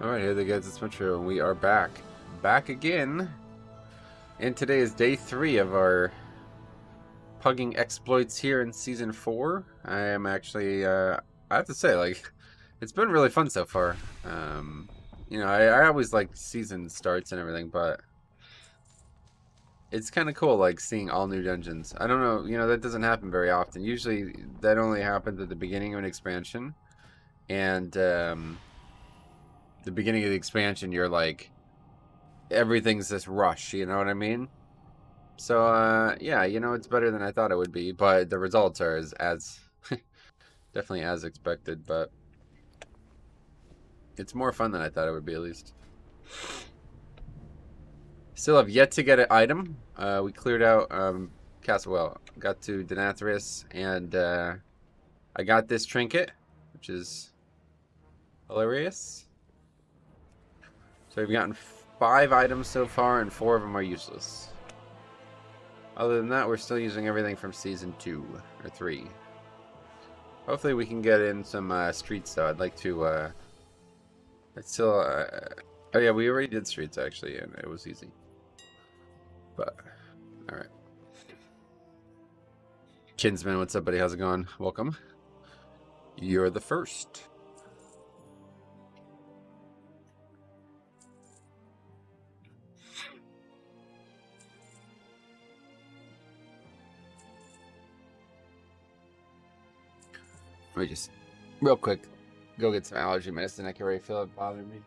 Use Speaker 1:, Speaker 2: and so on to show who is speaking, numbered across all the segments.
Speaker 1: Alright, hey there guys, it's Metro, and we are back. Back again. And today is day 3 of our pugging exploits here in Season 4. I am actually, I have to say, like, it's been really fun so far. You know, I always like season starts and everything, but it's kind of cool, like, seeing all new dungeons. I don't know, you know, that doesn't happen very often. Usually, that only happens at the beginning of an expansion. And, the beginning of the expansion, you're like, everything's this rush, you know what I mean? So, yeah, you know, it's better than I thought it would be, but the results are as definitely as expected, but it's more fun than I thought it would be, at least. Still have yet to get an item. We cleared out, Castlewell, got to Denathrius, and, I got this trinket, which is hilarious. So we've gotten 5 items so far, and 4 of them are useless. Other than that, we're still using everything from Season 2, or 3. Hopefully we can get in some streets, though. I'd like to, it's still, oh yeah, we already did streets, actually, and it was easy. But, alright. Kinsman, what's up, buddy? How's it going? Welcome. You're the first. Let me just, real quick, go get some allergy medicine. I can already feel it bothering me.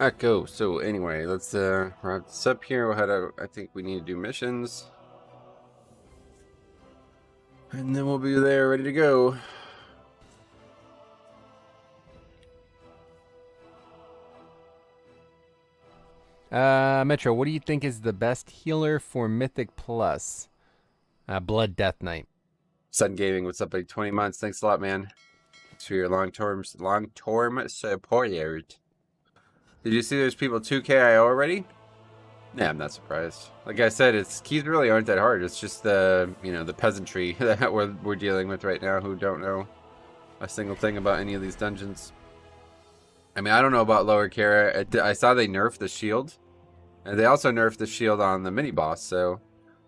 Speaker 1: Alright, go. So anyway, let's wrap this up here. We'll head out. I think we need to do missions. And then we'll be there ready to go.
Speaker 2: Metro, what do you think is the best healer for Mythic Plus? Blood Death Knight.
Speaker 1: Sun Gaming, what's up, like 20 months? Thanks a lot, man. Thanks for your long-term support. Did you see there's people 2KIO already? Yeah, I'm not surprised. Like I said, keys really aren't that hard. It's just the, you know, the peasantry that we're dealing with right now who don't know a single thing about any of these dungeons. I mean, I don't know about Lower Kara. I saw they nerfed the shield. And they also nerfed the shield on the mini-boss, so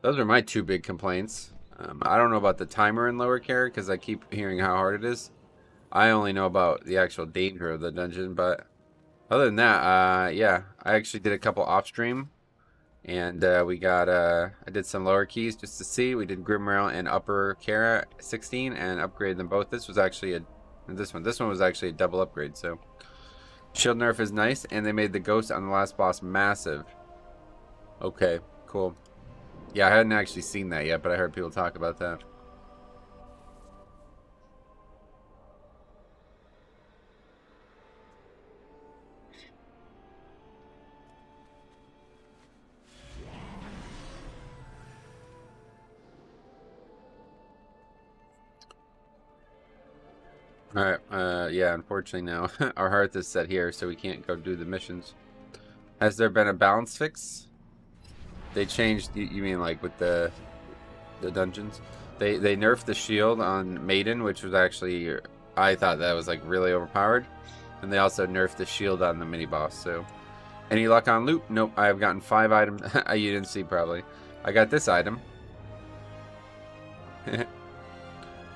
Speaker 1: those are my 2 big complaints. I don't know about the timer in Lower Kara, because I keep hearing how hard it is. I only know about the actual danger of the dungeon, but other than that, yeah, I actually did a couple off-stream. And we got, I did some lower keys just to see. We did Grimrail and Upper Kara 16 and upgraded them both. This was actually this one was actually a double upgrade, so. Shield nerf is nice, and they made the ghost on the last boss massive. Okay, cool. Yeah, I hadn't actually seen that yet, but I heard people talk about that. Alright, yeah, unfortunately now, our hearth is set here, so we can't go do the missions. Has there been a balance fix? They changed, you mean like with the dungeons? They nerfed the shield on Maiden, which was actually, I thought that was like really overpowered. And they also nerfed the shield on the mini-boss, so. Any luck on loot? Nope, I have gotten 5 items. You didn't see probably. I got this item.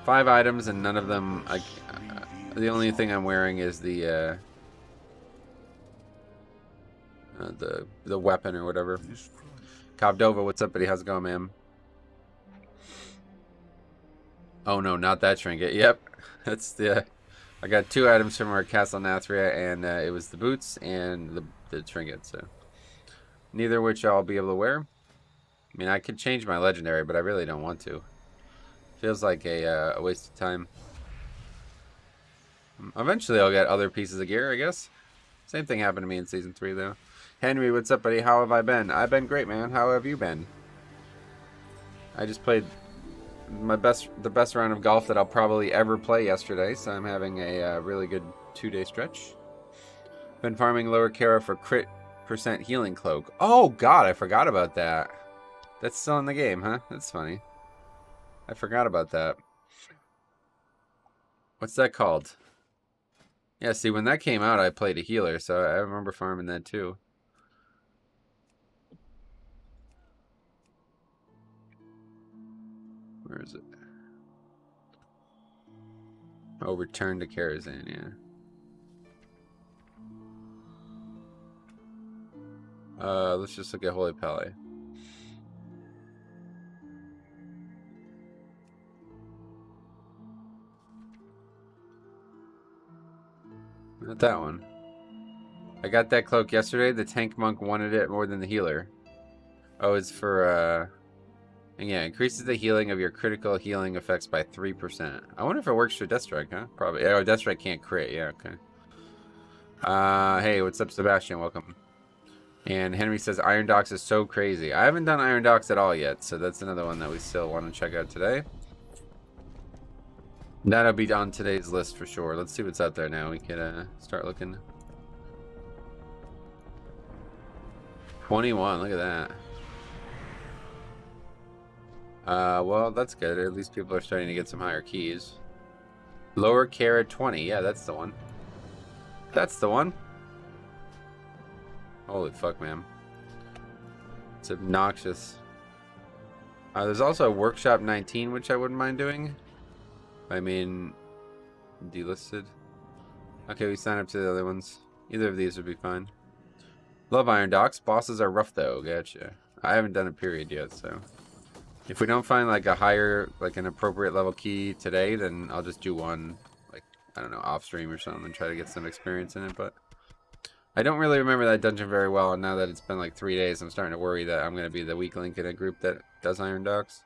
Speaker 1: 5 items and none of them, the only thing I'm wearing is the weapon or whatever. Cobdova, what's up, buddy? How's it going, man? Oh no, not that trinket. Yep, that's the. I got 2 items from our Castle Nathria, and it was the boots and the trinket. So neither of which I'll be able to wear. I mean, I could change my legendary, but I really don't want to. Feels like a waste of time. Eventually I'll get other pieces of gear, I guess. Same thing happened to me in Season 3, though. Henry, what's up, buddy? How have I been? I've been great, man. How have you been? I just played the best round of golf that I'll probably ever play yesterday, so I'm having a really good 2-day stretch. Been farming lower Kara for crit % healing cloak. Oh god, I forgot about that. That's still in the game, huh? That's funny. I forgot about that. What's that called? Yeah, see, when that came out, I played a healer, so I remember farming that too. Where is it? Oh, return to Karazhan, yeah. Let's just look at Holy Pally. Not that one. I got that cloak yesterday. The tank monk wanted it more than the healer. Oh, it's for, yeah, increases the healing of your critical healing effects by 3%. I wonder if it works for Deathstrike, huh? Probably. Oh, Deathstrike can't crit. Yeah, okay. Hey, what's up, Sebastian? Welcome. And Henry says Iron Docks is so crazy. I haven't done Iron Docks at all yet, so that's another one that we still want to check out today. That'll be on today's list for sure. Let's see what's out there now. We can start looking. 21, look at that. Well, that's good. At least people are starting to get some higher keys. Lower Kara 20. Yeah, that's the one. That's the one. Holy fuck, man. It's obnoxious. There's also a Workshop 19, which I wouldn't mind doing. I mean, delisted. Okay, we sign up to the other ones. Either of these would be fine. Love Iron Docks. Bosses are rough, though. Gotcha. I haven't done a period yet, so... If we don't find, like, a higher, like, an appropriate level key today, then I'll just do one, like, I don't know, off-stream or something and try to get some experience in it, but... I don't really remember that dungeon very well, and now that it's been, like, 3 days, I'm starting to worry that I'm going to be the weak link in a group that does Iron Docks.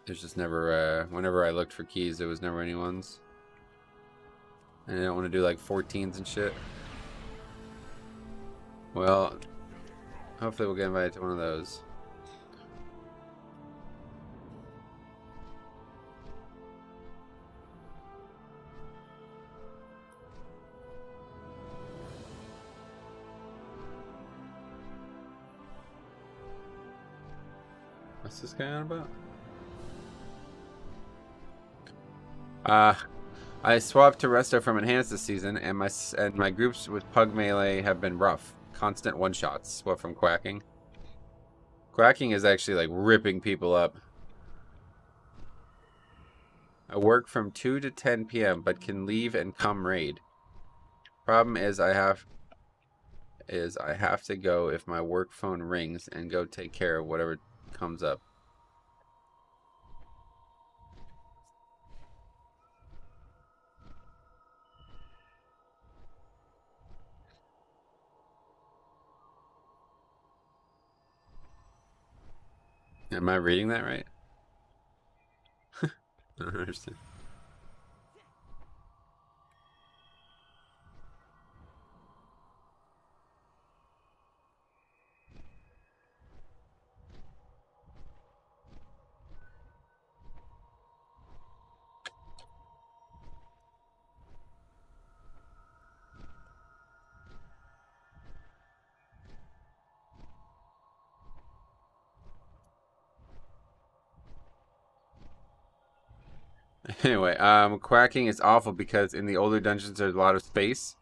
Speaker 1: There's just never, whenever I looked for keys, there was never any ones. And I don't want to do, like, 14s and shit. Well... Hopefully we'll get invited to one of those. What's this guy on about? I swapped to Resto from Enhanced this season, and my groups with Pug Melee have been rough. Constant one-shots. What, from quacking? Quacking is actually, like, ripping people up. I work from 2 to 10 p.m., but can leave and come raid. Problem is I have to go if my work phone rings and go take care of whatever comes up. Am I reading that right? I don't understand. Anyway, quacking is awful because in the older dungeons there's a lot of space.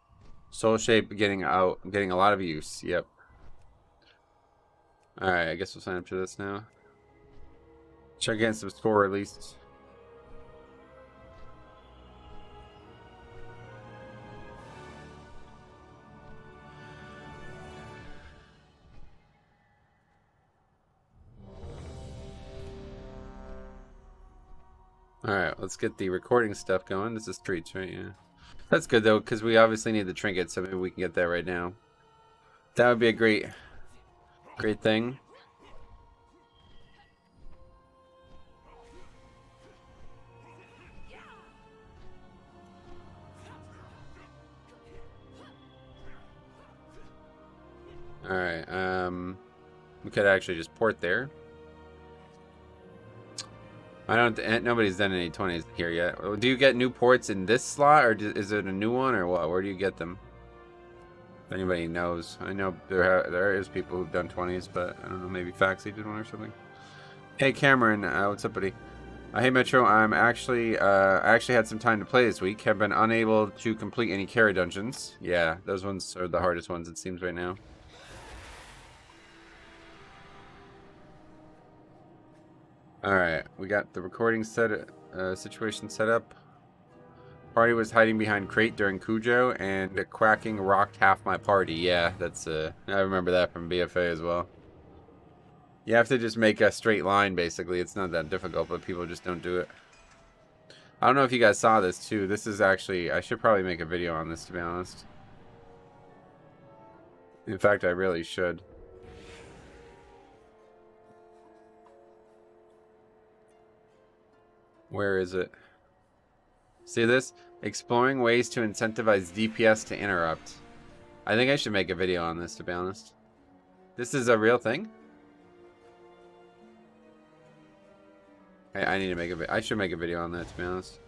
Speaker 1: Soul Shape getting a lot of use. Yep. Alright, I guess we'll sign up to this now. Check in some score at least. Alright, let's get the recording stuff going. This is treats, right? Yeah. That's good, though, because we obviously need the trinket, so maybe we can get that right now. That would be a great thing. Alright, we could actually just port there. I don't. Nobody's done any 20s here yet. Do you get new ports in this slot, or is it a new one, or what? Where do you get them? If anybody knows, I know there is people who've done 20s, but I don't know. Maybe Faxi did one or something. Hey Cameron, what's up, buddy? Hey Metro, I actually had some time to play this week. Have been unable to complete any carry dungeons. Yeah, those ones are the hardest ones it seems right now. Alright, we got the recording situation set up. Party was hiding behind crate during Cujo, and quacking rocked half my party. Yeah, that's I remember that from BFA as well. You have to just make a straight line, basically. It's not that difficult, but people just don't do it. I don't know if you guys saw this, too. This is actually... I should probably make a video on this, to be honest. In fact, I really should. Where is it? See this? Exploring ways to incentivize DPS to interrupt. I think I should make a video on this, to be honest. This is a real thing? I need to make a video. I should make a video on that, to be honest.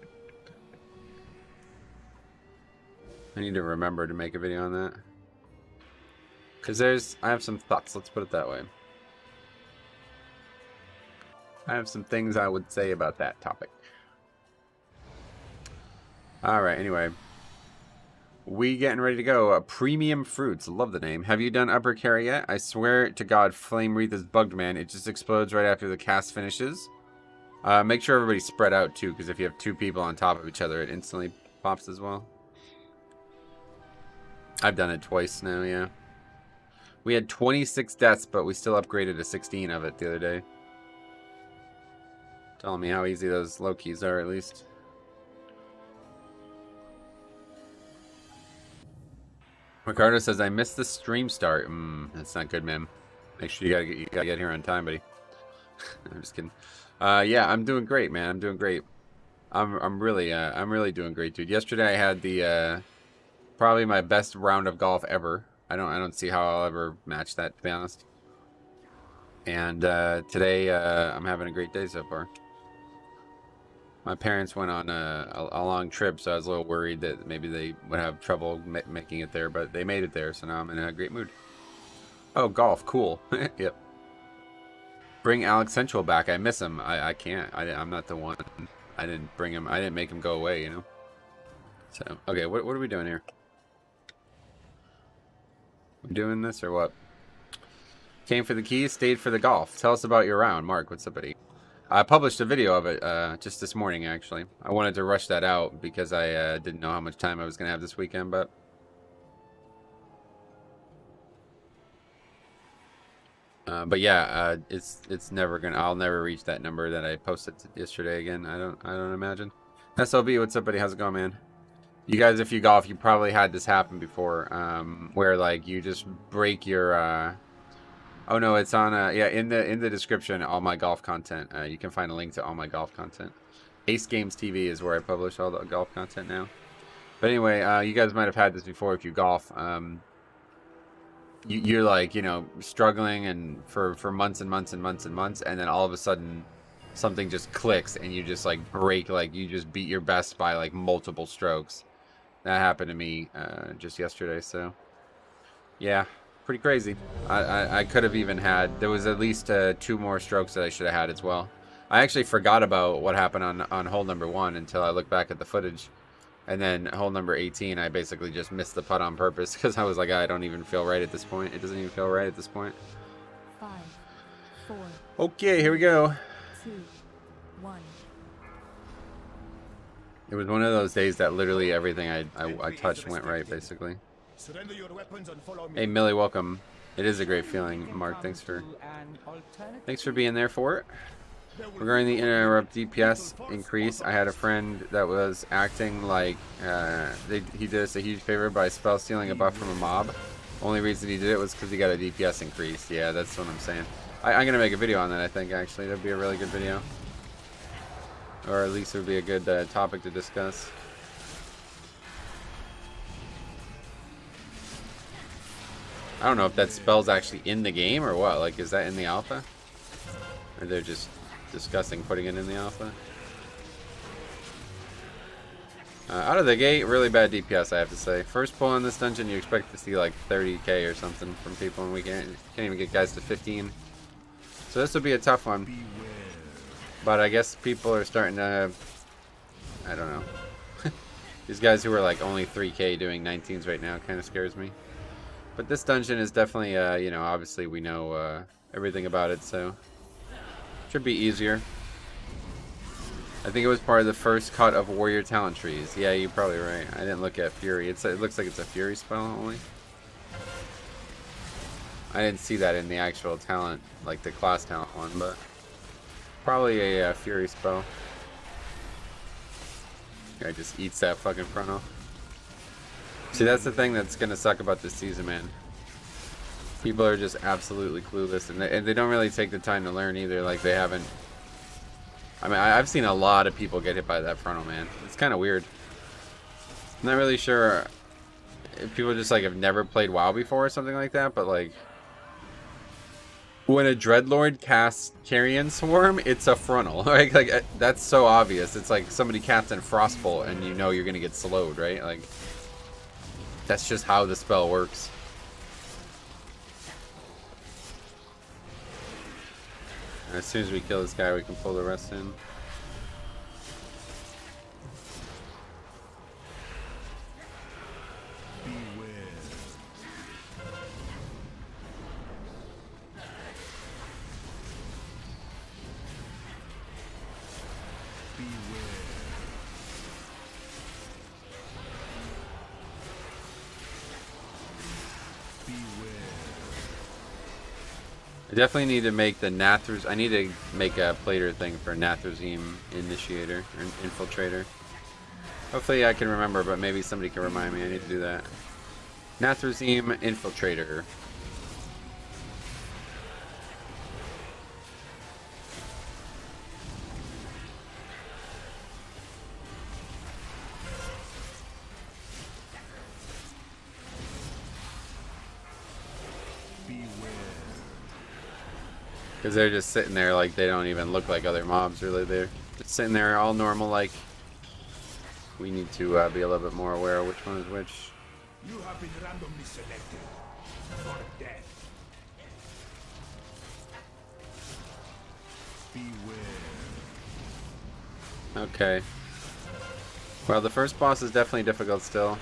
Speaker 1: I need to remember to make a video on that. Because I have some thoughts, let's put it that way. I have some things I would say about that topic. Alright, anyway. We getting ready to go. Premium Fruits. Love the name. Have you done upper carry yet? I swear to God, Flame Wreath is bugged, man. It just explodes right after the cast finishes. Make sure everybody's spread out, too, because if you have two people on top of each other, it instantly pops as well. I've done it twice now, yeah. We had 26 deaths, but we still upgraded to 16 of it the other day. Telling me how easy those low keys are, at least. Ricardo says, I missed the stream start. That's not good, man. Make sure you gotta get here on time, buddy. I'm just kidding. Yeah, I'm doing great, man. I'm doing great. I'm really doing great, dude. Yesterday I had the probably my best round of golf ever. I don't see how I'll ever match that, to be honest. And today I'm having a great day so far. My parents went on a long trip, so I was a little worried that maybe they would have trouble making it there, but they made it there, so now I'm in a great mood. Oh, golf, cool. Yep. Bring Alex Central back. I miss him. I can't. I'm not the one. I didn't bring him. I didn't make him go away, you know? So, okay, what are we doing here? We doing this or what? Came for the keys, stayed for the golf. Tell us about your round. Mark, what's up, buddy? I published a video of it just this morning, actually. I wanted to rush that out because I didn't know how much time I was going to have this weekend, but... But yeah, it's never gonna. I'll never reach that number that I posted yesterday again. I don't imagine. SLB, what's up, buddy? How's it going, man? You guys, if you golf, you probably had this happen before, where like you just break your. Oh no, it's on. Yeah, in the description, all my golf content. You can find a link to all my golf content. Ace Games TV is where I publish all the golf content now. But anyway, you guys might have had this before if you golf. You're like, you know, struggling and for months and months and months and months, and then all of a sudden something just clicks and you just like break, like you just beat your best by like multiple strokes. That happened to me just yesterday, so yeah, pretty crazy. I could have even had, there was at least 2 more strokes that I should have had as well. I actually forgot about what happened on hole number 1 until I looked back at the footage. And then hole number 18, I basically just missed the putt on purpose because I was like, I don't even feel right at this point. It doesn't even feel right at this point.
Speaker 3: 5, 4.
Speaker 1: Okay, here we go.
Speaker 3: 2, 1.
Speaker 1: It was one of those days that literally everything I touched went right, basically. Hey, Millie, welcome. It is a great feeling, Mark. Thanks for being there for it. Regarding the interrupt DPS increase, I had a friend that was acting like he did us a huge favor by spell stealing a buff from a mob. Only reason he did it was because he got a DPS increase. Yeah, that's what I'm saying. I'm gonna make a video on that. I think actually that'd be a really good video, or at least it would be a good topic to discuss. I don't know if that spell's actually in the game or what. Like, is that in the alpha? Or they're just discussing putting it in the alpha? Out of the gate, really bad DPS, I have to say. First pull in this dungeon, you expect to see like 30k or something from people, and we can't even get guys to 15. So this will be a tough one. But I guess people are starting to... I don't know. These guys who are like only 3k doing 19s right now kind of scares me. But this dungeon is definitely, you know, obviously we know everything about it, so... should be easier. I think it was part of the first cut of warrior talent trees. Yeah, you're probably right. I didn't look at fury. It looks like it's a fury spell only. I didn't see that in the actual talent, like the class talent one, but probably a fury spell. Guy just eats that fucking frontal. See, that's the thing that's gonna suck about this season, man. People are just absolutely clueless, and they don't really take the time to learn either. Like, they haven't... I mean, I've seen a lot of people get hit by that frontal, man. It's kind of weird. I'm not really sure if people just, like, have never played WoW before or something like that, but, like... when a Dreadlord casts Carrion Swarm, it's a frontal. Like, that's so obvious. It's like somebody casts in Frostbolt and you know you're gonna get slowed, right? Like, that's just how the spell works. And as soon as we kill this guy, we can pull the rest in. I definitely need to make the Nathruz. I need to make a plater thing for Nathruzim Initiator or Infiltrator. Hopefully I can remember, but maybe somebody can remind me. I need to do that. Nathruzim Infiltrator. Because they're just sitting there like they don't even look like other mobs, really. They're just sitting there all normal like. We need to be a little bit more aware of which one is which.
Speaker 4: You have been randomly selected for death. Beware.
Speaker 1: Okay. Well, the first boss is definitely difficult still.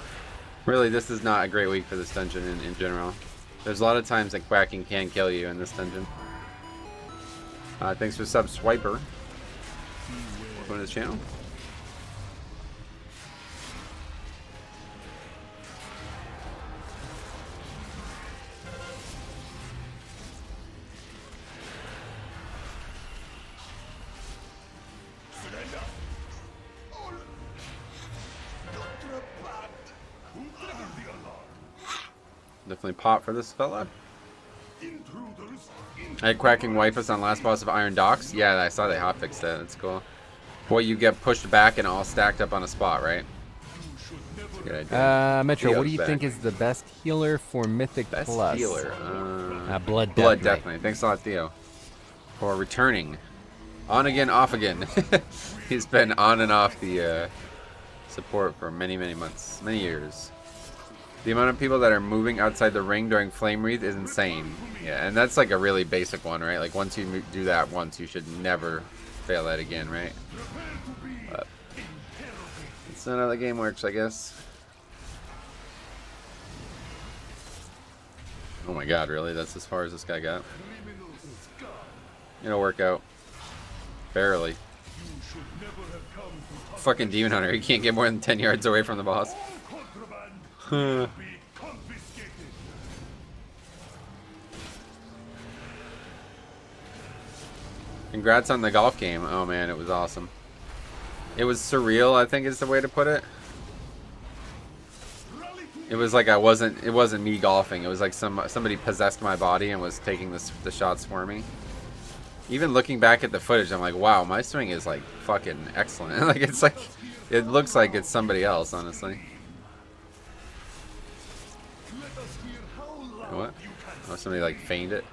Speaker 1: Really, this is not a great week for this dungeon in general. There's a lot of times that quacking can kill you in this dungeon. Thanks for sub Swiper. Welcome to this channel. Definitely pot for this fella. I had Quacking wipe us on last boss of Iron Docks. Yeah, I saw they hotfixed that. That's cool. Boy, you get pushed back and all stacked up on a spot, right? That's a good idea.
Speaker 2: Metro, what do
Speaker 1: Theo's
Speaker 2: you
Speaker 1: back.
Speaker 2: think is the best healer for Mythic
Speaker 1: Best
Speaker 2: Plus?
Speaker 1: healer?
Speaker 2: Blood
Speaker 1: Definitely. Thanks a lot, Theo, for returning. On again, off again. He's been on and off the support for many, many months, many years. The amount of people that are moving outside the ring during Flame Wreath is insane. Yeah, and that's like a really basic one, right? Like, once you do that once, you should never fail that again, right? But it's not how the game works, I guess. Oh my god, really? That's as far as this guy got? It'll work out. Barely. Fucking Demon Hunter, he can't get more than 10 yards away from the boss. Congrats on the golf game. Oh man, it was awesome. It was surreal, I think is the way to put it. It was like it wasn't me golfing. It was like somebody possessed my body and was taking the shots for me. Even looking back at the footage, I'm like, wow, my swing is like fucking excellent. Like, it's like, it looks like it's somebody else, honestly. What? Oh, somebody like feigned it.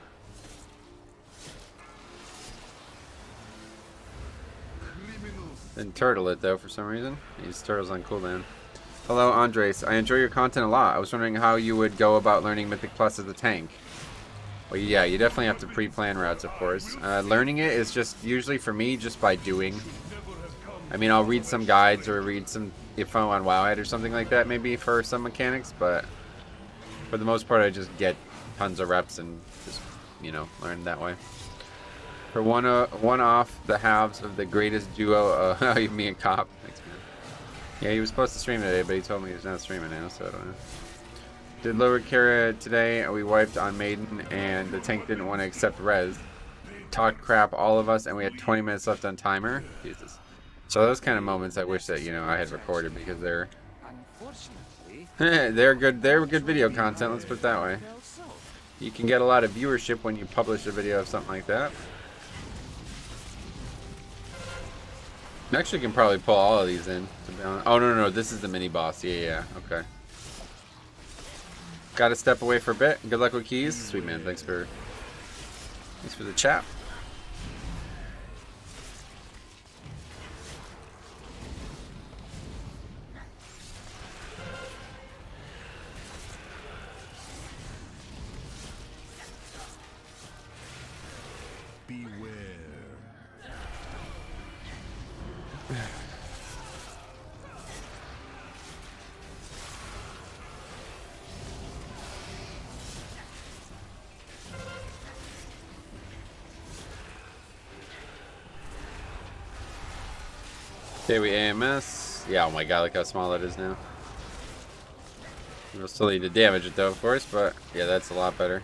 Speaker 1: Didn't turtle it though for some reason. These turtles on cooldown. Hello, Andres. I enjoy your content a lot. I was wondering how you would go about learning Mythic Plus as a tank. Well, yeah, you definitely have to pre-plan routes, of course. Learning it is just usually for me just by doing. I mean, I'll read some guides or read some info on Wowhead or something like that, maybe for some mechanics, but for the most part, I just get tons of reps and just, you know, learn that way. For one off the halves of the greatest duo, me and Cop. Thanks, man. Yeah, he was supposed to stream today, but he told me he's not streaming now, so I don't know. Did lower Kara today. We wiped on Maiden, and the tank didn't want to accept res. Talked crap, all of us, and we had 20 minutes left on timer. Jesus. So those kind of moments, I wish that, you know, I had recorded because they're they're good video content. Let's put it that way. You can get a lot of viewership when you publish a video of something like that. I actually can probably pull all of these in, to be honest. Oh, no, this is the mini boss. Yeah, okay. Gotta step away for a bit. Good luck with keys. Sweet man, thanks for the chat. Okay, we AMS. Yeah, oh my god, look how small that is now. We'll still need to damage it though, of course, but yeah, that's a lot better.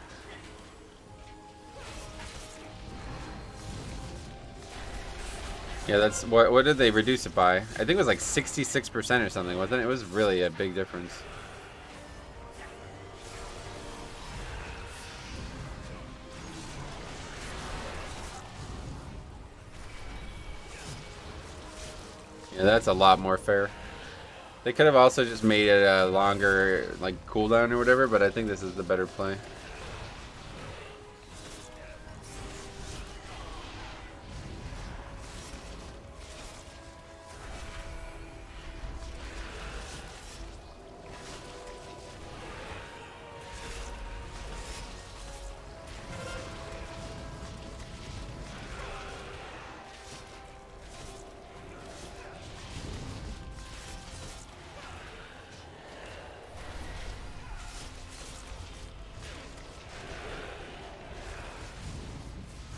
Speaker 1: Yeah, that's what did they reduce it by? I think it was like 66% or something, wasn't it? It was really a big difference. Yeah, that's a lot more fair. They could have also just made it a longer like cooldown or whatever, but I think this is the better play.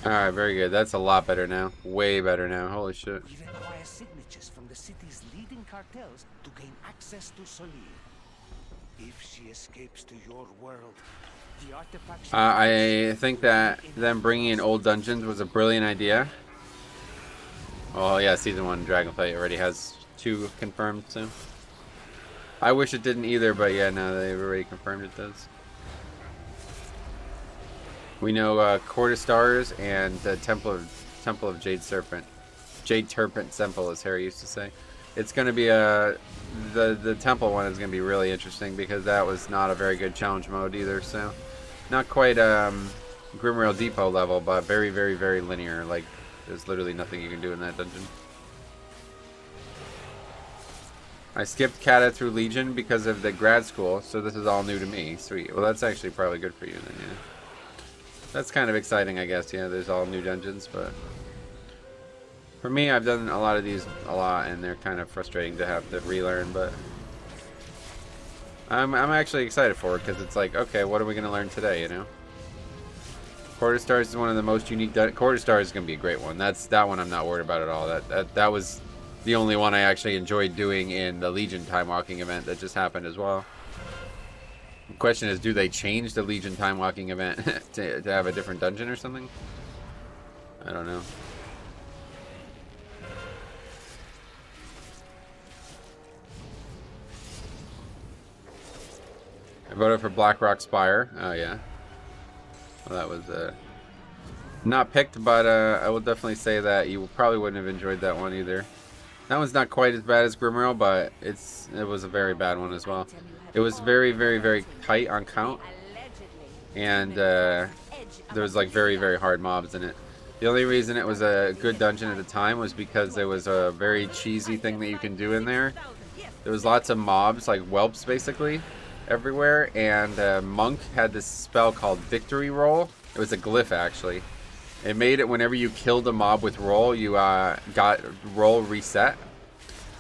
Speaker 1: Alright, very good. That's a lot better now. Way better now. Holy shit.
Speaker 5: We require signatures from the city's leading cartels to gain access to Solir. If she escapes to your world, the artifact...
Speaker 1: I think that them bringing in old dungeons was a brilliant idea. Oh yeah, Season 1 Dragonflight already has 2 confirmed, so... I wish it didn't either, but yeah, no, they've already confirmed it does. We know Court of Stars and the Temple of Jade Serpent. Jade Turpent Temple, as Harry used to say. It's going to be the Temple one is going to be really interesting because that was not a very good challenge mode either. So, not quite Grimrail Depot level, but very, very, very linear. Like, there's literally nothing you can do in that dungeon. I skipped Kata through Legion because of the grad school, so this is all new to me. Sweet. Well, that's actually probably good for you then, yeah. That's kind of exciting, I guess. Yeah, there's all new dungeons, but for me, I've done a lot of these a lot, and they're kind of frustrating to have to relearn. But I'm actually excited for it because it's like, okay, what are we gonna learn today? You know, Court of Stars is one of the most unique. Court of Stars is gonna be a great one. That one I'm not worried about at all. That was the only one I actually enjoyed doing in the Legion time walking event that just happened as well. The question is, do they change the Legion time walking event to have a different dungeon or something? I don't know. I voted for Blackrock Spire. Oh yeah. Well, that was not picked, but I will definitely say that you probably wouldn't have enjoyed that one either. That one's not quite as bad as Grimrail, but it was a very bad one as well. It was very, very, very tight on count. and there was like very hard mobs in it. The only reason it was a good dungeon at the time was because there was a very cheesy thing that you can do in there. There was lots of mobs, like whelps basically, everywhere, and Monk had this spell called Victory Roll. It was a glyph actually. It made it whenever you killed a mob with roll, you got roll reset.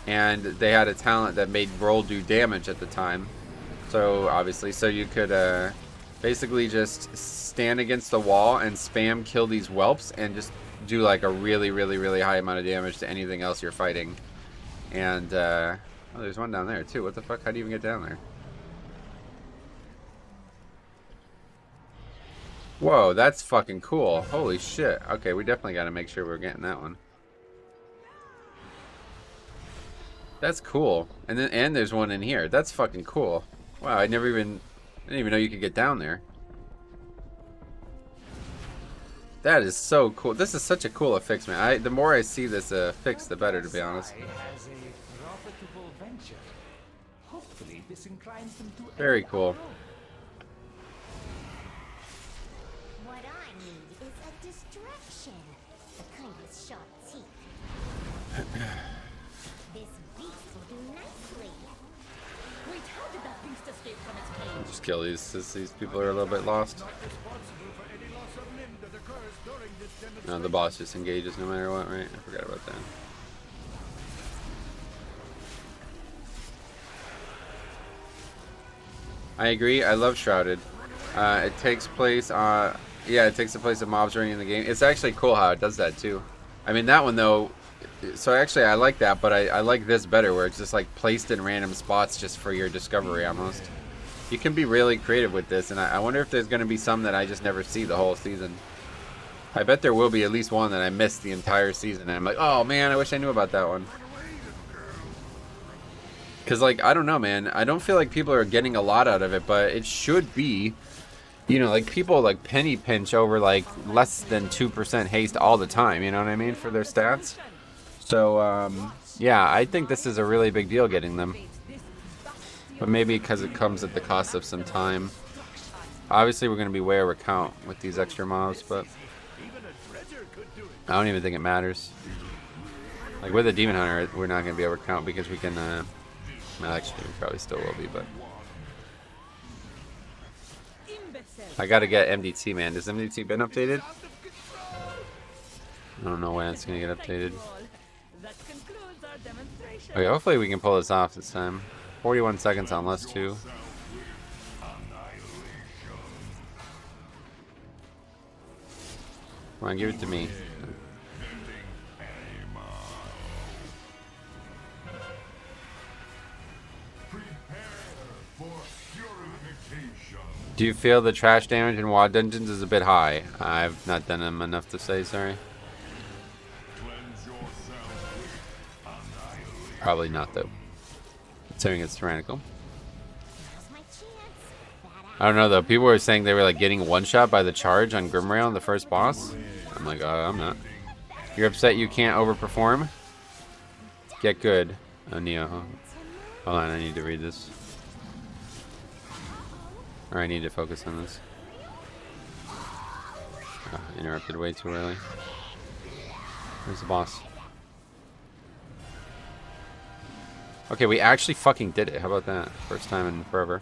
Speaker 1: And they had a talent that made roll do damage at the time. So obviously, so you could basically just stand against the wall and spam kill these whelps and just do like a really high amount of damage to anything else you're fighting. And oh, there's one down there too. What the fuck? How do you even get down there? Whoa, that's fucking cool. Holy shit. Okay, we definitely got to make sure we're getting that one. That's cool. And then there's one in here. That's fucking cool. Wow, I didn't even know you could get down there. That is so cool. This is such a cool affix, man. The more I see this affix, the better, to be honest. Very cool.
Speaker 6: What I need is a distraction. The kind with sharp teeth. This beast will do nicely. Wait, how did that beast escape from its cage?
Speaker 1: Just kill these people are a little bit lost. No, the boss just engages no matter what, right? I forgot about that. I agree. I love Shrouded. It takes place yeah, it takes the place of mobs running in the game. It's actually cool how it does that too. I mean, that one though, so actually I like that, but I like this better where it's just like placed in random spots just for your discovery almost. You can be really creative with this, and I wonder if there's going to be some that I just never see the whole season. I bet there will be at least one that I missed the entire season, and I'm like, oh man, I wish I knew about that one. Because, like, I don't know, man. I don't feel like people are getting a lot out of it, but it should be, you know, like, people, like, penny pinch over, like, less than 2% haste all the time, you know what I mean, for their stats. So, yeah, I think this is a really big deal getting them. But maybe because it comes at the cost of some time. Obviously, we're going to be way over count with these extra mobs, but I don't even think it matters. Like, with a Demon Hunter, we're not going to be over count because we can, well, actually, we probably still will be, but I got to get MDT, man. Has MDT been updated? I don't know when it's going to get updated. Okay, hopefully we can pull this off this time. 41 seconds on less 2. Come on, give it to me. Do you feel the trash damage in WoD dungeons is a bit high? I've not done them enough to say, sorry. Probably not, though. Considering it's tyrannical. I don't know, though. People were saying they were like getting one-shot by the charge on Grimrail, the first boss. I'm like, I'm not. You're upset you can't overperform? Get good. Oh, Neo. Hold on, I need to read this. Or I need to focus on this. Oh, interrupted way too early. Where's the boss? Okay, we actually fucking did it. How about that? First time in forever.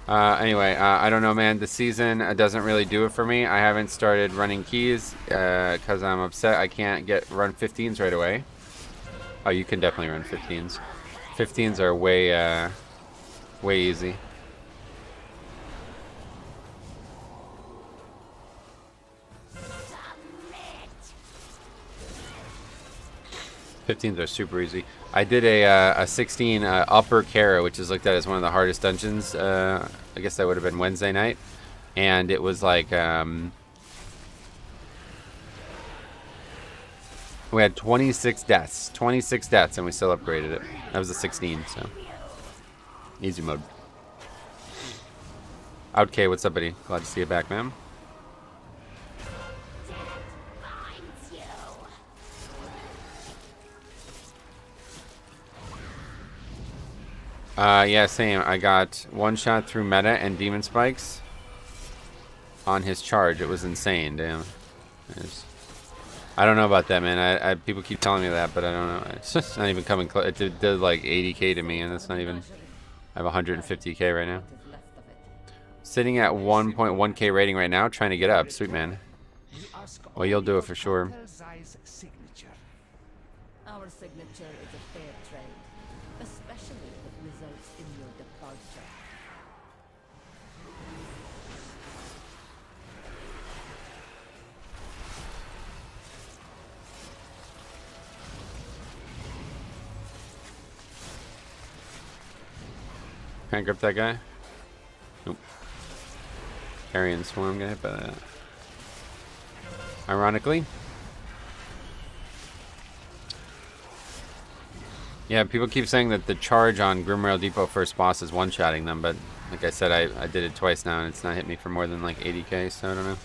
Speaker 1: Anyway, I don't know, man. The season doesn't really do it for me. I haven't started running keys because I'm upset I can't run 15s right away. Oh, you can definitely run 15s. 15s are way easy. Fifteens are super easy. I did a 16 upper Kara, which is looked at as one of the hardest dungeons. I guess that would have been Wednesday night, and it was like we had 26 deaths, and we still upgraded it. That was a 16, so easy mode. Out K, what's up, buddy? Glad to see you back, man. Yeah, same. I got one shot through meta and demon spikes on his charge. It was insane. Damn. I don't know about that, man. I people keep telling me that, but I don't know. It's just not even coming close. It did like 80k to me, and that's not even. I have 150k right now. Sitting at 1.1k rating right now, trying to get up. Sweet man. Well, you'll do it for sure.
Speaker 3: Our signature is a fair trade, especially if it results in your departure.
Speaker 1: Can't grip that guy. Nope. Carrion swarm guy, but ironically. Yeah, people keep saying that the charge on Grimrail Depot first boss is one-shotting them, but like I said, I did it twice now, and it's not hit me for more than like 80k, so I don't know.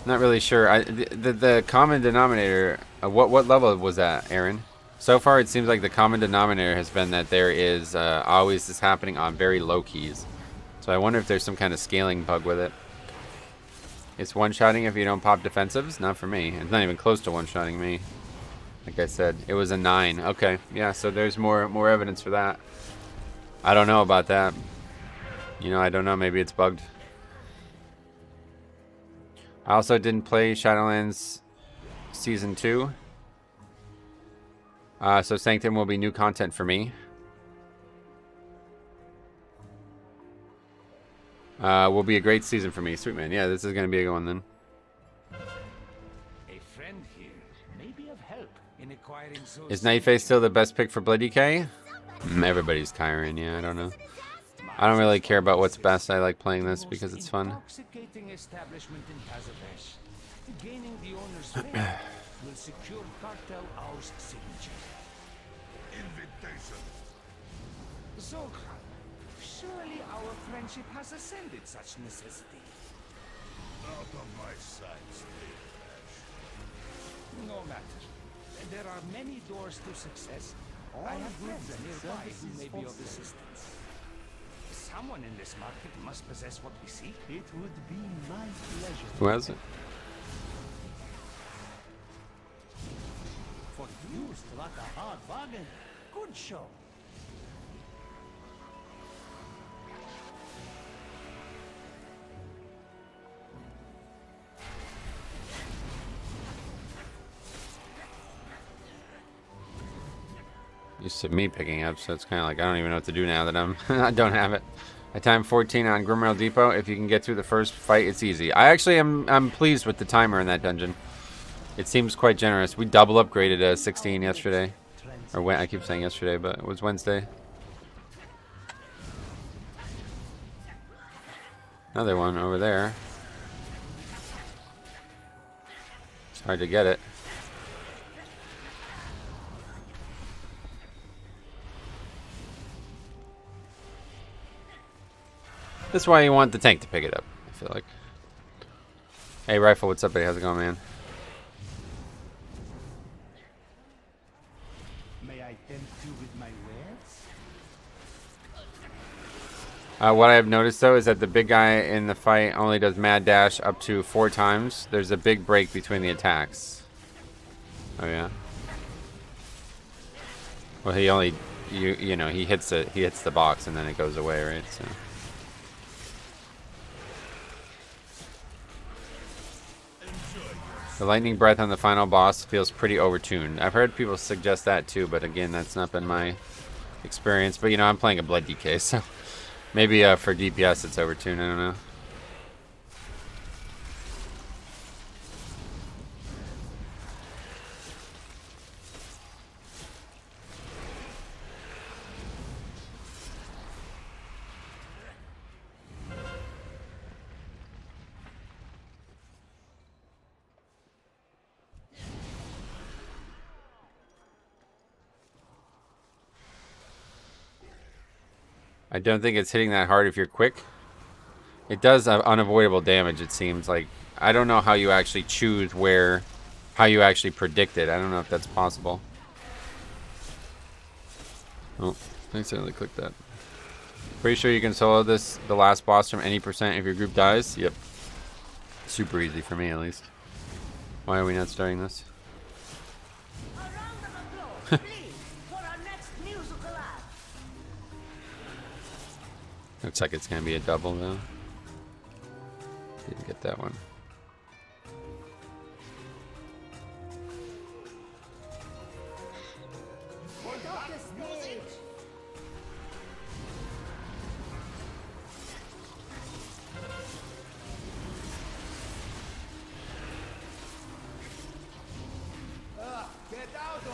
Speaker 1: Not really sure. The common denominator, what level was that, Aaron? So far, it seems like the common denominator has been that there is always this happening on very low keys. So I wonder if there's some kind of scaling bug with it. It's one-shotting if you don't pop defensives? Not for me. It's not even close to one-shotting me. Like I said, it was a 9. Okay, yeah, so there's more evidence for that. I don't know about that. You know, I don't know. Maybe it's bugged. I also didn't play Shadowlands Season 2. So Sanctum will be new content for me. Will be a great season for me. Sweet man. Yeah, this is going to be a good one then.
Speaker 5: A friend here may be of help in acquiring those.
Speaker 1: Is Nightface still the best pick for Bloody K? Everybody's Kyron, yeah, I don't know. I don't really care about what's best. I like playing this because it's fun.
Speaker 5: Intoxicating establishment in Pazavesh. Gaining the owner's favor will secure Cartel Hour's signature.
Speaker 4: Invitation.
Speaker 5: Zolkhan, surely our friendship has ascended such necessity.
Speaker 4: Out of my sight, Steve Ash.
Speaker 5: No matter. There are many doors to success. I have friends nearby who may be of assistance. Someone in this market must possess what we seek. It would be my pleasure.
Speaker 1: Who has it?
Speaker 5: For you struck a hard bargain. Good show.
Speaker 1: Used to me picking up, so it's kind of like I don't even know what to do now that I don't have it. I timed 14 on Grimrail Depot. If you can get through the first fight, it's easy. I actually I'm pleased with the timer in that dungeon. It seems quite generous. We double upgraded 16 yesterday, or when I keep saying yesterday, but it was Wednesday. Another one over there. It's hard to get it. That's why you want the tank to pick it up, I feel like. Hey, Rifle, what's up, buddy? How's it going, man?
Speaker 5: May I tempt you with my wares?
Speaker 1: What I have noticed, though, is that the big guy in the fight only does mad dash up to 4 times. There's a big break between the attacks. Oh, yeah. Well, he only, you know, he hits the box and then it goes away, right? So. The lightning breath on the final boss feels pretty overtuned. I've heard people suggest that too, but again, that's not been my experience. But you know, I'm playing a blood DK, so maybe for DPS it's overtuned. I don't know. I don't think it's hitting that hard if you're quick. It does have unavoidable damage, it seems like. I don't know how you actually choose how you actually predict it. I don't know if that's possible. Oh, I accidentally clicked that. Pretty sure you can solo this, the last boss, from any percent if your group dies? Yep. Super easy for me, at least. Why are we not starting this?
Speaker 6: A round of applause, please, for our next musical act.
Speaker 1: Looks like it's gonna be a double though. Didn't get that one.
Speaker 4: Get out of our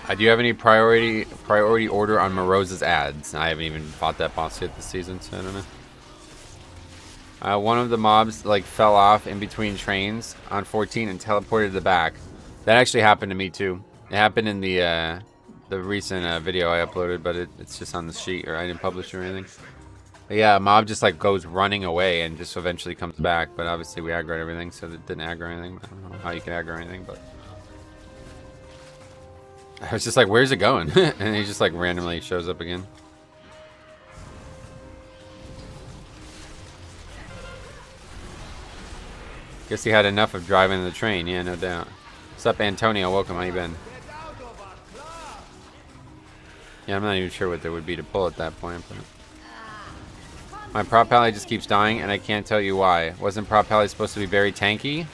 Speaker 4: club!
Speaker 1: Do you have any priority order on Morose's ads? I haven't even fought that boss yet this season, so I don't know. One of the mobs like fell off in between trains on 14 and teleported to the back. That actually happened to me too. It happened in the recent video I uploaded, but it's just on the sheet, or I didn't publish or anything. But yeah, a mob just like goes running away and just eventually comes back. But obviously we aggroed everything, so it didn't aggro anything. I don't know how you can aggro anything, but I was just like, where's it going? And he just like randomly shows up again. Guess he had enough of driving the train. Yeah, no doubt. What's up, Antonio? Welcome. How you been? Yeah, I'm not even sure what there would be to pull at that point, but my prop pally just keeps dying, and I can't tell you why. Wasn't prop pally supposed to be very tanky?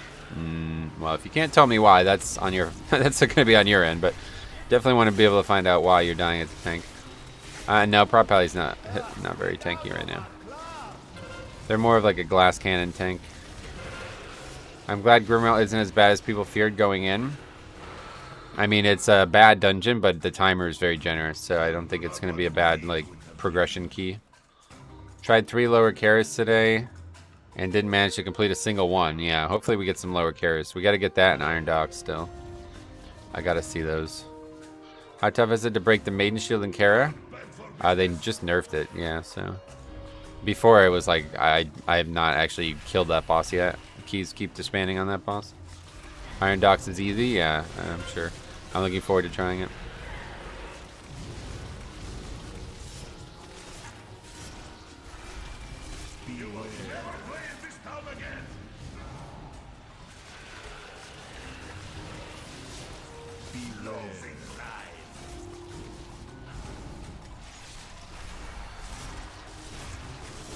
Speaker 1: Well, if you can't tell me why, that's on your that's going to be on your end, but definitely want to be able to find out why you're dying as a tank. No, prop pally's not very tanky right now. They're more of like a glass cannon tank. I'm glad Grimrail isn't as bad as people feared going in. I mean, it's a bad dungeon, but the timer is very generous, so I don't think it's going to be a bad like progression key. Tried 3 lower carrots today and didn't manage to complete a single one. Yeah, hopefully we get some lower carrots. We got to get that in Iron Dock still. I got to see those. How tough is it to break the Maiden Shield in Kara? They just nerfed it, yeah, so. Before it was like, I have not actually killed that boss yet. Keys keep disbanding on that boss. Iron Docks is easy, yeah, I'm sure. I'm looking forward to trying it.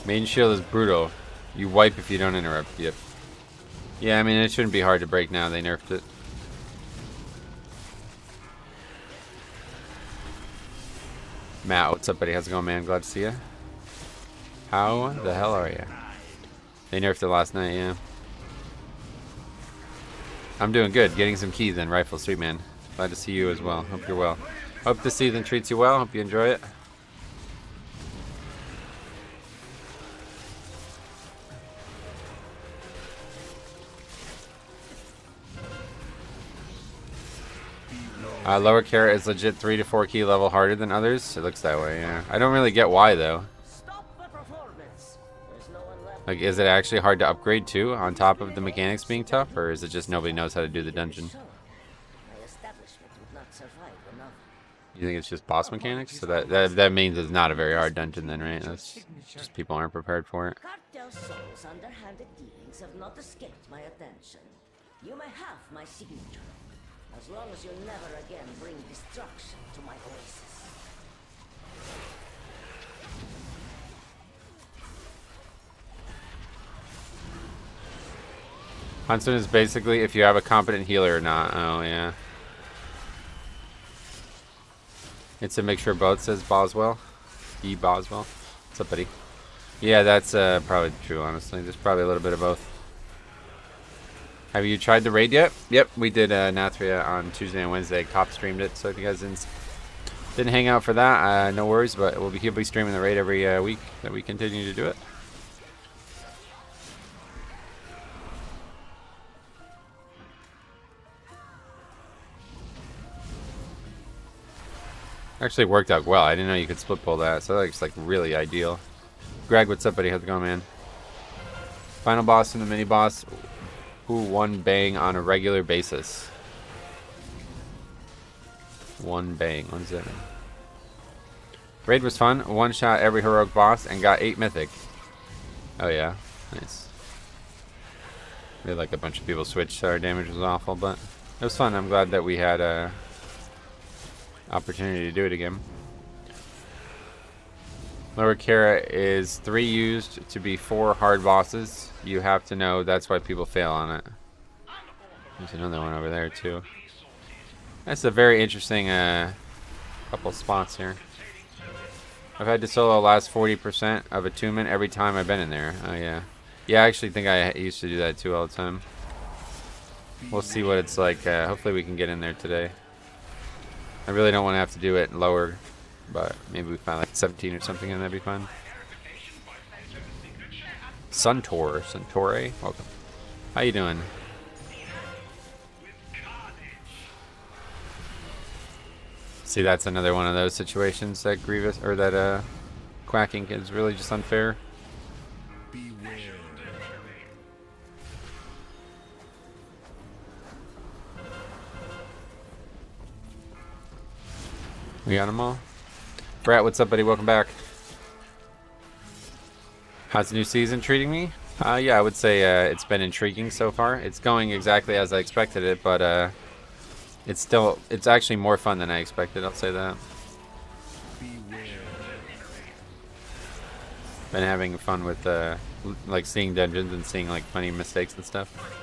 Speaker 1: Main shield is brutal. You wipe if you don't interrupt. Yep. Yeah, I mean, it shouldn't be hard to break now. They nerfed it. Matt, what's up, buddy? How's it going, man? Glad to see you. How the hell are you? They nerfed it last night, yeah. I'm doing good. Getting some keys in. Rifle Street, man. Glad to see you as well. Hope you're well. Hope this season treats you well. Hope you enjoy it. Lower carrot is legit 3 to 4 key level harder than others. It looks that way, yeah. I don't really get why though. Like, is it actually hard to upgrade too, on top of the mechanics being tough, or is it just nobody knows how to do the dungeon? You think it's just boss mechanics? So that means it's not a very hard dungeon then, right? That's just people aren't prepared for it.
Speaker 6: Cartel Soul's underhanded dealings have not escaped my attention. You may have my signature, as long as you never again bring destruction to my oasis.
Speaker 1: Huntsman is basically if you have a competent healer or not. Oh, yeah. It's a mixture of both, says Boswell. E. Boswell. What's up, buddy? Yeah, that's probably true, honestly. There's probably a little bit of both. Have you tried the raid yet? Yep, we did Nathria on Tuesday and Wednesday. Cop streamed it, so if you guys didn't hang out for that, no worries, but he'll be streaming the raid every week that we continue to do it. Actually worked out well. I didn't know you could split pull that, so that's like really ideal. Greg, what's up, buddy? How's it going, man? Final boss and the mini boss Ooh, one bang on a regular basis. One bang. What does that mean? Raid was fun. One shot every heroic boss and got 8 mythic. Oh yeah, nice. We had like a bunch of people switch, so our damage was awful, but it was fun. I'm glad that we had a opportunity to do it again. Lower Kara is 3 used to be 4 hard bosses. You have to know that's why people fail on it. There's another one over there too. That's a very interesting couple spots here. I've had to solo last 40% of attunement every time I've been in there. Oh yeah. Yeah, I actually think I used to do that too all the time. We'll see what it's like. Hopefully we can get in there today. I really don't want to have to do it lower, but maybe we find like 17 or something and that'd be fun. Suntore, welcome. How you doing? See, that's another one of those situations that Grievous or that quacking is really just unfair. We got them all. Brat, what's up, buddy? Welcome back. How's the new season treating me? Yeah, I would say it's been intriguing so far. It's going exactly as I expected it, but it's actually more fun than I expected, I'll say that. Been having fun with like seeing dungeons and seeing like funny mistakes and stuff.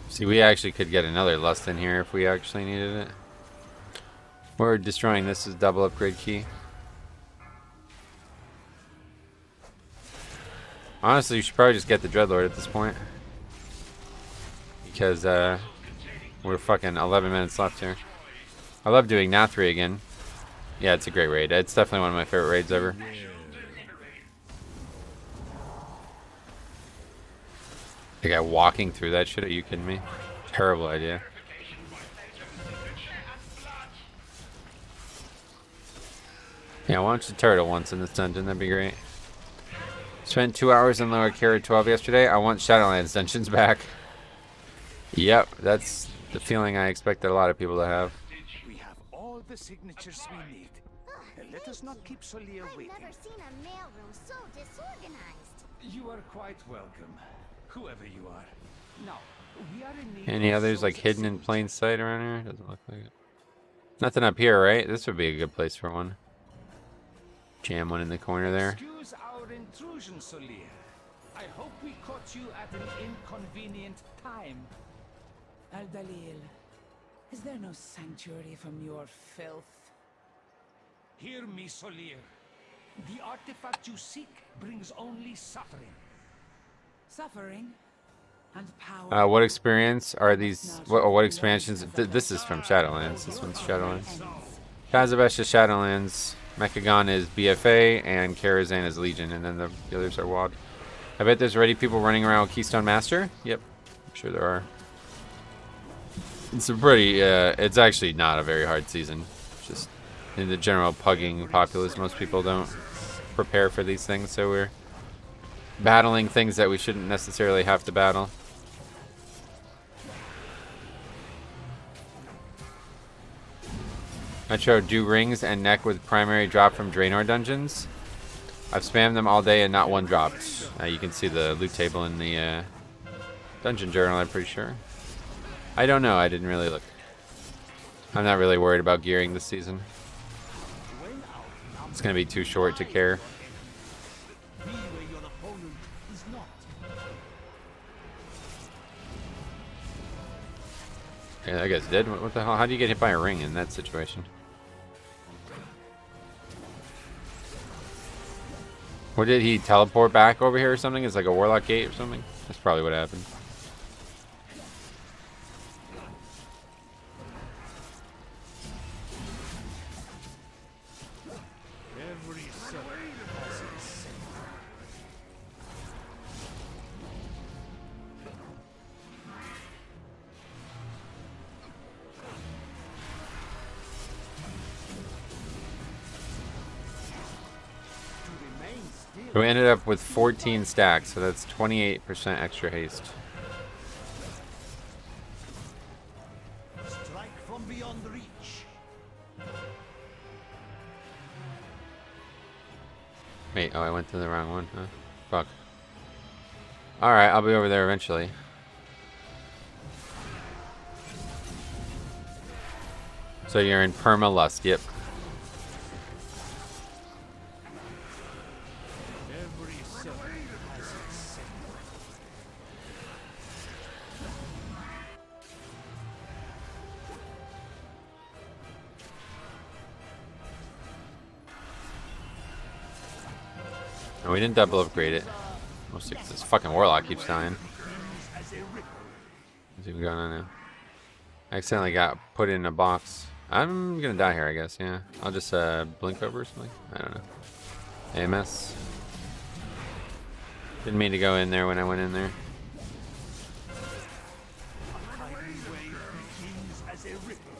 Speaker 1: See, we actually could get another lust in here if we actually needed it. We're destroying this as double upgrade key. Honestly, you should probably just get the Dreadlord at this point. Because we're fucking 11 minutes left here. I love doing Nathri again. Yeah, it's a great raid. It's definitely one of my favorite raids ever. The guy walking through that shit, are you kidding me? Terrible idea. Yeah, why don't you turtle once in this dungeon, that'd be great. Spent 2 hours in Lower Kara 12 yesterday. I want Shadowlands dungeons back. Yep, that's the feeling I expected a lot of people to have.
Speaker 5: We have all the signatures we need. Let us not keep Solia waiting.
Speaker 6: I've never seen a mailroom so disorganized.
Speaker 5: You are quite welcome, whoever you are. Now, we are in need
Speaker 1: Any
Speaker 5: of
Speaker 1: others like
Speaker 5: souls
Speaker 1: hidden in plain sight around here? Doesn't look like it. Nothing up here, right? This would be a good place for one. Jam one in the corner there.
Speaker 5: Excuse our intrusion, Solia. I hope we caught you at an inconvenient time.
Speaker 3: Al-Dalil, is there no sanctuary from your filth?
Speaker 5: Hear me, Solia. The artifact you seek brings only suffering.
Speaker 3: Suffering and power.
Speaker 1: What experience are these? What expansions? This is from Shadowlands. This one's Shadowlands. Kazavesh is Shadowlands. Mechagon is BFA, and Karazhan is Legion, and then the others are WoD. I bet there's already people running around with Keystone Master. Yep, I'm sure there are. It's a pretty. It's actually not a very hard season. Just in the general pugging populace, most people don't prepare for these things, so we're battling things that we shouldn't necessarily have to battle. Metro, do rings and neck with primary drop from Draenor dungeons. I've spammed them all day and not one dropped. You can see the loot table in the dungeon journal, I'm pretty sure. I don't know, I didn't really look. I'm not really worried about gearing this season. It's going to be too short to care. Yeah, that guy's dead. What the hell? How do you get hit by a ring in that situation? Or did he teleport back over here or something? It's like a warlock gate or something? That's probably what happened. We ended up with 14 stacks, so that's 28% extra haste.
Speaker 4: Strike from beyond reach.
Speaker 1: Wait, oh, I went to the wrong one, huh? Fuck. Alright, I'll be over there eventually. So you're in Permalust, yep.
Speaker 5: Every cell has its symbol.
Speaker 1: And we didn't double upgrade it. Mostly 'cause this fucking Warlock keeps dying.
Speaker 4: As a ripple.
Speaker 1: What's even going on now? I accidentally got put in a box. I'm gonna die here, I guess, yeah. I'll just blink over or something. I don't know. AMS. Didn't mean to go in there when I went in there.
Speaker 4: Highway begins as a ripple.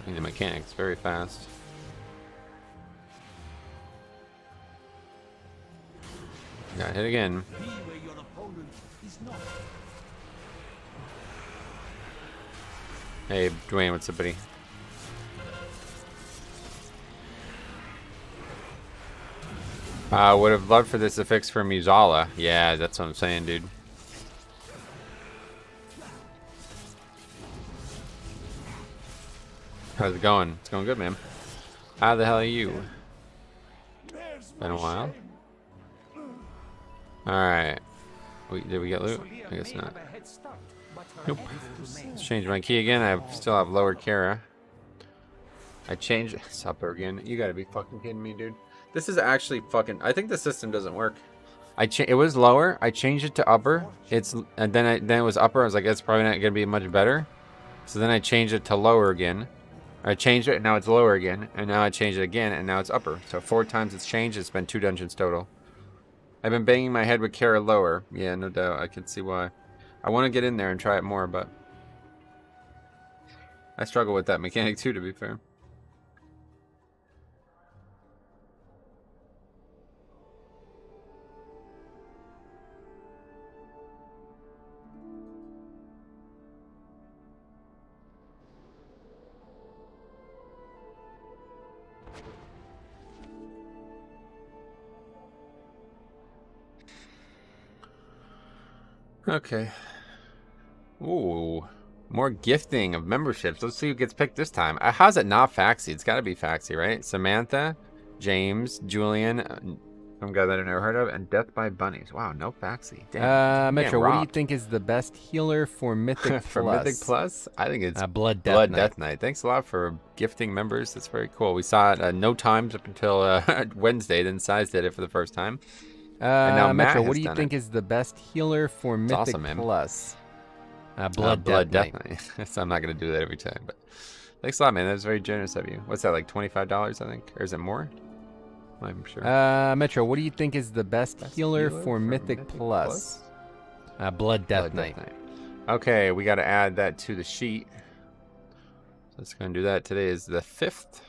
Speaker 1: I think the mechanic's very fast. Got hit again.
Speaker 4: Be where your opponent is not.
Speaker 1: Hey, Dwayne, what's up, buddy? Would have loved for this to fix for Muzala. Yeah, that's what I'm saying, dude. How's it going? It's going good, man. How the hell are you? Been a while. Alright. Did we get loot? I guess not. Nope. Let's change my key again. I still have lower Kara. I changed it's upper again. You gotta be fucking kidding me, dude. This is actually fucking. I think the system doesn't work. It was lower. I changed it to upper. And then it was upper. I was like, it's probably not gonna be much better. So then I changed it to lower again. I changed it and now it's lower again. And now I changed it again and now it's upper. So 4 times it's changed. It's been 2 dungeons total. I've been banging my head with Kara lower. Yeah, no doubt. I can see why. I want to get in there and try it more, but I struggle with that mechanic too, to be fair. Okay. Ooh. More gifting of memberships. Let's see who gets picked this time. How's it not Faxi? It's got to be Faxi, right? Samantha, James, Julian, some guy that I've never heard of, and Death by Bunnies. Wow, no Faxi. Damn.
Speaker 2: Metro, what do you think is the best healer for Mythic
Speaker 1: for
Speaker 2: Plus?
Speaker 1: Mythic Plus? I think it's
Speaker 2: Blood Death Knight.
Speaker 1: Thanks a lot for gifting members. That's very cool. We saw it no times up until Wednesday. Then Size did it for the first time. And now
Speaker 2: Metro,
Speaker 1: Matt
Speaker 2: what do
Speaker 1: has
Speaker 2: you
Speaker 1: done
Speaker 2: think
Speaker 1: it.
Speaker 2: is the best healer for Mythic
Speaker 1: awesome, man.
Speaker 2: Plus?
Speaker 1: Blood Death Knight. So I'm not going to do that every time, but thanks a lot, man. That's very generous of you. What's that, like $25, I think? Or is it more? I'm sure.
Speaker 2: Metro, what do you think is the best healer for Mythic Plus? Blood Death Knight.
Speaker 1: Okay, we got to add that to the sheet. So let's go and do that. Today is the 5th.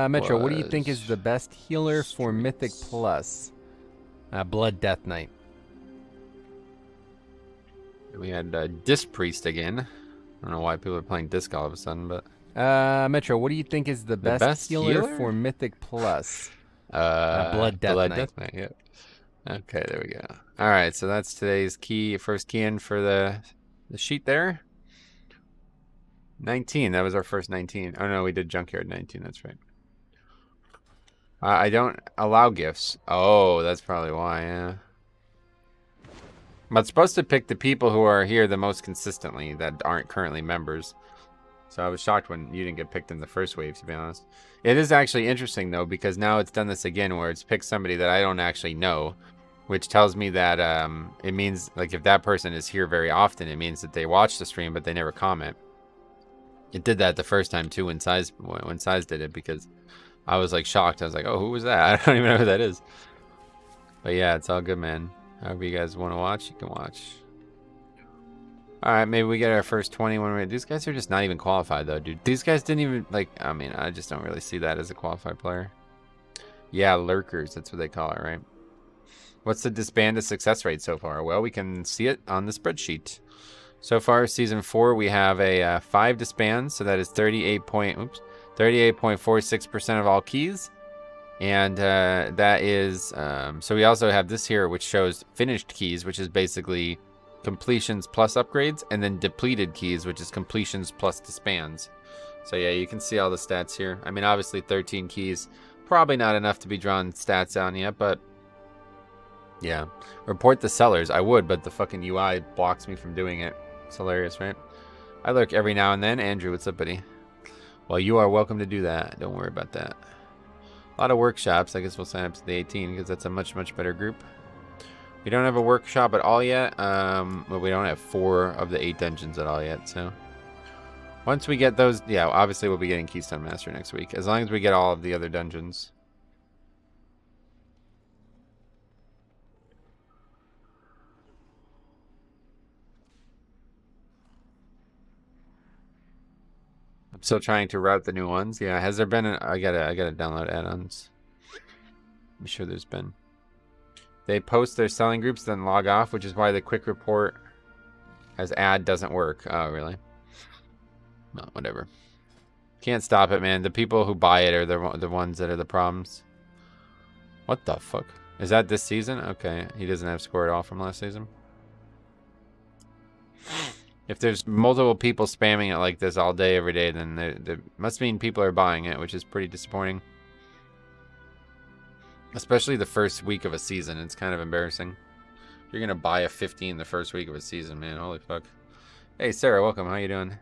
Speaker 2: Metro, what do you think is the best healer for Mythic Plus? Blood Death Knight.
Speaker 1: We had Disc Priest again. I don't know why people are playing Disc all of a sudden, but...
Speaker 2: Metro, what do you think is the best healer for Mythic Plus? Blood Death Knight.
Speaker 1: Yep. Okay, there we go. All right, so that's today's first key in for the sheet there. 19, that was our first 19. Oh no, we did Junkyard 19, that's right. I don't allow gifts. Oh, that's probably why, yeah. But it's supposed to pick the people who are here the most consistently that aren't currently members. So I was shocked when you didn't get picked in the first wave, to be honest. It is actually interesting, though, because now it's done this again where it's picked somebody that I don't actually know, which tells me that it means, like, if that person is here very often, it means that they watch the stream, but they never comment. It did that the first time, too, when Size did it, because I was, like, shocked. I was like, oh, who was that? I don't even know who that is. But, yeah, it's all good, man. However you guys want to watch, you can watch. Alright, maybe we get our first 21. These guys are just not even qualified, though, dude. These guys didn't even, like, I mean, I just don't really see that as a qualified player. Yeah, lurkers. That's what they call it, right? What's the disbanded success rate so far? Well, we can see it on the spreadsheet. So far, season 4, we have a 5 disbands, so that is 38.46% of all keys. And that is, so we also have this here, which shows finished keys, which is basically completions plus upgrades, and then depleted keys, which is completions plus disbands. So yeah, you can see all the stats here. I mean, obviously 13 keys, probably not enough to be drawn stats on yet, but yeah. Report the sellers. I would, but the fucking UI blocks me from doing it. It's hilarious, right? I lurk every now and then. Andrew, what's up, buddy? Well, you are welcome to do that. Don't worry about that. A lot of workshops. I guess we'll sign up to the 18 because that's a much, much better group. We don't have a workshop at all yet. But we don't have 4 of the 8 dungeons at all yet. So once we get those, yeah, obviously we'll be getting Keystone Master next week. As long as we get all of the other dungeons. I'm still trying to route the new ones. Yeah, has there been I gotta download add-ons. I'm sure there's been. They post their selling groups, then log off, which is why the quick report as ad doesn't work. Oh, really? No, whatever. Can't stop it, man. The people who buy it are the ones that are the problems. What the fuck? Is that this season? Okay, he doesn't have score at all from last season. If there's multiple people spamming it like this all day, every day, then there must mean people are buying it, which is pretty disappointing. Especially the first week of a season. It's kind of embarrassing. If you're going to buy a 15 the first week of a season, man. Holy fuck. Hey, Sarah, welcome. How you doing?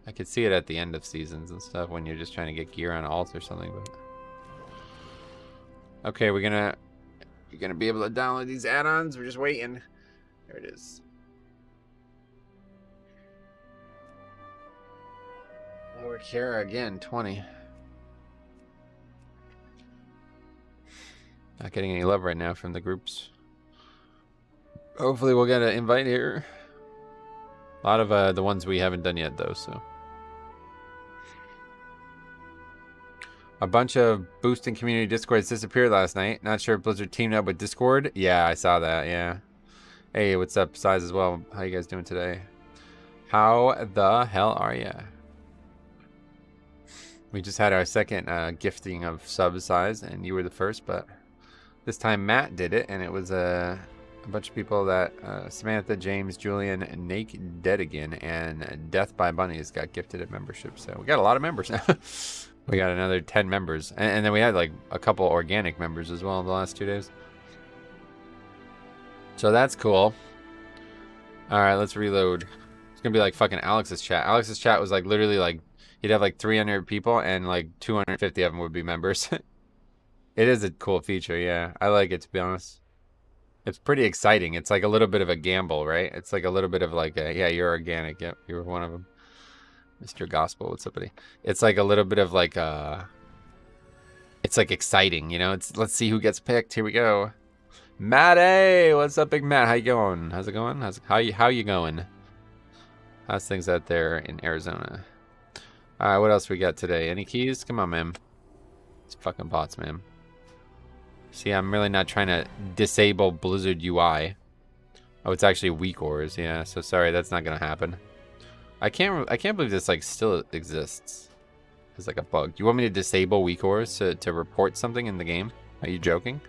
Speaker 1: I could see it at the end of seasons and stuff when you're just trying to get gear on alt or something. But okay, you're going to be able to download these add-ons. We're just waiting. There it is. Lower Kara again, 20. Not getting any love right now from the groups. Hopefully we'll get an invite here. A lot of the ones we haven't done yet, though, so. A bunch of boosting community Discords disappeared last night. Not sure if Blizzard teamed up with Discord. Yeah, I saw that, yeah. Hey, what's up, Size as well? How you guys doing today? How the hell are ya? We just had our second gifting of sub Size, and you were the first, but this time Matt did it, and it was a bunch of people that Samantha, James, Julian, Nake Dead Again, and Death by Bunnies got gifted a membership. So we got a lot of members now. We got another 10 members, and then we had like a couple organic members as well in the last 2 days. So that's cool. All right, let's reload. It's gonna be like fucking Alex's chat. Alex's chat was like literally like he'd have like 300 people, and like 250 of them would be members. It is a cool feature, yeah. I like it, to be honest. It's pretty exciting. It's like a little bit of a gamble, right? It's like a little bit of like a, yeah, you're organic. Yep, you were one of them. Mr. Gospel, what's up, buddy? It's like a little bit of like it's like exciting, you know? It's let's see who gets picked. Here we go. Matt, what's up, big Matt? How you going? How's it going? How you going? How's things out there in Arizona? All right, what else we got today? Any keys? Come on, man. It's fucking bots, man. See, I'm really not trying to disable Blizzard UI. Oh, it's actually weak ores. Yeah, so sorry, that's not gonna happen. I can't believe this like still exists. It's like a bug. You want me to disable weak ores to report something in the game? Are you joking?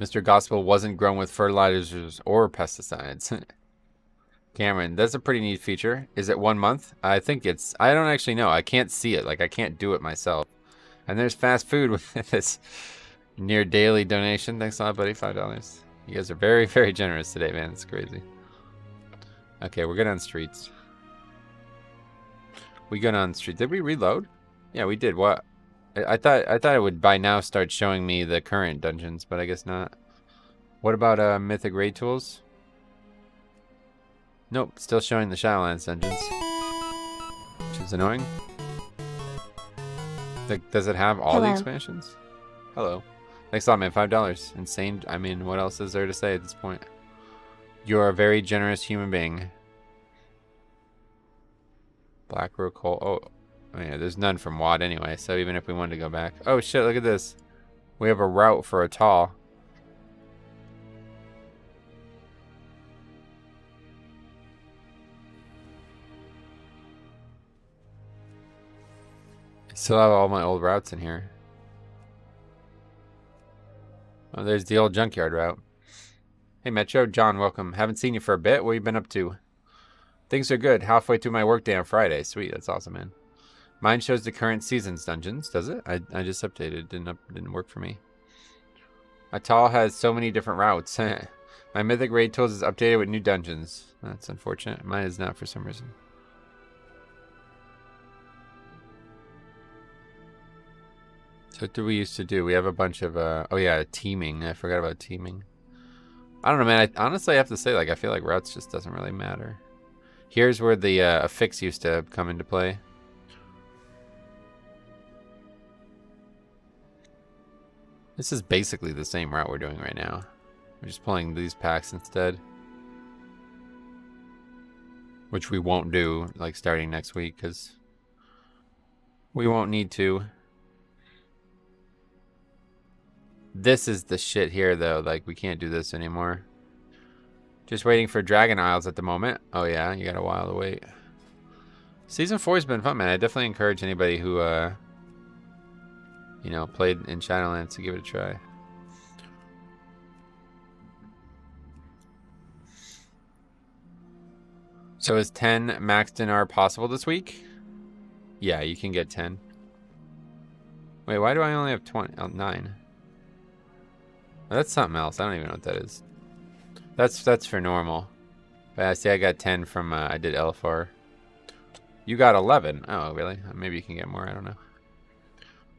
Speaker 1: Mr. Gospel wasn't grown with fertilizers or pesticides. Cameron, that's a pretty neat feature. Is it 1 month? I think it's... I don't actually know. I can't see it. Like, I can't do it myself. And there's fast food with this near daily donation. Thanks a lot, buddy. $5. You guys are very, very generous today, man. It's crazy. Okay, we're good on streets. We good on street. Did we reload? Yeah, we did. What? I thought it would by now start showing me the current dungeons, but I guess not. What about Mythic Raid Tools? Nope, still showing the Shadowlands dungeons, which is annoying. Does it have all the expansions? Hello. Thanks a lot, man. $5. Insane. I mean, what else is there to say at this point? You're a very generous human being. Black Rook Hole. Oh,
Speaker 2: Oh yeah, there's none from WAD anyway, so even if we wanted to go back. Oh shit, look at this. We have a route for a tall. I still have all my old routes in here. Oh, there's the old junkyard route. Hey Metro, John, welcome. Haven't seen you for a bit. What have you been up to? Things are good. Halfway through my workday on Friday. Sweet, that's awesome, man. Mine shows the current season's dungeons, does it? I just updated. Didn't work for me. Atal has so many different routes. My Mythic Raid Tools is updated with new dungeons. That's unfortunate. Mine is not for some reason. So what do we used to do? We have a bunch of, oh yeah, teaming. I forgot about teaming. I don't know, man. Honestly, I have to say, like, I feel like routes just doesn't really matter. Here's where the affix used to come into play. This is basically the same route we're doing right now. We're just pulling these packs instead. Which we won't do, like, starting next week, because we won't need to. This is the shit here, though. Like, we can't do this anymore. Just waiting for Dragon Isles at the moment. Oh, yeah, you got a while to wait. Season 4 has been fun, man. I definitely encourage anybody who, you know, played in Shadowlands to give it a try. So is 10 maxed in R possible this week? Yeah, you can get 10. Wait, why do I only have 20? Oh, 9. Oh, that's something else. I don't even know what that is. That's for normal. But I see I got 10 from, I did LFR. You got 11. Oh, really? Maybe you can get more. I don't know.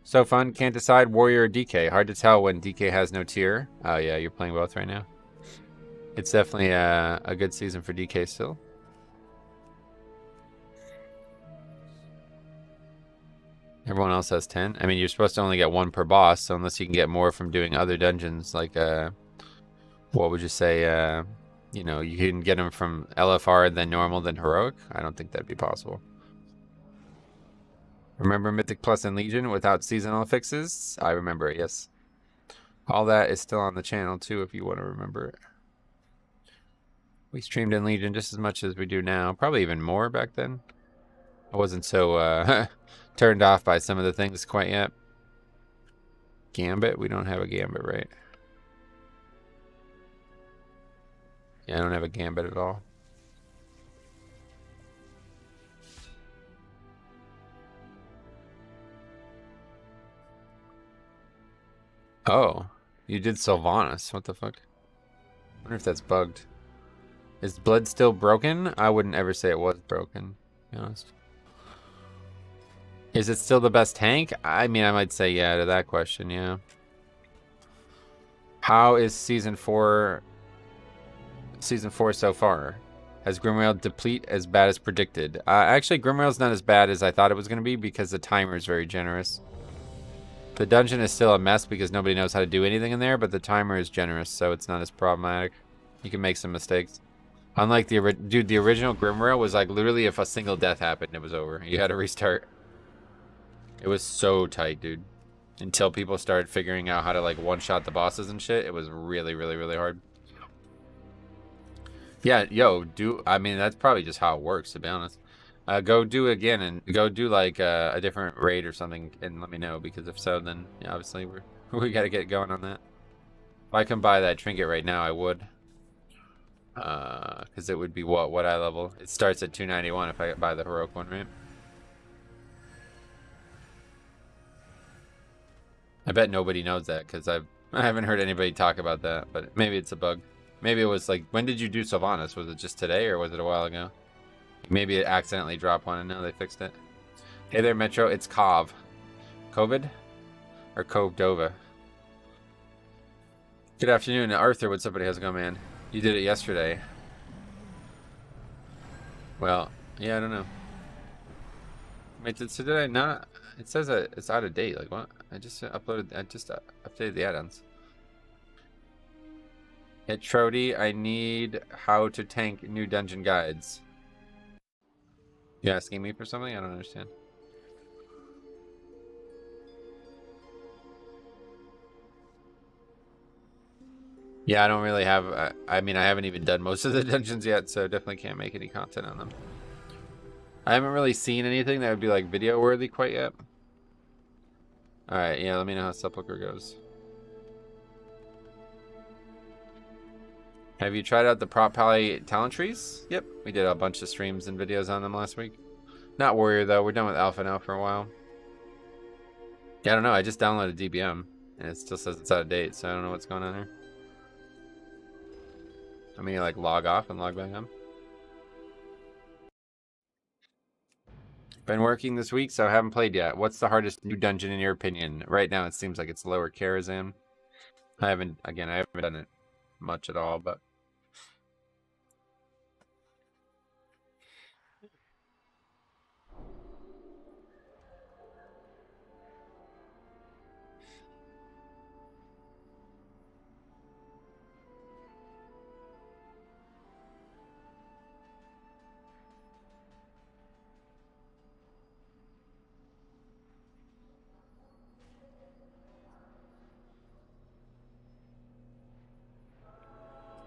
Speaker 2: So fun. Can't decide Warrior or DK. Hard to tell when DK has no tier. Oh, yeah. You're playing both right now. It's definitely a good season for DK still. Everyone else has 10. I mean, you're supposed to only get 1 per boss, so unless you can get more from doing other dungeons, like, what would you say, you know, you can get them from LFR, then normal, then heroic? I don't think that'd be possible. Remember Mythic Plus and Legion without seasonal affixes? I remember it, yes. All that is still on the channel, too, if you want to remember it. We streamed in Legion just as much as we do now. Probably even more back then. I wasn't so turned off by some of the things quite yet. Gambit? We don't have a Gambit, right? Yeah, I don't have a Gambit at all. Oh, you did Sylvanas. What the fuck? I wonder if that's bugged. Is blood still broken? I wouldn't ever say it was broken, to be honest. Is it still the best tank? I mean, I might say yeah to that question, yeah. How is Season 4 so far? Has Grimrail deplete as bad as predicted? Actually, Grimrail's not as bad as I thought it was going to be because the timer is very generous. The dungeon is still a mess because nobody knows how to do anything in there, but the timer is generous, so it's not as problematic. You can make some mistakes. Unlike the original Grimrail was like literally if a single death happened, it was over. You had to restart. It was so tight, dude. Until people started figuring out how to like one-shot the bosses and shit, it was really, really, really hard. Yeah, yo, I mean, that's probably just how it works, to be honest. Go do it again and go do like a different raid or something and let me know, because if so, then yeah, obviously we got to get going on that. If I can buy that trinket right now, I would. Because it would be what eye level? It starts at 291 if I buy the heroic one, right? I bet nobody knows that because I haven't heard anybody talk about that, but maybe it's a bug. Maybe it was like, when did you do Sylvanas? Was it just today or was it a while ago? Maybe it accidentally dropped one and now they fixed it. Hey there, Metro. It's Cov. COVID? Or Covdova? Good afternoon. Arthur, what's up, buddy? How's it going, man? You did it yesterday. Well, yeah, I don't know. Wait, so did I not? It says that it's out of date. Like, what? I just updated the add-ons. Hey, Trody, I need how to tank new dungeon guides. You asking me for something? I don't understand. Yeah, I don't really have. I mean, I haven't even done most of the dungeons yet, so definitely can't make any content on them. I haven't really seen anything that would be like video worthy quite yet. All right, yeah. Let me know how Sepulchre goes. Have you tried out the Prop Pally talent trees? Yep, we did a bunch of streams and videos on them last week. Not Warrior though. We're done with Alpha now for a while. Yeah, I don't know. I just downloaded DBM and it still says it's out of date, so I don't know what's going on here. I mean, like log off and log back on. Been working this week, so I haven't played yet. What's the hardest new dungeon in your opinion? Right now, it seems like it's Lower Karazhan. I haven't done it much at all, but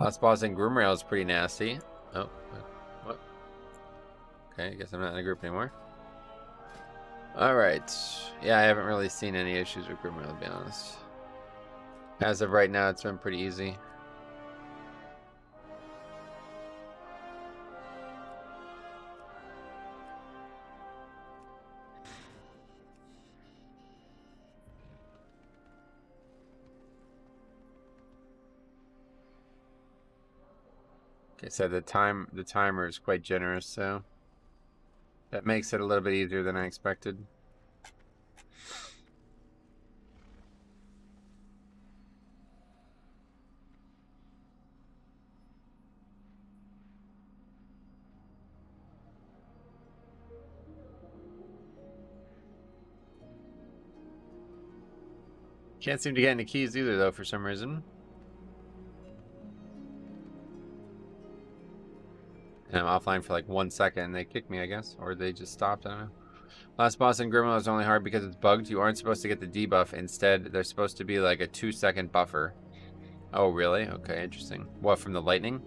Speaker 2: last boss in Groomrail is pretty nasty. Oh, what? Okay, I guess I'm not in a group anymore. Alright. Yeah, I haven't really seen any issues with Groomrail, to be honest. As of right now, it's been pretty easy. Okay, so the timer is quite generous, so that makes it a little bit easier than I expected. Can't seem to get any keys either, though, for some reason. And I'm offline for like 1 second and they kicked me, I guess. Or they just stopped, I don't know. Last boss in Grimlow is only hard because it's bugged. You aren't supposed to get the debuff. Instead, there's supposed to be like a 2-second buffer. Oh, really? Okay, interesting. What, from the lightning?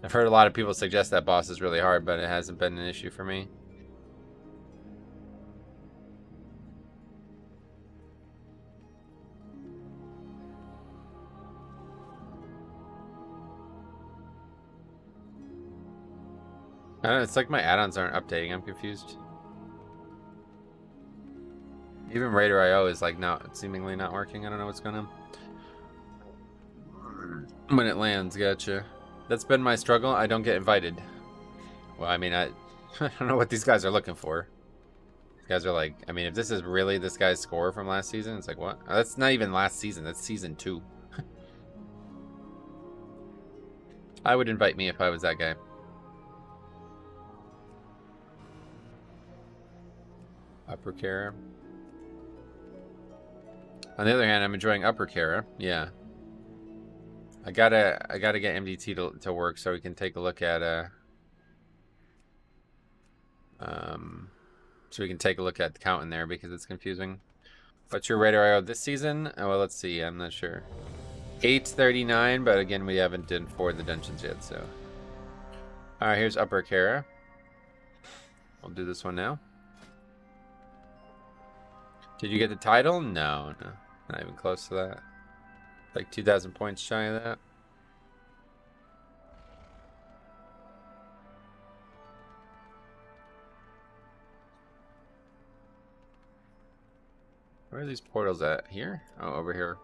Speaker 2: I've heard a lot of people suggest that boss is really hard, but it hasn't been an issue for me. I don't know, it's like my add-ons aren't updating. I'm confused. Even Raider IO is like seemingly not working. I don't know what's going on. When it lands, gotcha. That's been my struggle. I don't get invited. Well, I mean, I don't know what these guys are looking for. These guys are like, I mean, if this is really this guy's score from last season, it's like, what? Oh, that's not even last season. That's season 2. I would invite me if I was that guy. Upper Kara. On the other hand, I'm enjoying Upper Kara. Yeah. I gotta get MDT to work so we can take a look at the count in there because it's confusing. What's your Raider IO this season? Oh, well, let's see. I'm not sure. 839, but again, we haven't done 4 of the dungeons yet, so. Alright, here's Upper Kara. We'll do this one now. Did you get the title? No. Not even close to that. Like 2,000 points shy of that. Where are these portals at? Here? Oh, over here.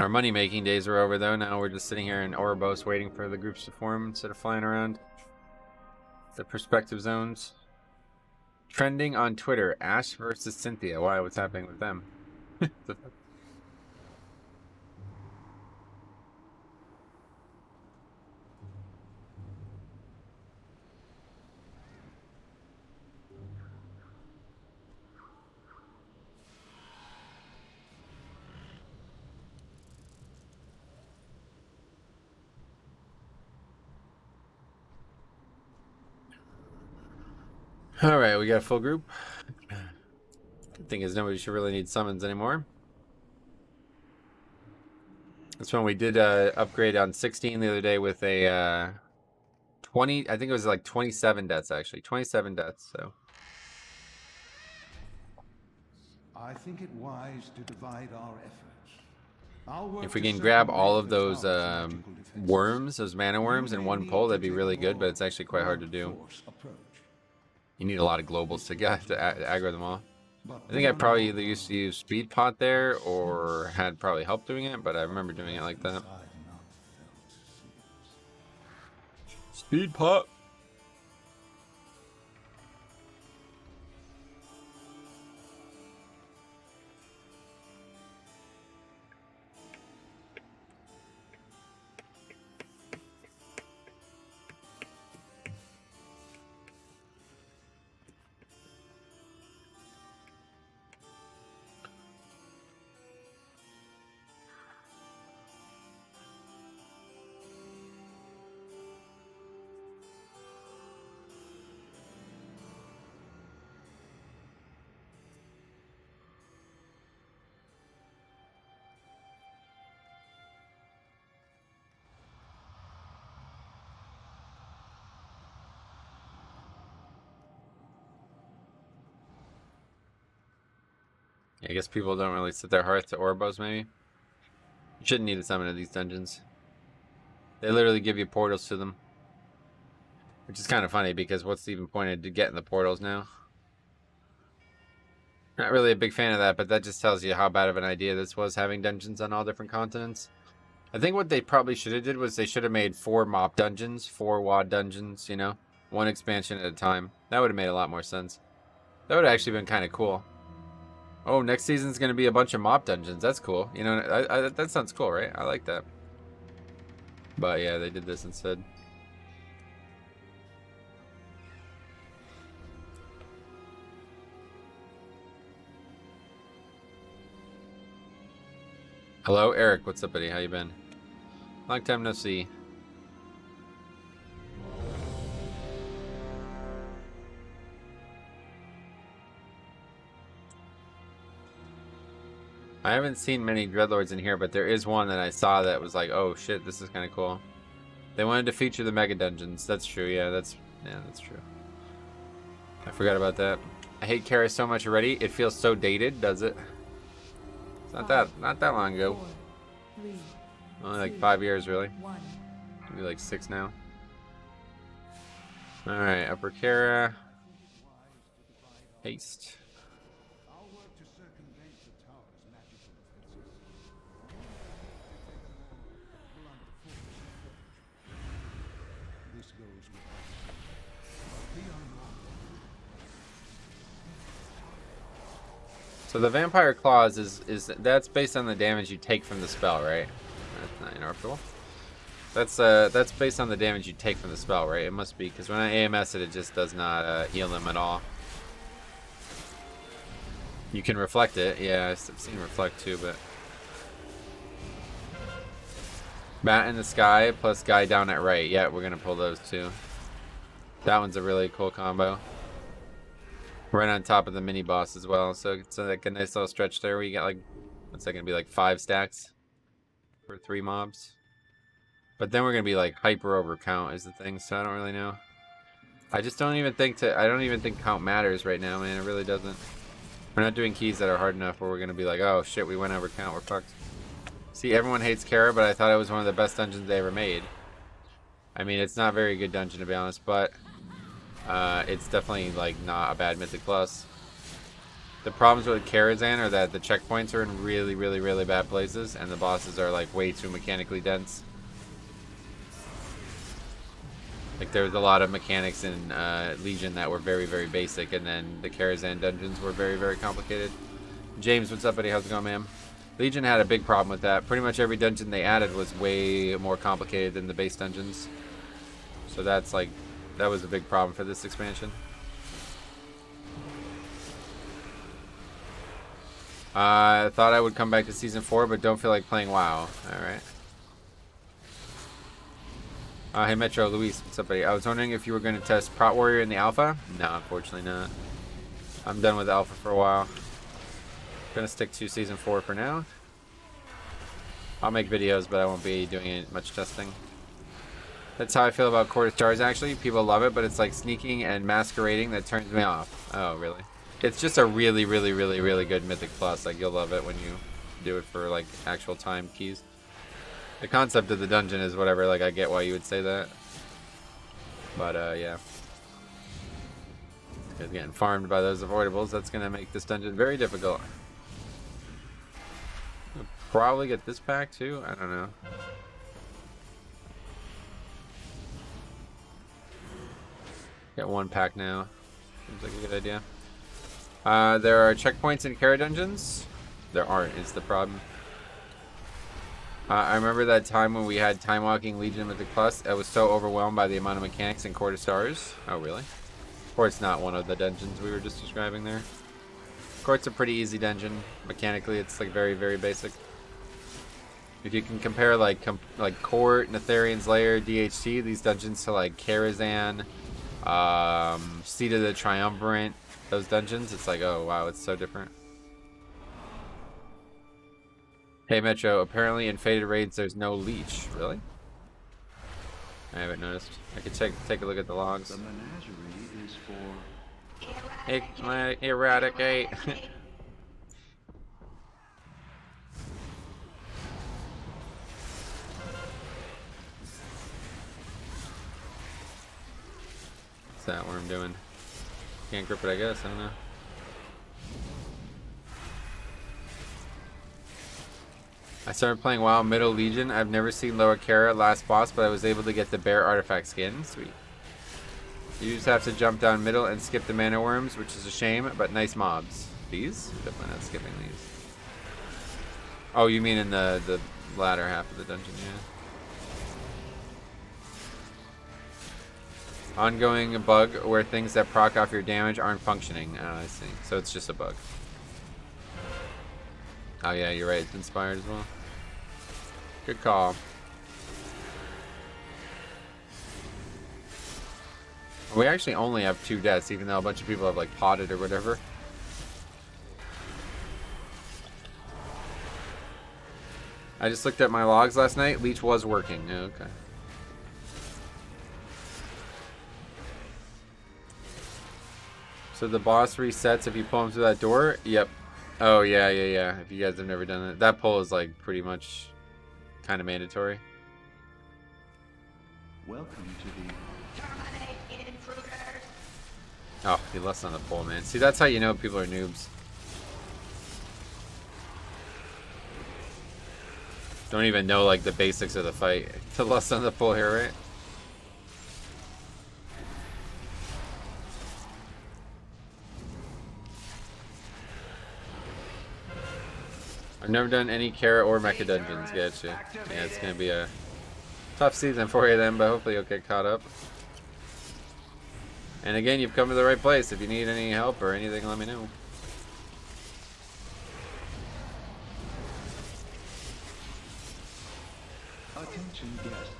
Speaker 2: Our money-making days are over, though. Now we're just sitting here in Ouroboros waiting for the groups to form instead of flying around the perspective zones. Trending on Twitter, Ash versus Cynthia. Why? What's happening with them? All right, we got a full group. Good thing is nobody should really need summons anymore. That's when we did upgrade on 16 the other day with a 20. I think it was like 27 deaths actually. 27 deaths. So
Speaker 4: I think it wise to divide our efforts. I'll work
Speaker 2: if we
Speaker 4: to
Speaker 2: can grab all
Speaker 4: circumvent
Speaker 2: of
Speaker 4: the
Speaker 2: those
Speaker 4: tower's magical defenses.
Speaker 2: worms, those mana worms, in one pull, that'd be really good. But it's actually quite hard to do.
Speaker 4: Force approach.
Speaker 2: You need a lot of globals to get to aggro them all.
Speaker 4: But
Speaker 2: I think I probably either used to use Speed Pot there or had probably help doing it, but I remember doing it like that. Speed Pot. I guess people don't really set their hearts to Orbos, maybe. You shouldn't need to summon to these dungeons. They literally give you portals to them. Which is kind of funny, because what's even pointed to getting the portals now? Not really a big fan of that, but that just tells you how bad of an idea this was, having dungeons on all different continents. I think what they probably should have did was they should have made 4 mop dungeons, 4 WAD dungeons, you know? One expansion at a time. That would have made a lot more sense. That would have actually been kind of cool. Oh, next season's going to be a bunch of mop dungeons. That's cool. You know, that sounds cool, right? I like that. But yeah, they did this instead. Hello, Eric. What's up, buddy? How you been? Long time no see. I haven't seen many Dreadlords in here, but there is one that I saw that was like, oh shit, this is kind of cool. They wanted to feature the mega dungeons. That's true. Yeah, that's true. I forgot about that. I hate Kara so much already. It feels so dated, does it? It's not that long ago.
Speaker 3: 4, 3,
Speaker 2: Only like 5 years, really.
Speaker 3: 1.
Speaker 2: Maybe like 6 now. All right, Upper Kara. Haste.
Speaker 4: I'll work to circumvent the tower's magical defenses. This goes without saying. Be unlawful.
Speaker 2: So the Vampire Claws that's based on the damage you take from the spell, right? That's not interruptible. That's based on the damage you take from the spell, right? It must be, because when I AMS it, it just does not heal them at all. You can reflect it. Yeah, I've seen reflect too, but bat in the sky plus guy down at right. Yeah, we're gonna pull those too. That one's a really cool combo. Right on top of the mini boss as well. So it's like a nice little stretch there where you get like, what's that gonna be, like 5 stacks for 3 mobs. But then we're gonna be like hyper overcount is the thing. So I don't really know. I just don't even think I don't even think count matters right now, man. It really doesn't. We're not doing keys that are hard enough where we're going to be like, oh shit, we went over count, we're fucked. See, everyone hates Kara, but I thought it was one of the best dungeons they ever made. I mean, it's not a very good dungeon to be honest, but it's definitely like not a bad Mythic Plus. The problems with Karazhan are that the checkpoints are in really, really, really bad places, and the bosses are like way too mechanically dense. Like there's a lot of mechanics in Legion that were very, very basic, and then the Karazhan dungeons were very, very complicated. James, what's up, buddy? How's it going, man? Legion had a big problem with that. Pretty much every dungeon they added was way more complicated than the base dungeons. So that's like, that was a big problem for this expansion. I thought I would come back to Season 4, but don't feel like playing WoW. Alright. Hey Metro, Luis, what's up, buddy? I was wondering if you were going to test Prot Warrior in the alpha? No, unfortunately not. I'm done with alpha for a while. Gonna stick to season 4 for now. I'll make videos, but I won't be doing much testing. That's how I feel about Court of Stars, actually. People love it, but it's like sneaking and masquerading that turns me off. Oh, really? It's just a really, really, really, really good Mythic Plus. Like, you'll love it when you do it for, like, actual time keys. The concept of the dungeon is whatever. Like, I get why you would say that. But, yeah. Because getting farmed by those avoidables, that's going to make this dungeon very difficult. I'll probably get this pack, too. I don't know. Get one pack now. Seems like a good idea. There are checkpoints in Kara dungeons. There aren't, is the problem. I remember that time when we had Time Walking Legion Mythic Plus. I was so overwhelmed by the amount of mechanics in Court of Stars. Oh, really? Court's not one of the dungeons we were just describing there. Court's a pretty easy dungeon. Mechanically, it's like very, very basic. If you can compare like Court, Netherian's Lair, DHT, these dungeons to like Karazhan, Seat of the Triumvirate, those dungeons, it's like, oh wow, it's so different. Hey Metro, apparently in Faded Raids there's no leech. Really? I haven't noticed. I could take a look at the logs.
Speaker 4: The menagerie is for
Speaker 2: Eradicate. What's that worm doing? Can't grip it, I guess. I don't know. I started playing WoW Middle Legion. I've never seen Lower Kara last boss, but I was able to get the Bear Artifact skin. Sweet. You just have to jump down middle and skip the mana worms, which is a shame, but nice mobs. These? Definitely not skipping these. Oh, you mean in the latter half of the dungeon, yeah. Ongoing bug where things that proc off your damage aren't functioning. Oh, I see. So it's just a bug. Oh yeah, you're right. It's inspired as well. Good call. We actually only have 2 deaths, even though a bunch of people have like potted or whatever. I just looked at my logs last night. Leech was working. Oh, okay. So the boss resets if you pull him through that door? Yep. Oh, yeah. If you guys have never done it. That pull is like pretty much kind of mandatory.
Speaker 4: welcome to the
Speaker 2: Oh, he left on the pull, man. See, that's how you know people are noobs. Don't even know like the basics of the fight to lust on the pull here, right? I've never done any Kara or Mecha dungeons. Gotcha. Yeah, it's gonna be a tough season for you then, but hopefully you'll get caught up. And again, you've come to the right place. If you need any help or anything, let me know.
Speaker 4: attention guests.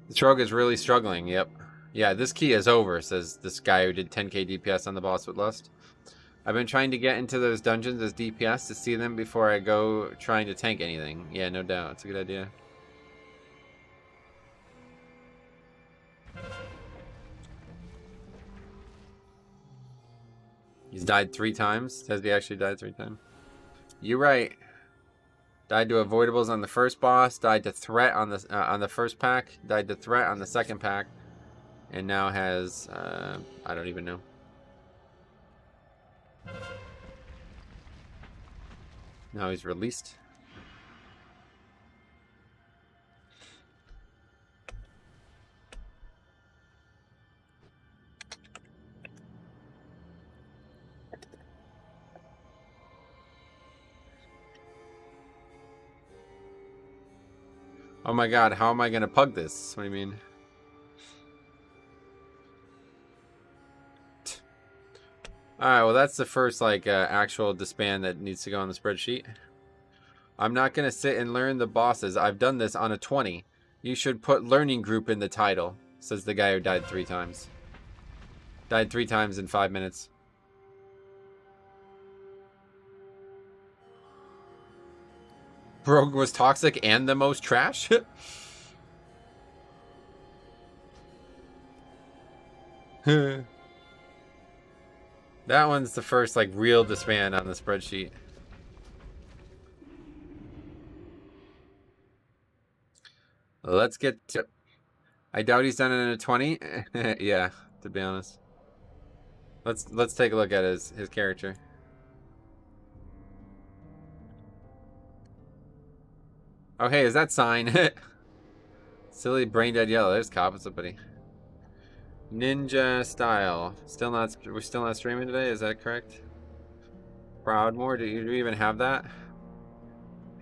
Speaker 2: The Trog is really struggling, yep. Yeah, this key is over, says this guy who did 10k DPS on the boss with Lust. I've been trying to get into those dungeons as DPS to see them before I go trying to tank anything. Yeah, no doubt. It's a good idea. He's died 3 times. Says he actually died 3 times. You're right. Died to avoidables on the first boss. Died to threat on the first pack. Died to threat on the second pack. And now has I don't even know. Now he's released. Oh my god, how am I gonna pug this? What do you mean? Alright, well that's the first like actual disband that needs to go on the spreadsheet. I'm not gonna sit and learn the bosses. I've done this on a 20. You should put learning group in the title, says the guy who died 3 times. Died 3 times in 5 minutes. Brogue was toxic and the most trash? That one's the first like real disband on the spreadsheet. Let's get to... I doubt he's done it in a 20. Yeah, to be honest. Let's take a look at his character. Oh hey, is that sign? Silly brain dead yellow. There's Cop. What's up, buddy? Ninja style. We're still not streaming today, is that correct? Proudmore, do you even have that?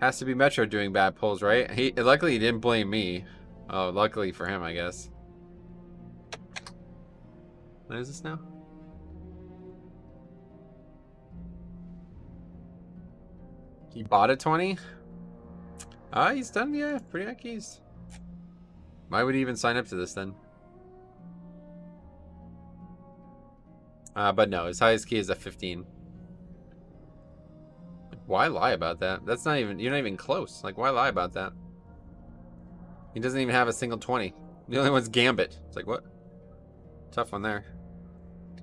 Speaker 2: Has to be Metro doing bad pulls, right? Luckily he didn't blame me. Oh, luckily for him, I guess. What is this now? He bought a 20? Ah, he's done, yeah, pretty high keys. Why would he even sign up to this then? But no, his highest key is a 15. Why lie about that? That's not even, you're not even close. Like, why lie about that? He doesn't even have a single 20. The only one's Gambit. It's like, what? Tough one there.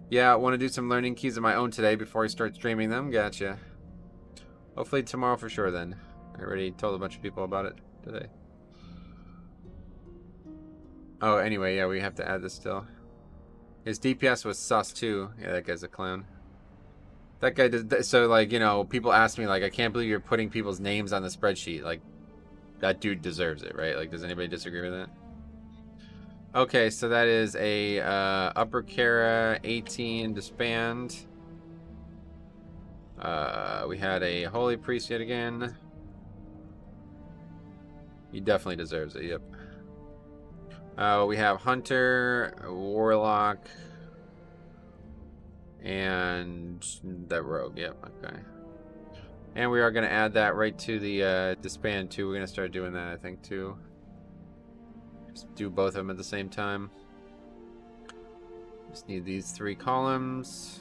Speaker 2: Yeah, I want to do some learning keys of my own today before I start streaming them. Gotcha. Hopefully tomorrow for sure then. I already told a bunch of people about it today. Oh, anyway, yeah, we have to add this still. His DPS was sus too. Yeah, that guy's a clown. That guy did, so like, you know, people ask me like, I can't believe you're putting people's names on the spreadsheet. Like, that dude deserves it, right? Like, does anybody disagree with that? Okay, so that is a Upper Kara 18 disband. We had a Holy Priest yet again. He definitely deserves it, yep. We have Hunter, Warlock, and the Rogue, yep, okay. And we are going to add that right to the disband too. We're going to start doing that, I think, too. Just do both of them at the same time. Just need these 3 columns.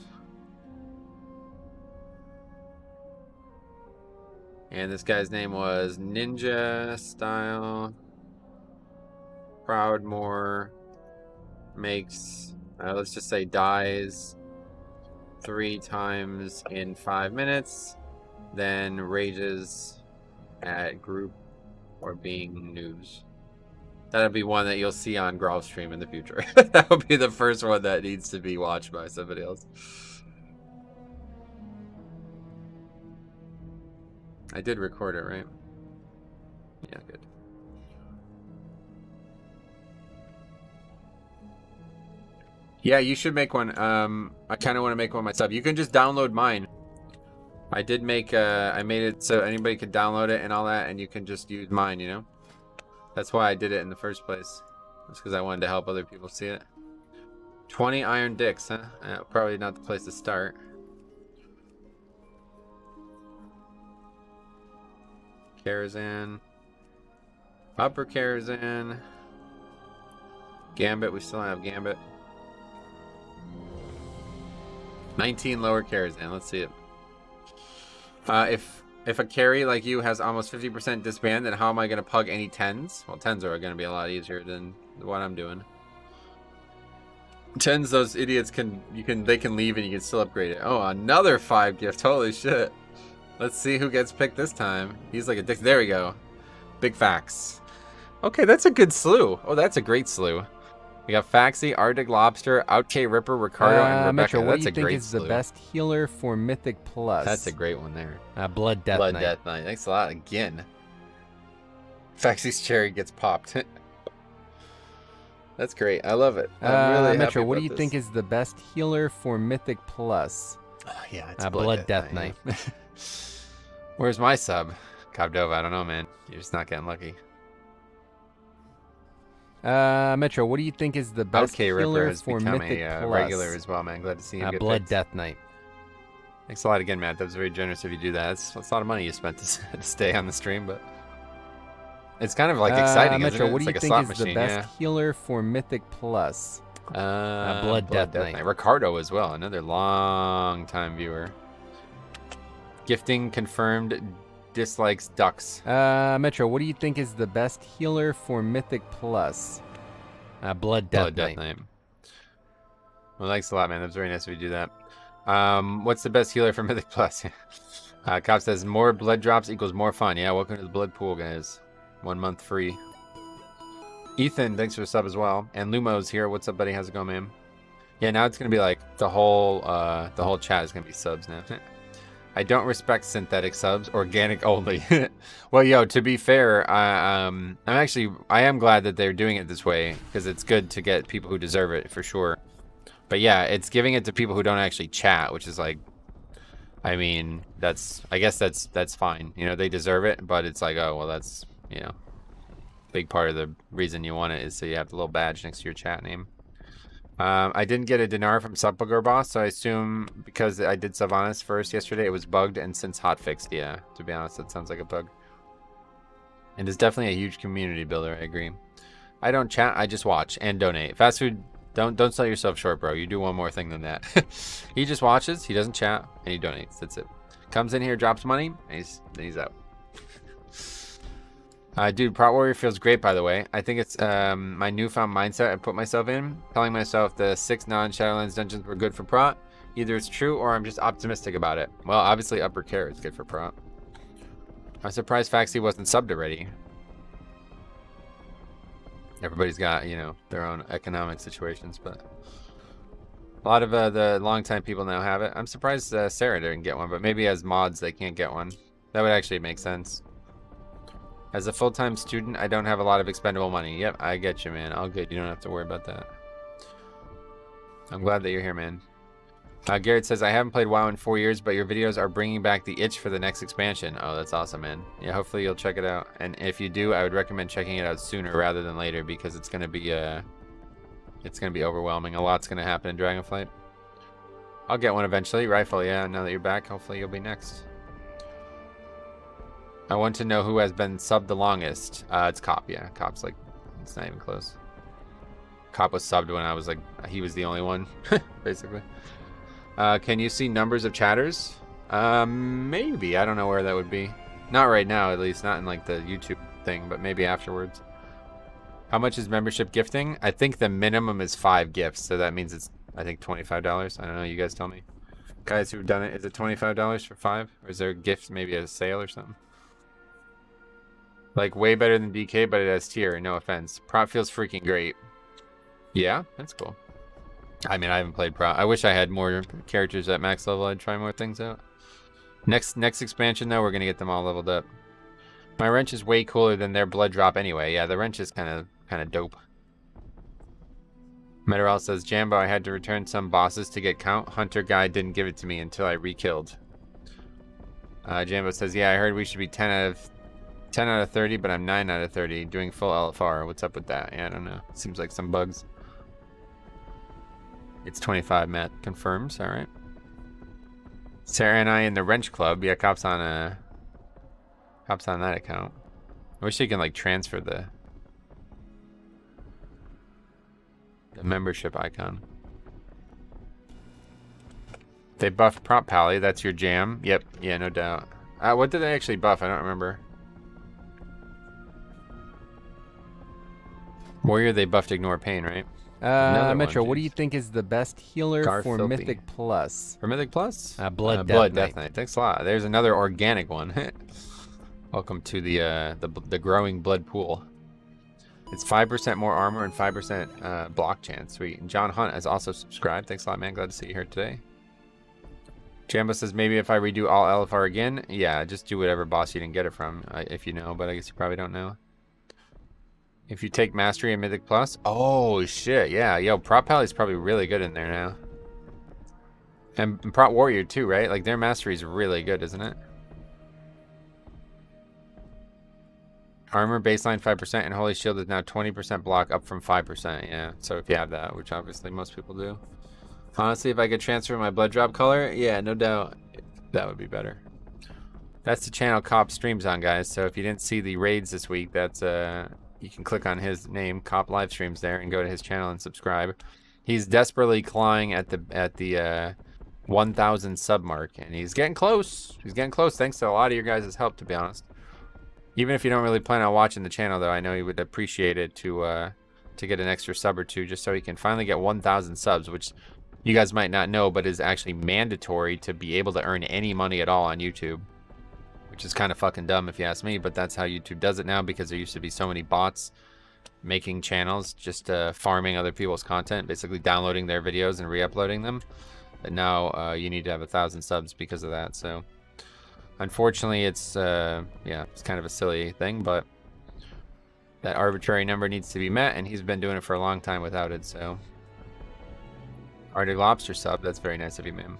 Speaker 2: And this guy's name was Ninja Style. Proudmore makes, let's just say dies 3 times in 5 minutes. Then rages at group or being news. That'll be one that you'll see on Grolf stream in the future. That will be the first one that needs to be watched by somebody else. I did record it, right? Yeah, good. Yeah, you should make one. I kind of want to make one myself. You can just download mine. I did make, I made it so anybody could download it and all that, and you can just use mine, you know? That's why I did it in the first place. Just because I wanted to help other people see it. 20 iron dicks, huh? Probably not the place to start. Karazhan. Upper Karazhan. Gambit, we still have Gambit. 19 lower Karazhan, let's see it. If a carry like you has almost 50% disband, then how am I going to pug any 10s? Well, 10s are going to be a lot easier than what I'm doing. 10s, those idiots they can leave and you can still upgrade it. Oh, another 5 gift. Holy shit. Let's see who gets picked this time. He's like a dick. There we go. Big Fax. Okay, that's a good slew. Oh, that's a great slew. We got Faxi, Arctic Lobster, Outkay Ripper, Ricardo, and Rebecca.
Speaker 7: Metro, what
Speaker 2: that's
Speaker 7: do you
Speaker 2: a
Speaker 7: think
Speaker 2: great
Speaker 7: is
Speaker 2: slew.
Speaker 7: the best healer for Mythic Plus?
Speaker 2: That's a great one there.
Speaker 7: Blood Death
Speaker 2: Blood
Speaker 7: Knight.
Speaker 2: Death Knight. Thanks a lot again. Faxi's cherry gets popped. That's great. I love it. I'm really
Speaker 7: Metro,
Speaker 2: happy
Speaker 7: what do
Speaker 2: about
Speaker 7: you
Speaker 2: this.
Speaker 7: think is the best healer for Mythic Plus?
Speaker 2: Oh, yeah, it's
Speaker 7: Blood Death Knight.
Speaker 2: Where's my sub? Cobdova, I don't know, man. You're just not getting lucky.
Speaker 7: Metro, what do you think is the best
Speaker 2: Okay, Ripper
Speaker 7: healer
Speaker 2: has
Speaker 7: for
Speaker 2: become
Speaker 7: Mythic
Speaker 2: a
Speaker 7: Plus?
Speaker 2: regular as well, man. Glad to see him get
Speaker 7: Blood
Speaker 2: picked.
Speaker 7: Death Knight.
Speaker 2: Thanks a lot again, Matt. That was very generous of you to do that. That's a lot of money you spent to stay on the stream, but it's kind of like exciting,
Speaker 7: Metro,
Speaker 2: isn't it?
Speaker 7: what
Speaker 2: It's
Speaker 7: do you
Speaker 2: like a
Speaker 7: think
Speaker 2: slot
Speaker 7: is
Speaker 2: machine,
Speaker 7: the best healer for Mythic Plus? Blood Death Knight.
Speaker 2: Ricardo as well, another long time viewer. Gifting confirmed. Dislikes ducks.
Speaker 7: Metro, what do you think is the best healer for Mythic Plus? Blood Death Knight.
Speaker 2: Well, thanks a lot, man. That was very nice of you to do that. What's the best healer for Mythic Plus? Cop says more blood drops equals more fun. Yeah, welcome to the blood pool, guys. 1 month free. Ethan, thanks for the sub as well. And Lumo's here. What's up, buddy? How's it going, man? Yeah, now it's gonna be like the whole chat is gonna be subs now. I don't respect synthetic subs, organic only. Well, yo, to be fair, I am glad that they're doing it this way because it's good to get people who deserve it for sure. But yeah, it's giving it to people who don't actually chat, which is like, I mean, I guess that's fine. You know, they deserve it, but it's like, oh, well, that's, you know, big part of the reason you want it is so you have the little badge next to your chat name. I didn't get a dinar from Subbugger Boss, so I assume because I did Sylvanas first yesterday, it was bugged and since hotfixed. Yeah, to be honest, that sounds like a bug. And it's definitely a huge community builder, I agree. I don't chat, I just watch and donate. Fast food, don't sell yourself short, bro. You do one more thing than that. He just watches, he doesn't chat, and he donates. That's it. Comes in here, drops money, and then he's out. Dude, Prot Warrior feels great, by the way. I think it's my newfound mindset I put myself in, telling myself the 6 non-Shadowlands dungeons were good for Prot. Either it's true or I'm just optimistic about it. Well, obviously Upper Care is good for Prot. I'm surprised Faxi wasn't subbed already. Everybody's got, you know, their own economic situations, but a lot of the longtime people now have it. I'm surprised Sarah didn't get one, but maybe as mods they can't get one. That would actually make sense. As a full-time student, I don't have a lot of expendable money. Yep, I get you, man. All good. You don't have to worry about that. I'm glad that you're here, man. Garrett says, I haven't played WoW in 4 years, but your videos are bringing back the itch for the next expansion. Oh, that's awesome, man. Yeah, hopefully you'll check it out. And if you do, I would recommend checking it out sooner rather than later because it's going to be overwhelming. A lot's going to happen in Dragonflight. I'll get one eventually. Rifle, yeah. Now that you're back, hopefully you'll be next. I want to know who has been subbed the longest. It's Cop, yeah. Cop's like, it's not even close. Cop was subbed when I was like, he was the only one, basically. Can you see numbers of chatters? Maybe. I don't know where that would be. Not right now, at least. Not in like the YouTube thing, but maybe afterwards. How much is membership gifting? I think the minimum is 5 gifts, so that means it's, I think, $25. I don't know. You guys tell me. Guys who've done it, is it $25 for 5? Or is there a gift, maybe a sale or something? Like, way better than DK, but it has tier. No offense. Prot feels freaking great. Yeah, that's cool. I mean, I haven't played Prot. I wish I had more characters at max level. I'd try more things out. Next expansion, though, we're going to get them all leveled up. My wrench is way cooler than their blood drop anyway. Yeah, the wrench is kind of dope. Metaral says, Jambo, I had to return some bosses to get count. Hunter guy didn't give it to me until I re-killed. Jambo says, yeah, I heard we should be 10 out of 30, but I'm 9 out of 30 doing full LFR. What's up with that? Yeah, I don't know. Seems like some bugs. It's 25, Matt confirms. All right. Sarah and I in the wrench club. Yeah, Cop's on that account. I wish they can like transfer the membership icon. They buffed Prop Pally. That's your jam. Yep. Yeah, no doubt. What did they actually buff? I don't remember. Warrior, they buffed Ignore Pain, right?
Speaker 7: Metro, what do you think is the best healer for
Speaker 2: Filthy.
Speaker 7: Mythic Plus?
Speaker 2: For Mythic Plus?
Speaker 7: Blood
Speaker 2: Death Knight. Thanks a lot. There's another organic one. Welcome to the growing blood pool. It's 5% more armor and 5% block chance. Sweet. And John Hunt has also subscribed. Thanks a lot, man. Glad to see you here today. Jambo says, maybe if I redo all LFR again, yeah, just do whatever boss you didn't get it from, if you know, but I guess you probably don't know. If you take Mastery and Mythic Plus, oh shit, yeah, yo, Prot Pally's probably really good in there now. And Prot Warrior too, right? Like their Mastery is really good, isn't it? Armor baseline 5% and Holy Shield is now 20% block, up from 5%. Yeah, so if you have that, which obviously most people do. Honestly, if I could transfer my blood drop color, yeah, no doubt, that would be better. That's the channel Cop streams on, guys. So if you didn't see the raids this week, that's you can click on his name, Cop live streams there, and go to his channel and subscribe. He's desperately clawing at the 1,000 sub mark, and he's getting close. He's getting close, thanks to a lot of your guys' help, to be honest. Even if you don't really plan on watching the channel, though, I know you would appreciate it to get an extra sub or two, just so he can finally get 1,000 subs, which you guys might not know, but is actually mandatory to be able to earn any money at all on YouTube. Which is kind of fucking dumb if you ask me, but that's how YouTube does it now, because there used to be so many bots making channels, just farming other people's content, basically downloading their videos and re-uploading them. But now you need to have 1,000 subs because of that. So unfortunately, it's yeah, it's kind of a silly thing, but that arbitrary number needs to be met, and he's been doing it for a long time without it. So Arctic Lobster sub, that's very nice of you, ma'am.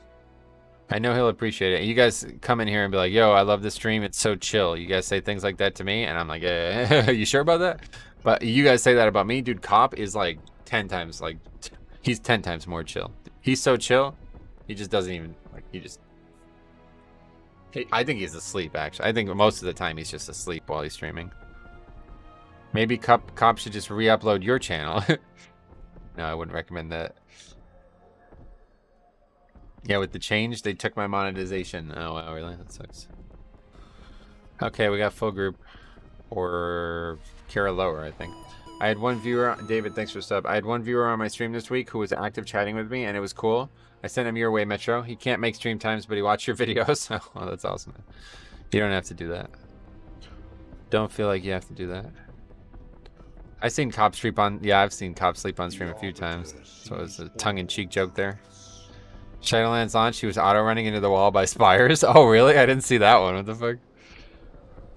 Speaker 2: I know he'll appreciate it. You guys come in here and be like, yo, I love the stream. It's so chill. You guys say things like that to me, and I'm like, you sure about that? But you guys say that about me. Dude, Cop is like 10 times, like, he's 10 times more chill. He's so chill, he just doesn't even, like, I think he's asleep, actually. I think most of the time he's just asleep while he's streaming. Maybe Cop should just re-upload your channel. No, I wouldn't recommend that. Yeah, with the change, they took my monetization. Oh, wow, really? That sucks. Okay, we got full group. Or Kara Lower, I think. I had one viewer, David, thanks for sub. I had one viewer on my stream this week who was active chatting with me, and it was cool. I sent him your way, Metro. He can't make stream times, but he watched your videos. Oh, that's awesome. You don't have to do that. Don't feel like you have to do that. I've seen Cop sleep on... Yeah, I've seen Cop sleep on stream a few times. So it was a tongue-in-cheek joke there. Shadowlands launch, he was auto-running into the wall by spires. Oh, really? I didn't see that one. What the fuck?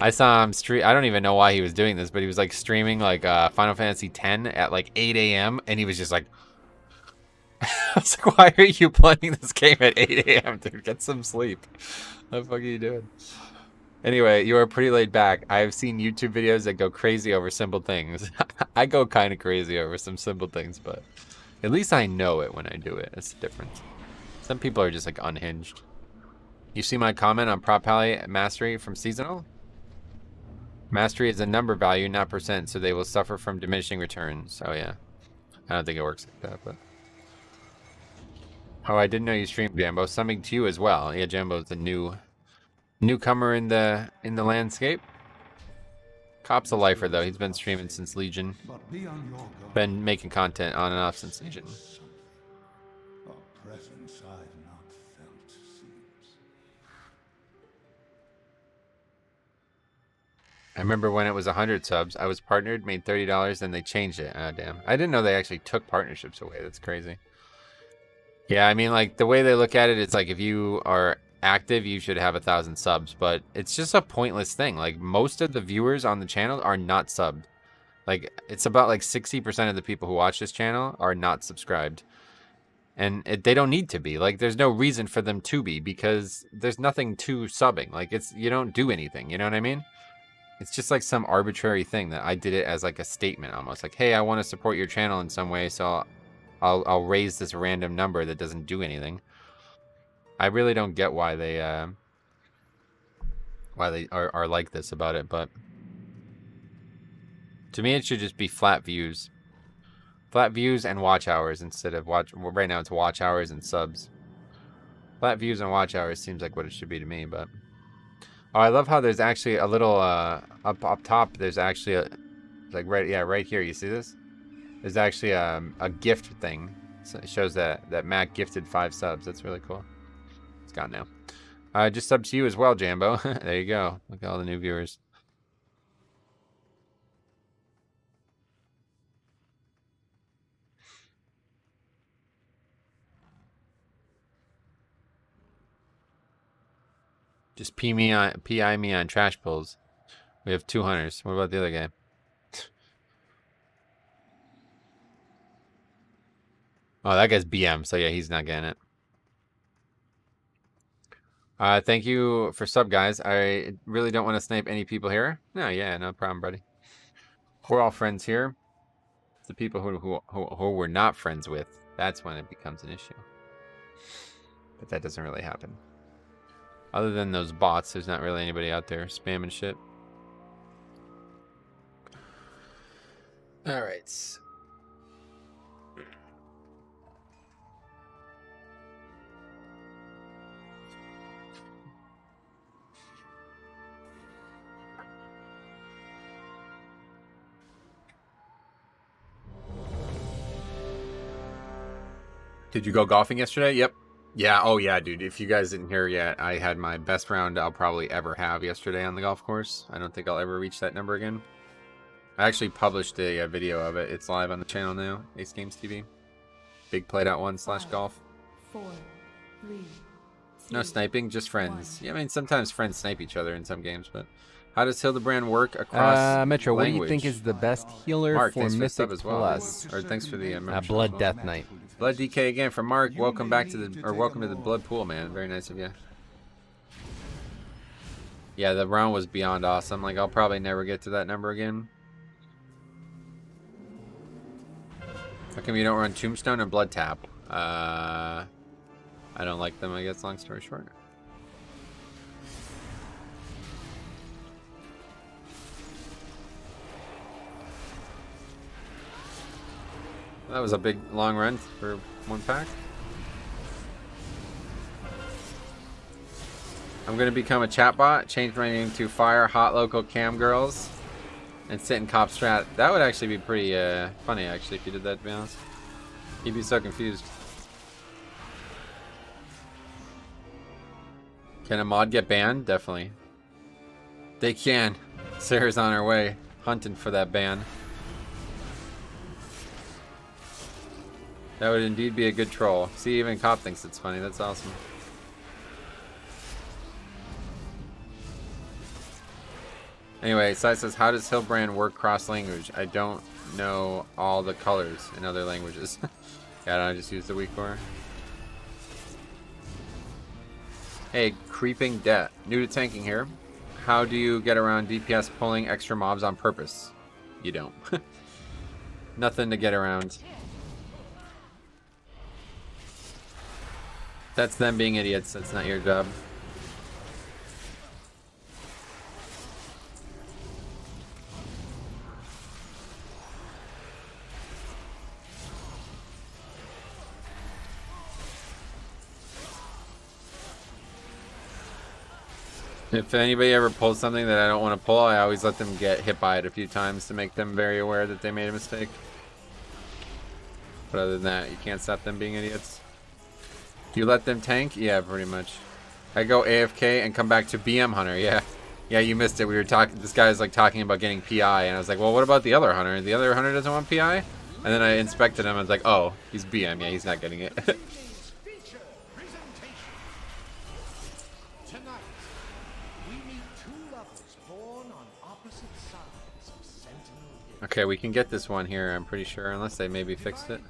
Speaker 2: I saw him stream... I don't even know why he was doing this, but he was, like, streaming, like, Final Fantasy X at, like, 8 a.m., and he was just like... I was like, why are you playing this game at 8 a.m., dude? Get some sleep. What the fuck are you doing? Anyway, you are pretty laid back. I've seen YouTube videos that go crazy over simple things. I go kind of crazy over some simple things, but at least I know it when I do it. That's the difference. Some people are just, like, unhinged. You see my comment on Prop Pally Mastery from Seasonal? Mastery is a number value, not percent, so they will suffer from diminishing returns. Oh, yeah. I don't think it works like that, but... Oh, I didn't know you streamed, Jambo. Something to you as well. Yeah, Jambo's the newcomer in the landscape. Cop's a lifer, though. He's been streaming since Legion. Been making content on and off since Legion. I remember when it was 100 subs, I was partnered, made $30, then they changed it. Oh, damn. I didn't know they actually took partnerships away. That's crazy. Yeah, I mean, like, the way they look at it, it's like if you are active, you should have 1,000 subs, but it's just a pointless thing. Like, most of the viewers on the channel are not subbed. Like, it's about, like, 60% of the people who watch this channel are not subscribed. And they don't need to be. Like, there's no reason for them to be, because there's nothing to subbing. Like, you don't do anything, you know what I mean? It's just like some arbitrary thing that I did it as like a statement almost. Like, hey, I want to support your channel in some way, so I'll raise this random number that doesn't do anything. I really don't get why they are like this about it, but to me it should just be flat views. Flat views and watch hours instead of right now it's watch hours and subs. Flat views and watch hours seems like what it should be to me, but oh, I love how there's actually a little up top. There's actually a right here. You see this? There's actually a gift thing. So it shows that Matt gifted 5 subs. That's really cool. It's gone now. Just sub to you as well, Jambo. There you go. Look at all the new viewers. Just PI me on trash pulls. We have 2 hunters. What about the other guy? Oh, that guy's BM, so yeah, he's not getting it. Thank you for sub, guys. I really don't want to snipe any people here. No, yeah, no problem, buddy. We're all friends here. It's the people who we're not friends with. That's when it becomes an issue. But that doesn't really happen. Other than those bots, there's not really anybody out there spamming shit. All right. Did you go golfing yesterday? Yep. Yeah, oh yeah, dude. If you guys didn't hear yet, I had my best round I'll probably ever have yesterday on the golf course. I don't think I'll ever reach that number again. I actually published a video of it. It's live on the channel now, Ace Games TV. Big Played.1/golf.
Speaker 3: 4, 3,
Speaker 2: No
Speaker 3: 2,
Speaker 2: sniping, just friends.
Speaker 3: 1.
Speaker 2: Yeah, I mean, sometimes friends snipe each other in some games, but how does Hildebrand work across
Speaker 7: Metro, what do you
Speaker 2: language?
Speaker 7: think is the best healer
Speaker 2: Mark,
Speaker 7: for
Speaker 2: thanks for the
Speaker 7: Mythic
Speaker 2: sub as well.
Speaker 7: Plus?
Speaker 2: Or thanks for the membership
Speaker 7: Blood
Speaker 2: as well.
Speaker 7: Death Knight.
Speaker 2: Blood DK again from Mark. Welcome back to the, or welcome to the Blood Pool, man. Very nice of you. Yeah, the round was beyond awesome. Like, I'll probably never get to that number again. How come you don't run Tombstone and Blood Tap? I don't like them, I guess, long story short. That was a big, long run for one pack. I'm going to become a chatbot, change my name to Fire Hot Local Cam Girls, and sit in Cop Strat. That would actually be pretty funny, actually, if you did that, to be honest. He'd be so confused. Can a mod get banned? Definitely. They can. Sarah's on her way, hunting for that ban. That would indeed be a good troll. See, even Cop thinks it's funny. That's awesome. Anyway, Sai says, how does Hilbrand work cross-language? I don't know all the colors in other languages. Yeah, I don't just use the weak core. Hey, Creeping Debt. New to tanking here. How do you get around DPS pulling extra mobs on purpose? You don't. Nothing to get around. That's them being idiots. That's not your job. If anybody ever pulls something that I don't want to pull, I always let them get hit by it a few times to make them very aware that they made a mistake. But other than that, you can't stop them being idiots. You let them tank? Yeah, pretty much. I go AFK and come back to BM Hunter. Yeah. Yeah, you missed it. We were talking, this guy is like talking about getting PI, and I was like, well, what about the other hunter? The other hunter doesn't want PI? And then I inspected him, and I was like, oh, he's BM. Yeah, he's not getting it. Okay, we can get this one here, I'm pretty sure, unless they maybe fixed it.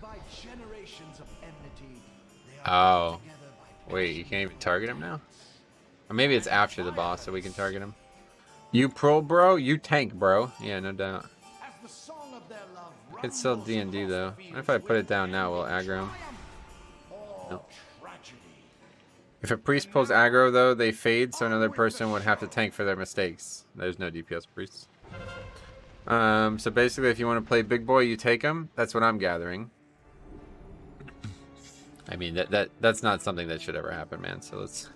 Speaker 2: Oh. Wait, you can't even target him now? Or maybe it's after the boss, so we can target him. You pro, bro? You tank, bro. Yeah, no doubt. It's still D&D, though. What if I put it down now, will aggro him? No. If a priest pulls aggro, though, they fade, so another person would have to tank for their mistakes. There's no DPS priests. So basically, if you want to play big boy, you take him. That's what I'm gathering. I mean, that's not something that should ever happen, man. So let's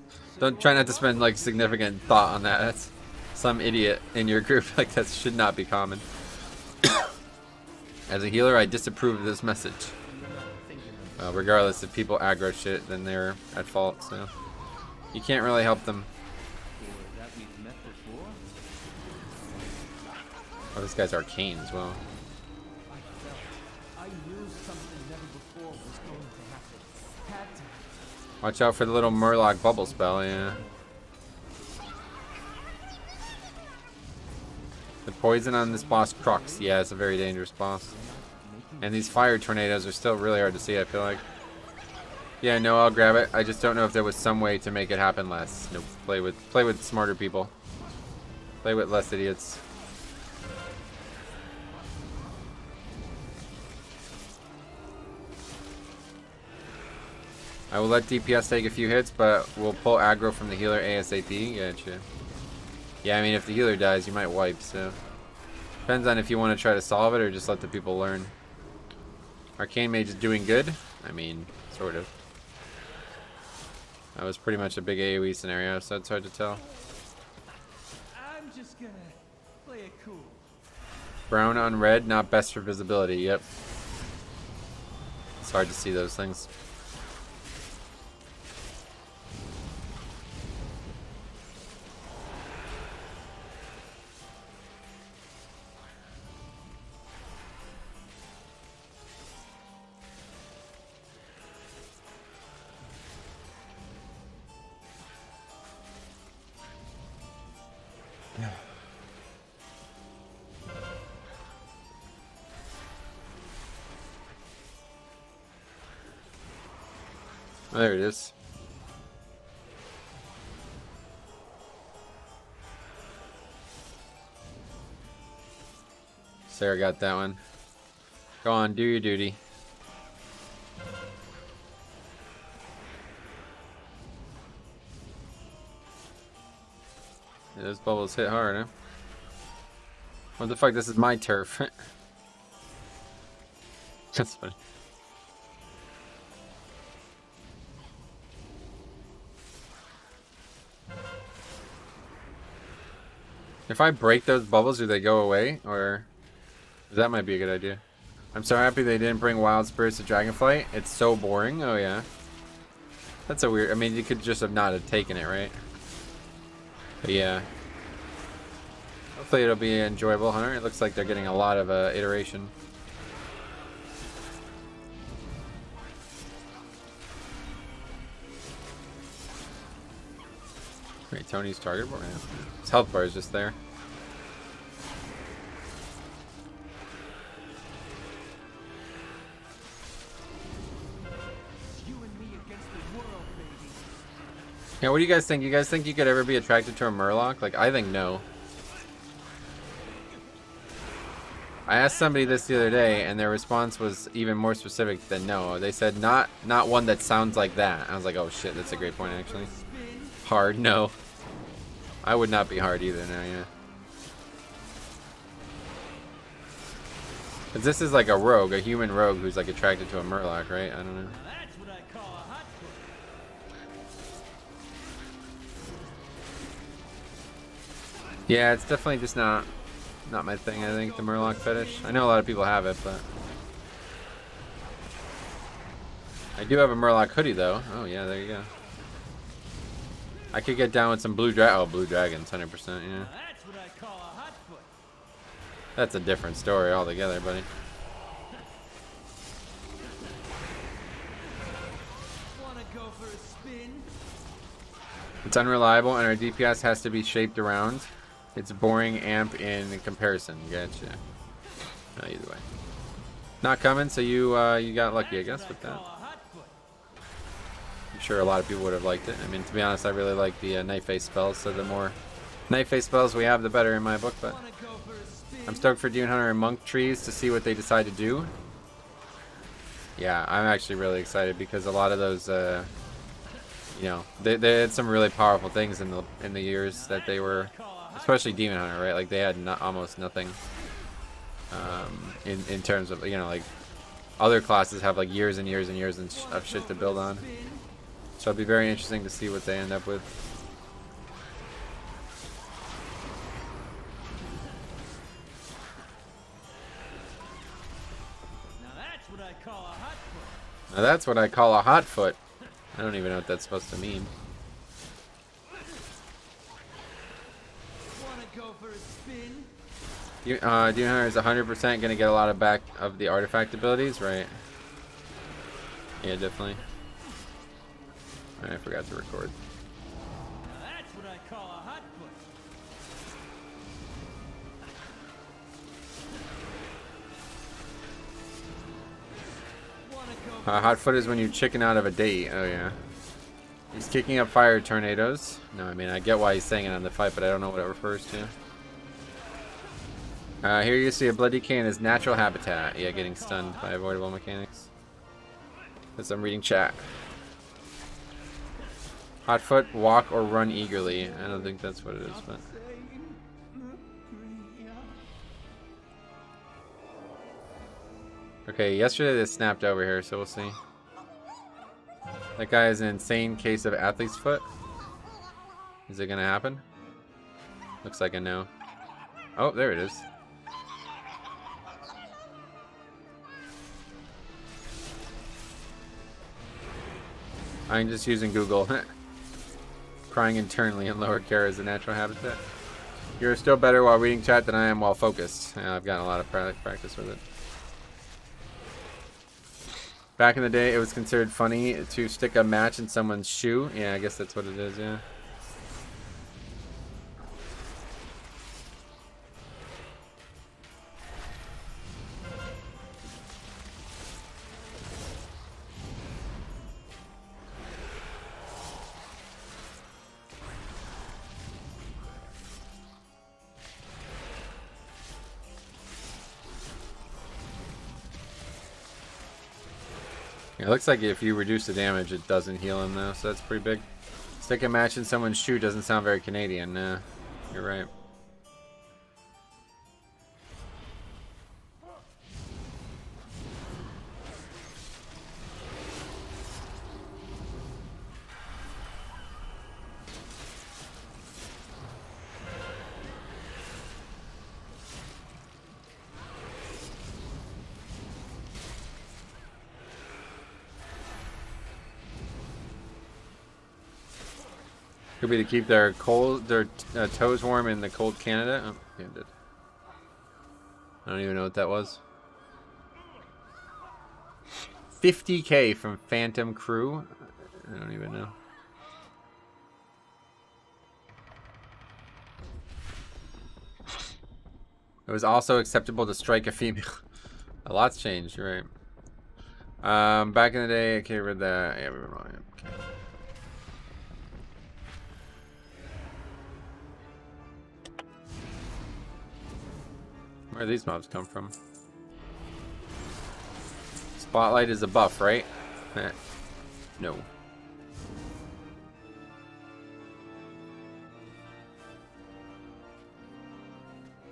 Speaker 2: try not to spend like significant thought on that. That's some idiot in your group. Like that should not be common. As a healer, I disapprove of this message. Regardless, if people aggro shit, then they're at fault. So you can't really help them. Oh, this guy's arcane as well. Watch out for the little Murloc bubble spell, yeah. The poison on this boss Crux. Yeah, it's a very dangerous boss. And these fire tornadoes are still really hard to see, I feel like.
Speaker 1: Yeah, no, I'll grab it. I just don't know if there was some way to make it happen less. Nope. Play with smarter people. Play with less idiots. I will let DPS take a few hits, but we'll pull aggro from the healer ASAP. Gotcha. Yeah, I mean, if the healer dies, you might wipe, so... Depends on if you want to try to solve it or just let the people learn. Arcane Mage is doing good. I mean, sort of. That was pretty much a big AoE scenario, so it's hard to tell.
Speaker 5: I'm just gonna play it cool.
Speaker 1: Brown on red, not best for visibility. Yep. It's hard to see those things. Oh, there it is. Sarah got that one. Go on, do your duty. Yeah, those bubbles hit hard, huh? What the fuck? This is my turf. That's funny. If I break those bubbles, do they go away? Or... that might be a good idea. I'm so happy they didn't bring Wild Spirits to Dragonflight. It's so boring. Oh, yeah. That's a weird... I mean, you could just have not have taken it, right? But yeah. Hopefully it'll be enjoyable, Hunter. It looks like they're getting a lot of iteration. Wait, Tony's target bar? Yeah. His health bar is just there. Yeah, what do you guys think? You guys think you could ever be attracted to a Murloc? Like, I think no. I asked somebody this the other day, and their response was even more specific than no. They said not one that sounds like that. I was like, oh shit, that's a great point actually. Hard, no. I would not be hard either now, yeah. Cause this is like a rogue, a human rogue who's like attracted to a Murloc, right? I don't know.
Speaker 5: That's what I call a hot foot.
Speaker 1: Yeah, it's definitely just not my thing, I think, the Murloc fetish. I know a lot of people have it, but... I do have a Murloc hoodie, though. Oh, yeah, there you go. I could get down with some blue dragons, 100%, yeah.
Speaker 5: That's what I call a hot foot.
Speaker 1: That's a different story altogether, buddy.
Speaker 5: Wanna go for a spin?
Speaker 1: It's unreliable, and our DPS has to be shaped around. It's boring amp in comparison. Gotcha. Either way. Not coming, so you got lucky, I guess, with that. I'm sure a lot of people would have liked it. I mean, to be honest, I really like the Night Phase spells, so the more Night Phase spells we have, the better in my book, but I'm stoked for Demon Hunter and Monk trees to see what they decide to do. Yeah, I'm actually really excited because a lot of those, you know, they had some really powerful things in the years that they were, especially Demon Hunter, right? Like they had almost nothing in terms of, you know, like other classes have like years and years and years of shit to build on. So it'll be very interesting to see what they end up with.
Speaker 5: Now that's what I call a hot foot.
Speaker 1: Now that's what I call a hot foot. I don't even know what that's supposed to mean.
Speaker 5: Wanna go for a spin?
Speaker 1: Demon Hunter is 100% going to get a lot of back of the artifact abilities, right? Yeah, definitely. I forgot to record.
Speaker 5: Now that's what I call a hot foot. Wanna go
Speaker 1: Hotfoot is when you chicken out of a date. Oh, yeah. He's kicking up fire tornadoes. No, I mean, I get why he's saying it on the fight, but I don't know what it refers to. Here you see a bloody can is natural habitat. Yeah, getting stunned by avoidable mechanics. As I'm reading chat. Hotfoot, walk or run eagerly. I don't think that's what it is, but... Okay, yesterday this snapped over here, so we'll see. That guy is an insane case of athlete's foot. Is it gonna happen? Looks like a no. Oh, there it is. I'm just using Google. Crying internally in lower care is a natural habitat. You're still better while reading chat than I am while focused. I've gotten a lot of practice with it. Back in the day, it was considered funny to stick a match in someone's shoe. Yeah, I guess that's what it is, yeah. It looks like if you reduce the damage, it doesn't heal him though, so that's pretty big. Stick a match in someone's shoe doesn't sound very Canadian. Nah, you're right. Could be to keep their toes warm in the cold Canada. Oh, yeah, it did. I don't even know what that was. 50K from Phantom Crew. I don't even know. It was also acceptable to strike a female. A lot's changed, you're right. Back in the day, okay, read that. Yeah, we were wrong. Okay. Where do these mobs come from? Spotlight is a buff, right? No.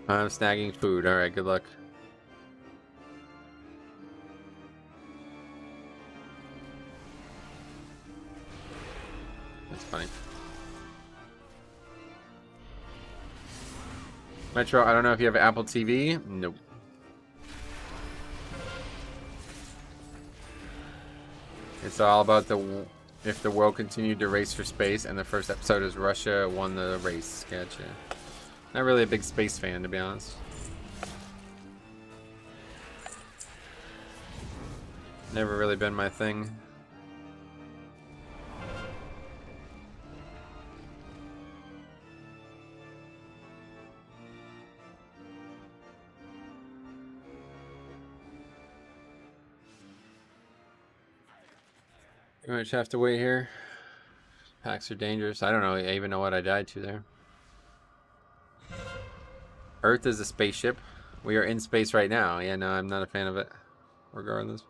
Speaker 1: I'm snagging food. Alright, good luck. That's funny. Metro, I don't know if you have Apple TV. Nope. It's all about if the world continued to race for space, and the first episode is Russia won the race. Gotcha. Not really a big space fan, to be honest. Never really been my thing. You might have to wait here. Packs are dangerous. I don't know. I even know what I died to there. Earth is a spaceship. We are in space right now. Yeah, no, I'm not a fan of it. Regardless.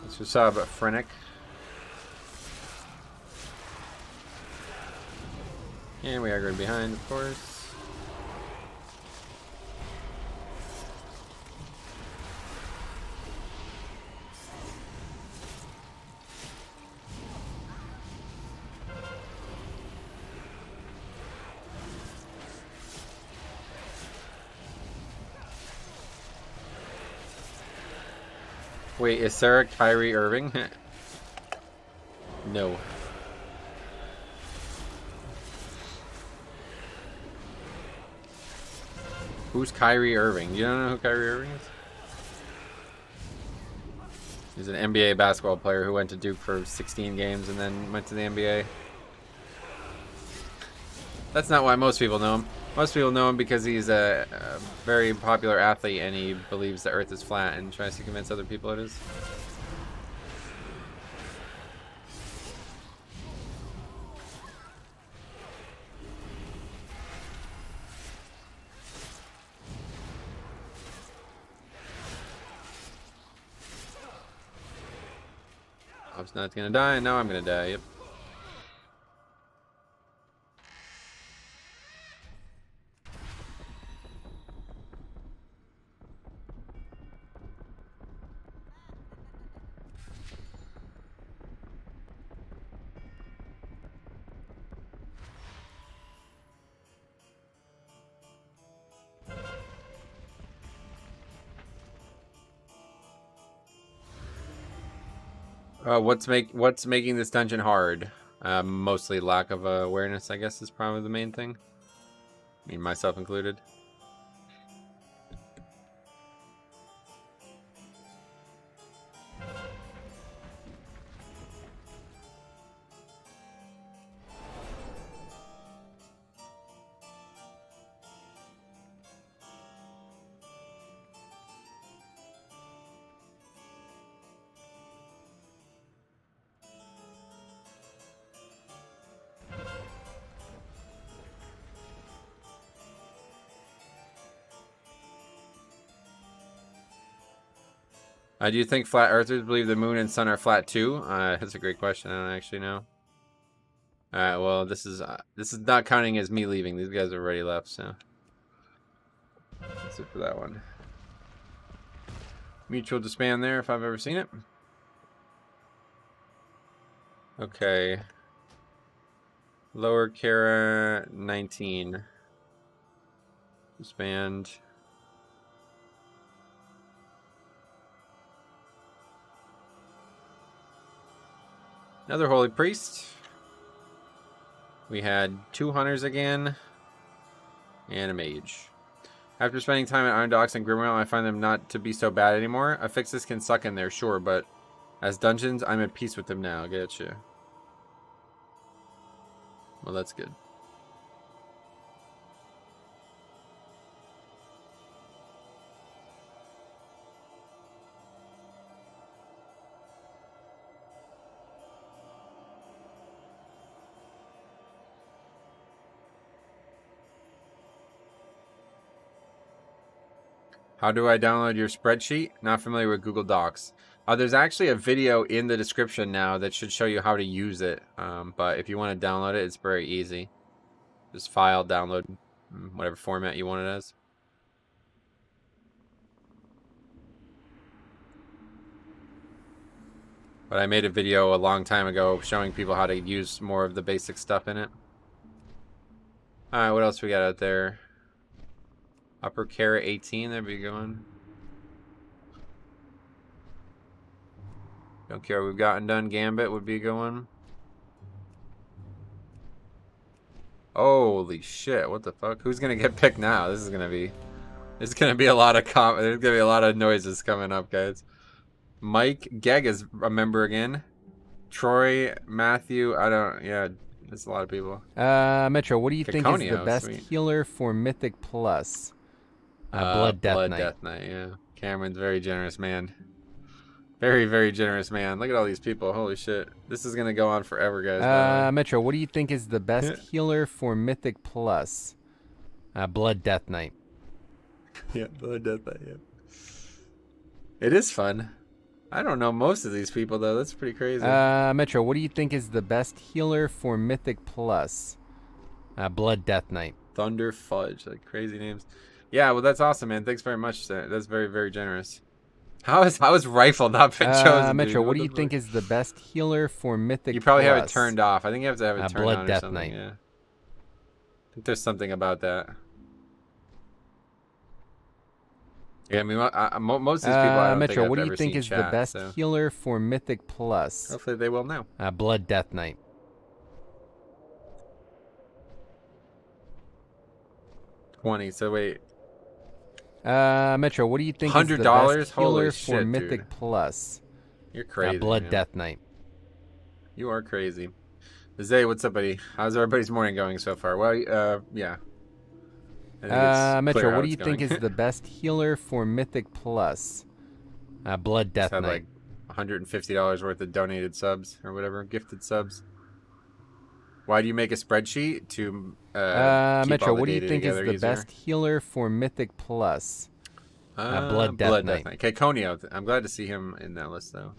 Speaker 1: Let's just saw about Frenic. And we are going behind, of course. Wait, is Sarah Kyrie Irving? No. Who's Kyrie Irving? You don't know who Kyrie Irving is?
Speaker 2: He's an NBA basketball player who went to Duke for 16 games and then went to the NBA. That's not why most people know him. Most people know him because he's a very popular athlete and he believes the Earth is flat and tries to convince other people it is. I was not gonna die, and now I'm gonna die. Yep. What's making this dungeon hard? Mostly lack of awareness, I guess, is probably the main thing. I mean, myself included. Do you think flat earthers believe the moon and sun are flat too? That's a great question. I don't actually know. All right, well, this is not counting as me leaving. These guys have already left, so that's it for that one. Mutual disband there, if I've ever seen it. Okay. Lower Kara 19. Disband. Another holy priest. We had 2 hunters again. And a mage. After spending time at Iron Docks and Grimwell, I find them not to be so bad anymore. Affixes can suck in there, sure, but as dungeons, I'm at peace with them now. Getcha. Well, that's good. How do I download your spreadsheet? Not familiar with Google Docs. There's actually a video in the description now that should show you how to use it. But if you want to download it, it's very easy. Just file, download, whatever format you want it as. But I made a video a long time ago showing people how to use more of the basic stuff in it. Alright, what else we got out there? Upper Kara 18, there we going. Don't care we've gotten done. Gambit would be going. Holy shit, what the fuck? Who's gonna get picked now? There's gonna be a lot of there's gonna be a lot of noises coming up, guys. Mike Gegg is a member again. Troy, Matthew, yeah, there's a lot of people.
Speaker 7: Metro, what do you think is the
Speaker 2: Caconio,
Speaker 7: best
Speaker 2: sweet.
Speaker 7: healer for Mythic Plus? Blood Death Knight.
Speaker 2: Death Knight, yeah. Cameron's very generous man. Very, very generous man. Look at all these people. Holy shit. This is going to go on forever, guys.
Speaker 7: Metro, what do you think is the best healer for Mythic Plus? Blood Death Knight.
Speaker 2: Yeah, Blood Death Knight, yeah. It is fun. I don't know most of these people, though. That's pretty crazy.
Speaker 7: Metro, what do you think is the best healer for Mythic Plus? Blood Death Knight.
Speaker 2: Thunder Fudge. Like crazy names. Yeah, well, that's awesome, man. Thanks very much. That's very, very generous. How is Rifle not been chosen?
Speaker 7: Metro,
Speaker 2: dude?
Speaker 7: what do you think is the best healer for Mythic Plus?
Speaker 2: You probably have it turned off. I think you have to have it turned
Speaker 7: Blood
Speaker 2: on or
Speaker 7: Death
Speaker 2: something.
Speaker 7: Knight.
Speaker 2: Yeah. I think there's something about that. Yeah, I mean, most of these people I don't
Speaker 7: Metro,
Speaker 2: think I've
Speaker 7: what do you
Speaker 2: ever
Speaker 7: think
Speaker 2: seen
Speaker 7: is the
Speaker 2: chat,
Speaker 7: best
Speaker 2: so
Speaker 7: healer for Mythic Plus?
Speaker 2: hopefully they will now.
Speaker 7: Blood Death Knight.
Speaker 2: 20. So wait.
Speaker 7: Metro, what do you think is the
Speaker 2: $100?
Speaker 7: best
Speaker 2: Holy
Speaker 7: healer
Speaker 2: shit,
Speaker 7: for Mythic
Speaker 2: dude.
Speaker 7: Plus?
Speaker 1: You're crazy.
Speaker 7: Blood
Speaker 1: man.
Speaker 7: Death Knight.
Speaker 1: You are crazy. Zay, what's up, buddy? How's everybody's morning going so far? Well, yeah. I think it's clear
Speaker 7: Metro,
Speaker 1: how
Speaker 7: what do
Speaker 1: it's
Speaker 7: you think
Speaker 1: going.
Speaker 7: is the best healer for Mythic Plus? Blood Death
Speaker 1: Had
Speaker 7: Knight.
Speaker 1: like $150 worth of donated subs or whatever, gifted subs. Why do you make a spreadsheet to keep
Speaker 7: Metro,
Speaker 1: all the
Speaker 7: what do you
Speaker 1: data
Speaker 7: think is
Speaker 1: together
Speaker 7: the
Speaker 1: easier?
Speaker 7: best healer for Mythic Plus? Blood Death Knight.
Speaker 1: Okay, Conio. I'm glad to see him in that list, though.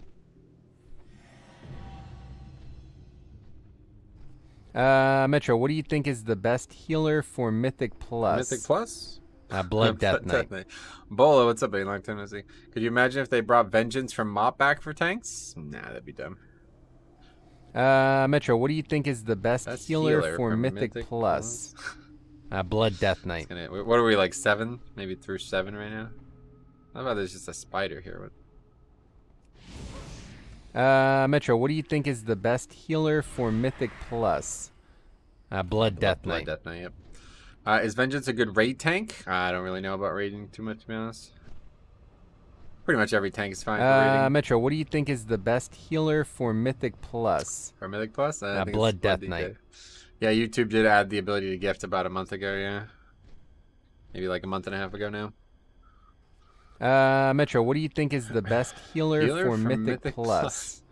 Speaker 7: Metro, what do you think is the best healer for Mythic Plus?
Speaker 1: Mythic Plus?
Speaker 7: Blood Death Knight.
Speaker 1: Bolo, what's up, buddy? Long time no see. Could you imagine if they brought Vengeance from Mop back for tanks? Nah, that'd be dumb.
Speaker 7: Metro, what do you think is the best healer for
Speaker 1: from
Speaker 7: Mythic Plus? Blood Death Knight.
Speaker 1: What are we, like 7? Maybe through 7 right now? How about there's just a spider here?
Speaker 7: Metro, what do you think is the best healer for Mythic Plus? Blood Death Knight.
Speaker 1: Blood Death Knight, yep. Is Vengeance a good raid tank? I don't really know about raiding too much, to be honest. Pretty much every tank is fine for raiding.
Speaker 7: Metro, what do you think is the best healer for Mythic Plus?
Speaker 1: For Mythic Plus? I think
Speaker 7: Blood
Speaker 1: it's
Speaker 7: Death
Speaker 1: DK.
Speaker 7: Knight.
Speaker 1: Yeah, YouTube did add the ability to gift about a month ago, yeah. Maybe like a month and a half ago now.
Speaker 7: Metro, what do you think is the best healer for Mythic Plus?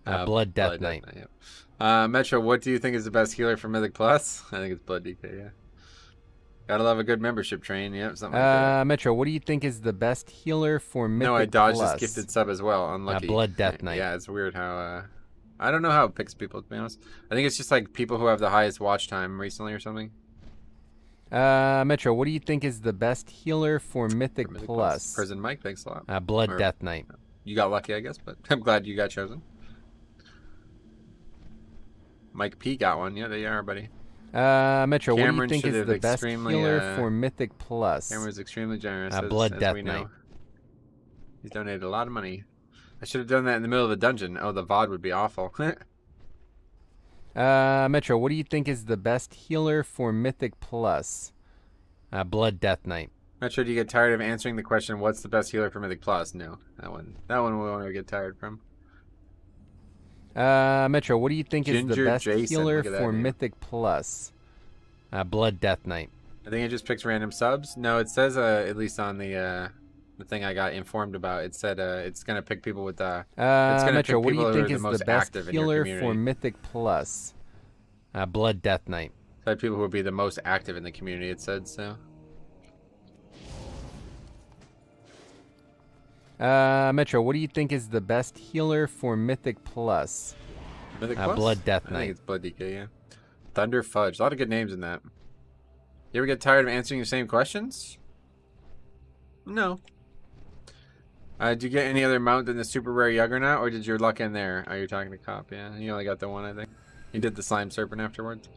Speaker 7: Blood Death Knight.
Speaker 1: Yep. Metro, what do you think is the best healer for Mythic Plus? I think it's Blood DK, yeah. Gotta love a good membership train, yep, something like that.
Speaker 7: Metro, what do you think is the best healer for Mythic Plus?
Speaker 1: No, I dodged this gifted sub as well, unlucky.
Speaker 7: Blood Death Knight.
Speaker 1: Yeah, it's weird how, I don't know how it picks people, to be honest. I think it's just like people who have the highest watch time recently or something.
Speaker 7: Metro, what do you think is the best healer for Mythic Plus?
Speaker 1: Prison Mike, thanks a lot.
Speaker 7: Blood Death Knight.
Speaker 1: You got lucky, I guess, but I'm glad you got chosen. Mike P got one. Yeah, they are, buddy.
Speaker 7: Metro,
Speaker 1: Cameron
Speaker 7: what do you think is the best healer for Mythic Plus?
Speaker 1: Cameron's extremely generous.
Speaker 7: Blood
Speaker 1: as
Speaker 7: Death
Speaker 1: we know.
Speaker 7: Knight.
Speaker 1: He's donated a lot of money. I should have done that in the middle of the dungeon. Oh, the VOD would be awful.
Speaker 7: Metro, what do you think is the best healer for Mythic Plus? Blood Death Knight.
Speaker 1: Metro, do you get tired of answering the question, what's the best healer for Mythic Plus? No, that one we won't get tired from.
Speaker 7: Metro, what do you think is the
Speaker 1: Ginger
Speaker 7: best
Speaker 1: Jason,
Speaker 7: healer
Speaker 1: look at that
Speaker 7: for
Speaker 1: name.
Speaker 7: Mythic Plus? Blood Death Knight.
Speaker 1: I think it just picks random subs. No, it says, at least on the thing I got informed about, it said it's going to pick people with it's gonna
Speaker 7: Metro,
Speaker 1: pick
Speaker 7: what do you
Speaker 1: people who are
Speaker 7: think is
Speaker 1: most
Speaker 7: the best
Speaker 1: active in your
Speaker 7: healer
Speaker 1: community.
Speaker 7: for Mythic Plus? Blood Death Knight.
Speaker 1: Said people who would be the most active in the community, it said, so.
Speaker 7: Metro, what do you think is the best healer for Mythic Plus?
Speaker 1: Mythic Plus?
Speaker 7: Blood Death
Speaker 1: I
Speaker 7: Knight.
Speaker 1: think it's Blood DK, yeah. Thunder Fudge. A lot of good names in that. You ever get tired of answering the same questions? No. Did you get any other mount than the super rare Juggernaut, or did your luck end there? Oh, you're talking to Cop, yeah. You only got the one, I think. You did the Slime Serpent afterwards.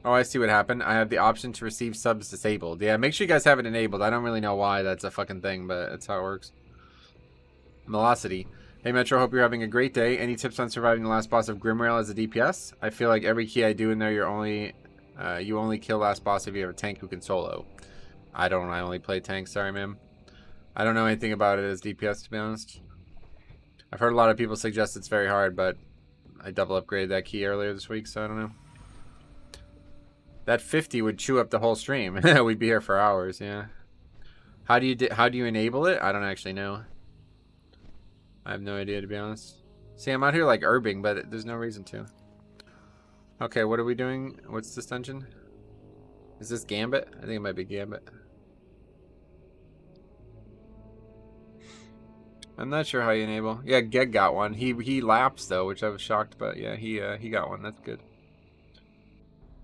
Speaker 1: Oh, I see what happened. I have the option to receive subs disabled. Yeah, make sure you guys have it enabled. I don't really know why that's a fucking thing, but that's how it works. Velocity. Hey Metro, hope you're having a great day. Any tips on surviving the last boss of Grimrail as a DPS? I feel like every key I do in there, you only kill last boss if you have a tank who can solo. I don't. I only play tanks. Sorry, ma'am. I don't know anything about it as DPS, to be honest. I've heard a lot of people suggest it's very hard, but I double upgraded that key earlier this week, so I don't know. That 50 would chew up the whole stream. We'd be here for hours. Yeah. How do you enable it? I don't actually know. I have no idea, to be honest. See, I'm out here like herbing, but there's no reason to. Okay, what are we doing? What's this dungeon? Is this Gambit? I think it might be Gambit. I'm not sure how you enable. Yeah, Geg got one. He lapsed though, which I was shocked about. Yeah, he got one. That's good.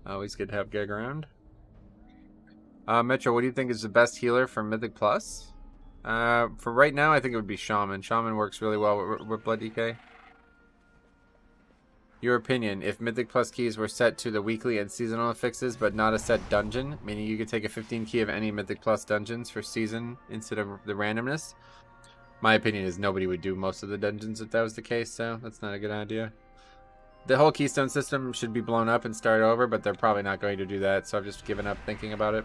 Speaker 1: Always good to have Geg around. Metro, what do you think is the best healer for Mythic Plus? For right now, I think it would be Shaman. Shaman works really well with Blood DK. Your opinion, if Mythic Plus keys were set to the weekly and seasonal affixes, but not a set dungeon, meaning you could take a 15 key of any Mythic Plus dungeons for season instead of the randomness, my opinion is nobody would do most of the dungeons if that was the case, so that's not a good idea. The whole keystone system should be blown up and start over, but they're probably not going to do that, so I've just given up thinking about it.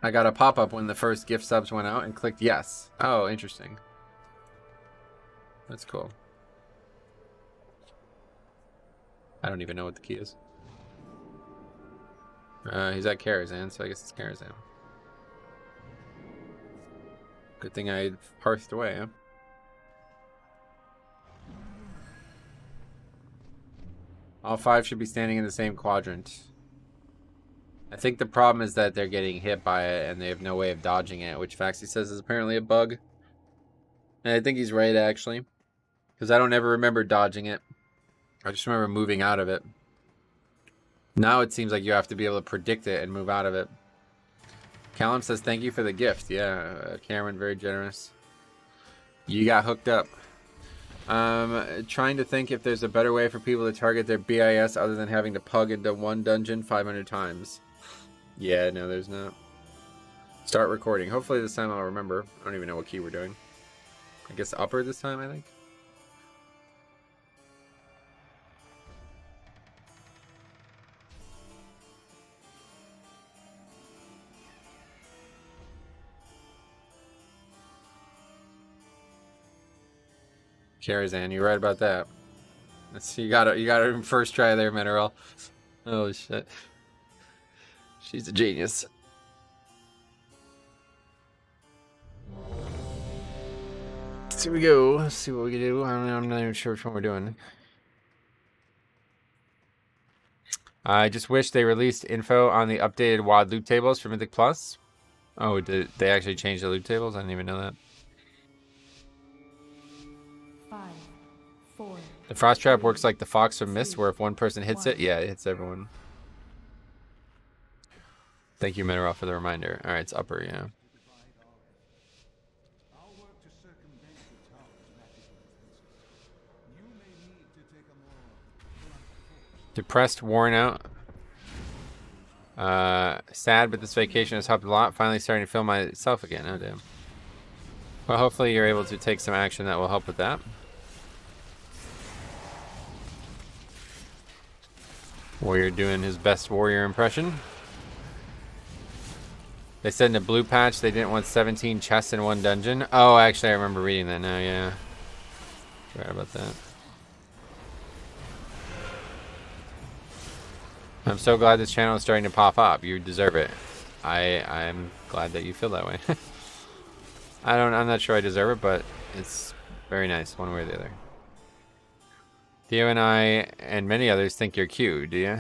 Speaker 1: I got a pop-up when the first gift subs went out and clicked yes. Oh, interesting. That's cool. I don't even know what the key is. He's at Karazhan, so I guess it's Karazhan. Good thing I parsed away, huh? All 5 should be standing in the same quadrant. I think the problem is that they're getting hit by it and they have no way of dodging it, which Faxi says is apparently a bug. And I think he's right, actually. Because I don't ever remember dodging it. I just remember moving out of it. Now it seems like you have to be able to predict it and move out of it. Callum says, thank you for the gift. Yeah, Cameron, very generous. You got hooked up. Trying to think if there's a better way for people to target their BIS other than having to pug into one dungeon 500 times. Yeah, no, there's not. Start recording. Hopefully this time I'll remember. I don't even know what key we're doing. I guess upper this time, I think. Karazhan, you're right about that. You got it first try there, Mineral. Oh shit. She's a genius. Here we go. Let's see what we can do. I'm not even sure which one we're doing. I just wish they released info on the updated WoD loot tables for Mythic Plus. Oh, did they actually change the loot tables? I didn't even know that.
Speaker 3: 5, 4.
Speaker 2: The frost trap works like the fox from Mist, where if one person hits it, yeah, it hits everyone. Thank you, Mineral, for the reminder. All right, it's upper, yeah.
Speaker 4: I'll work to circumvent the tower's magical defenses. You may need to take a more blunt course.
Speaker 2: Depressed, worn out. Sad, but this vacation has helped a lot. Finally starting to feel myself again. Oh, damn. Well, hopefully you're able to take some action that will help with that. Warrior doing his best warrior impression. They said in the blue patch they didn't want 17 chests in one dungeon. Oh, actually, I remember reading that now, yeah. Forgot about that. I'm so glad this channel is starting to pop up. You deserve it. I'm glad that you feel that way. I'm not sure I deserve it, but it's very nice one way or the other. Theo and I and many others think you're cute, do you?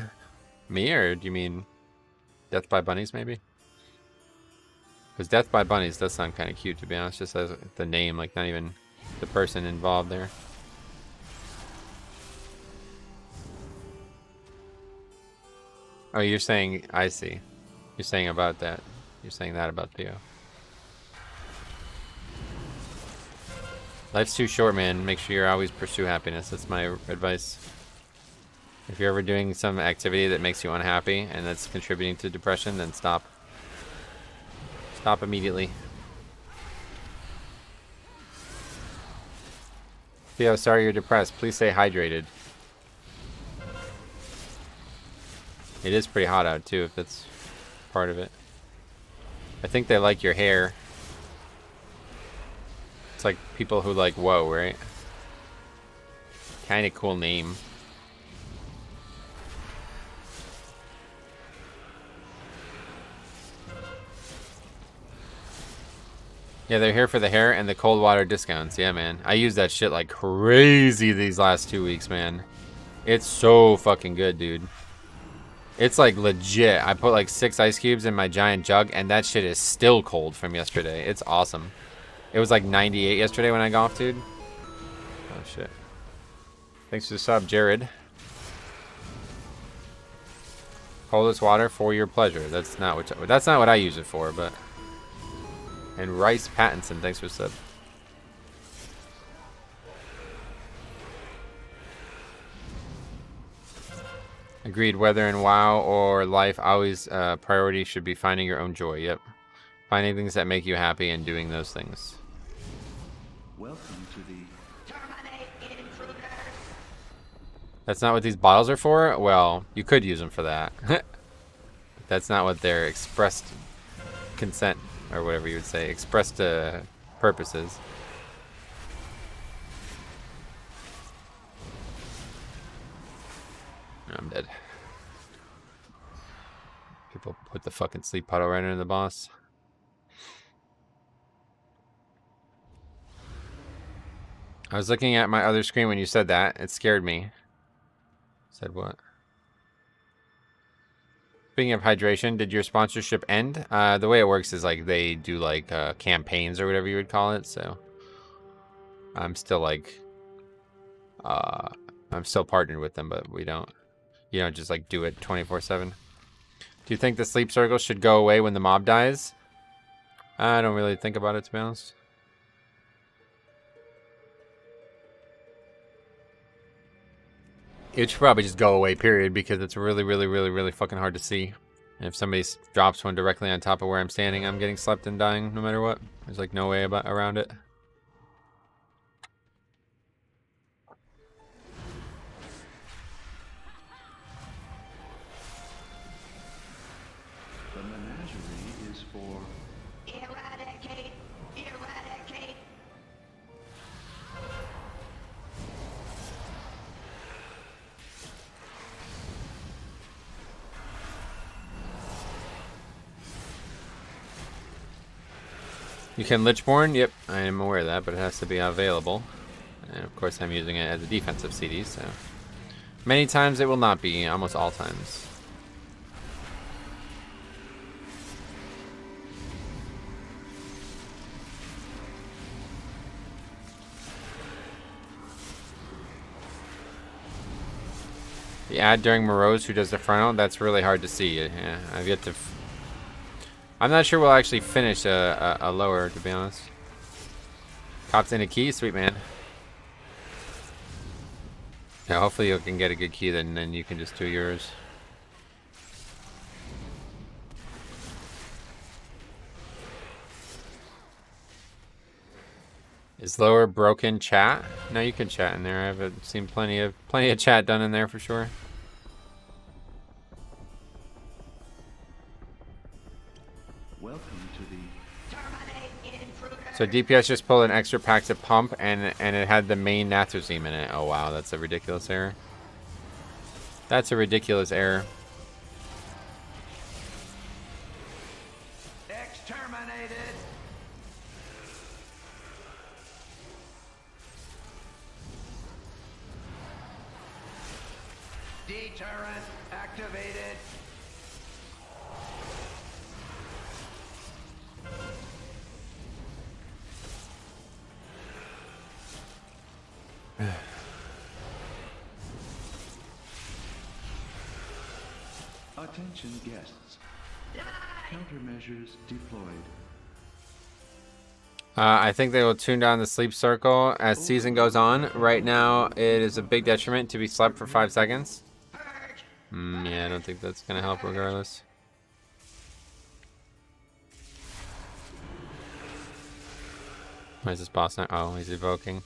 Speaker 2: Me, or do you mean Death by Bunnies, maybe? Because Death by Bunnies does sound kind of cute, to be honest, just as the name, like not even the person involved there. Oh, you're saying, I see. You're saying about that. You're saying that about Theo. Life's too short, man. Make sure you always pursue happiness. That's my advice. If you're ever doing some activity that makes you unhappy and that's contributing to depression, then stop. Stop immediately. Theo, sorry you're depressed. Please stay hydrated. It is pretty hot out too, if that's part of it. I think they like your hair. It's like people who like whoa, right? Kinda cool name. Yeah, they're here for the hair and the cold water discounts. Yeah, man. I use that shit like crazy these last 2 weeks, man. It's so fucking good, dude. It's like legit. I put like 6 ice cubes in my giant jug and that shit is still cold from yesterday. It's awesome. It was like 98 yesterday when I golfed, dude. Oh, shit. Thanks for the sub, Jared. Coldest water for your pleasure. That's not what I use it for, but... And Rice Pattinson, thanks for the sub. Agreed, whether in WoW or life, always priority should be finding your own joy. Yep. Finding things that make you happy and doing those things.
Speaker 4: Welcome to the
Speaker 2: That's not what these bottles are for? Well, you could use them for that. That's not what their expressed consent, or whatever you would say, expressed purposes. I'm dead. People put the fucking sleep puddle right into the boss. I was looking at my other screen when you said that. It scared me. Said what? Speaking of hydration, did your sponsorship end? The way it works is like they do like campaigns or whatever you would call it. So I'm still like, I'm still partnered with them, but we don't, you know, just like do it 24/7. Do you think the sleep circle should go away when the mob dies? I don't really think about it, to be honest. It should probably just go away, period, because it's really fucking hard to see. And if somebody drops one directly on top of where I'm standing, I'm getting slept and dying no matter what. There's like no way around it.
Speaker 4: The menagerie is for
Speaker 6: Eradicate! Eradicate!
Speaker 2: You can Lichborn? Yep, I am aware of that, but it has to be available. And of course I'm using it as a defensive CD, so... Many times it will not be, almost all times. The ad during Morose who does the frontal, that's really hard to see. Yeah, I've yet to... I'm not sure we'll actually finish a lower, to be honest. Cops in a key? Sweet, man. Yeah, hopefully you can get a good key, then you can just do yours. Is lower broken chat? No, you can chat in there. I've seen plenty of chat done in there for sure.
Speaker 4: welcome to the
Speaker 6: Terminate intruder!
Speaker 2: So DPS just pulled an extra pack to pump, and it had the main Nathrezim in it. Oh wow, that's a ridiculous error. That's a ridiculous error.
Speaker 5: Exterminated! Deterrent activated!
Speaker 4: attention guests. Countermeasures deployed.
Speaker 2: I think they will tune down the sleep circle as season goes on. Right now, it is a big detriment to be slept for 5 seconds. Yeah, I don't think that's going to help regardless. Why is this boss now? Oh, he's evoking.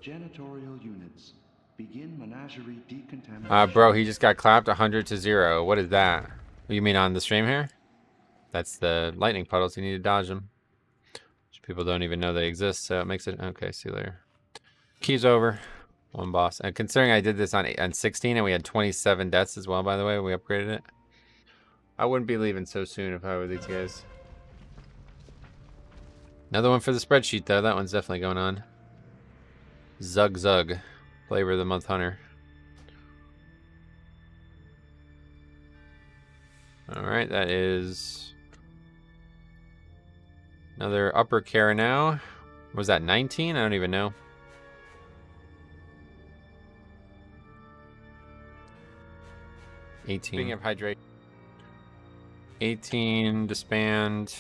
Speaker 4: Janitorial units. Begin menagerie decontamination.
Speaker 2: Bro, he just got clapped 100 to 0. What is that? You mean on the stream here? That's the lightning puddles. You need to dodge them. People don't even know they exist, so it makes it... Okay, see you later. Keys over. One boss. And considering I did this on 16 and we had 27 deaths as well, by the way, we upgraded it. I wouldn't be leaving so soon if I were these guys. Another one for the spreadsheet, though. That one's definitely going on. Zug Zug. Flavor of the Month Hunter. Alright, that is... another upper Kara now. Was that 19? I don't even know. Speaking of hydrate. 18 disband.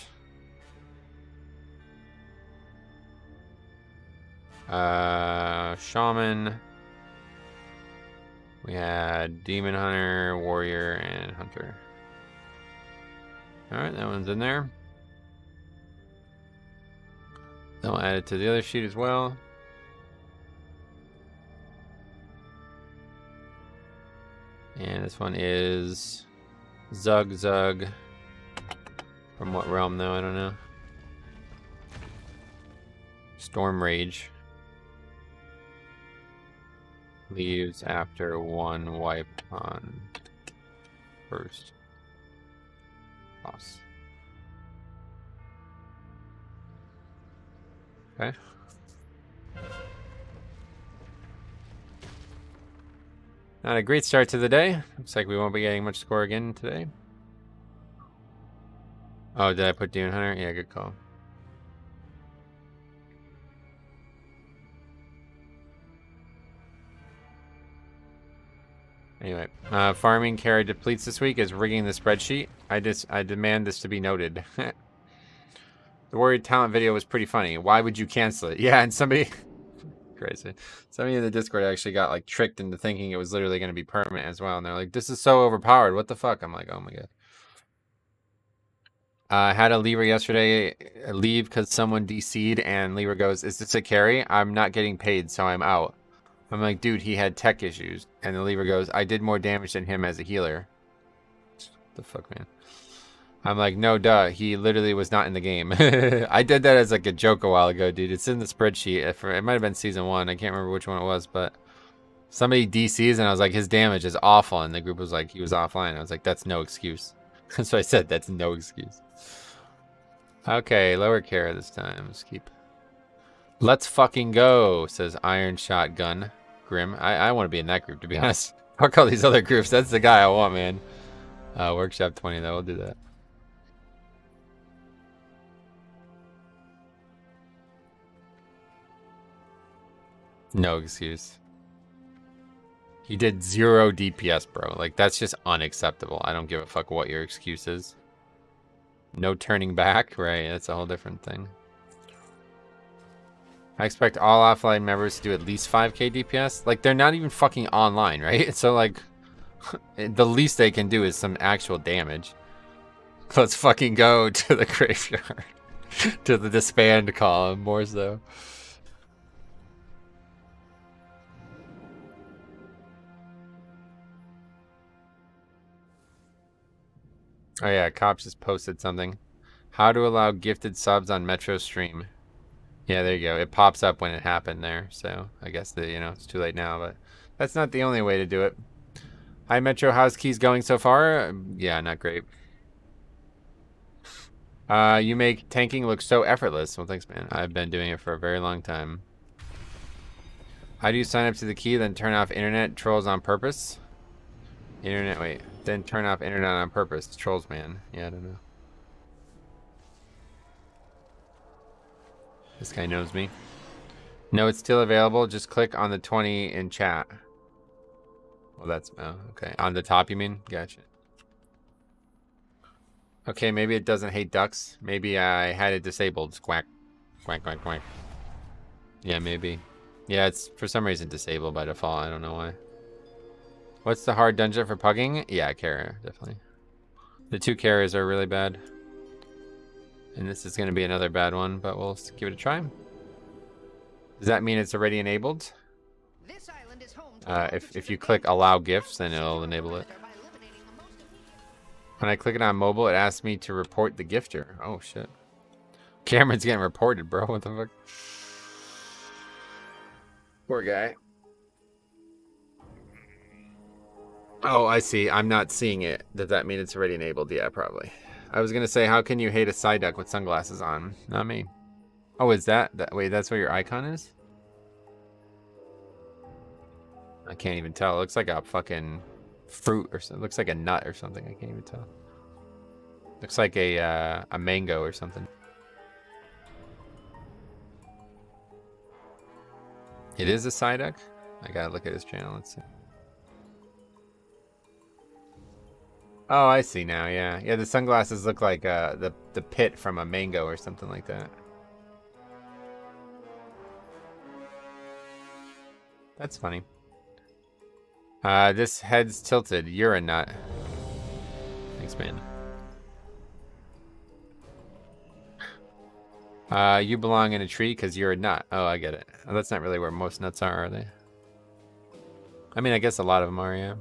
Speaker 2: Shaman. We had Demon Hunter, Warrior, and Hunter. Alright, that one's in there. Then we'll add it to the other sheet as well. And this one is Zug Zug. From what realm though, I don't know. Storm Rage. Leaves after one wipe on first boss. Okay. Not a great start to the day. Looks like we won't be getting much score again today. Oh, did I put Dune Hunter? Yeah, good call. Anyway, farming carry depletes this week is rigging the spreadsheet. I demand this to be noted. The Warrior Talent video was pretty funny. Why would you cancel it? Yeah, and somebody... Crazy. Somebody in the Discord actually got like tricked into thinking it was literally going to be permanent as well. And they're like, this is so overpowered. What the fuck? I'm like, oh my god. I had a Libra yesterday leave because someone DC'd, and Libra goes, is this a carry? I'm not getting paid, so I'm out. I'm like, dude, he had tech issues. And the Libra goes, I did more damage than him as a healer. The fuck, man? I'm like, no, duh. He literally was not in the game. I did that as like a joke a while ago, dude. It's in the spreadsheet. It might have been season 1. I can't remember which one it was, but somebody DCs, and I was like, his damage is awful. And the group was like, he was offline. I was like, that's no excuse. So I said, that's no excuse. Okay, lower care this time. Let's keep. Let's fucking go, says Iron Shotgun Grim. I want to be in that group, to be honest. Fuck all these other groups. That's the guy I want, man. Workshop 20, though. We'll do that. No excuse. He did 0 DPS, bro. Like, that's just unacceptable. I don't give a fuck what your excuse is. No turning back, right? That's a whole different thing. I expect all offline members to do at least 5k DPS. Like, they're not even fucking online, right? So, like, the least they can do is some actual damage. Let's fucking go to the graveyard. To the disband column, more so. Oh yeah, Cops just posted something. How to allow gifted subs on Metro stream. Yeah, there you go. It pops up when it happened there. So I guess it's too late now, but that's not the only way to do it. Hi Metro, how's keys going so far? Yeah, not great. You make tanking look so effortless. Well, thanks, man. I've been doing it for a very long time. How do you sign up to the key, then turn off internet trolls on purpose? Internet, wait. Then turn off internet on purpose. Trolls, man. Yeah, I don't know. This guy knows me. No, it's still available. Just click on the 20 in chat. Well, that's... Oh, okay. On the top, you mean? Gotcha. Okay, maybe it doesn't hate ducks. Maybe I had it disabled. Quack. Quack, quack, quack. Yeah, maybe. Yeah, it's for some reason disabled by default. I don't know why. What's the hard dungeon for pugging? Yeah, Kara, definitely. The 2 Karas are really bad. And this is going to be another bad one, but we'll give it a try. Does that mean it's already enabled?
Speaker 8: This island is home to
Speaker 2: If you click allow gifts, then it'll enable it. When I click it on mobile, it asks me to report the gifter. Oh, shit. Cameron's getting reported, bro. What the fuck? Poor guy. Oh, I see. I'm not seeing it. Does that mean it's already enabled? Yeah, probably. I was going to say, how can you hate a side duck with sunglasses on? Not me. Oh, is that... Wait, that's where your icon is? I can't even tell. It looks like a fucking fruit or something. It looks like a nut or something. I can't even tell. Looks like a mango or something. It is a side duck? I gotta look at his channel. Let's see. Oh, I see now, yeah. Yeah, the sunglasses look like the pit from a mango or something like that. That's funny. This head's tilted. You're a nut. Thanks, man. You belong in a tree because you're a nut. Oh, I get it. Oh, that's not really where most nuts are they? I mean, I guess a lot of them are, yeah.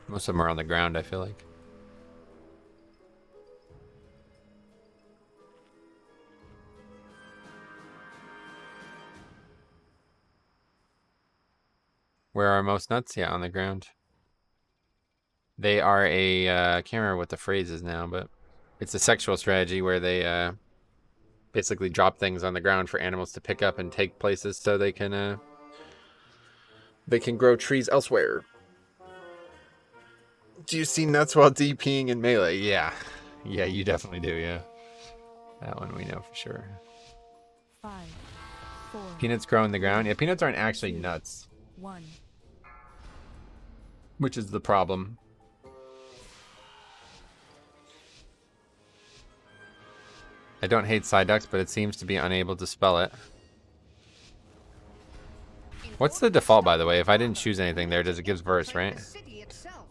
Speaker 2: Most of them are on the ground, I feel like. Where are most nuts? Yeah, on the ground. They are a, I can't remember what the phrase is now, but it's a sexual strategy where they basically drop things on the ground for animals to pick up and take places so they can grow trees elsewhere. Do you see nuts while DPing in Melee? Yeah. Yeah, you definitely do, yeah. That one we know for sure.
Speaker 3: 5, 4,
Speaker 2: Peanuts grow in the ground? Yeah, peanuts aren't actually
Speaker 3: 2,
Speaker 2: nuts,
Speaker 3: 1.
Speaker 2: which is the problem. I don't hate Psyducks, but it seems to be unable to spell it. What's the default, by the way? If I didn't choose anything there, does it give verse, right?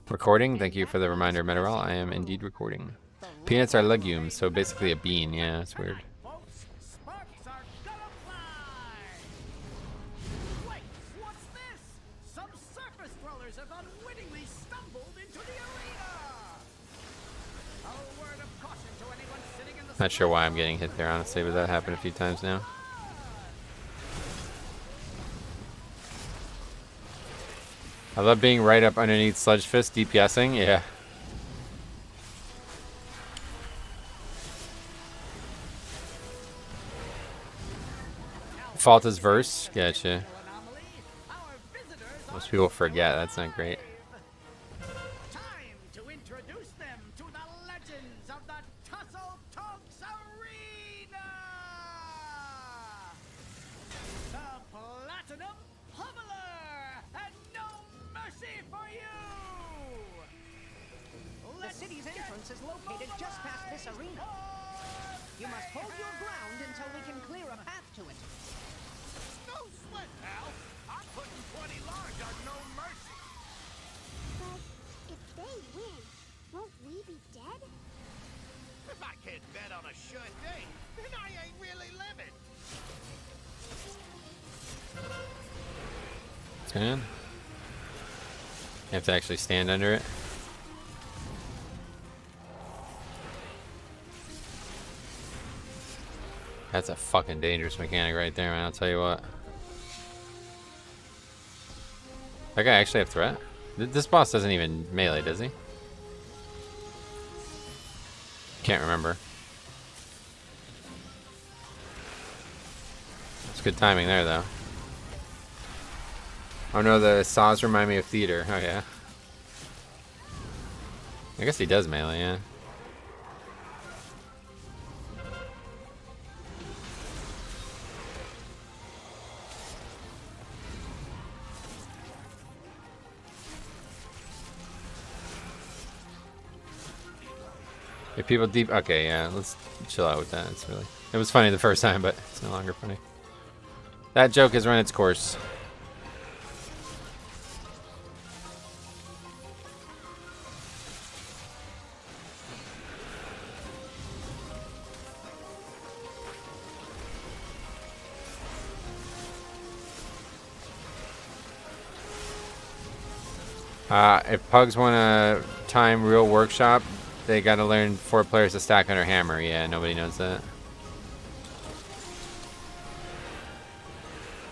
Speaker 2: Recording? Thank you for the reminder, Metarel. I am indeed recording. Peanuts are legumes, so basically a bean. Yeah, that's weird.
Speaker 5: Folks, sparks are gonna fly! Wait, what's this? Some surface dwellers have unwittingly stumbled into the arena! A word of caution to anyone sitting in the
Speaker 2: Not sure why I'm getting hit there, honestly, but that happened a few times now. I love being right up underneath Sludge Fist DPSing. Yeah. Fault is verse. Gotcha. Most people forget. That's not great.
Speaker 5: Time to introduce them to the legends of the Tussle Tugs Arena! The Platinum Pummeler! And no mercy for you!
Speaker 8: The city's entrance is located just past this arena. You must hold your ground until we can clear a path to it.
Speaker 5: No sweat, pal! I'm putting 20 large on no mercy!
Speaker 6: But if they win, won't we be dead?
Speaker 5: If I can't bet on a sure thing, then I ain't really living!
Speaker 2: Stand. You have to actually stand under it. That's a fucking dangerous mechanic right there, man. I'll tell you what. That guy actually have threat? This boss doesn't even melee, does he? Can't remember. It's good timing there, though. Oh no, the saws remind me of theater. Oh yeah. I guess he does melee, yeah. If people deep, okay, yeah, let's chill out with that. It's really, it was funny the first time, but it's no longer funny. That joke has run its course. If Pugs want to time real workshop, they got to learn 4 players to stack under hammer. Yeah, nobody knows that.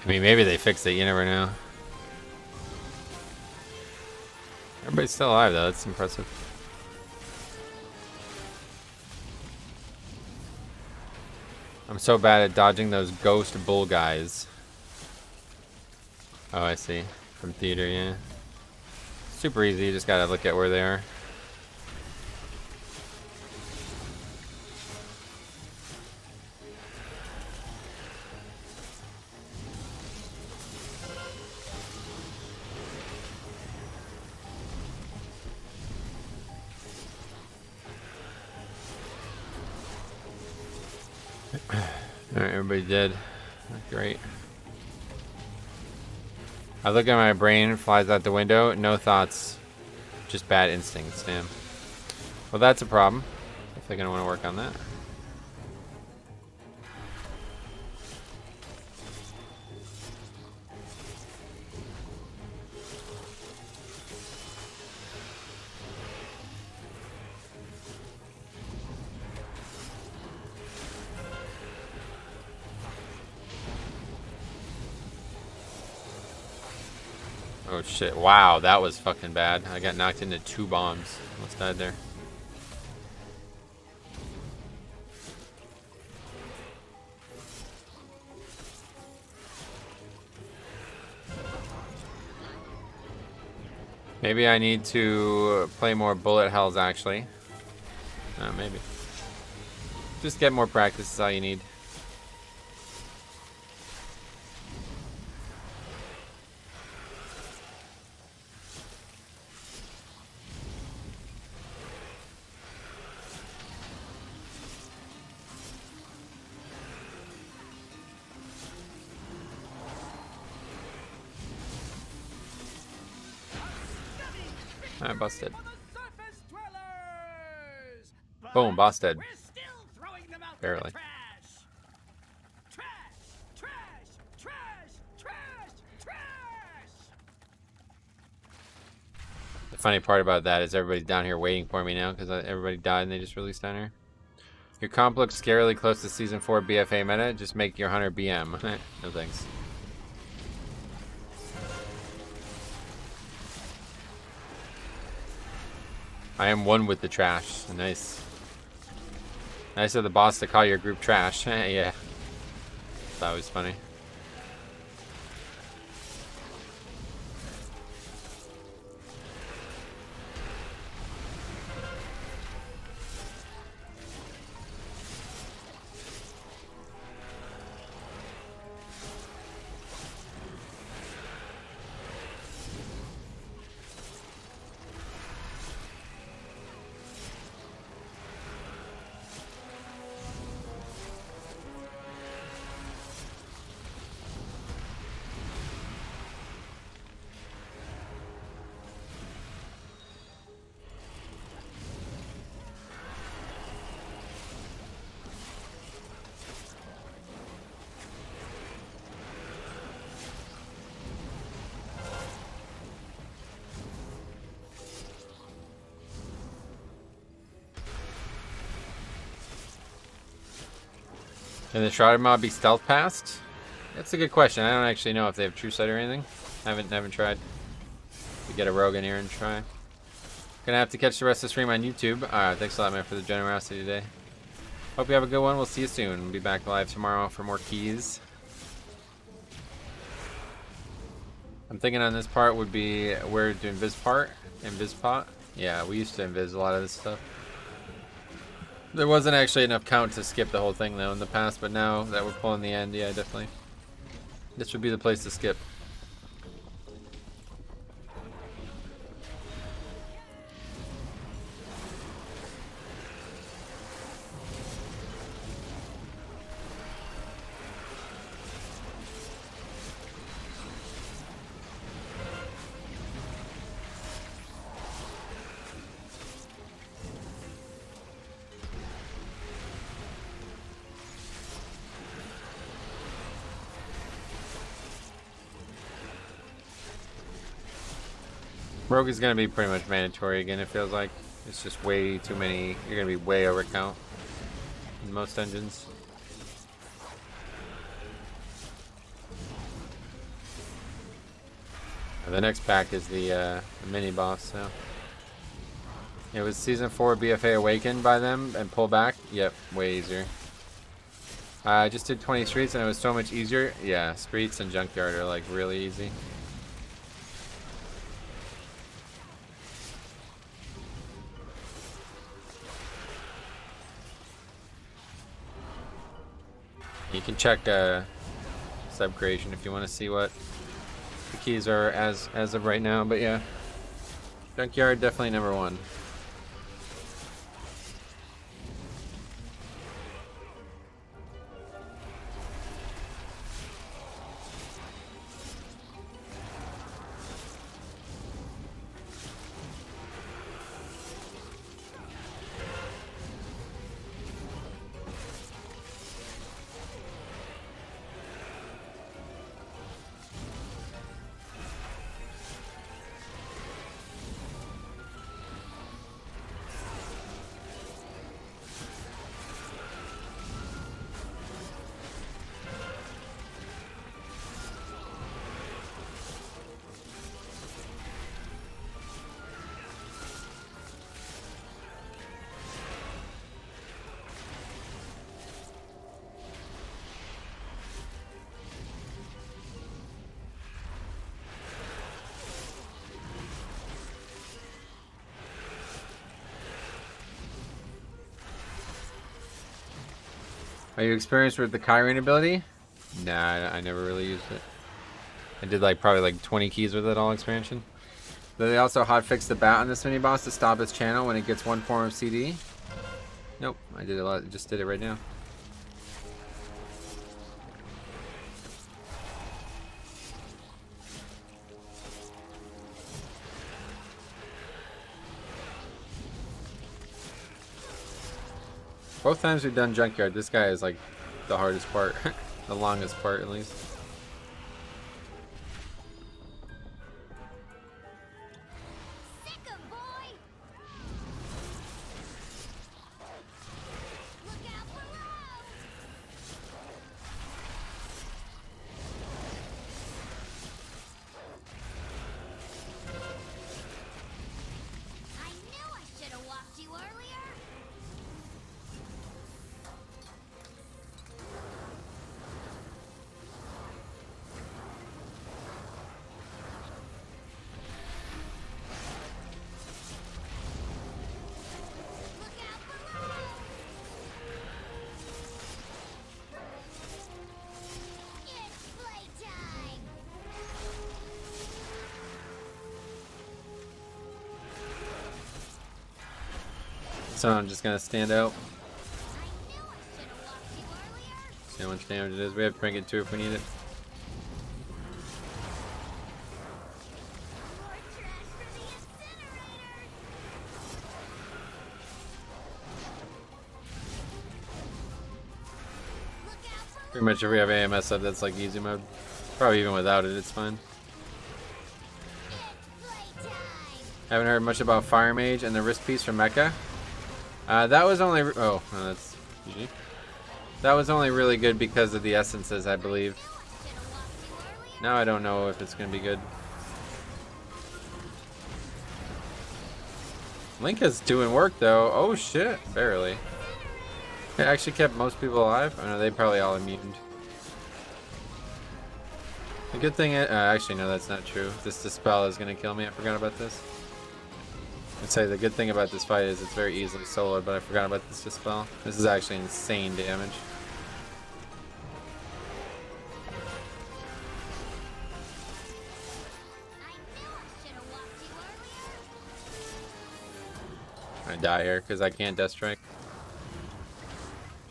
Speaker 2: I mean, maybe they fixed it. You never know. Everybody's still alive, though. That's impressive. I'm so bad at dodging those ghost bull guys. Oh, I see. From theater, yeah. Super easy. You just got to look at where they are. Alright, everybody dead. Great. I look at my brain, flies out the window, no thoughts, just bad instincts, damn. Well, that's a problem. If they're gonna want to work on that. Oh Oh shit! Wow, that was fucking bad. I got knocked into 2 bombs. Almost died there. Maybe I need to play more bullet hells, actually. Maybe. Just get more practice is all you need. I busted. Boom, busted. Barely. The funny part about that is everybody's down here waiting for me now because everybody died and they just released down here. Your comp looks scarily close to Season 4 BFA meta. Just make your hunter BM. No thanks. I am one with the trash. Nice. Nice of the boss to call your group trash. Yeah. That was funny. Can the Shrouded mob be stealth passed? That's a good question. I don't actually know if they have true sight or anything. I haven't tried. We get a rogue in here and try. Gonna have to catch the rest of the stream on YouTube. Thanks a lot, man, for the generosity today. Hope you have a good one. We'll see you soon. We'll be back live tomorrow for more keys. I'm thinking on this part would be where to invis part. Invis pot. Yeah, we used to invis a lot of this stuff. There wasn't actually enough count to skip the whole thing though in the past, but now that we're pulling the end, yeah, definitely. This would be the place to skip. Rogue is going to be pretty much mandatory again, it feels like. It's just way too many. You're going to be way over count in most engines. The next pack is the mini boss, so. It was Season 4 BFA Awakened by them and pull back. Yep, way easier. I just did 20 streets and it was so much easier. Yeah, streets and junkyard are like really easy. You can check sub creation if you want to see what the keys are as of right now, but yeah, junkyard definitely number 1. Are you experienced with the Kyrene ability? Nah, I never really used it. I did like probably like 20 keys with it all expansion.
Speaker 1: They also hotfix the bat on this mini boss to stop its channel when it gets one form of CD.
Speaker 2: Nope, I did a lot. Just did it right now.
Speaker 1: Both times we've done Junkyard, this guy is like the hardest part. The longest part, at least.
Speaker 6: Sick 'em, boy! Look out below! I knew I should have walked you earlier! Look out below! It's playtime!
Speaker 2: So I'm just gonna stand out.
Speaker 6: I knew I should have walked you earlier!
Speaker 2: See how much damage it is. We have to bring it 2 if we need it.
Speaker 6: More trash for the incinerators! Look out below!
Speaker 2: Pretty much if we have AMS up, that's like easy mode. Probably even without it, it's fine.
Speaker 6: It's playtime!
Speaker 2: Haven't heard much about Fire Mage and the wrist piece from Mecha. That was only oh, no, that's GG. That was only really good because of the essences, I believe.
Speaker 6: Should have walked you earlier!
Speaker 2: Now I don't know if it's gonna be good. Link is doing work though. Oh shit, barely. It actually kept most people alive. I know they probably all immune. The good thing is, actually no, that's not true. This dispel is gonna kill me. I forgot about this. I'd say the good thing about this fight is it's very easily soloed, but I forgot about this dispel. This is actually insane damage.
Speaker 6: I knew I should have walked you earlier!
Speaker 2: I die here because I can't death strike.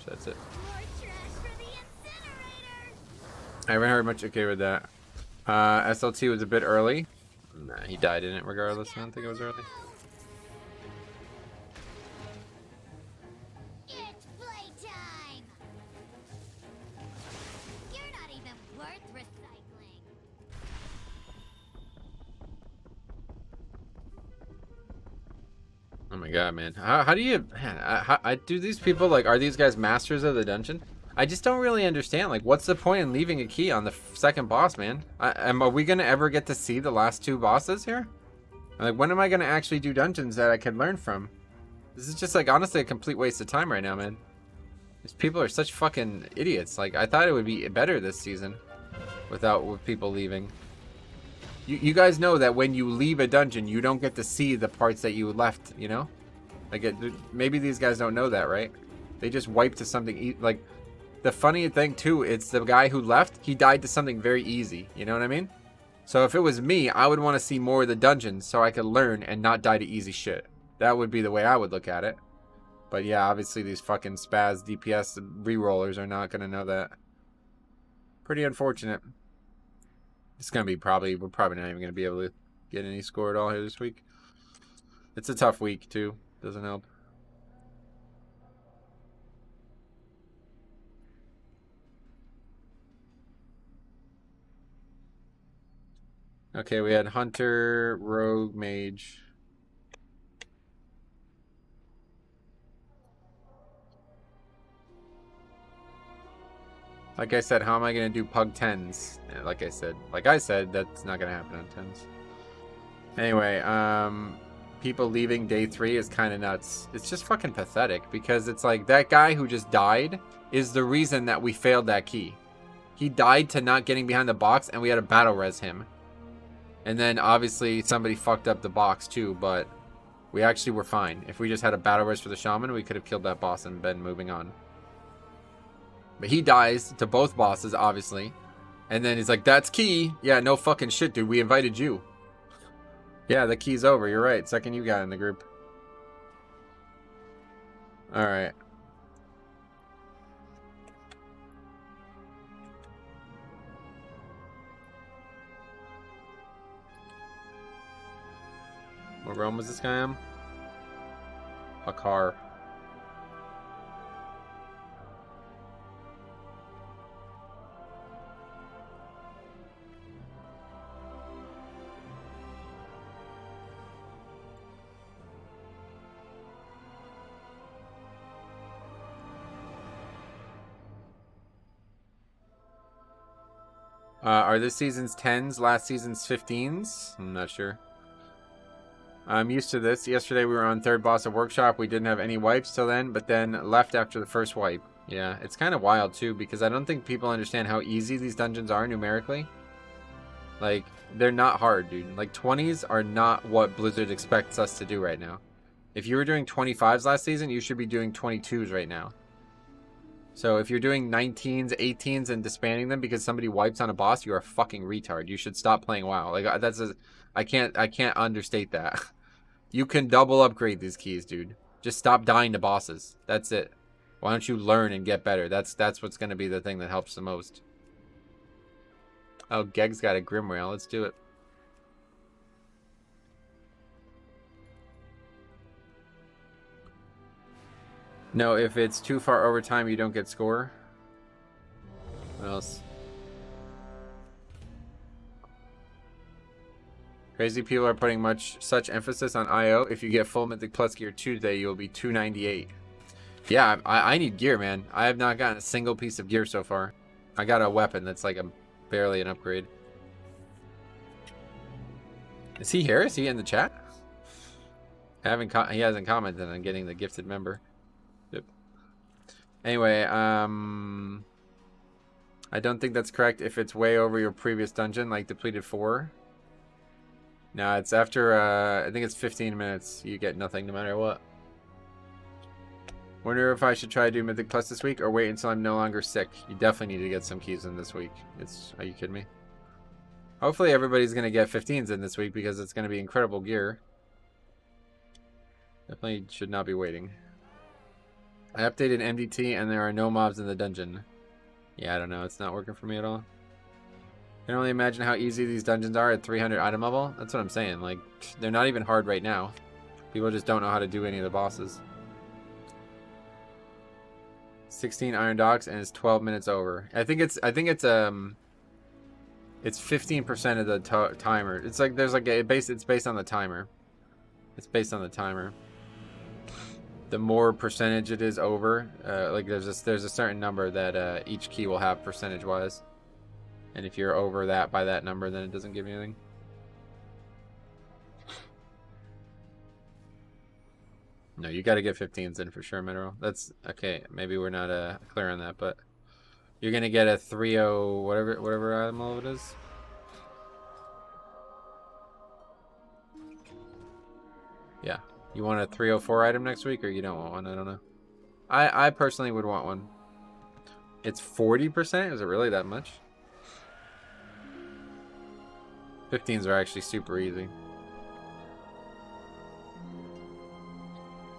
Speaker 2: So that's it.
Speaker 6: More trash for the incinerators!
Speaker 2: I haven't heard much okay with that. SLT was a bit early. Nah, he died in it regardless. I don't think it was early.
Speaker 6: It's playtime! You're not even worth recycling!
Speaker 2: Oh my god, man. How do you... Man, do these people, like, are these guys masters of the dungeon? I just don't really understand. Like, what's the point in leaving a key on the second boss, man? Are we going to ever get to see the last 2 bosses here? Like, when am I going to actually do dungeons that I can learn from? This is just, like, honestly a complete waste of time right now, man. These people are such fucking idiots. Like, I thought it would be better this season with people leaving. You guys know that when you leave a dungeon, you don't get to see the parts that you left, you know? Like, maybe these guys don't know that, right? They just wipe to something, like, the funny thing, too, it's the guy who left, he died to something very easy, you know what I mean? So if it was me, I would want to see more of the dungeons so I could learn and not die to easy shit. That would be the way I would look at it. But yeah, obviously these fucking spaz DPS re-rollers are not going to know that. Pretty unfortunate. It's going to be we're probably not even going to be able to get any score at all here this week. It's a tough week, too. Doesn't help. Okay, we had Hunter, Rogue, Mage. Like I said, how am I going to do Pug 10s? Yeah, like I said, that's not going to happen on 10s. Anyway, people leaving day 3 is kind of nuts. It's just fucking pathetic because it's like that guy who just died is the reason that we failed that key. He died to not getting behind the box and we had to battle res him. And then obviously somebody fucked up the box too, but we actually were fine. If we just had a battle res for the shaman, we could have killed that boss and been moving on.
Speaker 1: But he dies to both bosses, obviously. And then he's like, that's key. Yeah, no fucking shit, dude. We invited you. Yeah, the key's over. You're right. Second you got in the group. Alright. What realm was this guy on? A car. Are this season's 10s, last season's 15s? I'm not sure. I'm used to this. Yesterday we were on third boss of Workshop. We didn't have any wipes till then, but then left after the first wipe. Yeah, it's kind of wild too, because I don't think people understand how easy these dungeons are numerically. Like, they're not hard, dude. Like, 20s are not what Blizzard expects us to do right now. If you were doing 25s last season, you should be doing 22s right now. So if you're doing 19s, 18s, and disbanding them because somebody wipes on a boss, you're a fucking retard. You should stop playing WoW. Like, I can't understate that. You can double upgrade these keys, dude. Just stop dying to bosses. That's it. Why don't you learn and get better? That's what's going to be the thing that helps the most. Oh, Geg's got a Grim Rail. Let's do it. No, if it's too far over time, you don't get score. What else? Crazy people are putting such emphasis on IO. If you get full Mythic Plus gear Tuesday, you'll be 298. Yeah, I need gear, man. I have not gotten a single piece of gear so far. I got a weapon that's like barely an upgrade. Is he here? Is he in the chat? He hasn't commented on getting the gifted member. Yep. Anyway, I don't think that's correct if it's way over your previous dungeon, like depleted 4. No, it's after, I think it's 15 minutes. You get nothing no matter what. Wonder if I should try to do Mythic Plus this week or wait until I'm no longer sick. You definitely need to get some keys in this week. Are you kidding me? Hopefully everybody's going to get 15s in this week because it's going to be incredible gear. Definitely should not be waiting. I updated MDT and there are no mobs in the dungeon. Yeah, I don't know. It's not working for me at all. I can only imagine how easy these dungeons are at 300 item level. That's what I'm saying. Like, they're not even hard right now. People just don't know how to do any of the bosses. 16 iron docks and it's 12 minutes over. I think it's 15% of the timer. It's like there's like it's based on the timer. It's based on the timer. The more percentage it is over, like there's a certain number that each key will have percentage wise, and if you're over that by that number, then it doesn't give you anything. No, you got to get 15s in for sure, Mineral. That's okay. Maybe we're not clear on that, but you're gonna get a 3-0 whatever item level it is. Yeah. You want a 304 item next week, or you don't want one? I don't know. I personally would want one. It's 40%? Is it really that much? 15s are actually super easy.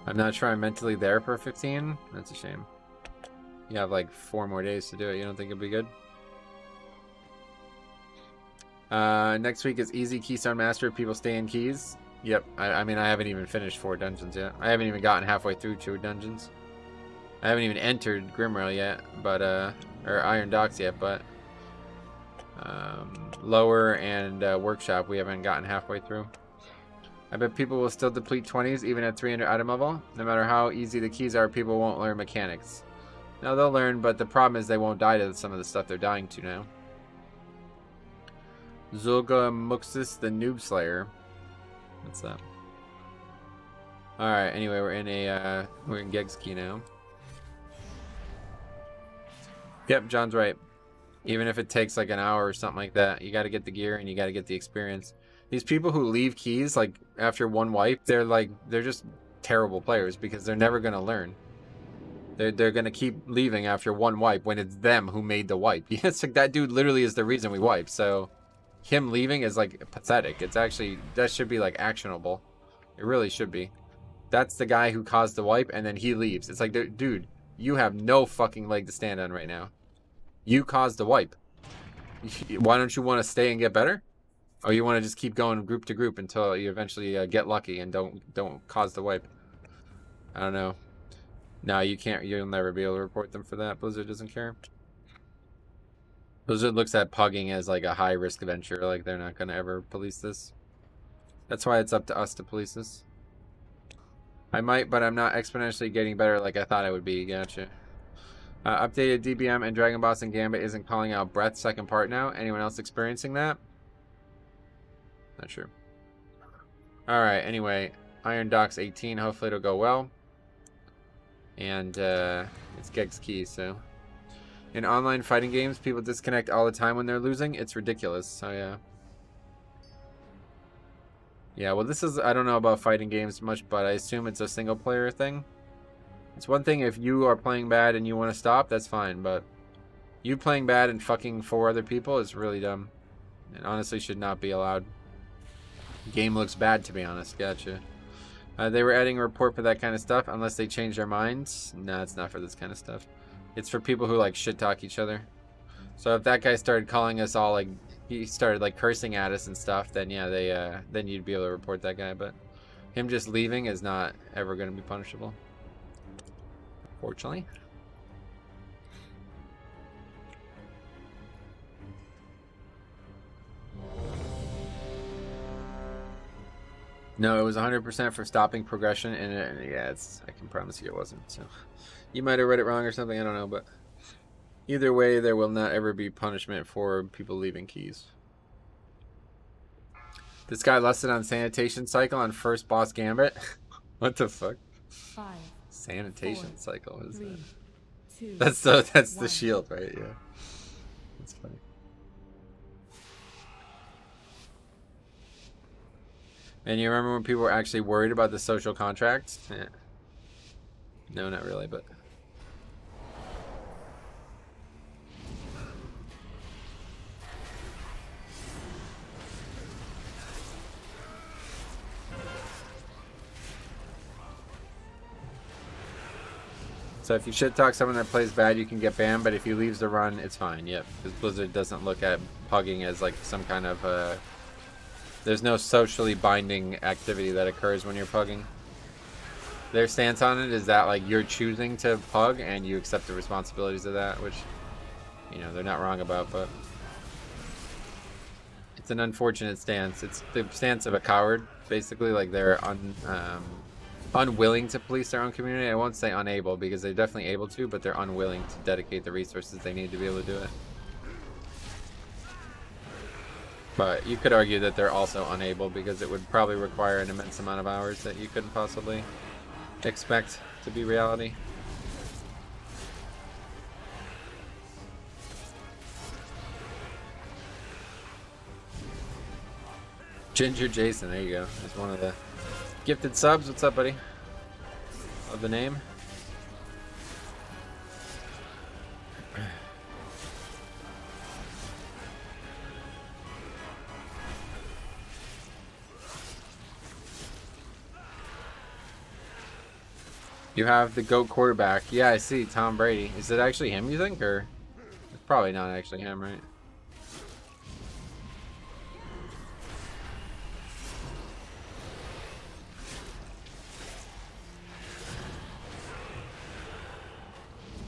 Speaker 1: I'm not sure I'm mentally there for 15. That's a shame. You have like 4 more days to do it. You don't think it'd be good? Next week is easy Keystone Master. People stay in keys. Yep. I mean, I haven't even finished 4 dungeons yet. I haven't even gotten halfway through 2 dungeons. I haven't even entered Grimrail yet, but or Iron Docks yet, but Lower and Workshop we haven't gotten halfway through. I bet people will still deplete 20s even at 300 item level. No matter how easy the keys are, people won't learn mechanics. No, they'll learn, but the problem is they won't die to some of the stuff they're dying to now. Zulga Muxus, the Noob Slayer. What's that? Alright, anyway, we're in Geg's key now. Yep, John's right. Even if it takes like an hour or something like that, you gotta get the gear and you gotta get the experience. These people who leave keys like after one wipe, they're just terrible players because they're never gonna learn. They're gonna keep leaving after one wipe when it's them who made the wipe. It's like that dude literally is the reason we wipe. So him leaving is like pathetic. It's actually, that should be like actionable. It really should be. That's the guy who caused the wipe, and then he leaves. It's like, dude, you have no fucking leg to stand on right now. You caused the wipe. Why don't you want to stay and get better? Or you want to just keep going group to group until you eventually get lucky and don't cause the wipe? I don't know. No, you can't. You'll never be able to report them for that. Blizzard doesn't care. Blizzard looks at pugging as like a high risk venture. Like they're not gonna ever police this. That's why it's up to us to police this. I might, but I'm not exponentially getting better like I thought I would be. Gotcha. Updated DBM and Dragon Boss and Gambit isn't calling out Breath second part now. Anyone else experiencing that? Not sure. Alright, anyway. Iron Docks 18. Hopefully it'll go well. And it's Geg's key, so. In online fighting games, people disconnect all the time when they're losing. It's ridiculous, so yeah. Yeah, well this is, I don't know about fighting games much, but I assume it's a single player thing. It's one thing if you are playing bad and you want to stop, that's fine, but you playing bad and fucking 4 other people is really dumb. And honestly should not be allowed. Game looks bad, to be honest. Gotcha. They were adding a report for that kind of stuff unless they change their minds. No, it's not for this kind of stuff. It's for people who like shit talk each other. So if that guy started calling us all like, he started like cursing at us and stuff, then yeah, then you'd be able to report that guy. But him just leaving is not ever going to be punishable, fortunately. No, it was 100% for stopping progression, and yeah, I can promise you it wasn't. So you might have read it wrong or something, I don't know, but either way, there will not ever be punishment for people leaving keys. This guy lusted on sanitation cycle on first boss Gambit. What the fuck?
Speaker 3: 5,
Speaker 1: Sanitation
Speaker 3: 4,
Speaker 1: cycle, what is
Speaker 3: 3,
Speaker 1: that?
Speaker 3: 2,
Speaker 1: That's the
Speaker 3: 1.
Speaker 1: shield, right? Yeah. That's funny. And you remember when people were actually worried about the social contracts? Yeah. No, not really, but... So if you shit talk someone that plays bad, you can get banned, but if he leaves the run, it's fine. Yep, because Blizzard doesn't look at pugging as like some kind of... There's no socially binding activity that occurs when you're pugging. Their stance on it is that like you're choosing to pug and you accept the responsibilities of that, which, you know, they're not wrong about, but it's an unfortunate stance. It's the stance of a coward, basically. Like they're unwilling to police their own community. I won't say unable, because they're definitely able to, but they're unwilling to dedicate the resources they need to be able to do it. But you could argue that they're also unable, because it would probably require an immense amount of hours that you couldn't possibly expect to be reality. Ginger Jason, there you go. He's one of the gifted subs. What's up, buddy? Love the name. You have the GOAT quarterback. Yeah, I see. Tom Brady. Is it actually him, you think? Or it's probably not actually him, right?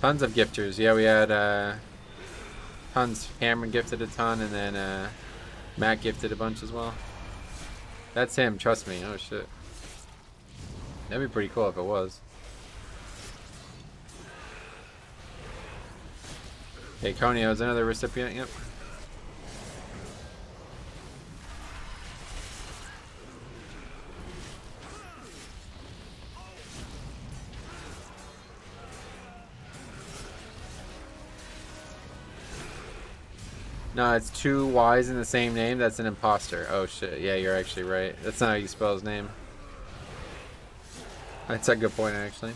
Speaker 1: Tons of gifters. Yeah, we had tons. Cameron gifted a ton, and then Matt gifted a bunch as well. That's him, trust me. Oh shit. That'd be pretty cool if it was. Hey, Conio is another recipient, yep. No, it's two Y's in the same name. That's an imposter. Oh shit, yeah, you're actually right. That's not how you spell his name. That's a good point, actually.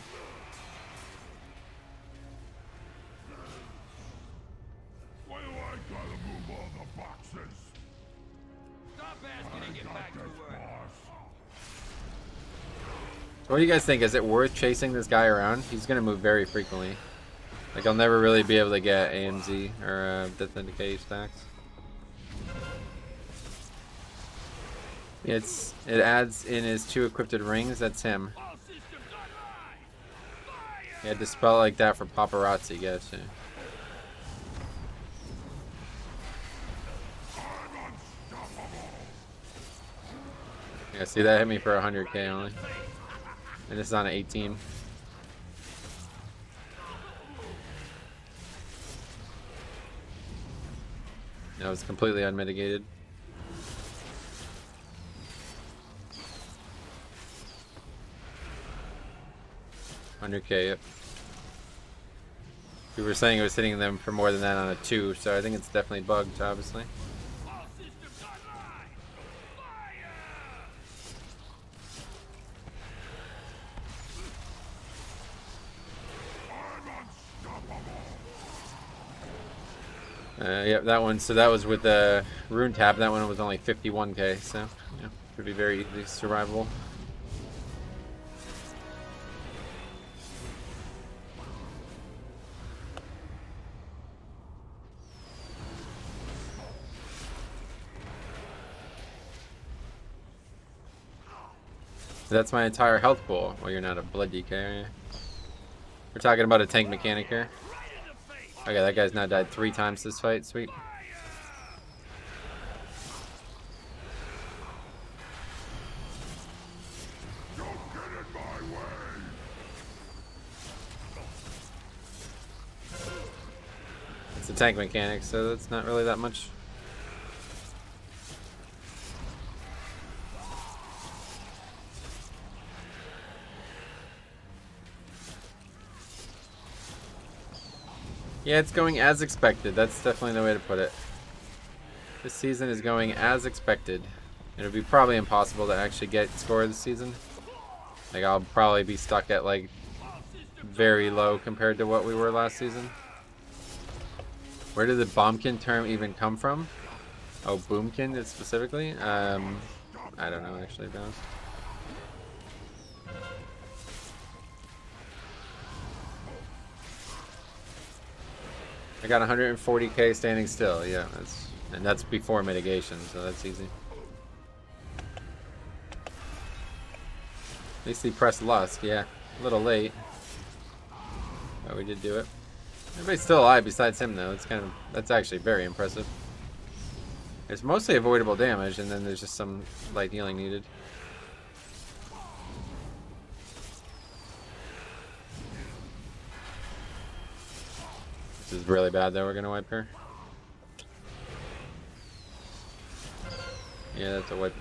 Speaker 2: What do you guys think? Is it worth chasing this guy around? He's gonna move very frequently. Like I'll never really be able to get AMZ or Death and Decay stacks. It adds in his 2 equipped rings. That's him. He had to spell it like that for paparazzi, guys. Yeah, see that hit me for 100k only, and this is on an 18. That was completely unmitigated. $100k, yep. We were saying it was hitting them for more than that on a 2, so I think it's definitely bugged, obviously. Yep, that one. So that was with the rune tap. That one was only 51k, so yeah, should be very easily survivable. That's my entire health pool. Well, you're not a blood DK, are you? We're talking about a tank mechanic here. Okay, that guy's now died 3 times this fight. Sweet. It's a tank mechanic, so that's not really that much. Yeah, it's going as expected. That's definitely the way to put it. This season is going as expected. It'll be probably impossible to actually get score this season. Like, I'll probably be stuck at, like, very low compared to what we were last season. Where did the bombkin term even come from? Oh, boomkin specifically? I don't know, actually, to be honest. I got 140k standing still. Yeah, that's before mitigation, so that's easy. At least he pressed Lusk. Yeah, a little late, but we did do it. Everybody's still alive besides him, though. That's actually very impressive. It's mostly avoidable damage, and then there's just some light healing needed. This is really bad, though. We're gonna wipe her. Yeah, that's a wipe.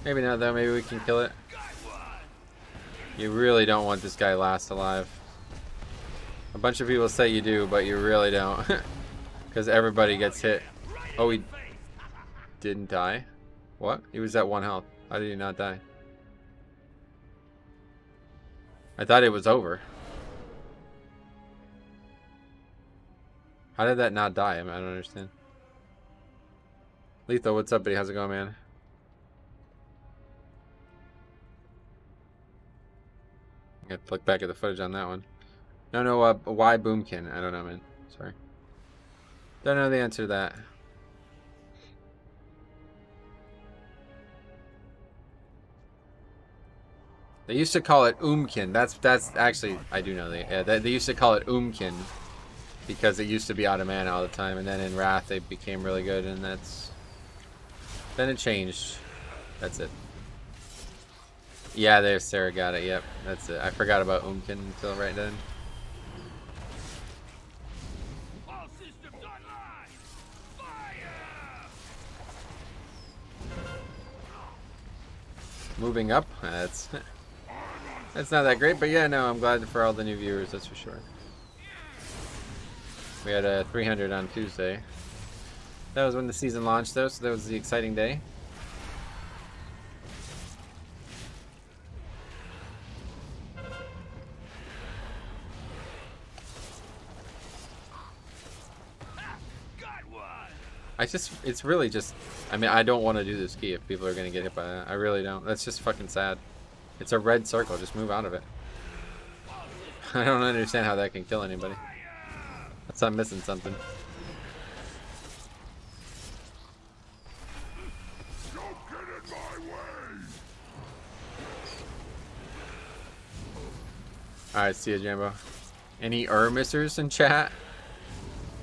Speaker 2: Maybe not, though. Maybe we can kill it. You really don't want this guy last alive. A bunch of people say you do, but you really don't. Because everybody gets hit. Oh, he didn't die? What? He was at 1 health. How did he not die? I thought it was over. How did that not die? I don't understand. Lethal, what's up, buddy? How's it going, man? I have to look back at the footage on that one. No, why Boomkin? I don't know, man. Sorry. Don't know the answer to that. They used to call it Oomkin. That's actually, I do know they used to call it Oomkin because it used to be out of mana all the time, and then in Wrath they became really good, and then it changed. That's it. Yeah, there's Sarah got it. Yep, that's it. I forgot about Oomkin until right then. Moving up. That's not that great, but yeah, no, I'm glad for all the new viewers, that's for sure. We had a 300 on Tuesday. That was when the season launched, though, so that was the exciting day. it's really just, I mean, I don't want to do this key if people are going to get hit by that. I really don't. That's just fucking sad. It's a red circle. Just move out of it. I don't understand how that can kill anybody. That's I'm missing something. Alright, see ya, Jambo. Any missers in chat?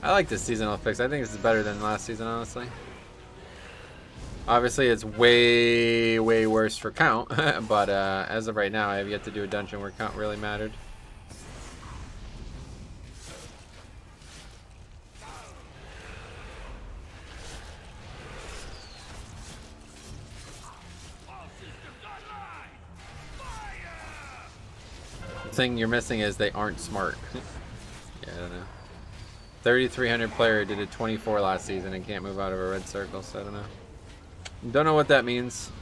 Speaker 2: I like this seasonal fix. I think this is better than last season, honestly. Obviously, it's way, way worse for count. But as of right now, I have yet to do a dungeon where count really mattered. The thing you're missing is they aren't smart. Yeah, I don't know. 3,300 player did a 24 last season and can't move out of a red circle, so I don't know. Don't know what that means.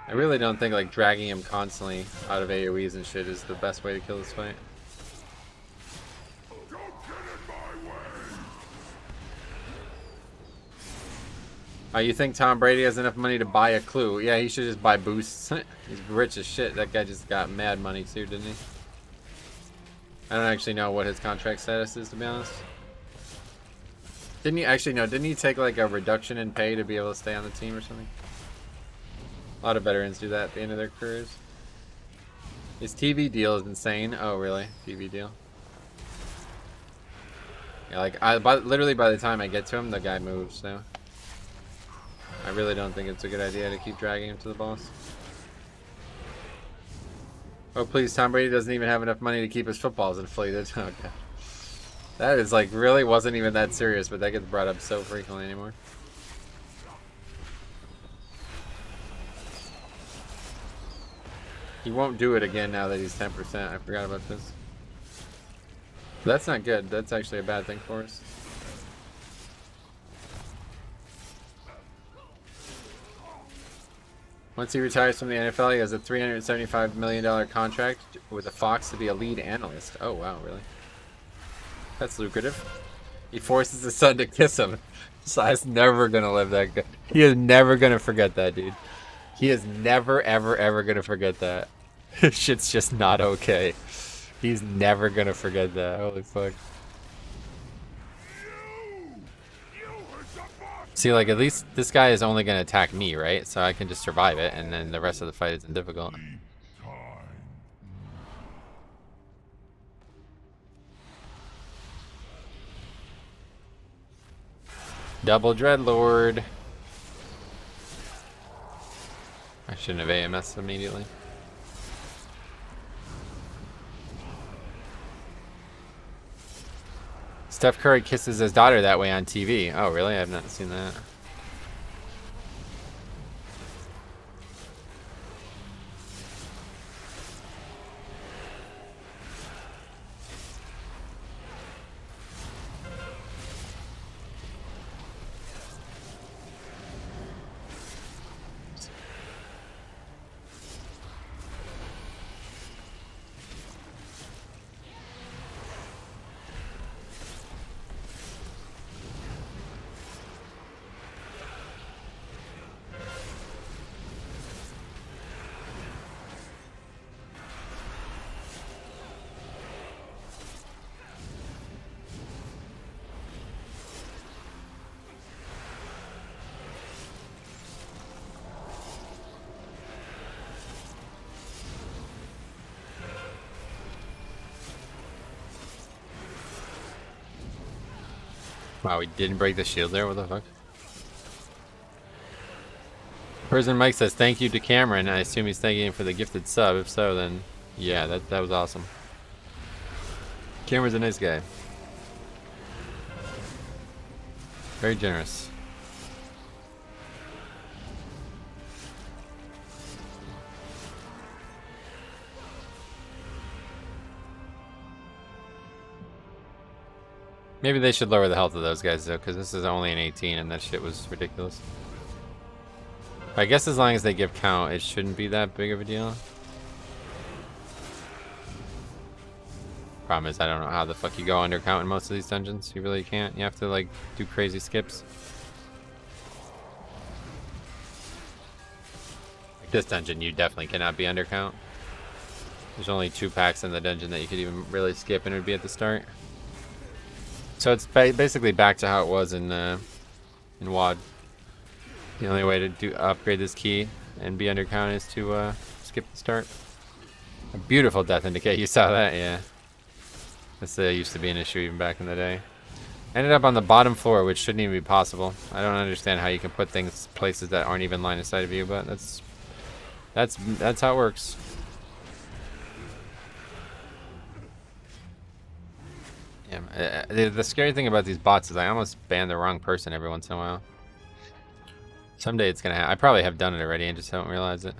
Speaker 2: I really don't think like dragging him constantly out of AoEs and shit is the best way to kill this fight. You think Tom Brady has enough money to buy a clue? Yeah, he should just buy boosts. He's rich as shit. That guy just got mad money too, didn't he? I don't actually know what his contract status is, to be honest. Didn't he actually no? Didn't he take like a reduction in pay to be able to stay on the team or something? A lot of veterans do that at the end of their careers. His TV deal is insane. Oh, really? TV deal? Yeah, like literally by the time I get to him, the guy moves. So I really don't think it's a good idea to keep dragging him to the boss. Oh, please, Tom Brady doesn't even have enough money to keep his footballs inflated. Oh, God. That is like really wasn't even that serious, but that gets brought up so frequently anymore. He won't do it again now that he's 10%. I forgot about this. That's not good. That's actually a bad thing for us. Once he retires from the NFL, he has a $375 million contract with the Fox to be a lead analyst. Oh, wow, really? That's lucrative. He forces his son to kiss him. Sai's never going to live that good. He is never going to forget that, dude. He is never, ever, ever going to forget that. Shit's just not okay. He's never going to forget that. Holy fuck. See, like, at least this guy is only going to attack me, right? So I can just survive it, and then the rest of the fight isn't difficult. Double Dreadlord. I shouldn't have AMS immediately. Steph Curry kisses his daughter that way on TV. Oh, really? I've not seen that. Wow, we didn't break the shield there? What the fuck? Prison Mike says, thank you to Cameron. I assume he's thanking him for the gifted sub. If so, then yeah, that was awesome. Cameron's a nice guy. Very generous. Maybe they should lower the health of those guys though, because this is only an 18 and that shit was ridiculous. I guess as long as they give count, it shouldn't be that big of a deal. Problem is, I don't know how the fuck you go under count in most of these dungeons. You really can't. You have to like do crazy skips. Like this dungeon, you definitely cannot be under count. There's only 2 packs in the dungeon that you could even really skip, and it would be at the start. So it's basically back to how it was in WoD. The only way to upgrade this key and be under count is to skip the start. A beautiful death indicate. You saw that, yeah. This used to be an issue even back in the day. Ended up on the bottom floor, which shouldn't even be possible. I don't understand how you can put things places that aren't even line of sight of you, but that's how it works. Yeah, the scary thing about these bots is I almost ban the wrong person every once in a while. Someday it's gonna happen. I probably have done it already and just don't realize it.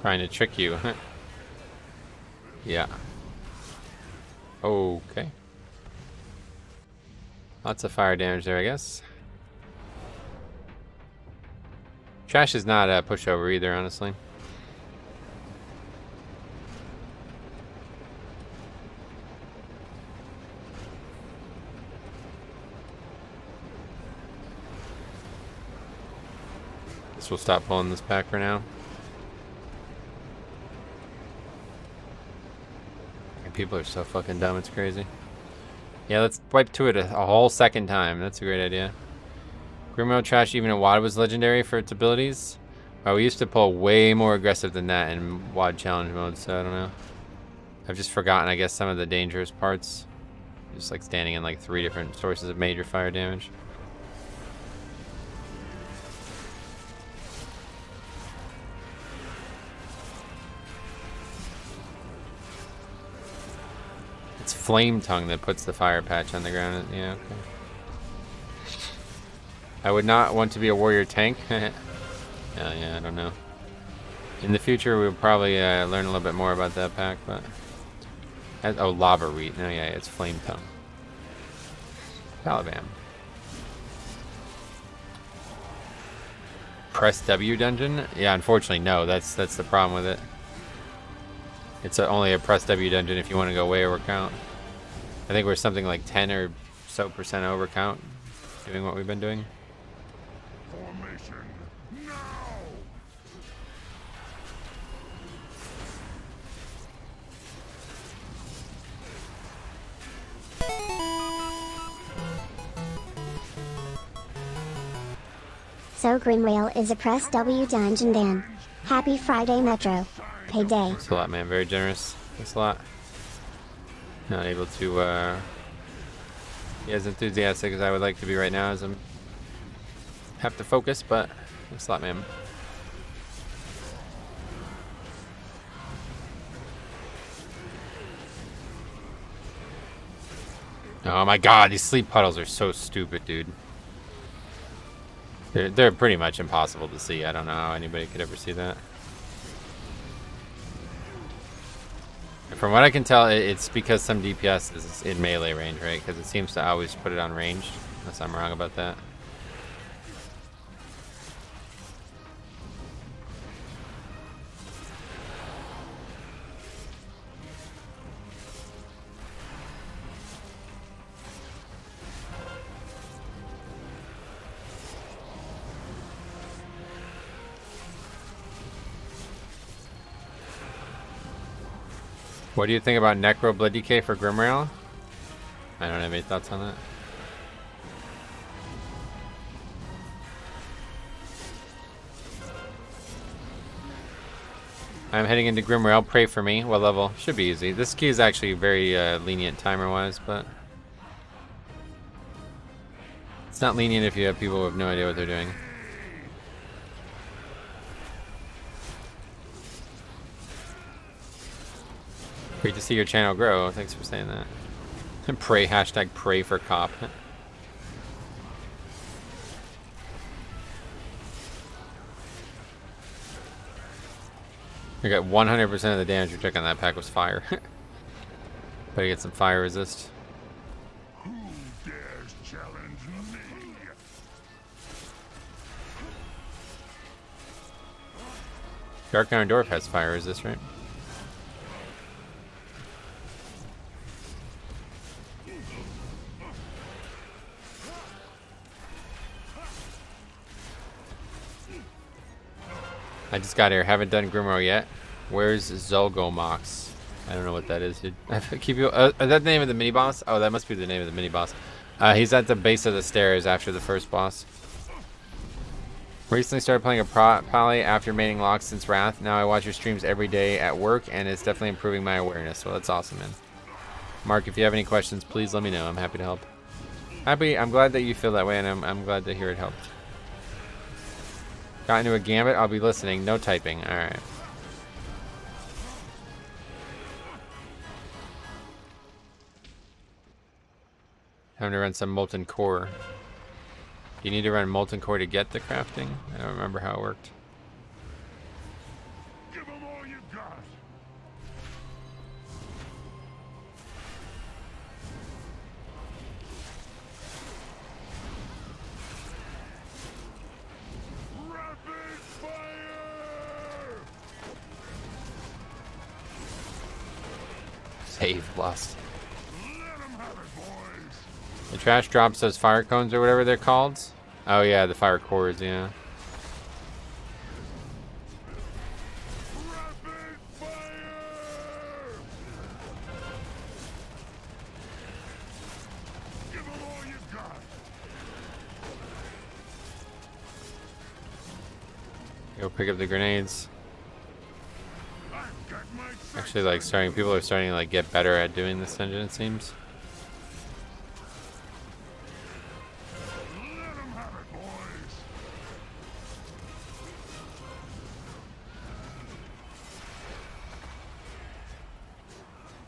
Speaker 2: Trying to trick you. Yeah. Okay. Lots of fire damage there, I guess. Trash is not a pushover either, honestly. Guess we'll stop pulling this pack for now. People are so fucking dumb, it's crazy. Yeah, let's wipe to it a whole second time. That's a great idea. Grimoire Trash even in WoD was legendary for its abilities. We used to pull way more aggressive than that in WoD challenge mode, so I don't know. I've just forgotten, I guess, some of the dangerous parts. Just like standing in like 3 different sources of major fire damage. It's Flame Tongue that puts the fire patch on the ground. Yeah, okay. I would not want to be a warrior tank. Yeah, I don't know. In the future, we'll probably learn a little bit more about that pack, but... Oh, Lava Reet. No, yeah, it's Flame Tongue. Palabam. Press W dungeon? Yeah, unfortunately, no. That's the problem with it. It's only a press W dungeon if you want to go way over count. I think we're something like 10 or so % over count doing what we've been doing.
Speaker 4: Formation now.
Speaker 6: So Grimrail is a press W dungeon then. Happy Friday Metro. Payday.
Speaker 2: Thanks a lot, man. Very generous. Thanks a lot. Not able to be as enthusiastic as I would like to be right now as I'm have to focus, but thanks a lot, man. Oh my god, these sleep puddles are so stupid, dude. They're pretty much impossible to see. I don't know how anybody could ever see that. From what I can tell, it's because some DPS is in melee range, right? Because it seems to always put it on range, unless I'm wrong about that. What do you think about Necro Blood DK for Grimrail? I don't have any thoughts on that. I'm heading into Grimrail. Pray for me. What level? Should be easy. This key is actually very lenient timer-wise, but it's not lenient if you have people who have no idea what they're doing. Great to see your channel grow. Thanks for saying that. Pray, hashtag pray for cop. I got 100% of the damage we took on that pack was fire. Better get some fire resist.
Speaker 4: Who dares challenge me?
Speaker 2: Dark Iron Dwarf has fire resist, right? I just got here. Haven't done Grimoire yet. Where's Zolgomox? I don't know what that is, dude. Keep you. Is that the name of the mini boss? Oh, that must be the name of the mini boss. He's at the base of the stairs after the first boss. Recently started playing a poly after maining locks since Wrath. Now I watch your streams every day at work, and it's definitely improving my awareness. Well, that's awesome, man. Mark, if you have any questions, please let me know. I'm happy to help. I'm glad that you feel that way, and I'm glad to hear it helped. Got into a gambit. I'll be listening. No typing. All right. Time to run some molten core. You need to run molten core to get the crafting. I don't remember how it worked.
Speaker 4: Give 'em all you got. Rapid fire!
Speaker 2: Save lost.
Speaker 4: Let 'em have it, boys.
Speaker 2: The trash drops those fire cones or whatever they're called. Oh yeah, the fire cores, yeah.
Speaker 4: Rapid fire! Give 'em all you got.
Speaker 2: Go pick up the grenades.
Speaker 4: I've got my
Speaker 2: Actually, like people are starting to like get better at doing this dungeon, it seems.
Speaker 4: Let 'em have it, boys.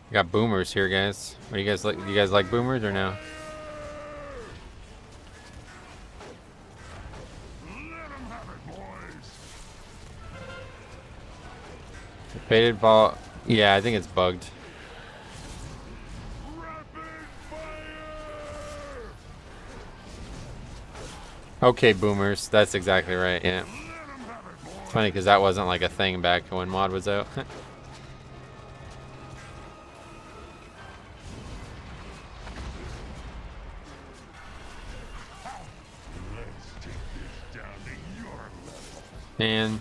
Speaker 2: We got boomers here, guys. What do you guys like? You guys like boomers or no?
Speaker 4: Let 'em have it, boys.
Speaker 2: Faded ball. Yeah, I think it's bugged.
Speaker 4: Rapid fire!
Speaker 2: Okay, boomers. That's exactly right. Yeah.
Speaker 4: Let 'em have it, boys.
Speaker 2: It's funny because that wasn't like a thing back when mod was out.
Speaker 4: Let's take this down to your level.
Speaker 2: And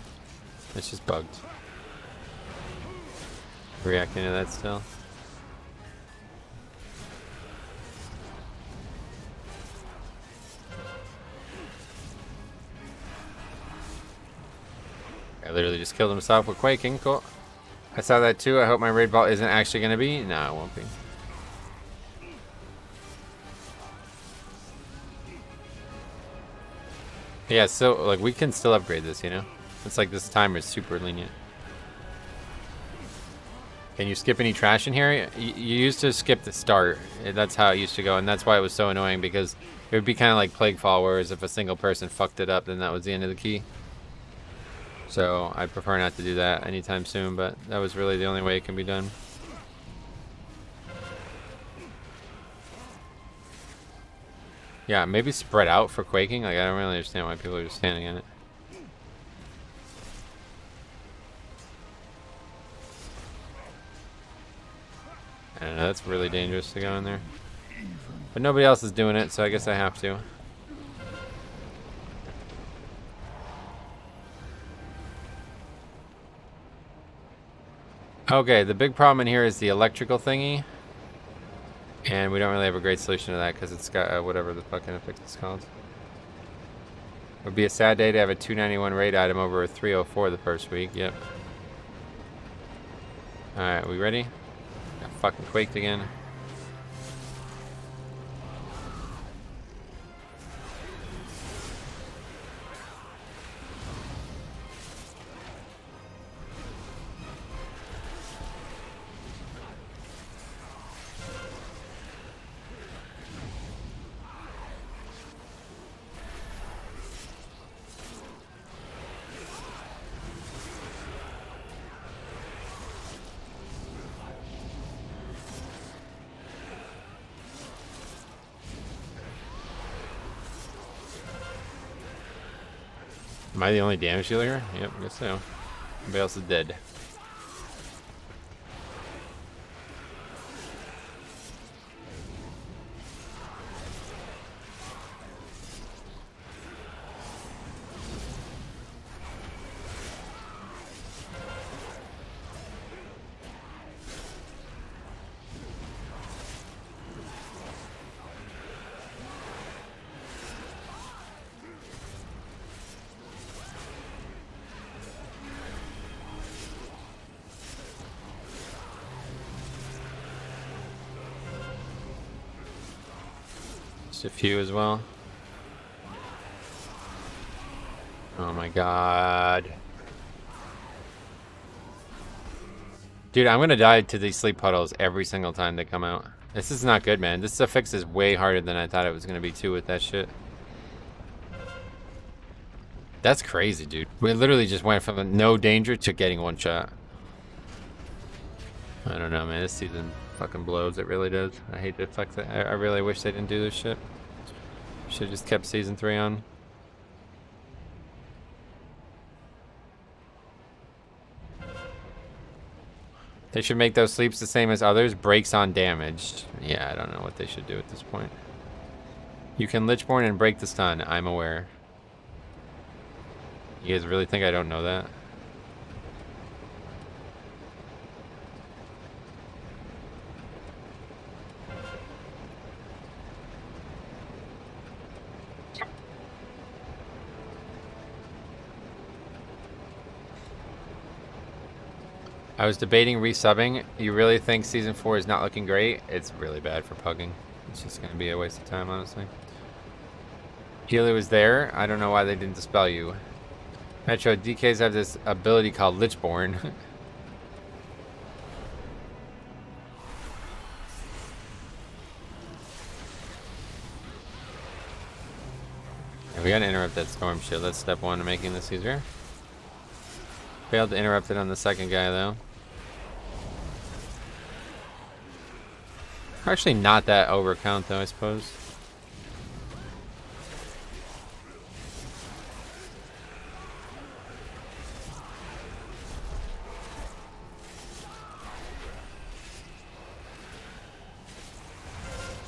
Speaker 2: it's just bugged. Reacting to that still. I literally just killed himself with quaking. Cool. I saw that too. I hope my raid vault isn't actually going to be. No, it won't be. Yeah, so like we can still upgrade this, you know? It's like this timer is super lenient. Can you skip any trash in here? You used to skip the start. That's how it used to go, and that's why it was so annoying, because it would be kind of like Plaguefall, whereas if a single person fucked it up, then that was the end of the key. So I prefer not to do that anytime soon, but that was really the only way it can be done. Yeah, maybe spread out for quaking. Like, I don't really understand why people are just standing in it. I don't know, that's really dangerous to go in there. But nobody else is doing it, so I guess I have to. Okay, the big problem in here is the electrical thingy. And we don't really have a great solution to that because it's got whatever the fucking affix is called. It would be a sad day to have a 291 raid item over a 304 the first week. Yep. Alright, we ready? Got fucking quaked again. Am I the only damage dealer here? Yep, I guess so. Everybody else is dead. Just a few as well. Oh my god. Dude, I'm gonna die to these sleep puddles every single time they come out. This is not good, man. This affix is way harder than I thought it was gonna be too with that shit. That's crazy, dude. We literally just went from no danger to getting one shot. I don't know, man. This season fucking blows. It really does. I hate the effects. I really wish they didn't do this shit. Should've just kept season 3 on. They should make those sleeps the same as others. Breaks on damage. Yeah, I don't know what they should do at this point. You can Lichborn and break the stun. I'm aware. You guys really think I don't know that? I was debating resubbing. You really think season 4 is not looking great? It's really bad for pugging. It's just going to be a waste of time, honestly. Healer was there. I don't know why they didn't dispel you. Metro, DKs have this ability called Lichborn. Yeah, we gotta interrupt that storm shield. That's step 1 to making this easier. Failed to interrupt it on the second guy, though. Actually not that overcount, though, I suppose.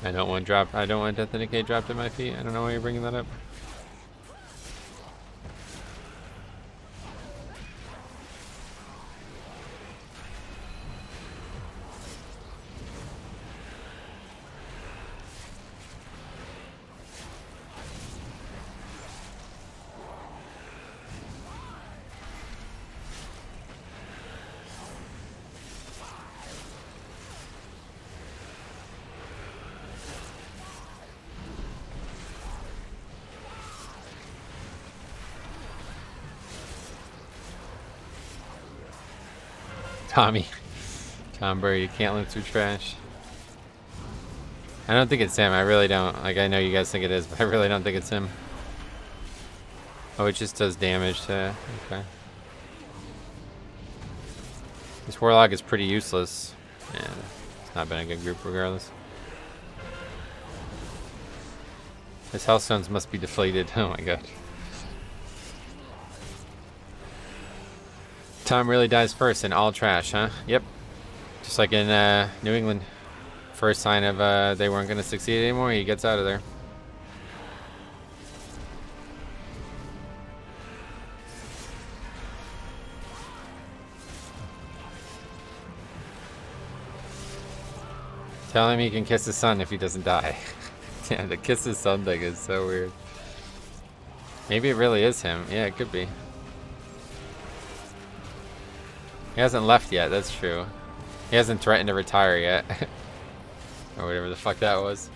Speaker 2: I don't want Death and Decay dropped at my feet. I don't know why you're bringing that up. Tommy. Tombury, you can't live through trash. I don't think it's him. I really don't. Like, I know you guys think it is, but I really don't think it's him. Oh, it just does damage to... Okay. This Warlock is pretty useless. Yeah, it's not been a good group regardless. His Healthstones must be deflated. Oh my god. Tom really dies first in all trash, huh? Yep. Just like in New England. First sign of they weren't going to succeed anymore, he gets out of there. Tell him he can kiss his son if he doesn't die. Yeah, the kiss his son thing is so weird. Maybe it really is him. Yeah, it could be. He hasn't left yet, that's true. He hasn't threatened to retire yet. Or whatever the fuck that was.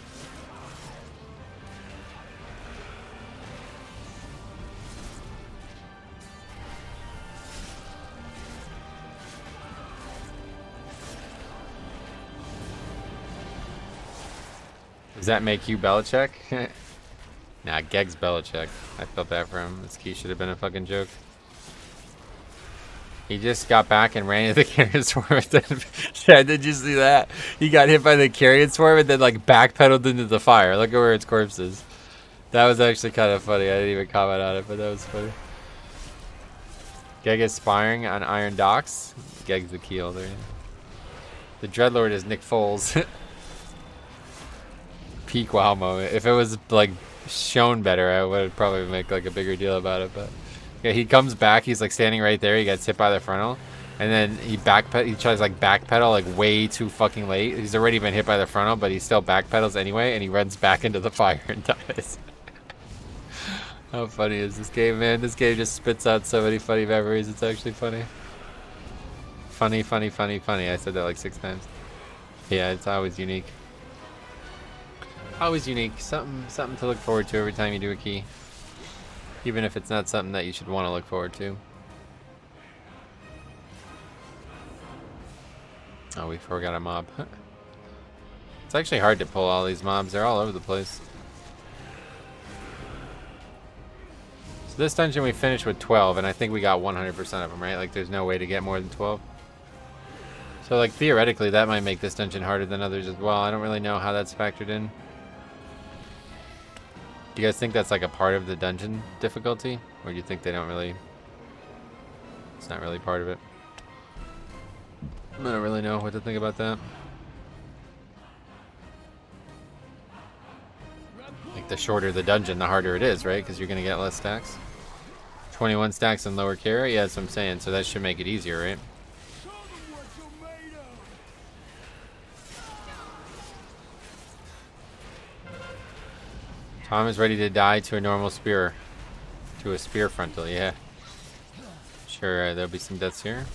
Speaker 2: Does that make you Belichick? Nah, Geg's Belichick. I felt bad for him. This key should have been a fucking joke. He just got back and ran into the carrion swarm. Yeah, did you see that? He got hit by the carrion swarm and then like backpedaled into the fire. Look at where its corpse is. That was actually kind of funny. I didn't even comment on it, but that was funny. Geg is sparring on Iron Docks. Geg's the key holder. The Dreadlord is Nick Foles. Peak wow moment. If it was like shown better, I would probably make like a bigger deal about it, but yeah, he comes back, he's like standing right there, he gets hit by the frontal, and then he tries like backpedal like way too fucking late. He's already been hit by the frontal, but he still backpedals anyway, and he runs back into the fire and dies. How funny is this game, man? This game just spits out so many funny memories. It's actually funny. Funny, funny, funny, funny. I said that like 6 times. Yeah, it's always unique. Always unique. Something to look forward to every time you do a key. Even if it's not something that you should want to look forward to. Oh, we forgot a mob. It's actually hard to pull all these mobs. They're all over the place. So this dungeon we finished with 12, and I think we got 100% of them, right? Like there's no way to get more than 12. So like theoretically that might make this dungeon harder than others as well. I don't really know how that's factored in. Do you guys think that's like a part of the dungeon difficulty? Or do you think they don't really... It's not really part of it? I don't really know what to think about that. Like the shorter the dungeon, the harder it is, right? Because you're going to get less stacks. 21 stacks and lower carry? Yeah, that's what I'm saying. So that should make it easier, right? Tom is ready to die to a normal spear. To a spear frontal, yeah. Sure, there'll be some deaths here.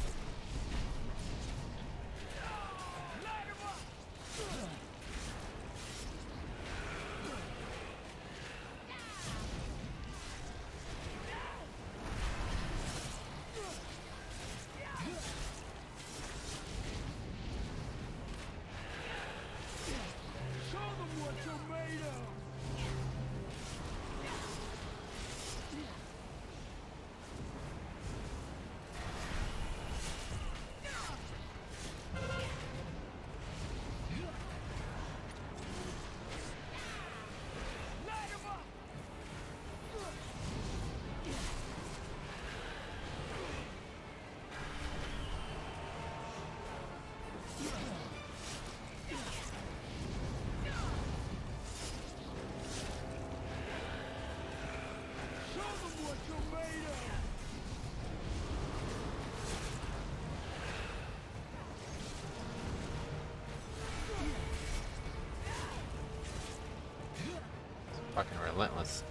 Speaker 2: Fucking relentless.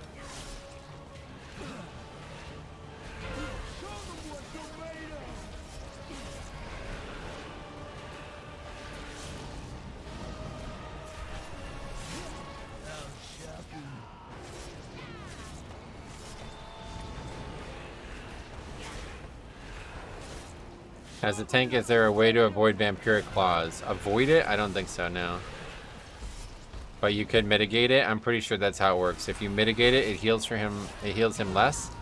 Speaker 2: As a tank, is there a way to avoid vampiric claws? Avoid it? I don't think so, no. But you could mitigate it. I'm pretty sure that's how it works. If you mitigate it, it heals for him. It heals him less.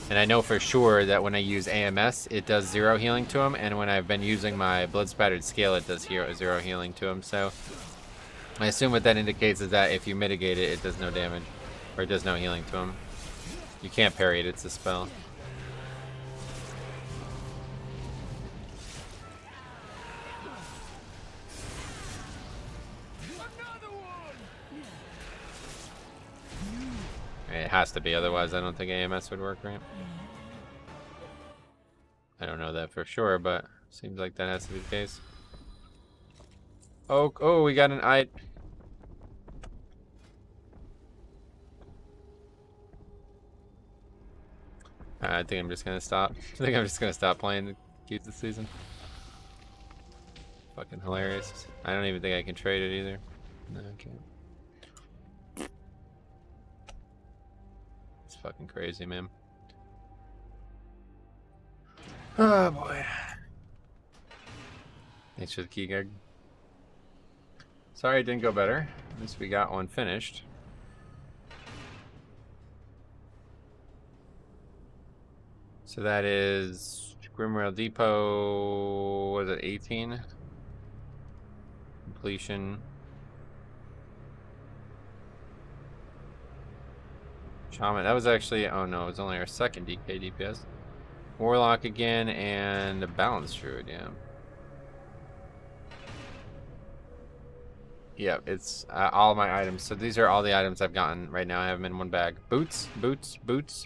Speaker 2: And I know for sure that when I use AMS, it does 0 healing to him. And when I've been using my blood spattered scale, it does 0 healing to him. So I assume what that indicates is that if you mitigate it, it does no damage, or it does no healing to him. You can't parry it. It's a spell. It has to be, otherwise I don't think AMS would work, right? I don't know that for sure, but seems like that has to be the case. Oh, we got an I. I think I'm just gonna stop. I think I'm just gonna stop playing the keys this season. Fucking hilarious. I don't even think I can trade it either. No, I can't. It's fucking crazy, man. Oh boy. Thanks for the key guard. Sorry it didn't go better. At least we got one finished. So that is Grimrail Depot, was it 18? Completion. Shaman, that was actually, oh no, it was only our second DK DPS. Warlock again, and a Balance Druid, yeah. Yeah, it's all my items. So these are all the items I've gotten right now. I have them in one bag. Boots,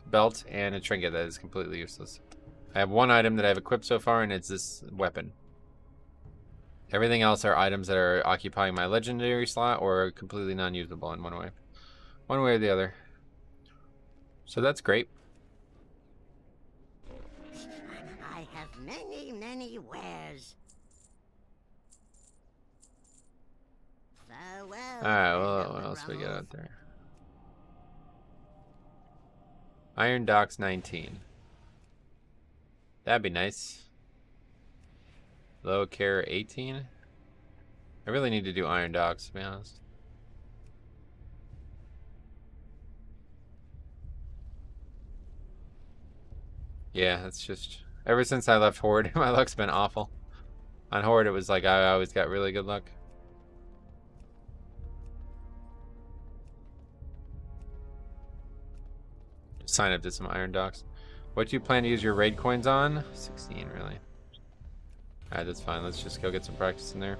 Speaker 2: belt, and a trinket that is completely useless. I have one item that I've equipped so far, and it's this weapon. Everything else are items that are occupying my legendary slot or completely non-usable in one way. One way or the other. So that's great.
Speaker 6: I have many wares. Farewell.
Speaker 2: Alright, well, what else we got out there? Iron Docks 19. That'd be nice. Low care 18. I really need to do Iron Docks, to be honest. Yeah, it's just ever since I left Horde, my luck's been awful. On Horde, it was like I always got really good luck. Sign up to some Iron Docks. What do you plan to use your raid coins on? 16, really. Alright, that's fine. Let's just go get some practice in there.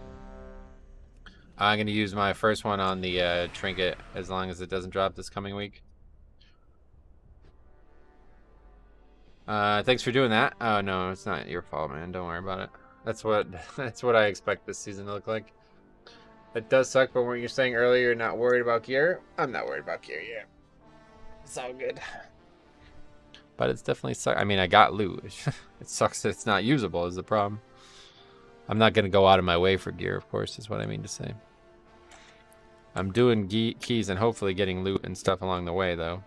Speaker 2: I'm going to use my first one on the trinket as long as it doesn't drop this coming week. Thanks for doing that. Oh no, it's not your fault, man. Don't worry about it. That's what I expect this season to look like. It does suck, but when you're saying earlier you're not worried about gear, I'm not worried about gear yet. It's all good. But it's definitely suck. I mean, I got loot. It sucks that it's not usable is the problem. I'm not going to go out of my way for gear, of course, is what I mean to say. I'm doing keys and hopefully getting loot and stuff along the way, though.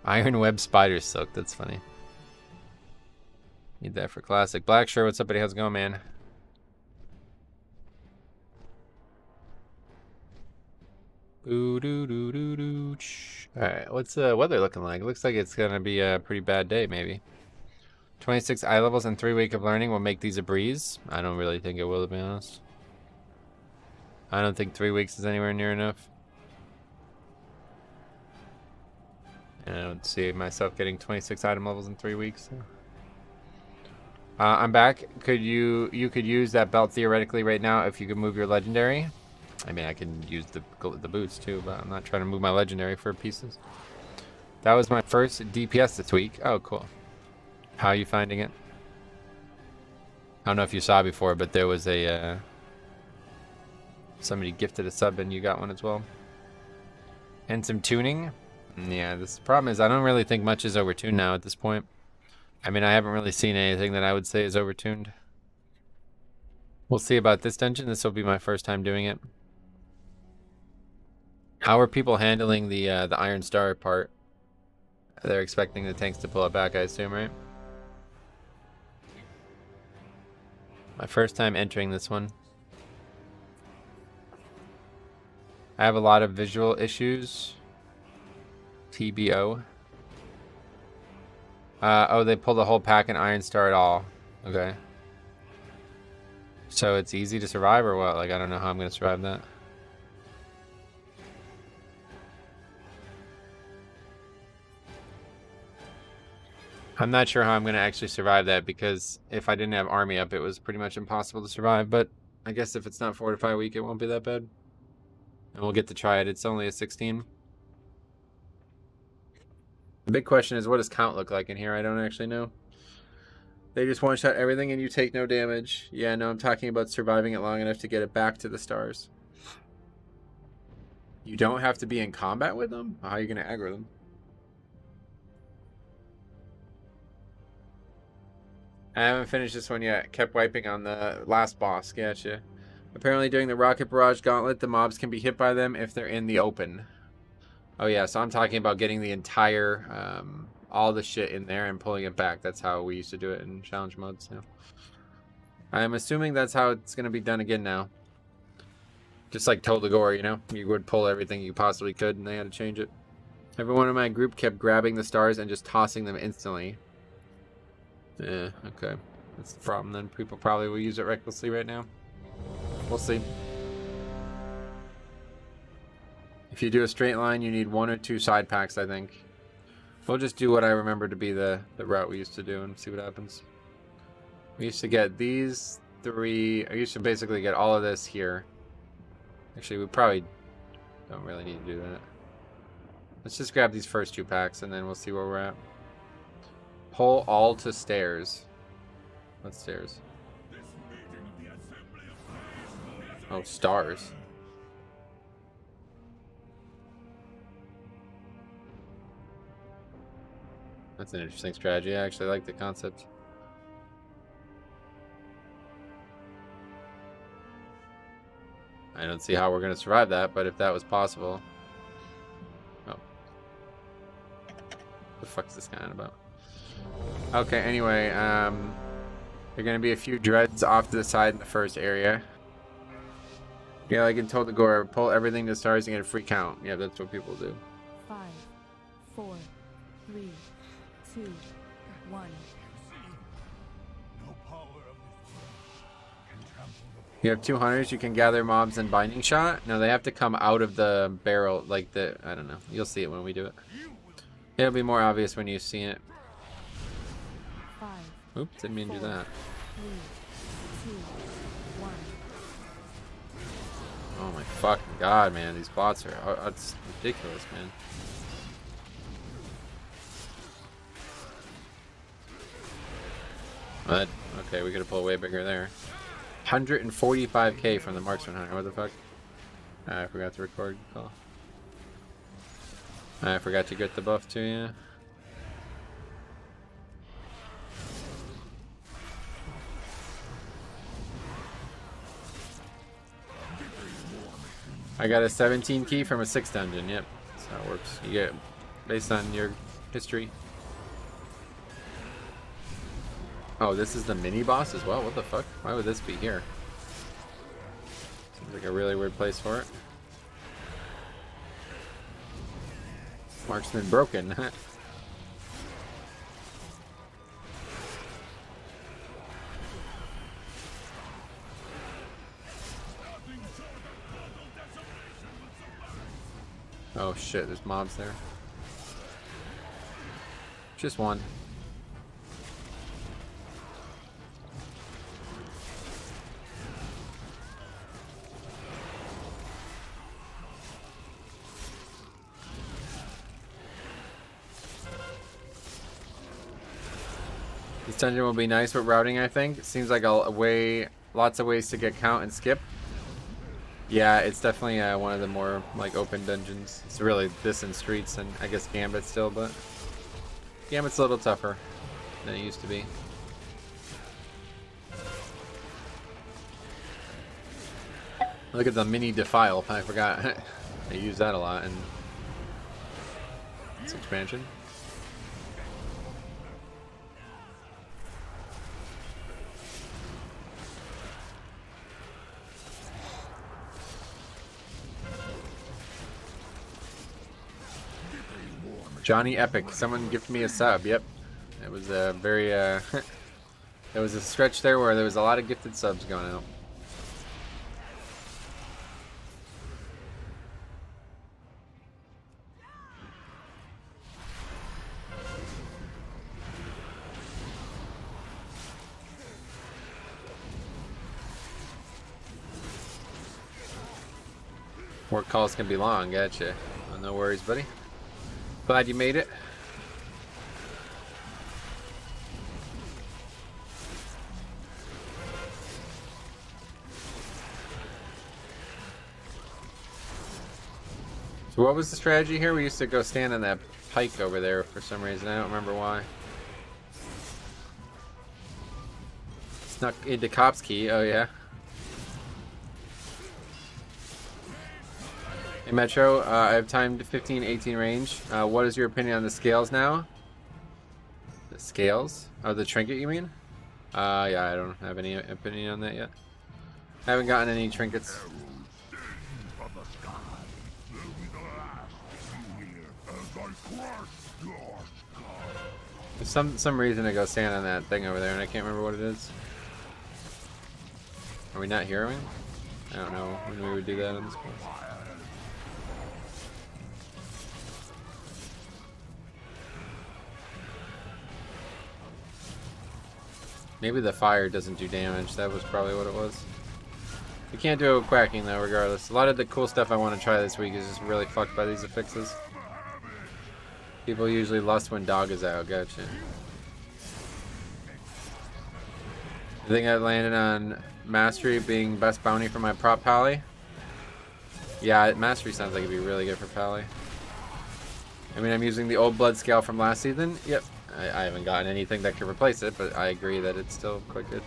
Speaker 2: Iron Web Spider Silk, that's funny. Need that for classic. Blacksure, what's up, buddy? How's it going, man? Alright, what's the weather looking like? Looks like it's gonna be a pretty bad day, maybe. 26 eye levels and 3 weeks of learning will make these a breeze. I don't really think it will, to be honest. I don't think 3 weeks is anywhere near enough. And I don't see myself getting 26 item levels in 3 weeks. So. I'm back. You could use that belt theoretically right now if you could move your legendary. I mean, I can use the boots too, but I'm not trying to move my legendary for pieces. That was my first DPS this week. Oh, cool. How are you finding it? I don't know if you saw before, but there was a somebody gifted a sub and you got one as well. And some tuning. Yeah, the problem is I don't really think much is overtuned now at this point. I mean, I haven't really seen anything that I would say is overtuned. We'll see about this dungeon. This will be my first time doing it. How are people handling the Iron Star part? They're expecting the tanks to pull it back, I assume, right? My first time entering this one. I have a lot of visual issues. TBO. Oh, they pulled the whole pack in Iron Star at all. Okay. So it's easy to survive or what? Like, I don't know how I'm going to survive that. I'm not sure how I'm going to actually survive that because if I didn't have army up, it was pretty much impossible to survive. But I guess if it's not 4 to 5 week, it won't be that bad. And we'll get to try it. It's only a 16. The big question is, what does count look like in here? I don't actually know.
Speaker 1: They just one-shot everything and you take no damage. Yeah, no, I'm talking about surviving it long enough to get it back to the stars. You don't have to be in combat with them? How are you going to aggro them? I haven't finished this one yet. Kept wiping on the last boss. Gotcha. Apparently during the Rocket Barrage Gauntlet, the mobs can be hit by them if they're in the open. Oh yeah, so I'm talking about getting the entire, all the shit in there and pulling it back. That's how we used to do it in challenge modes. So. I'm assuming that's how it's going to be done again now. Just like Total Gore, you know? You would pull everything you possibly could and they had to change it. Everyone in my group kept grabbing the stars and just tossing them instantly. Yeah, okay. That's the problem then. People probably will use it recklessly right now. We'll see. If you do a straight line, you need 1 or 2 side packs, I think. We'll just do what I remember to be the route we used to do and see what happens. We used to get these 3... I used to basically get all of this here. Actually, we probably don't really need to do that. Let's just grab these first 2 packs and then we'll see where we're at. Pull all to stairs. What stairs? Oh, stars. That's an interesting strategy. I actually like the concept. I don't see how we're going to survive that, but if that was possible... Oh. What the fuck is this guy on about? Okay, anyway, there are going to be a few dreads off to the side in the first area. Yeah, like in Total Gore, pull everything to stars and get a free count. Yeah, that's what people do.
Speaker 3: 5, 4, 3, 2, 1.
Speaker 4: No power of this world can trample the
Speaker 1: You have 2 hunters, you can gather mobs in Binding Shot. No, they have to come out of the barrel, like the... I don't know. You'll see it when we do it. It'll be more obvious when you see it.
Speaker 3: 5,
Speaker 1: Oops, didn't mean to do that.
Speaker 3: 3, 2, 1.
Speaker 1: Oh my fucking god, man. These bots are... Oh, it's ridiculous, man. But, okay, we could pull way bigger there. 145k from the Marksman Hunter. What the fuck? I forgot to record call. I forgot to get the buff to you. I got a 17 key from a 6 dungeon. Yep, that's how it works. You get based on your history. Oh, this is the mini boss as well? What the fuck? Why would this be here? Seems like a really weird place for it. Marksman broken. Oh shit, there's mobs there. Just one. This dungeon will be nice with routing, I think. It seems like lots of ways to get count and skip. Yeah, it's definitely one of the more like open dungeons. It's really this and Streets and I guess Gambit still, but Gambit's a little tougher than it used to be. Look at the mini defile. I forgot. I use that a lot in this expansion. Johnny Epic, someone gifted me a sub. Yep, it was a very there was a stretch there where there was a lot of gifted subs going out. Work calls can be long, gotcha. Oh, no worries, buddy. Glad you made it.
Speaker 2: So what was the strategy here? We used to go stand on that pike over there for some reason. I don't remember why. Snuck into Cop's Key. Oh, yeah. Hey, Metro, I have time to 15, 18 range. What is your opinion on the scales now? The scales? Oh, the trinket, you mean? Yeah, I don't have any opinion on that yet. I haven't gotten any trinkets. There's some reason to go stand on that thing over there, and I can't remember what it is. Are we not heroing? I don't know when we would do that on this place. Maybe the fire doesn't do damage. That was probably what it was. We can't do it with quacking though, regardless. A lot of the cool stuff I want to try this week is just really fucked by these affixes. People usually lust when dog is out. Gotcha. I think I landed on Mastery being best bounty for my prop Pally. Yeah, Mastery sounds like it'd be really good for Pally. I mean, I'm using the old blood scale from last season. Yep. I haven't gotten anything that could replace it, but I agree that it's still quite good.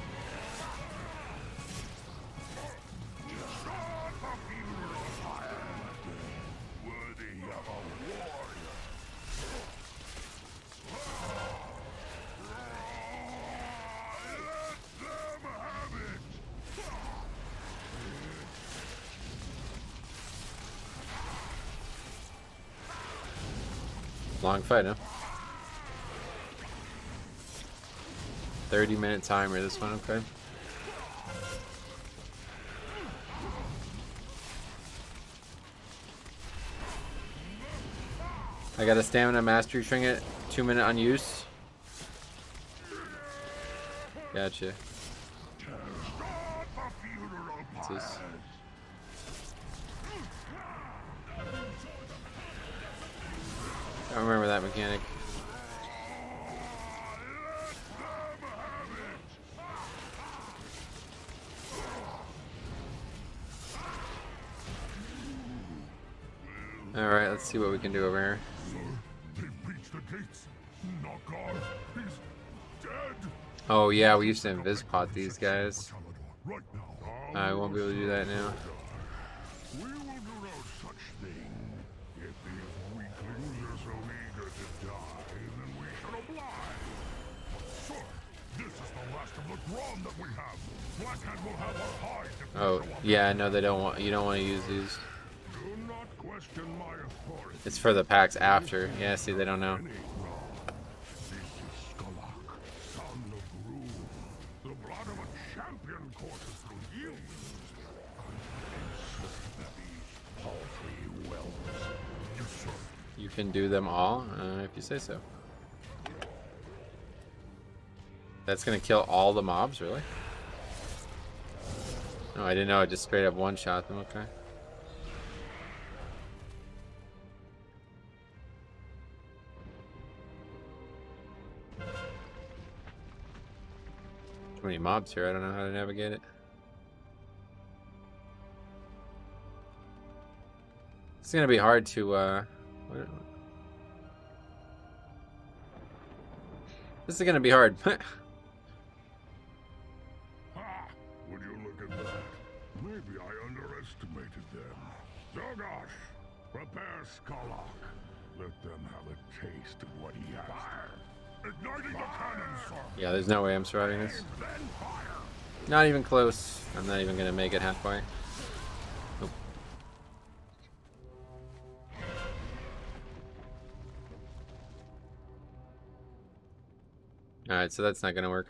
Speaker 2: Long fight, huh? 30-minute timer, this one, okay. I got a stamina mastery trinket, 2-minute unused. Gotcha. What's this? I don't remember that mechanic. Alright, let's see what we can do over here. Oh yeah, we used to invis pot these guys. I won't be able to do that now.
Speaker 4: We will do no such thing. If these weaklings are so eager to die, then we shall oblige. Sir, this is the last of the Grom that we have. Blackhand will have our hide.
Speaker 2: Oh yeah, no, they don't want. You don't want to use these.
Speaker 4: Do not question my authority.
Speaker 2: It's for the packs after. Yeah, see, they don't know.
Speaker 4: This is Skalak, son of Gru. The blood of a champion courses through you. These paltry wells. Yes, sir.
Speaker 2: You can do them all, if you say so. That's gonna kill all the mobs, really? Oh, I didn't know. I just straight up one-shot them. Okay. Too many mobs here. I don't know how to navigate it. It's gonna be hard to. This is gonna be hard.
Speaker 4: Ha! Would you look at that? Maybe I underestimated them. Zogosh, prepare Skalak. Let them have a taste of what he has. Fire! Igniting the cannon, sir!
Speaker 2: Yeah, there's no way I'm surviving this.
Speaker 4: Then fire!
Speaker 2: Not even close. I'm not even gonna make it halfway. Nope. Alright, so that's not gonna work.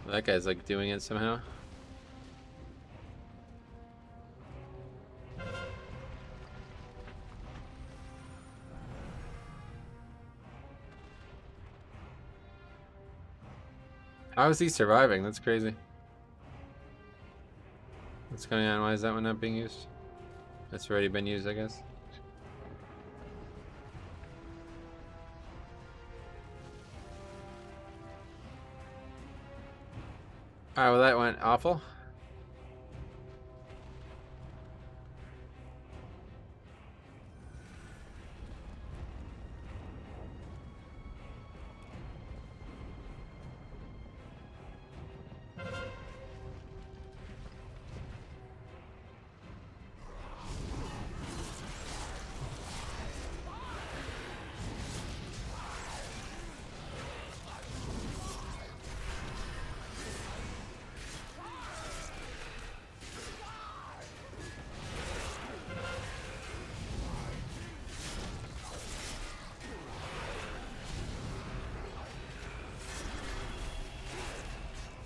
Speaker 2: That guy's like doing it somehow. How is he surviving? That's crazy. What's going on? Why is that one not being used? That's already been used, I guess. Alright, well that went awful.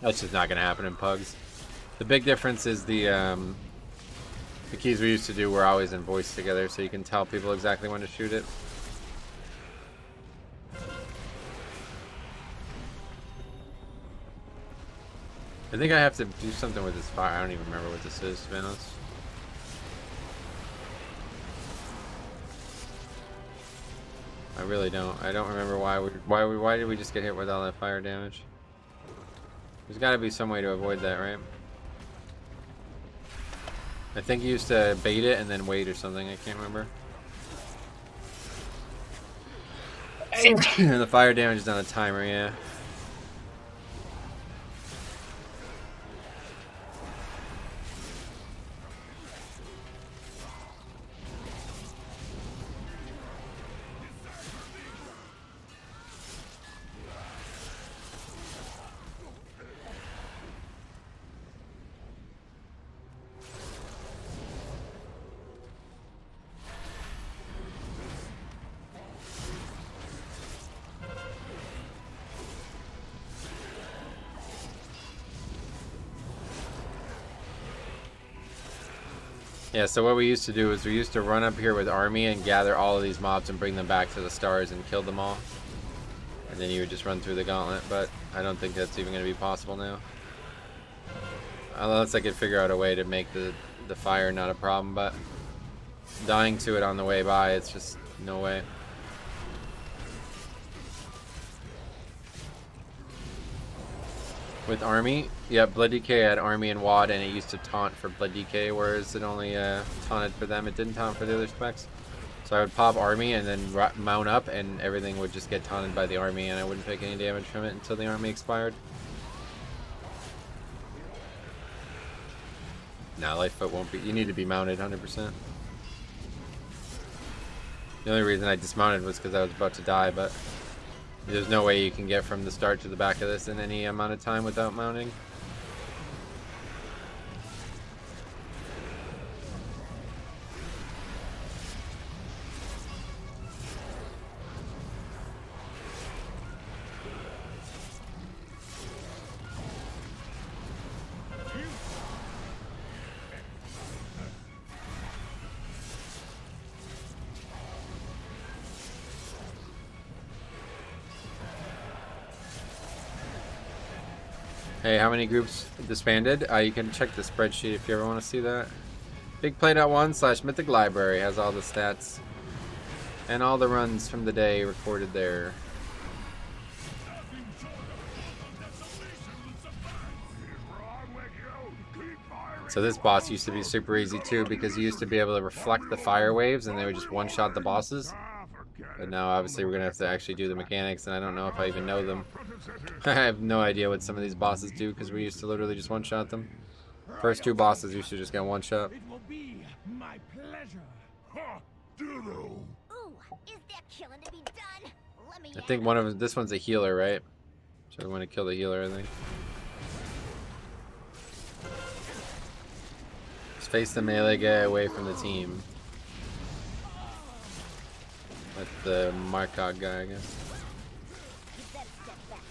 Speaker 2: That's just not gonna happen in pugs. The big difference is the keys we used to do were always in voice together, so you can tell people exactly when to shoot it. I think I have to do something with this fire. I don't even remember what this is, to be honest. I really don't. I don't remember why did we just get hit with all that fire damage? There's got to be some way to avoid that, right? I think you used to bait it and then wait or something. I can't remember. The fire damage is on a timer, yeah. Yeah, so what we used to do is we used to run up here with army and gather all of these mobs and bring them back to the stars and kill them all. And then you would just run through the gauntlet, but I don't think that's even going to be possible now. Unless I could figure out a way to make the fire not a problem, but dying to it on the way by, it's just no way. With army, yeah, Blood DK had army and wad, and it used to taunt for Blood DK, whereas it only taunted for them. It didn't taunt for the other specs. So I would pop army and then mount up, and everything would just get taunted by the army, and I wouldn't take any damage from it until the army expired. Nah, Lightfoot won't be. You need to be mounted 100%. The only reason I dismounted was because I was about to die, but there's no way you can get from the start to the back of this in any amount of time without mounting. Hey, how many groups disbanded? You can check the spreadsheet if you ever want to see that. BigPlay.1/Mythic Library has all the stats and all the runs from the day recorded there. So this boss used to be super easy too, because you used to be able to reflect the fire waves and they would just one-shot the bosses. But now obviously we're gonna have to actually do the mechanics, and I don't know if I even know them. I have no idea what some of these bosses do, because we used to literally just one-shot them. First two bosses used to just get one-shot.
Speaker 5: It will be my pleasure.
Speaker 4: Ha! Ditto!
Speaker 6: Ooh, is there killing to be done? Let me
Speaker 2: I think one of them, this one's a healer, right? So we want to kill the healer, I think. Just face the melee guy away from the team. That's the Markog guy, I guess.
Speaker 6: You better step back.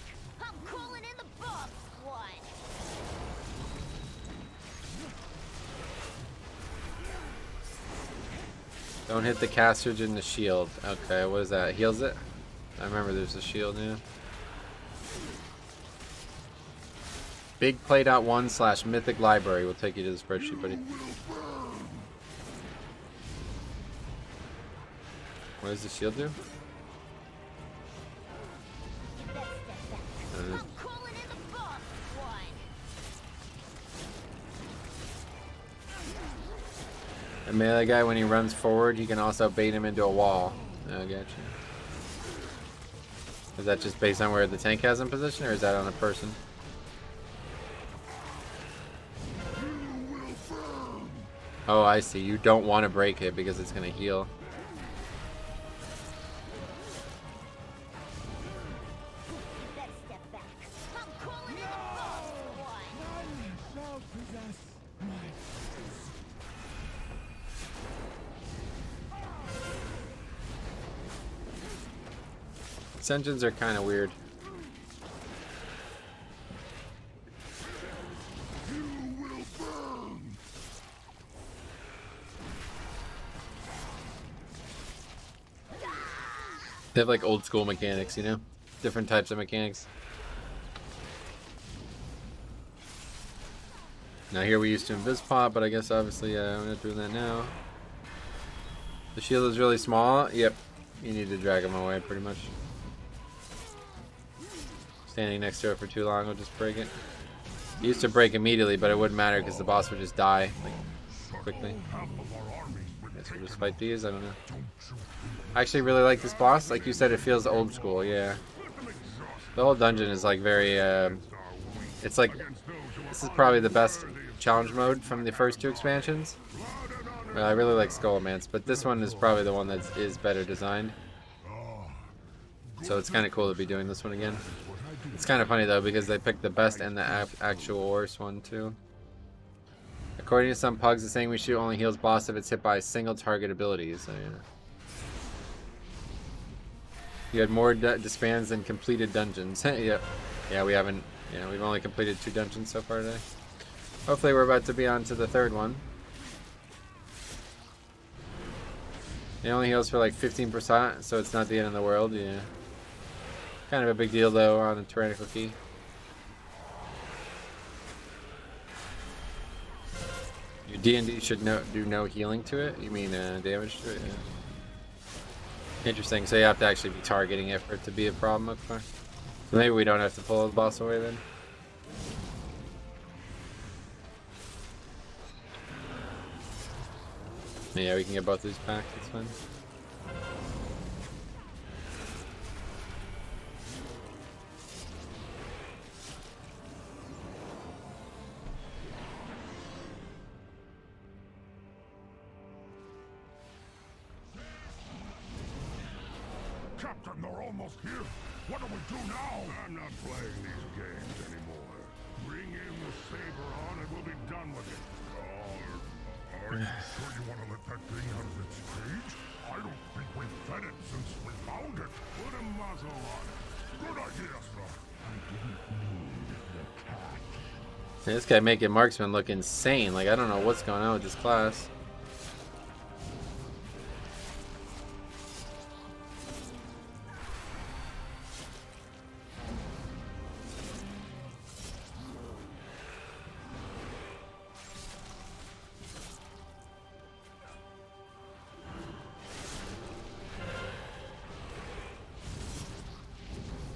Speaker 6: I'm calling in the bomb squad.
Speaker 2: Don't hit the castrage in the shield. Okay, what is that? Heals it? I remember there's a shield, yeah. Big play.1 / mythic library will take you to the spreadsheet, buddy. What does the shield do?
Speaker 6: I'm calling in the boss one.
Speaker 2: A melee guy, when he runs forward, he can also bait him into a wall. Oh, gotcha. Is that just based on where the tank has in position, or is that on a person? Oh, I see. You don't want to break it because it's going to heal.
Speaker 6: Let's step back. I'm calling in the boss one.
Speaker 2: Ascensions are kind of weird. They have like old school mechanics, you know? Different types of mechanics. Now here we used to invis pop, but I guess obviously we're not doing that now. The shield is really small. Yep. You need to drag him away pretty much. Standing next to it for too long will just break it. It used to break immediately, but it wouldn't matter because the boss would just die like quickly. Guess we'll just fight these, I don't know. I actually really like this boss. Like you said, it feels old school, yeah. The whole dungeon is like very, it's like, this is probably the best challenge mode from the first 2 expansions. I really like Skullman's, but this one is probably the one that is better designed. So it's kind of cool to be doing this one again. It's kind of funny though, because they picked the best and the actual worst one too. According to some pugs, the saying we shoot only heals boss if it's hit by a single target ability, so yeah. You had more disbands than completed dungeons. Yep. Yeah, we haven't. Yeah, we've only completed 2 dungeons so far today. Hopefully we're about to be on to the 3rd one. It only heals for like 15%, so it's not the end of the world, yeah. Kind of a big deal though on a tyrannical key. Your D&D should do no healing to it? You mean damage to it? Yeah. Interesting, so you have to actually be targeting it for it to be a problem, okay. So maybe we don't have to pull the boss away then. Yeah, we can get both these back, that's fine.
Speaker 4: Captain, they're almost here. What do we do now? I'm not playing these games anymore. Bring in the saber on and we'll be done with it. Are you sure you want to let that thing out of its cage? I don't think we've fed it since we found it. Put a muzzle on it. Good idea, sir. I didn't need the cat.
Speaker 2: Hey, this guy making marksman look insane. Like, I don't know what's going on with this class.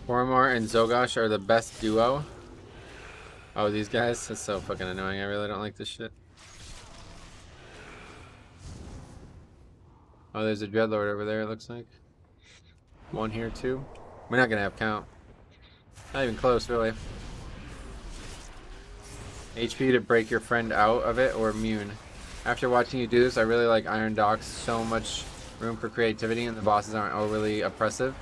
Speaker 2: Ormar and Zogosh are the best duo. Oh, these guys? That's so fucking annoying. I really don't like this shit. Oh, there's a Dreadlord over there, it looks like. One here, too. We're not gonna have count. Not even close, really. HP to break your friend out of it or immune. After watching you do this, I really like Iron Docks. So much room for creativity and the bosses aren't overly oppressive.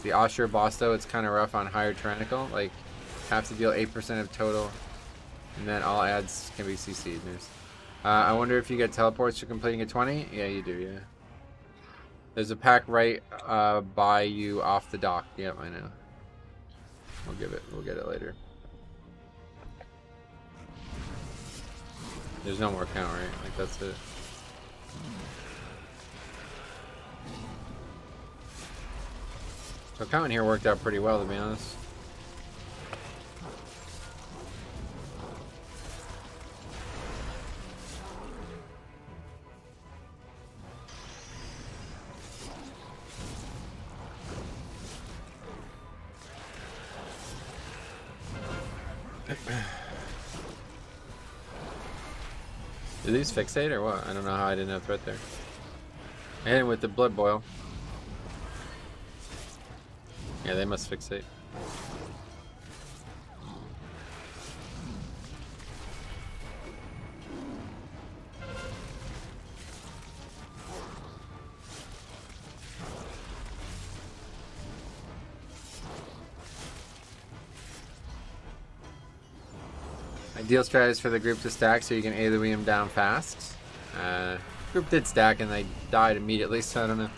Speaker 2: The Ashur boss though, it's kind of rough on higher tyrannical. Like, have to deal 8% of total, and then all ads can be CC'd. I wonder if you get teleports for completing a 20. Yeah, you do. Yeah. There's a pack right by you off the dock. Yep, I know. We'll get it later. There's no more count, right? Like that's it. So counting here worked out pretty well, to be honest. Do these fixate or what? I don't know how I didn't have threat there. And with the blood boil. Yeah, they must fixate. Ideal strategy is for the group to stack so you can AoE them down fast. Group did stack and they died immediately, so I don't know.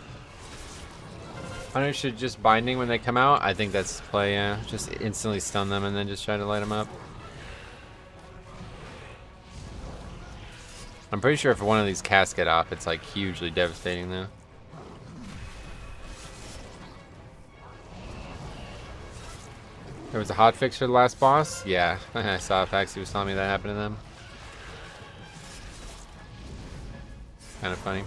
Speaker 2: Hunters should just binding when they come out. I think that's the play, yeah. Just instantly stun them and then just try to light them up. I'm pretty sure if one of these casts get off, it's like hugely devastating though. There was a hotfix for the last boss? Yeah, I saw Paxi was telling me that happened to them. Kind of funny.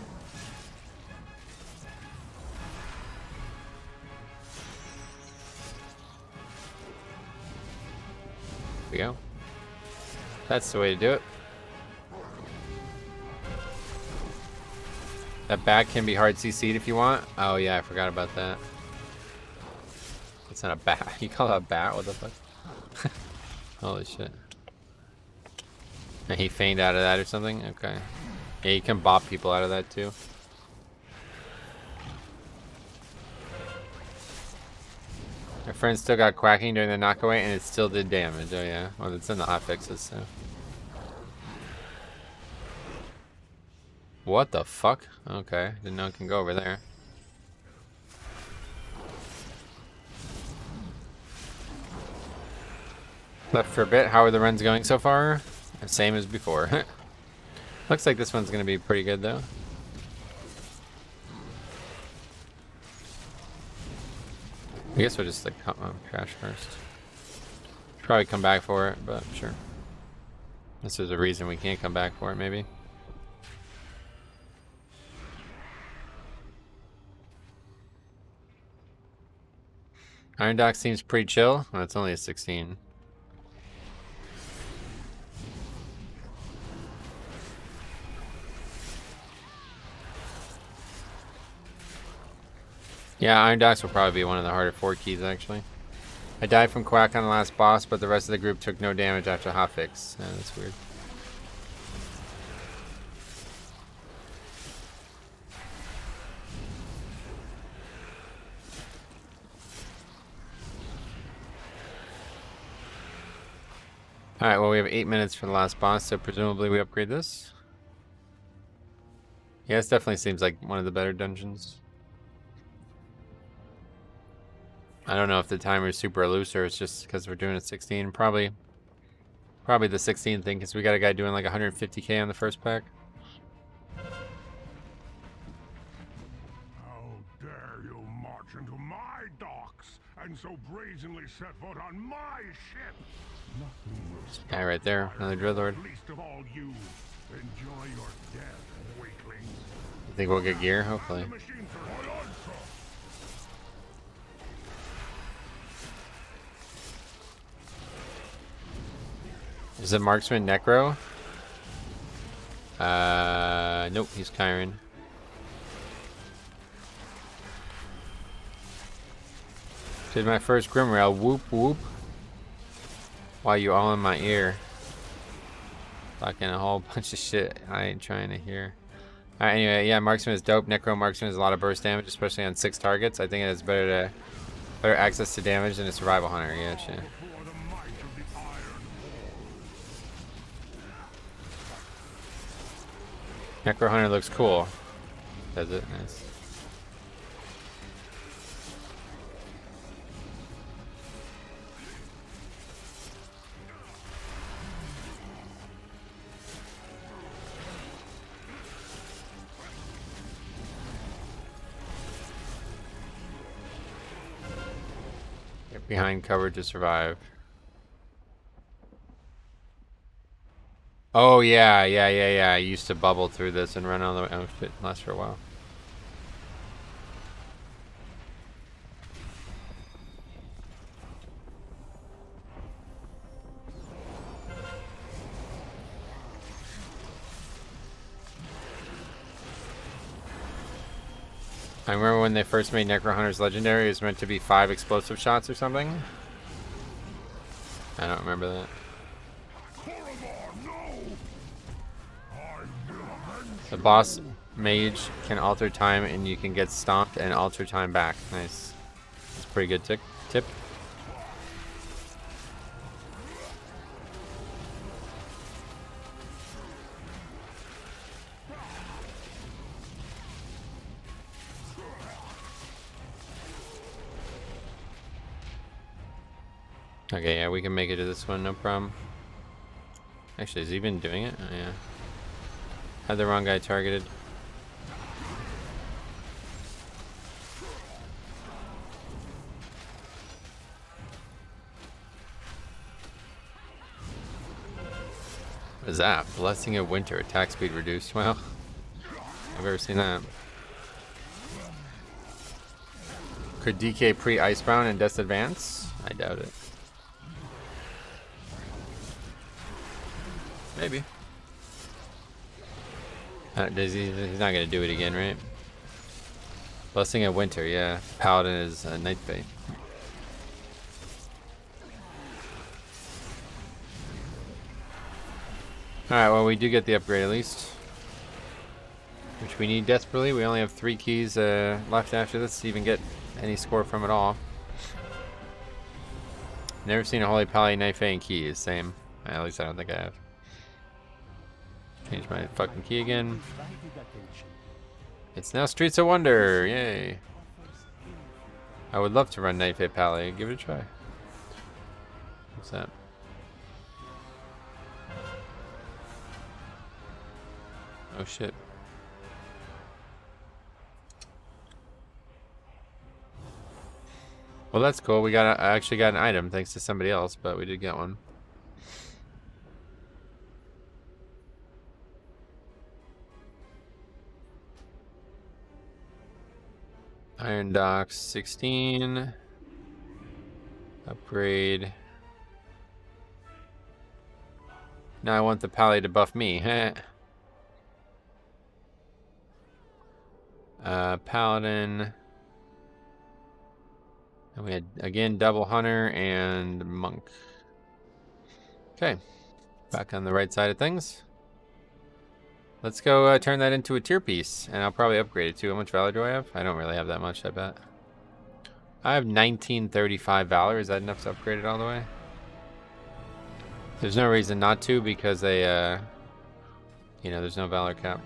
Speaker 2: There we go. That's the way to do it. That bat can be hard CC'd if you want. Oh yeah, I forgot about that. It's not a bat. You call it a bat? What the fuck? Holy shit. And he feigned out of that or something? Okay. Yeah, you can bop people out of that too. My friend still got quacking during the knockaway and it still did damage. Oh yeah. Well, it's in the hotfixes, so. What the fuck? Okay. Didn't know it can go over there. Left for a bit. How are the runs going so far? Same as before. Looks like this one's gonna be pretty good though. I guess we'll just like crash first. Probably come back for it, but sure. This is a reason we can't come back for it, maybe. Iron Dock seems pretty chill. Well, it's only a 16. Yeah, Iron Docks will probably be one of the harder 4 keys, actually. I died from Quack on the last boss, but the rest of the group took no damage after hotfix. Yeah, that's weird. Alright, well we have 8 minutes for the last boss, so presumably we upgrade this. Yeah, this definitely seems like one of the better dungeons. I don't know if the timer is super loose or it's just because we're doing a 16. Probably the 16 thing, because we got a guy doing like 150k on the first pack.
Speaker 4: How dare you march into my docks and so brazenly set foot on my ship? Nothing will stop
Speaker 2: Guy right there, another Dread Lord.
Speaker 4: least of all you. Enjoy your death, weaklings.
Speaker 2: You think we'll get gear? Hopefully.
Speaker 4: The machine for
Speaker 2: Is it Marksman Necro? Nope, he's Kyron. Did my first Grimrail, whoop whoop. Why you all in my ear? Talking a whole bunch of shit I ain't trying to hear. Alright, anyway, yeah, Marksman is dope. Necro Marksman is a lot of burst damage, especially on 6 targets. I think it has better access to damage than a Survival Hunter, yeah, shit. Necro Hunter looks cool. Does it? Nice. Get behind cover to survive. Oh yeah. I used to bubble through this and run all the way. Oh shit, lasts for a while. I remember when they first made Necro Hunters legendary, it was meant to be 5 explosive shots or something. I don't remember that. The boss mage can alter time and you can get stomped and alter time back. Nice. That's a pretty good tip. Okay, yeah, we can make it to this one, no problem. Actually, is he even doing it? Oh, yeah. Had the wrong guy targeted. What is that? Blessing of Winter, attack speed reduced. Well, I've ever seen that. Could DK pre-Icebound and Death's Advance? I doubt it. Maybe. He's not gonna do it again, right? Blessing of Winter, yeah. Paladin is a Night Bait. Alright, well, we do get the upgrade at least. Which we need desperately. We only have 3 keys left after this to even get any score from it all. Never seen a Holy Pally Knife and keys. Same. At least I don't think I have. Change my fucking key again. It's now Streets of Wonder. Yay. I would love to run Knife A Pally. Give it a try. What's that? Oh shit. Well, that's cool. I actually got an item thanks to somebody else, but we did get one. Iron Docks 16. Upgrade. Now I want the Pally to buff me. Paladin. And we had, again, Double Hunter and Monk. Okay. Back on the right side of things. Let's go turn that into a tier piece. And I'll probably upgrade it too. How much Valor do I have? I don't really have that much, I bet. I have 1935 Valor. Is that enough to upgrade it all the way? There's no reason not to because they, you know, there's no Valor cap.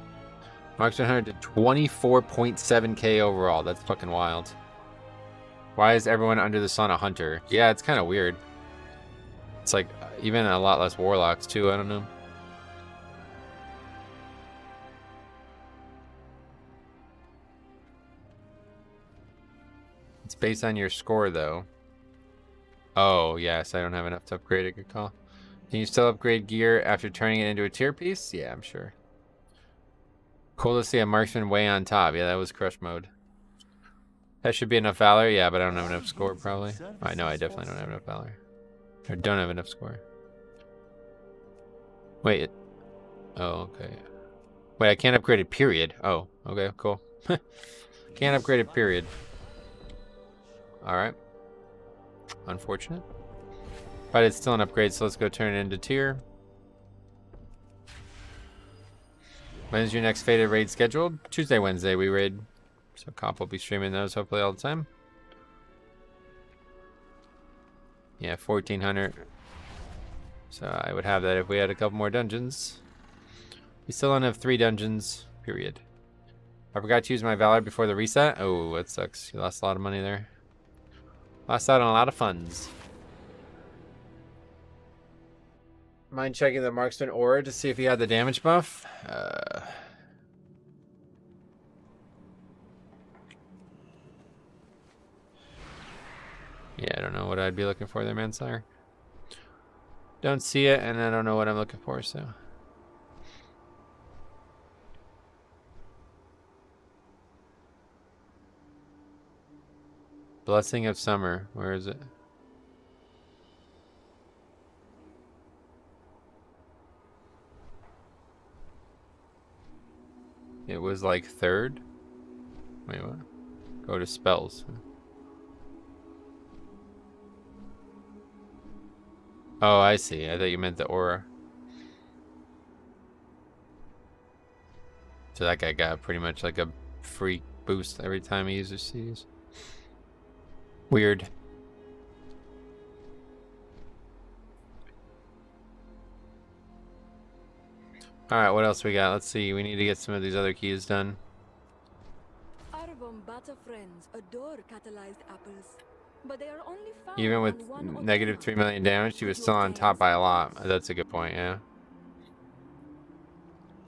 Speaker 2: Marks 100 to 24.7k overall. That's fucking wild. Why is everyone under the sun a hunter? Yeah, it's kind of weird. It's like even a lot less warlocks too. I don't know. It's based on your score though. Oh yes, I don't have enough to upgrade it. Good call. Can you still upgrade gear after turning it into a tier piece? Yeah, I'm sure. Cool to see a marksman way on top. Yeah, that was crush mode. That should be enough Valor. Yeah, but I don't have enough score probably. I know I definitely don't have enough Valor. Or don't have enough score. Wait. Oh, okay. Wait, I can't upgrade it, period. Oh, okay, cool. Can't upgrade it, period. Alright. Unfortunate. But it's still an upgrade, so let's go turn it into tier. When is your next Faded raid scheduled? Tuesday, Wednesday we raid. So Comp will be streaming those hopefully all the time. Yeah, 1400. So I would have that if we had a couple more dungeons. We still don't have 3 dungeons, period. I forgot to use my Valor before the reset. Oh, that sucks. You lost a lot of money there. Lost out on a lot of funds. Mind checking the Marksman aura to see if he had the damage buff? Yeah, I don't know what I'd be looking for there, Manslaughter. Don't see it, and I don't know what I'm looking for, so. Blessing of Summer. Where is it? It was like 3rd. Wait, what? Go to spells. Oh, I see. I thought you meant the aura. So that guy got pretty much like a free boost every time he uses C's. Weird. Alright, what else we got? Let's see. We need to get some of these other keys done.
Speaker 3: Our Bombata friends adore catalyzed apples, but they are only found
Speaker 2: Even with
Speaker 3: on one or
Speaker 2: negative
Speaker 3: two.
Speaker 2: 3 million damage, she was still on top by a lot. That's a good point, yeah.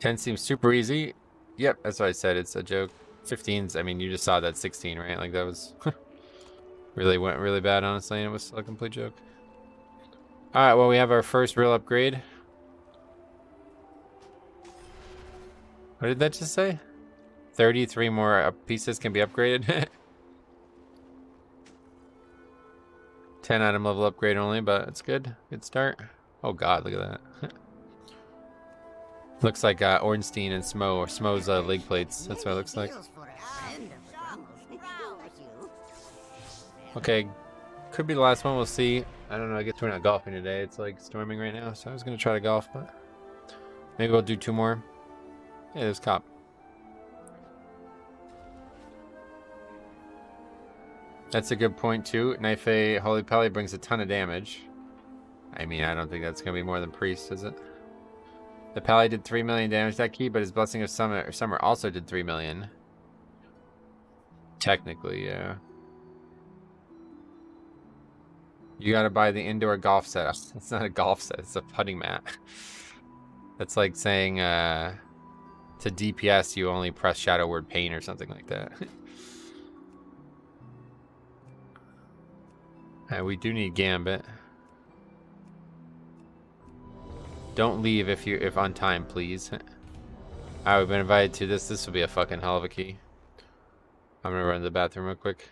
Speaker 2: 10 seems super easy. Yep, that's what I said. It's a joke. 15's, I mean, you just saw that 16, right? Like, that was... really went really bad, honestly, and it was a complete joke. Alright, well, we have our first real upgrade. What did that just say? 33 more pieces can be upgraded. 10 item level upgrade only, but it's good. Good start. Oh god, look at that. Looks like Ornstein and Smo, or Smo's leg plates. That's what it looks like. Okay, could be the last one. We'll see. I don't know. I guess we're not golfing today. It's like storming right now, so I was gonna try to golf, but maybe we'll do 2 more. Yeah, there's Cop. That's a good point too. Knife A Holy Pally brings a ton of damage. I mean, I don't think that's gonna be more than Priest, is it? The Pally did 3 million damage that key, but his Blessing of Summer also did 3 million. Technically, yeah. You gotta buy the indoor golf set. It's not a golf set, it's a putting mat. That's like saying to DPS you only press Shadow Word Pain or something like that. We do need Gambit. Don't leave if on time, please. Alright, we've been invited to this. This will be a fucking hell of a key. I'm gonna run to the bathroom real quick.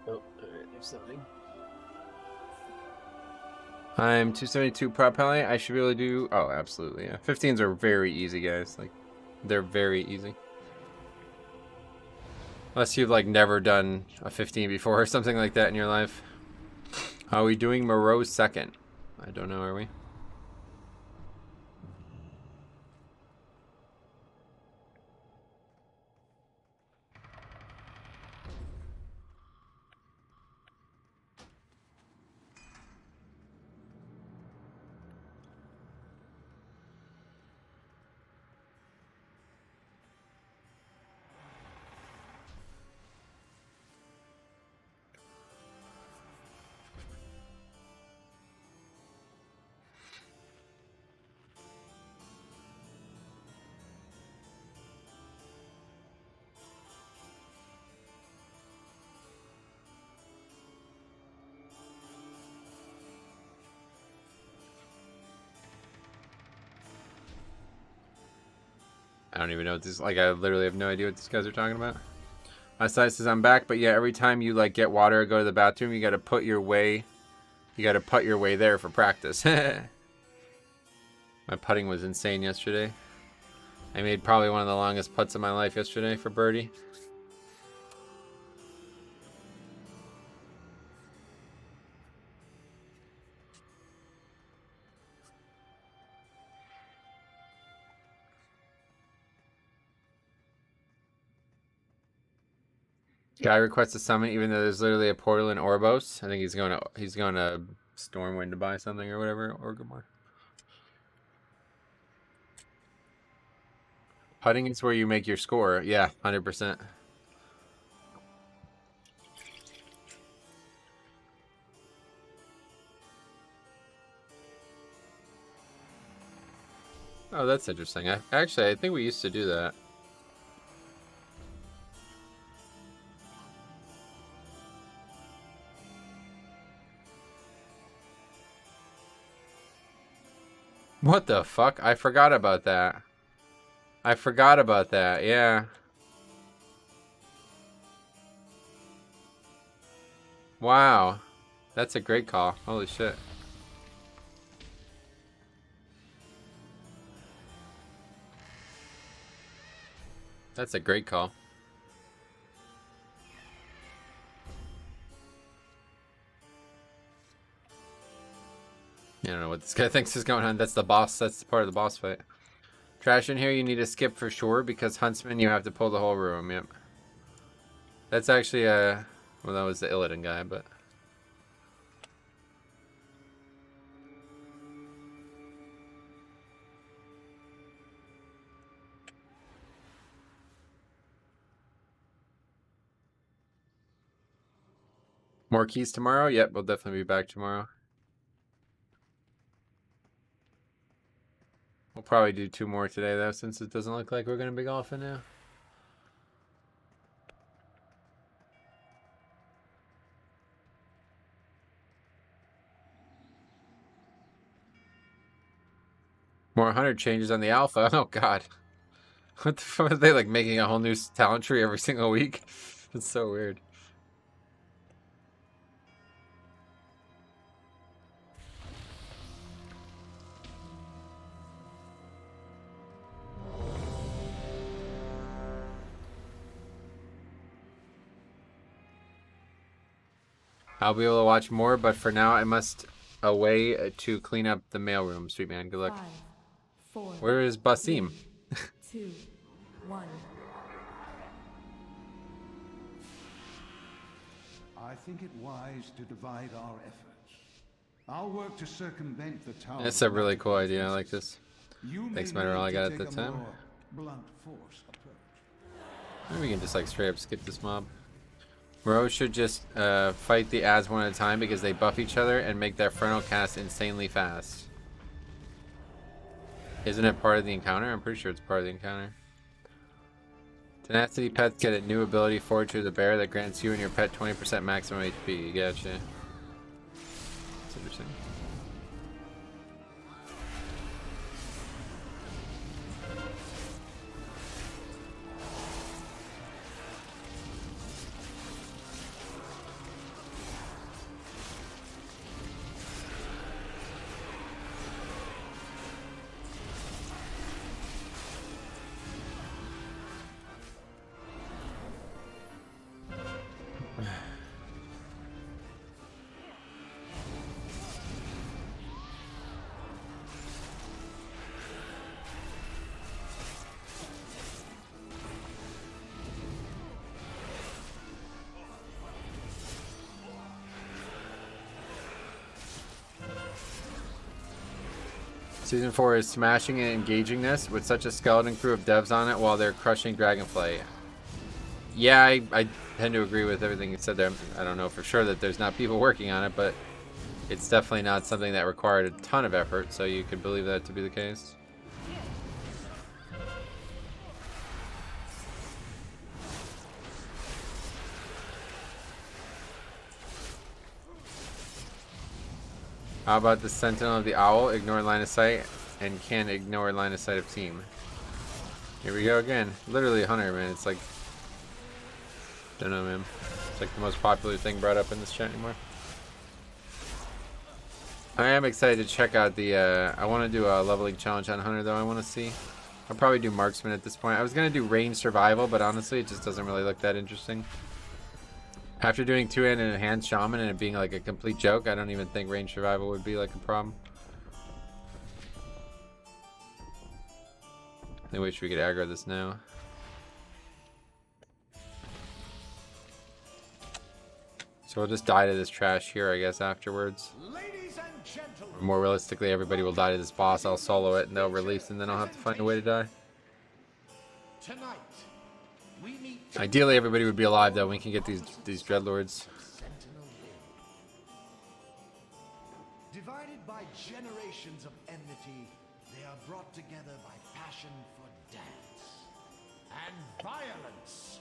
Speaker 1: Oh, alright, there's something. I'm 272 prop pally. I should be able to do... Oh, absolutely, yeah. 15s are very easy, guys. Like, they're very easy. Unless you've, like, never done a 15 before or something like that in your life. Are we doing Moreau's second? I don't know, are we? don't even know what this, like, I literally have no idea what these guys are talking about. My side says I'm back, but yeah, every time you, like, get water or go to the bathroom, you gotta put your way there for practice. My putting was insane yesterday. I made probably one of the longest putts of my life yesterday for birdie. Guy requests a summon even though there's literally a portal in Orbos. I think he's going to Stormwind to buy something or whatever. Orgrimmar. Putting is where you make your score. Yeah, 100%. Oh, that's interesting. Actually, I think we used to do that. What the fuck? I forgot about that. Yeah. Wow. That's a great call. Holy shit. That's a great call. I don't know what this guy thinks is going on. That's the boss. That's part of the boss fight. Trash in here, you need to skip for sure because Huntsman, you have to pull the whole room. Yep. That's actually well, that was the Illidan guy, but. More keys tomorrow? Yep, we'll definitely be back tomorrow. We'll probably do 2 more today, though, since it doesn't look like we're going to be golfing now. More 100 changes on the alpha. Oh, God. What the fuck? Are they, like, making a whole new talent tree every single week? It's so weird. I'll be able to watch more, but for now I must away to clean up the mailroom. Sweet man, good luck.
Speaker 3: 5, 4,
Speaker 1: Where is Basim?
Speaker 3: 2, 1.
Speaker 4: I think it wise to divide our efforts. I'll work to circumvent the tower.
Speaker 1: That's a really cool idea. I like this.
Speaker 4: You
Speaker 1: Thanks,
Speaker 4: may
Speaker 1: man. All I
Speaker 4: need
Speaker 1: got
Speaker 4: to
Speaker 1: at the
Speaker 4: take a
Speaker 1: time.
Speaker 4: more blunt force approach.
Speaker 1: Maybe we can just like straight up skip this mob. Moreau should just fight the ads one at a time because they buff each other and make their frontal cast insanely fast. Isn't it part of the encounter? I'm pretty sure it's part of the encounter. Tenacity pets get a new ability forward to the bear that grants you and your pet 20% maximum HP. Gotcha. That's interesting. Season 4 is smashing and engaging this with such a skeleton crew of devs on it while they're crushing Dragonflight. Yeah, I tend to agree with everything you said there. I don't know for sure that there's not people working on it, but it's definitely not something that required a ton of effort, so you could believe that to be the case. How about the Sentinel of the Owl? Ignore line of sight and can ignore line of sight of team.
Speaker 2: Here we go again. Literally Hunter, man. It's like, don't know, man. It's like the most popular thing brought up in this chat anymore. I am excited to check out the, I want to do a leveling challenge on Hunter, though. I want to see. I'll probably do Marksman at this point. I was going to do Range Survival, but honestly, it just doesn't really look that interesting. After doing 2-handed and hand Shaman and it being like a complete joke, I don't even think Range Survival would be like a problem. I wish we could aggro this now. So we'll just die to this trash here, I guess, afterwards.
Speaker 5: Ladies and gentlemen,
Speaker 2: Or more realistically, everybody will die to this boss. I'll solo it and they'll release, and then I'll have to find a way to die.
Speaker 5: tonight we meet
Speaker 2: Ideally, everybody would be alive, though. We can get these Dreadlords.
Speaker 5: Sentinel Hill. Divided by generations of enmity, they are brought together by passion for dance and violence.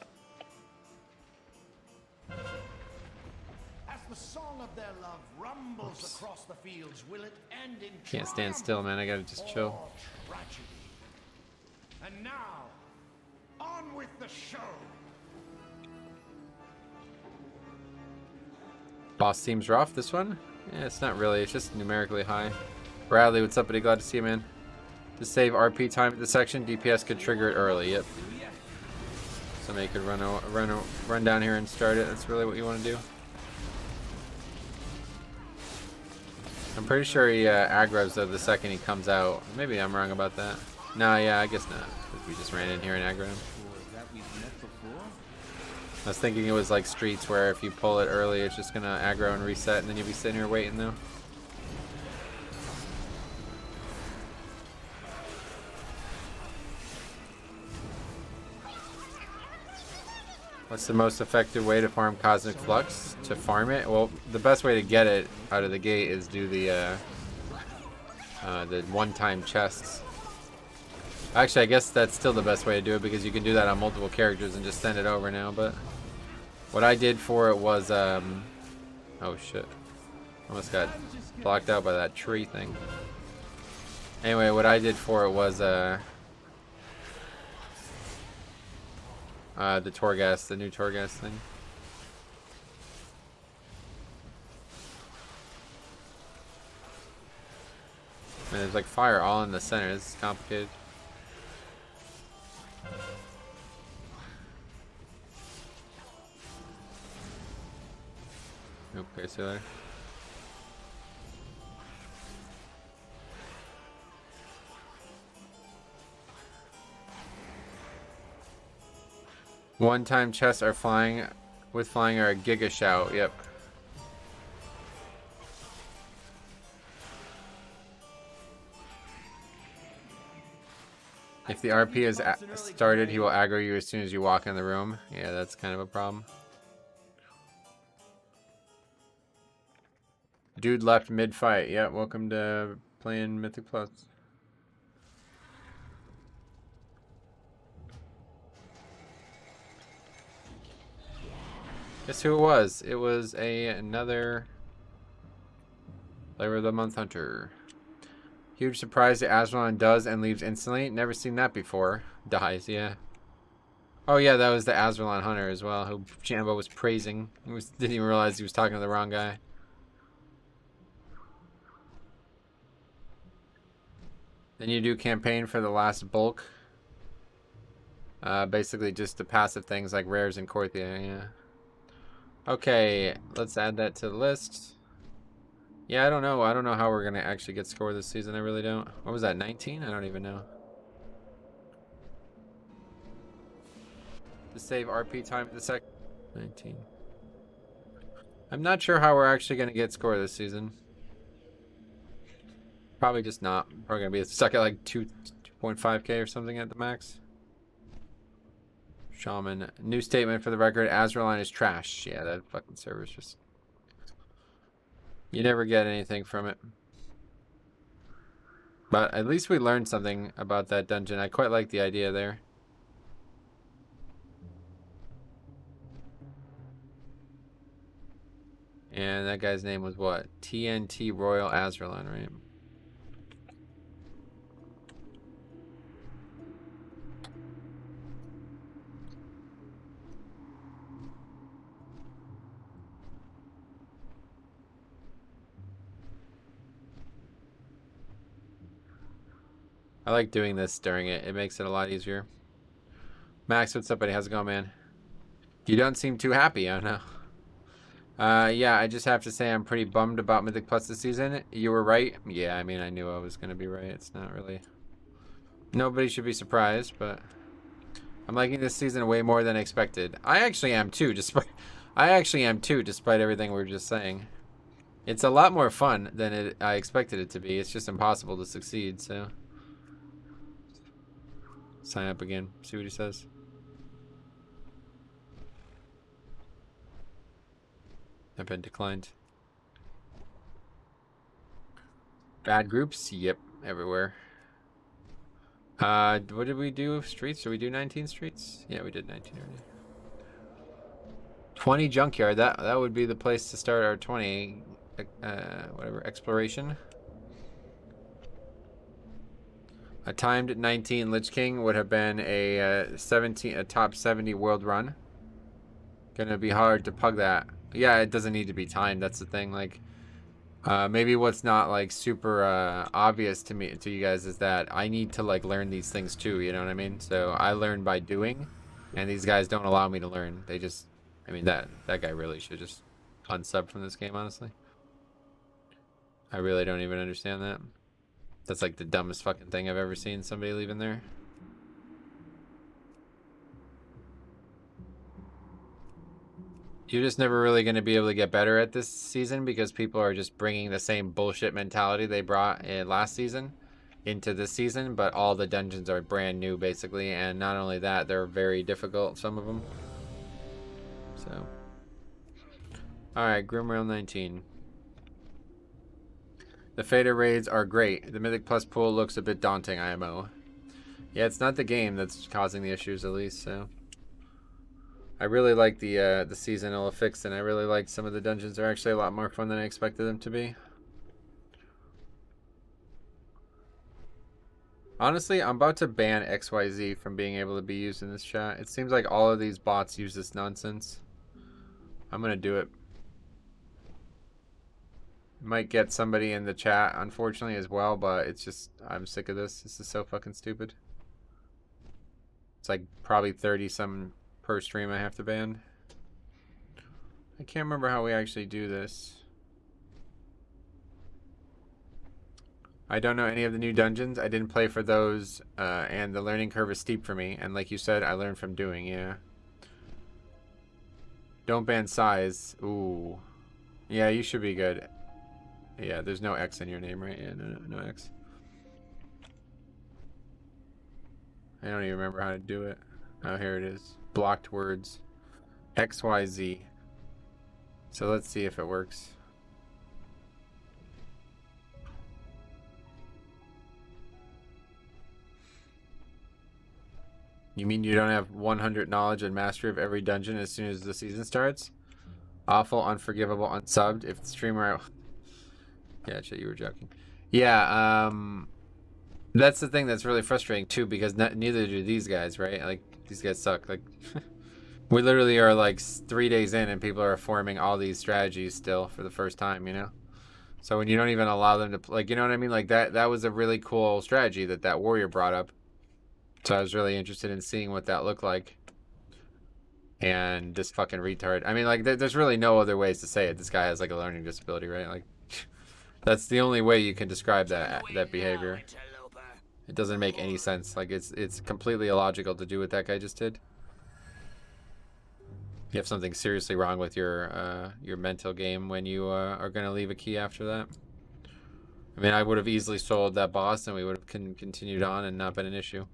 Speaker 5: As the song of their love rumbles across the fields, will it end in
Speaker 2: Can't stand
Speaker 5: triumph
Speaker 2: still, man. I gotta just chill.
Speaker 5: or tragedy? And now, on with the show.
Speaker 2: Boss seems rough, this one? Yeah, it's not really. It's just numerically high. Bradley, what's up, buddy? Glad to see you, man. To save RP time at the section, DPS could trigger it early. Yep. Somebody could run down here and start it. That's really what you want to do. I'm pretty sure he aggroes though the second he comes out. Maybe I'm wrong about that. No, yeah, I guess not. 'Cause we just ran in here and aggroed him. I was thinking it was like Streets where if you pull it early, it's just gonna aggro and reset, and then you'll be sitting here waiting though. What's the most effective way to farm Cosmic Flux? To farm it? Well, the best way to get it out of the gate is do the one-time chests. Actually, I guess that's still the best way to do it because you can do that on multiple characters and just send it over now, but what I did for it was, oh shit. Almost got blocked out by that tree thing. Anyway, what I did for it was, the Torghast, the new Torghast thing. And there's like fire all in the center. This is complicated. Okay, so there. One-time chests are flying are a Giga Shout. Yep. If the RP is started, he will aggro you as soon as you walk in the room. Yeah, that's kind of a problem. Dude left mid-fight. Yeah, welcome to playing Mythic Plus. Guess who it was? It was another Flavor of the Month Hunter. Huge surprise that Azralan does and leaves instantly. Never seen that before. Dies, yeah. Oh yeah, that was the Azralan Hunter as well, who Jambo was praising. Didn't even realize he was talking to the wrong guy. Then you do campaign for the last bulk. Basically just the passive things like rares and Korthia, yeah. Okay, let's add that to the list. Yeah, I don't know. I don't know how we're gonna actually get score this season. I really don't. What was that, 19? I don't even know. To save RP time at the sec. 19. I'm not sure how we're actually gonna get score this season. Probably just not. Probably gonna be stuck at like 2.5k or something at the max. Shaman. New statement for the record. Azralan is trash. Yeah, that fucking server's just... You never get anything from it. But at least we learned something about that dungeon. I quite like the idea there. And that guy's name was what? TNT Royal Azralan, right? I like doing this during it. It makes it a lot easier. Max, what's up, buddy? How's it going, man? You don't seem too happy, I know. Yeah, I just have to say I'm pretty bummed about Mythic Plus this season. You were right. Yeah, I mean, I knew I was going to be right. It's not really... Nobody should be surprised, but... I'm liking this season way more than expected. I actually am too, despite everything we were just saying. It's a lot more fun than I expected it to be. It's just impossible to succeed, so... Sign up again. See what he says. I've been declined. Bad groups? Yep, everywhere. What did we do? Streets? Did we do 19 streets? Yeah, we did 19 already. 20 junkyard. That would be the place to start our 20 whatever exploration. A timed 19 Lich King would have been a top 70 world run. Gonna be hard to pug that. Yeah, it doesn't need to be timed. That's the thing. Like, maybe what's not like super obvious to you guys is that I need to like learn these things too. You know what I mean? So I learn by doing, and these guys don't allow me to learn. They just, I mean, that guy really should just unsub from this game. Honestly, I really don't even understand that. That's like the dumbest fucking thing I've ever seen somebody leaving there. You're just never really going to be able to get better at this season because people are just bringing the same bullshit mentality they brought in last season into this season, but all the dungeons are brand new basically, and not only that, they're very difficult, some of them. So, alright, Grimrail 19. The Fader raids are great. The Mythic Plus pool looks a bit daunting, IMO. Yeah, it's not the game that's causing the issues, at least, so... I really like the seasonal affix, and I really like some of the dungeons. They're actually a lot more fun than I expected them to be. Honestly, I'm about to ban XYZ from being able to be used in this chat. It seems like all of these bots use this nonsense. I'm gonna do it. Might get somebody in the chat, unfortunately, as well, but it's just, I'm sick of this. This is so fucking stupid. It's like probably 30-some per stream I have to ban. I can't remember how we actually do this. I don't know any of the new dungeons. I didn't play for those, and the learning curve is steep for me. And like you said, I learned from doing, yeah. Don't ban size. Ooh. Yeah, you should be good. Yeah, there's no X in your name, right? Yeah, no X. I don't even remember how to do it. Oh, here it is. Blocked words. XYZ. So let's see if it works. You mean you don't have 100 knowledge and mastery of every dungeon as soon as the season starts? Awful, unforgivable, unsubbed. If the streamer... Gotcha, you were joking. Yeah, that's the thing that's really frustrating too, because neither do these guys, right? Like, these guys suck. Like, we literally are like 3 days in and people are forming all these strategies still for the first time, you know? So when you don't even allow them to, like, you know what I mean? Like, that was a really cool strategy that warrior brought up. So I was really interested in seeing what that looked like. And this fucking retard. I mean, like, there's really no other ways to say it. This guy has, like, a learning disability, right? Like, that's the only way you can describe that behavior. It doesn't make any sense. Like, it's completely illogical to do what that guy just did. You have something seriously wrong with your mental game when you are going to leave a key after that. I mean, I would have easily sold that boss and we would have continued on and not been an issue.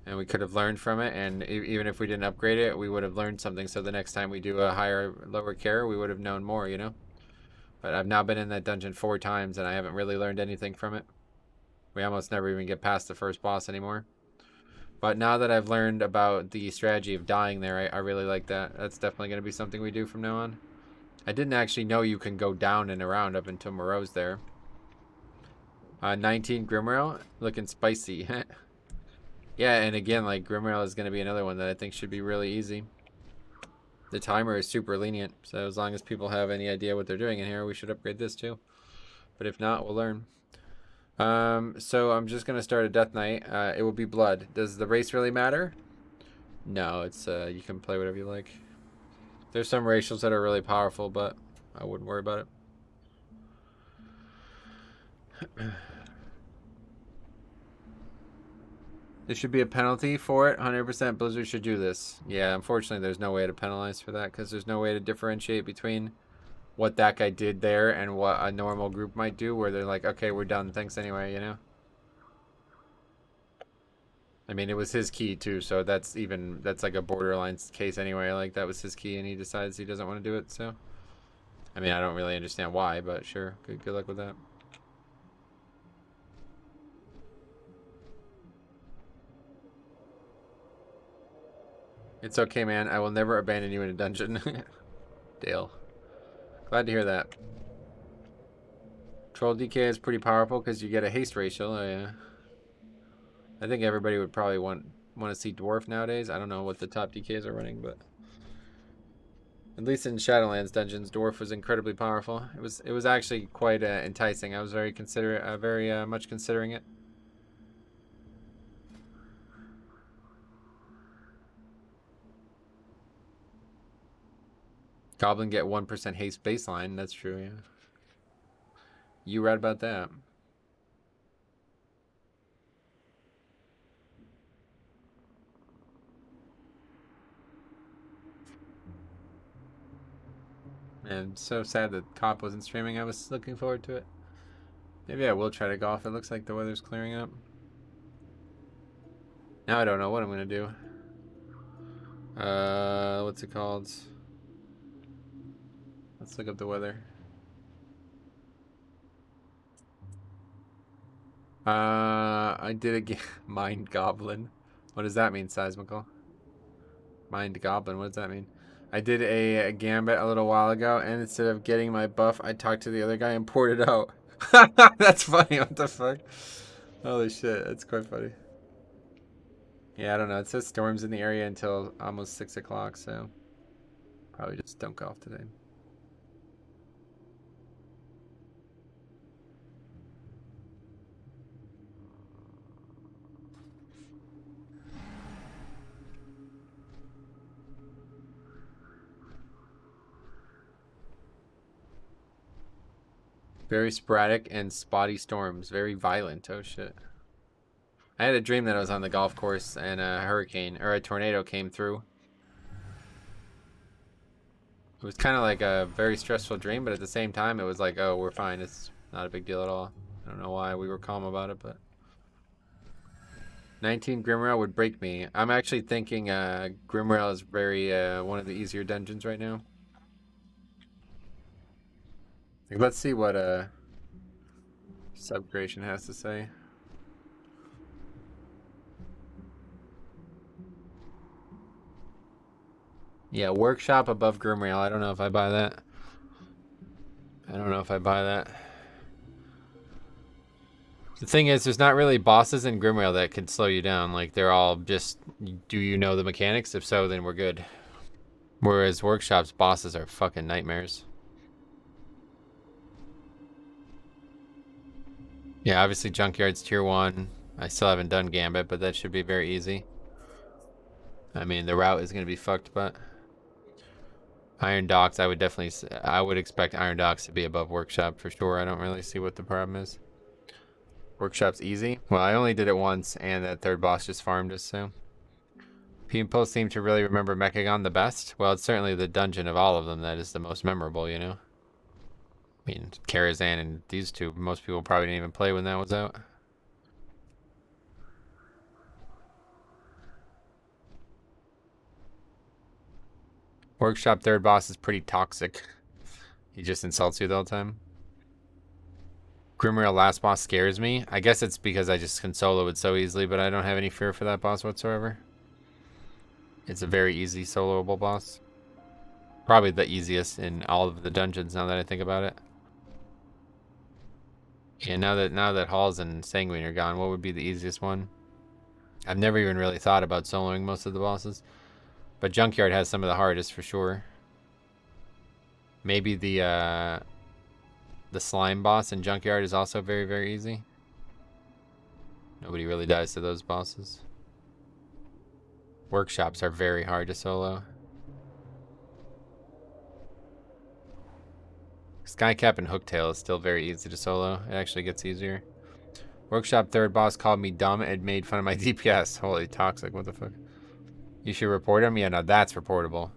Speaker 2: And we could have learned from it, and even if we didn't upgrade it, we would have learned something, so the next time we do a lower care, we would have known more, you know? But I've now been in that dungeon 4 times, and I haven't really learned anything from it. We almost never even get past the first boss anymore. But now that I've learned about the strategy of dying there, I really like that. That's definitely going to be something we do from now on. I didn't actually know you can go down and around up until Moreau's there. 19 Grimrail, looking spicy. Yeah, and again, like, Grimrail is going to be another one that I think should be really easy. The timer is super lenient, so as long as people have any idea what they're doing in here, we should upgrade this too. But if not, we'll learn.
Speaker 1: So I'm just gonna start a Death Knight. It will be blood. Does the race really matter? No, it's you can play whatever you like. There's some racials that are really powerful, but I wouldn't worry about it. There should be a penalty for it. 100% Blizzard should do this. Yeah, unfortunately, there's no way to penalize for that because there's no way to differentiate between what that guy did there and what a normal group might do, where they're like, okay, we're done. Thanks anyway, you know? I mean, it was his key too, so that's like a borderline case anyway. Like, that was his key and he decides he doesn't want to do it, so. I mean, I don't really understand why, but sure. Good luck with that. It's okay, man. I will never abandon you in a dungeon. Dale. Glad to hear that. Troll DK is pretty powerful because you get a haste ratio. I think everybody would probably want to see Dwarf nowadays. I don't know what the top DKs are running, but at least in Shadowlands dungeons, Dwarf was incredibly powerful. It was actually quite enticing. I was very much considering it. Goblin get 1% haste baseline. That's true, yeah. You read about that. Man, I'm so sad that Cop wasn't streaming. I was looking forward to it. Maybe I will try to golf. It looks like the weather's clearing up. Now I don't know what I'm going to do. What's it called? Let's look up the weather. I did a Mind Goblin. What does that mean, Seismical? Mind Goblin, what does that mean? I did a Gambit a little while ago, and instead of getting my buff, I talked to the other guy and poured it out. That's funny, what the fuck? Holy shit, that's quite funny. Yeah, I don't know. It says storms in the area until almost 6 o'clock, so probably just don't golf today. Very sporadic and spotty storms. Very violent. Oh, shit. I had a dream that I was on the golf course and a hurricane or a tornado came through. It was kind of like a very stressful dream, but at the same time, it was like, oh, we're fine. It's not a big deal at all. I don't know why we were calm about it, but 19 Grimrail would break me. I'm actually thinking Grimrail is very one of the easier dungeons right now. Let's see what Subcreation has to say. Yeah, Workshop above Grimrail. I don't know if I buy that. The thing is, there's not really bosses in Grimrail that can slow you down. Like, they're all just, do you know the mechanics? If so, then we're good. Whereas Workshop's bosses are fucking nightmares. Yeah, obviously Junkyard's tier 1. I still haven't done Gambit, but that should be very easy. I mean, the route is going to be fucked, but Iron Docks, I would expect Iron Docks to be above Workshop for sure. I don't really see what the problem is. Workshop's easy. Well, I only did it once, and that third boss just farmed us, so. People seem to really remember Mechagon the best. Well, it's certainly the dungeon of all of them that is the most memorable, you know? I mean, Karazhan and these two, most people probably didn't even play when that was out. Workshop third boss is pretty toxic. He just insults you the whole time. Grimrail last boss scares me. I guess it's because I just can solo it so easily, but I don't have any fear for that boss whatsoever. It's a very easy soloable boss. Probably the easiest in all of the dungeons now that I think about it. Yeah, now that Halls and Sanguine are gone, what would be the easiest one? I've never even really thought about soloing most of the bosses. But Junkyard has some of the hardest for sure. Maybe the slime boss in Junkyard is also very, very easy.
Speaker 2: Nobody really dies to those bosses. Workshops are very hard to solo. Skycap and Hooktail is still very easy to solo. It actually gets easier. Workshop third boss called me dumb and made fun of my DPS. Holy toxic, what the fuck? You should report him? Yeah, no, that's reportable.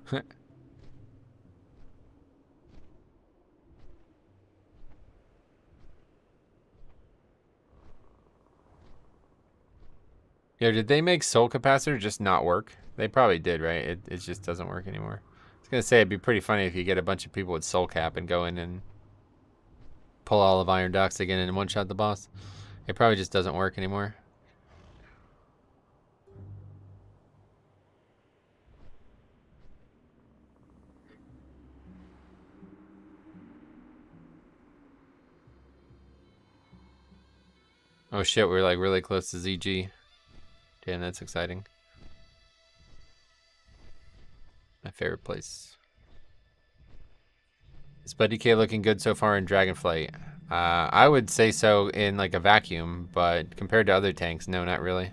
Speaker 2: Yo, did they make Soul Capacitor just not work? They probably did, right? It just doesn't work anymore. I was gonna say it'd be pretty funny if you get a bunch of people with Soul Cap and go in and pull all of Iron Docks again and one-shot the boss. It probably just doesn't work anymore. Oh shit, we're like really close to ZG. Damn, that's exciting. My favorite place. Is Buddy K looking good so far in Dragonflight? I would say so in like a vacuum, but compared to other tanks, no, not really.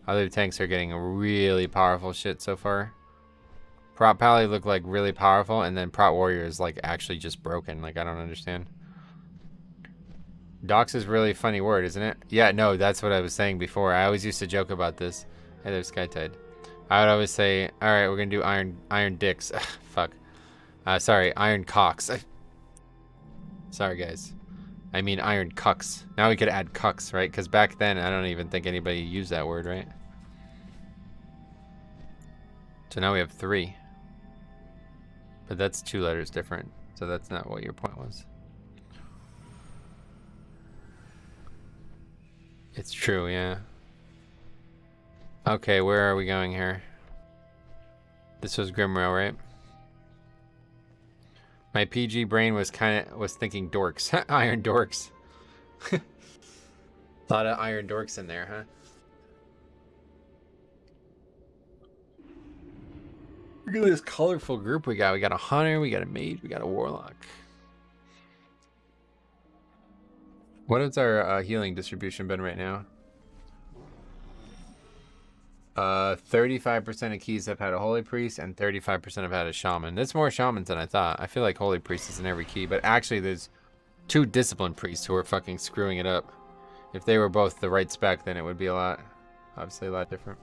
Speaker 2: Other tanks are getting really powerful shit so far. Prot Pally look like really powerful, and then Prot Warrior is like actually just broken. Like, I don't understand. Docs is really a funny word, isn't it? Yeah, no, that's what I was saying before. I always used to joke about this. Hey, there's Skytide. I would always say, all right, we're gonna do iron dicks. Fuck. Sorry, iron cocks. Sorry, guys. I mean iron cucks. Now we could add cucks, right? Because back then, I don't even think anybody used that word, right? So now we have 3. But that's 2 letters different. So that's not what your point was. It's true, yeah. Okay, where are we going here? This was Grimrail, right? My PG brain was thinking dorks. Iron dorks. A lot of iron dorks in there, huh? Look at this colorful group we got. We got a hunter, we got a mage, we got a warlock. What has our healing distribution been right now? 35% of keys have had a holy priest and 35% have had a shaman. That's more shamans than I thought. I feel like holy priest is in every key, but actually there's 2 disciplined priests who are fucking screwing it up. If they were both the right spec, then it would be obviously a lot different.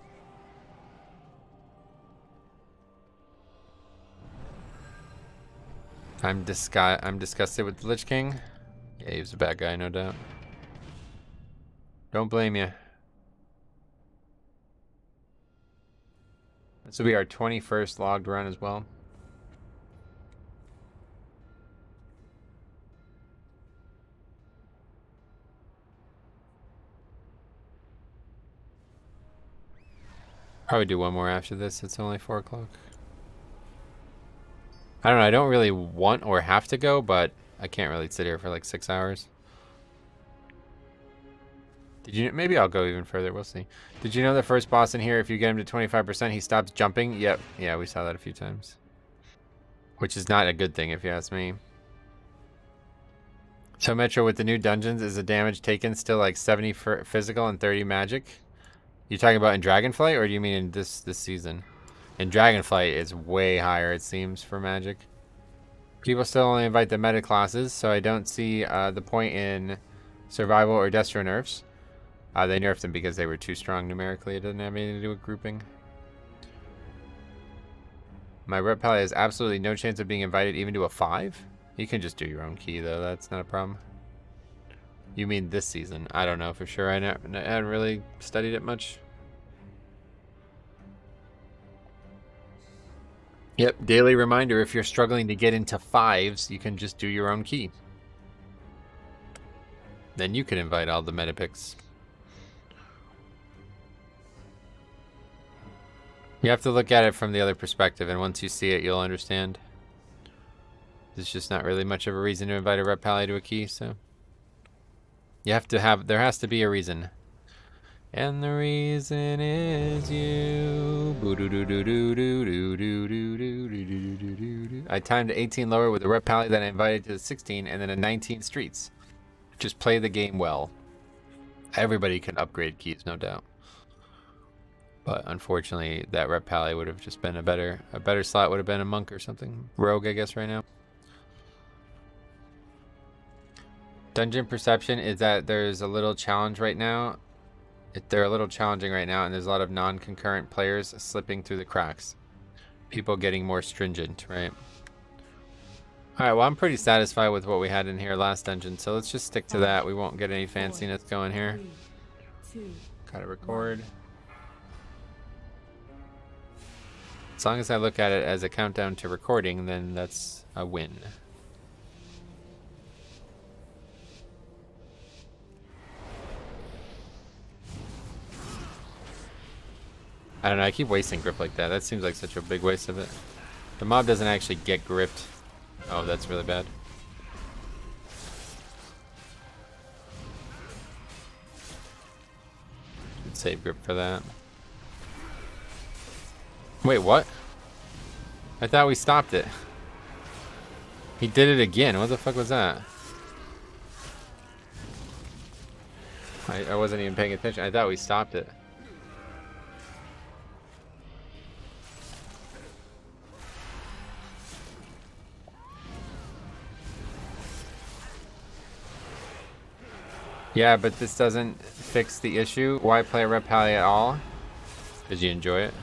Speaker 2: I'm disgusted with the Lich King. Yeah, he was a bad guy, no doubt. Don't blame you. This will be our 21st logged run as well. Probably do one more after this. It's only 4 o'clock. I don't know. I don't really want or have to go, but I can't really sit here for like 6 hours. Did you? Maybe I'll go even further. We'll see. Did you know the first boss in here, if you get him to 25%, he stops jumping? Yep. Yeah, we saw that a few times. Which is not a good thing, if you ask me. So Metro, with the new dungeons, is the damage taken still like 70 for physical and 30 magic? You talking about in Dragonflight, or do you mean in this season? In Dragonflight, it's way higher, it seems, for magic. People still only invite the meta classes, so I don't see the point in survival or destro nerfs. They nerfed them because they were too strong numerically. It doesn't have anything to do with grouping. My rep pally has absolutely no chance of being invited even to a 5? You can just do your own key, though. That's not a problem. You mean this season? I don't know for sure. I haven't really studied it much. Yep, daily reminder. If you're struggling to get into 5s, you can just do your own key. Then you can invite all the meta picks. You have to look at it from the other perspective, and once you see it, you'll understand. There's just not really much of a reason to invite a rep pally to a key, so you have to have. There has to be a reason, and the reason is you. I timed 18 lower with a rep pally, then I invited to the 16, and then a 19 streets. Just play the game well. Everybody can upgrade keys, no doubt. But unfortunately, that rep pally would have just been a better slot. Would have been a monk or something. Rogue, I guess, right now. Dungeon perception is that there's a little challenge right now. They're a little challenging right now, and there's a lot of non-concurrent players slipping through the cracks. People getting more stringent, right? Alright, well, I'm pretty satisfied with what we had in here last dungeon, so let's just stick to that. We won't get any fanciness going here. Gotta record. As long as I look at it as a countdown to recording, then that's a win. I don't know, I keep wasting grip like that. That seems like such a big waste of it. The mob doesn't actually get gripped. Oh, that's really bad. Save grip for that. Wait, what? I thought we stopped it. He did it again. What the fuck was that? I wasn't even paying attention. I thought we stopped it. Yeah, but this doesn't fix the issue. Why play a rep pally at all? Because you enjoy it.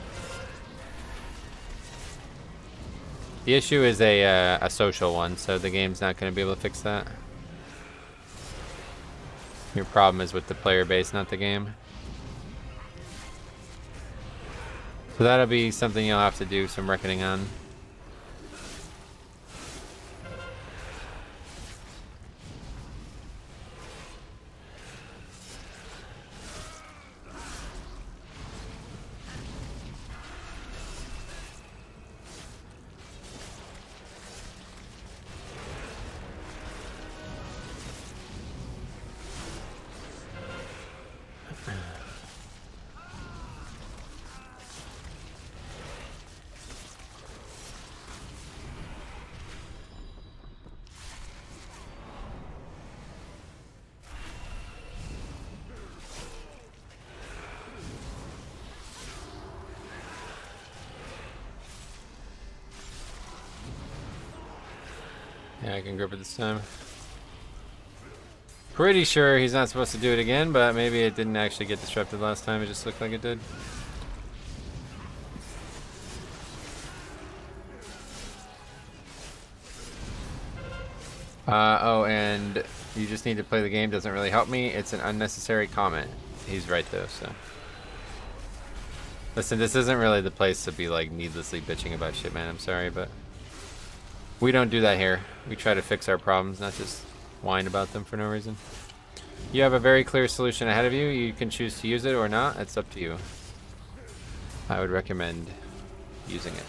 Speaker 2: The issue is a social one, so the game's not going to be able to fix that. Your problem is with the player base, not the game. So that'll be something you'll have to do some reckoning on. Yeah, I can grip it this time. Pretty sure he's not supposed to do it again, but maybe it didn't actually get disrupted last time. It just looked like it did. Oh, and you just need to play the game doesn't really help me. It's an unnecessary comment. He's right though, so. Listen, this isn't really the place to be like needlessly bitching about shit, man. I'm sorry, but we don't do that here. We try to fix our problems, not just whine about them for no reason. You have a very clear solution ahead of you. You can choose to use it or not. It's up to you. I would recommend using it.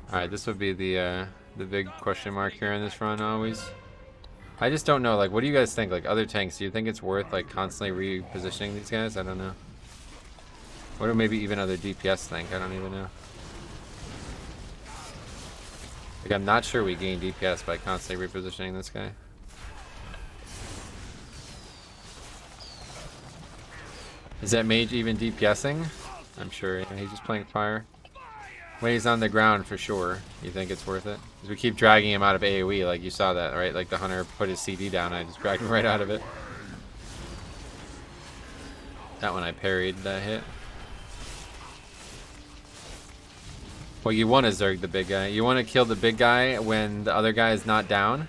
Speaker 2: Alright, this would be the big question mark here in this run always. I just don't know, like, what do you guys think? Like, other tanks, do you think it's worth, like, constantly repositioning these guys? I don't know. What do maybe even other DPS think? I don't even know. Like, I'm not sure we gain DPS by constantly repositioning this guy. Is that mage even DPSing? I'm sure. Yeah, he's just playing fire. When he's on the ground, for sure. You think it's worth it? Because we keep dragging him out of AoE, like you saw that, right? Like the hunter put his CD down, and I just dragged him right out of it. That one I parried that hit. What you want is Zerg the big guy. You want to kill the big guy when the other guy is not down,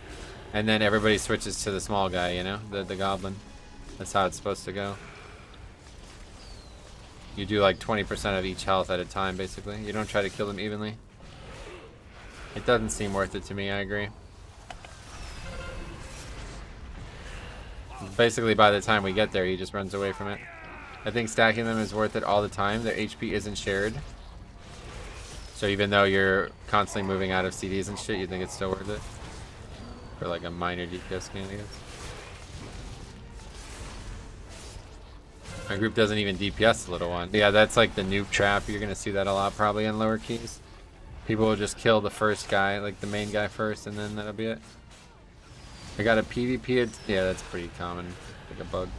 Speaker 2: and then everybody switches to the small guy, you know? The goblin. That's how it's supposed to go. You do like 20% of each health at a time, basically. You don't try to kill them evenly. It doesn't seem worth it to me, I agree. Basically, by the time we get there, he just runs away from it. I think stacking them is worth it all the time. Their HP isn't shared. So even though you're constantly moving out of CDs and shit, you think it's still worth it? For like a minor DPS gain, I guess. My group doesn't even DPS the little one. Yeah, that's like the noob trap. You're gonna see that a lot probably in lower keys. People will just kill the first guy, like the main guy first, and then that'll be it. I got a PvP. Yeah, that's pretty common. Like a bug.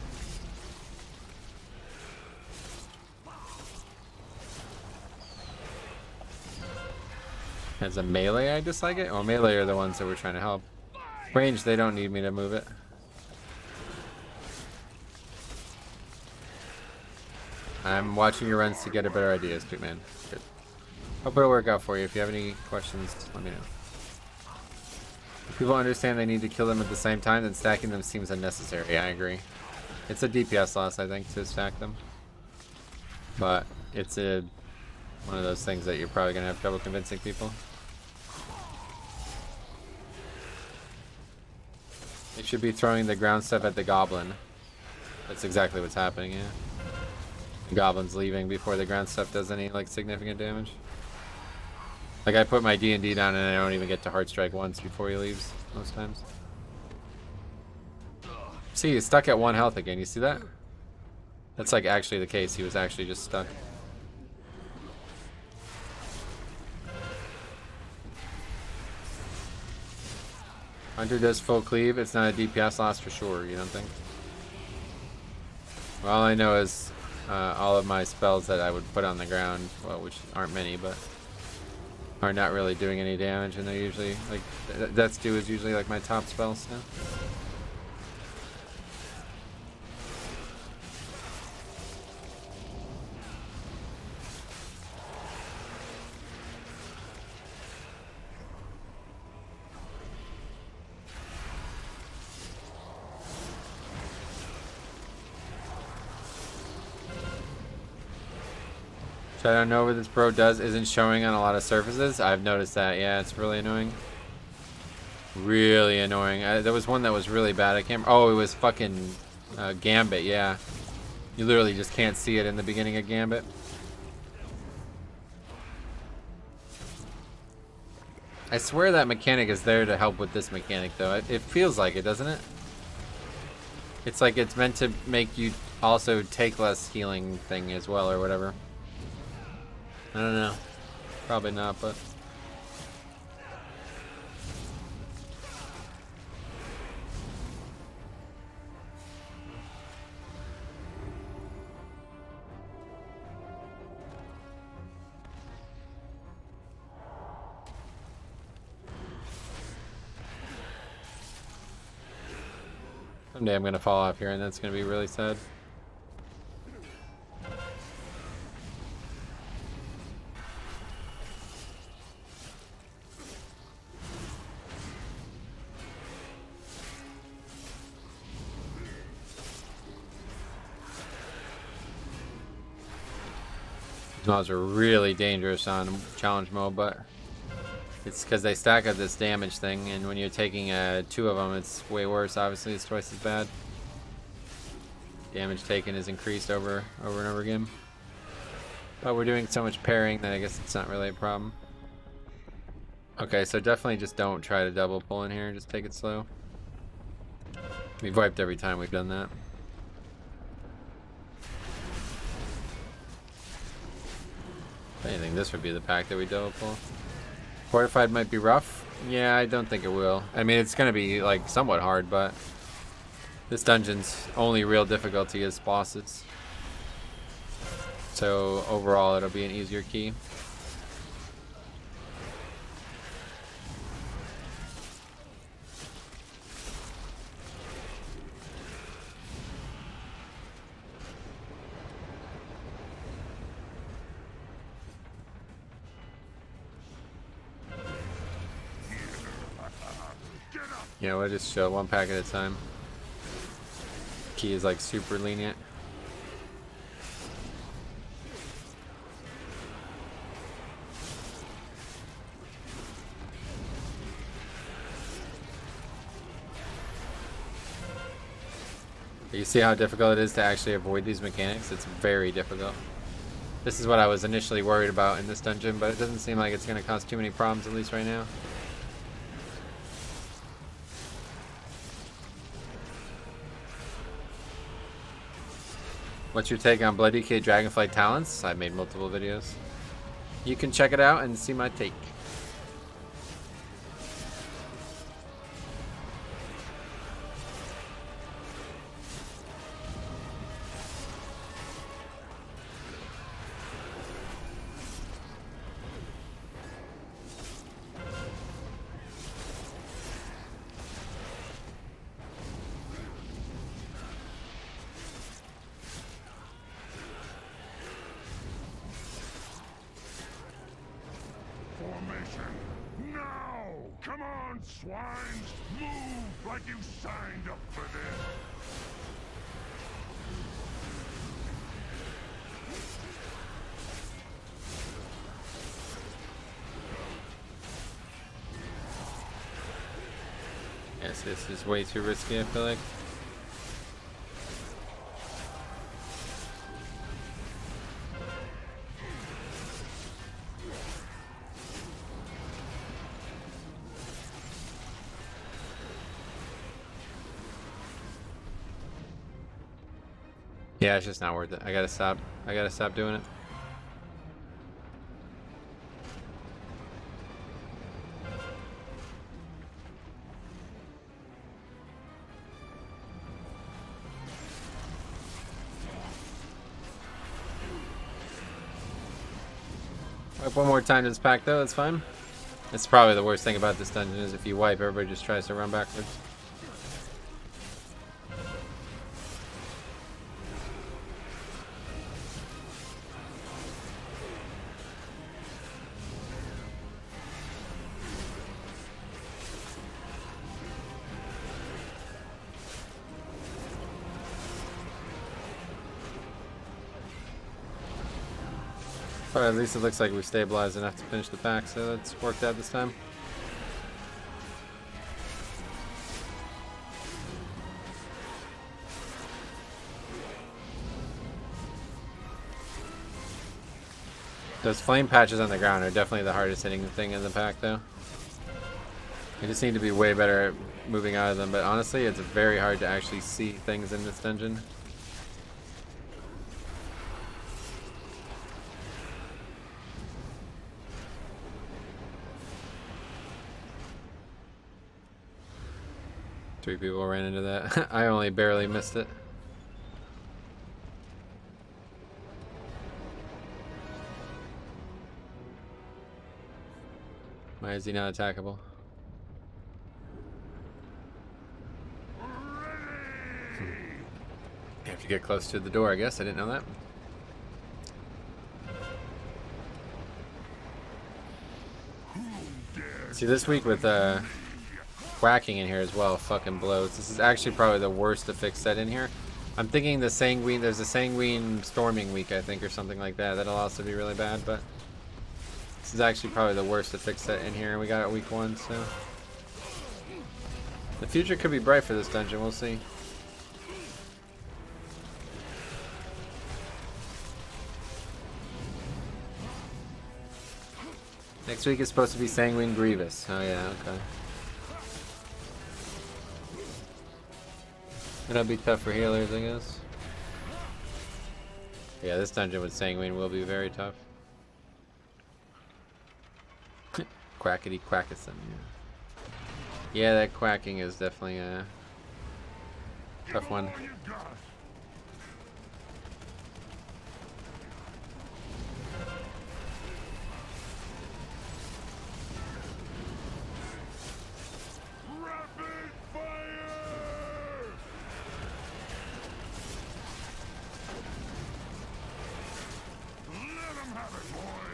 Speaker 2: As a melee, I dislike it. Oh, melee are the ones that we're trying to help. Range, they don't need me to move it. I'm watching your runs to get a better idea, Street Man. Good. Hope it'll work out for you. If you have any questions, let me know. If people understand they need to kill them at the same time, then stacking them seems unnecessary. I agree. It's a DPS loss, I think, to stack them. But it's one of those things that you're probably going to have trouble convincing people. They should be throwing the ground stuff at the goblin. That's exactly what's happening, yeah. The goblin's leaving before the ground stuff does any like significant damage. Like I put my D&D down and I don't even get to hard strike once before he leaves most times. See, he's stuck at 1 health again. You see that? That's like actually the case. He was actually just stuck. Hunter does full cleave. It's not a DPS loss for sure, you don't think? Well, all I know is all of my spells that I would put on the ground, well, which aren't many, but are not really doing any damage, and they're usually, like, Death's Due is usually like my top spells now. So I don't know what this bro does isn't showing on a lot of surfaces. I've noticed that. Yeah, it's really annoying. Really annoying. There was one that was really bad. I can't. Oh, it was fucking Gambit. Yeah, you literally just can't see it in the beginning of Gambit. I swear that mechanic is there to help with this mechanic, though. It feels like it, doesn't it? It's like it's meant to make you also take less healing thing as well, or whatever. I don't know. Probably not, but... Someday I'm gonna fall off here and that's gonna be really sad. These mobs are really dangerous on challenge mode, but it's because they stack up this damage thing, and when you're taking 2 of them, it's way worse. Obviously, it's twice as bad. Damage taken is increased over and over again. But we're doing so much parrying that I guess it's not really a problem. Okay, so definitely just don't try to double pull in here. Just take it slow. We've wiped every time we've done that. If anything, this would be the pack that we double pull. Fortified might be rough. Yeah, I don't think it will. I mean, it's going to be like somewhat hard, but this dungeon's only real difficulty is bosses. So overall, it'll be an easier key. Yeah, we'll just show 1 pack at a time. Key is like super lenient. You see how difficult it is to actually avoid these mechanics? It's very difficult. This is what I was initially worried about in this dungeon, but it doesn't seem like it's going to cause too many problems, at least right now. What's your take on Blood DK Dragonflight talents? I've made multiple videos. You can check it out and see my take.
Speaker 4: Formation. Now! Come on, swines! Move like you signed up for this!
Speaker 2: Yes, this is way too risky, I feel like. Yeah, it's just not worth it. I gotta stop. I gotta stop doing it. Wipe one more time to this pack though, that's fine. That's probably the worst thing about this dungeon is if you wipe, everybody just tries to run backwards. But at least it looks like we stabilized enough to finish the pack, so that's worked out this time. Those flame patches on the ground are definitely the hardest hitting thing in the pack, though. We just need to be way better at moving out of them, but honestly, it's very hard to actually see things in this dungeon. Three people ran into that. I only barely missed it. Why is he not attackable? You have to get close to the door, I guess. I didn't know that. See, this week with whacking in here as well fucking blows. This is actually probably the worst affix set in here. I'm thinking the sanguine, there's a sanguine storming week, I think, or something like that. That'll also be really bad, but this is actually probably the worst affix set in here. We got it week 1, so the future could be bright for this dungeon. We'll see. Next week is supposed to be Sanguine Grievous. Oh yeah, okay. It'll be tough for healers, I guess. Yeah, this dungeon with Sanguine will be very tough. Quackity quackison, yeah. Yeah, that quacking is definitely a tough one.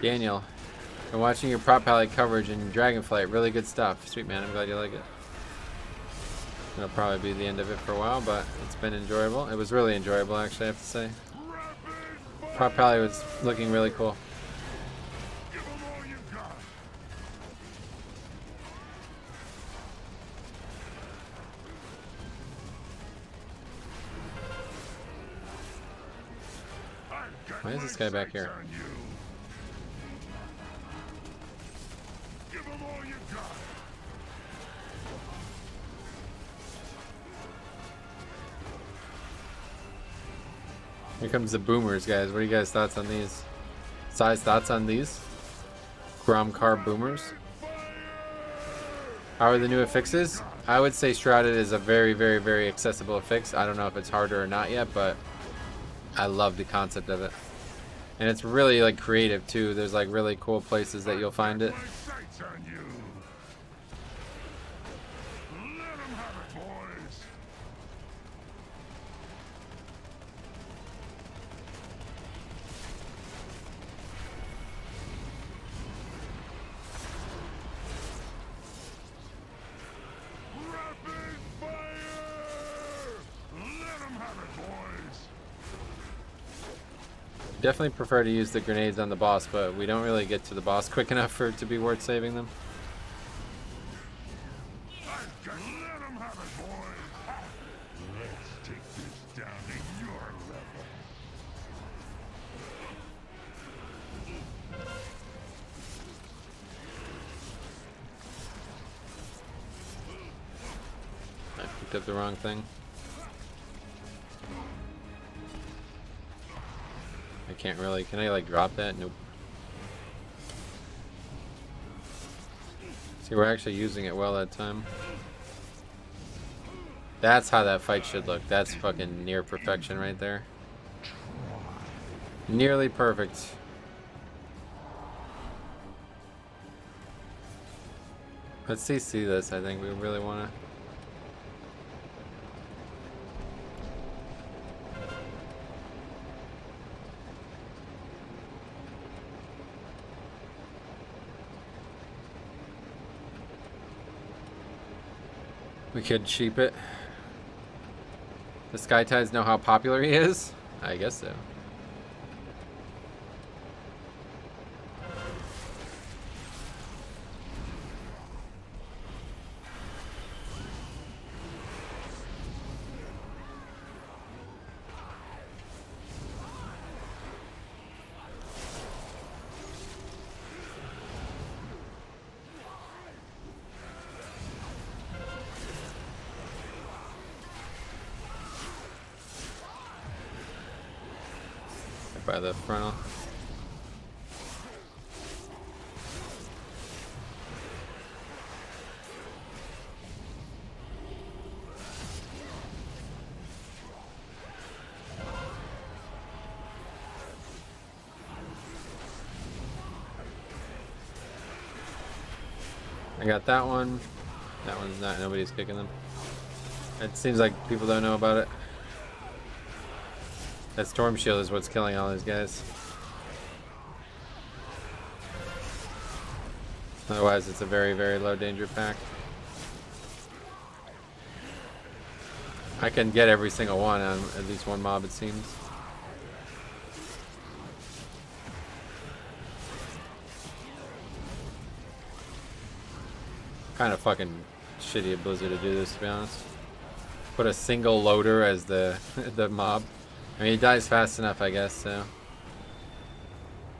Speaker 2: Daniel, been watching your prop pally coverage in Dragonflight. Really good stuff. Sweet man, I'm glad you like it. It'll probably be the end of it for a while, but it's been enjoyable. It was really enjoyable, actually, I have to say. Prop pally was looking really cool. Why is this guy back here? Here comes the boomers, guys. What are you guys' thoughts on these? Size thoughts on these? Gromcar boomers. How are the new affixes? I would say Shrouded is a very, very, very accessible affix. I don't know if it's harder or not yet, but I love the concept of it. And it's really like creative too. There's like really cool places that you'll find it.
Speaker 4: My sights on you. Let 'em have it, boys. Rapid fire! Let 'em have it, boys.
Speaker 2: Definitely prefer to use the grenades on the boss, but we don't really get to the boss quick enough for it to be worth saving them.
Speaker 4: Let 'em have it, boys. Let's take this down to your level.
Speaker 2: I picked up the wrong thing. I can't really, can I like drop that? Nope. See, we're actually using it well that time. That's how that fight should look. That's fucking near perfection right there. Nearly perfect. Let's see this. I think we really want to. We could cheap it. The Sky Tides know how popular he is? I guess so. By the frontal. I got that one. That one's not, nobody's kicking them. It seems like people don't know about it. That storm shield is what's killing all these guys. Otherwise, it's a very, very low danger pack. I can get every single one on at least one mob, it seems. Kind of fucking shitty of Blizzard to do this, to be honest. Put a single loader as the the mob. I mean, he dies fast enough, I guess, so.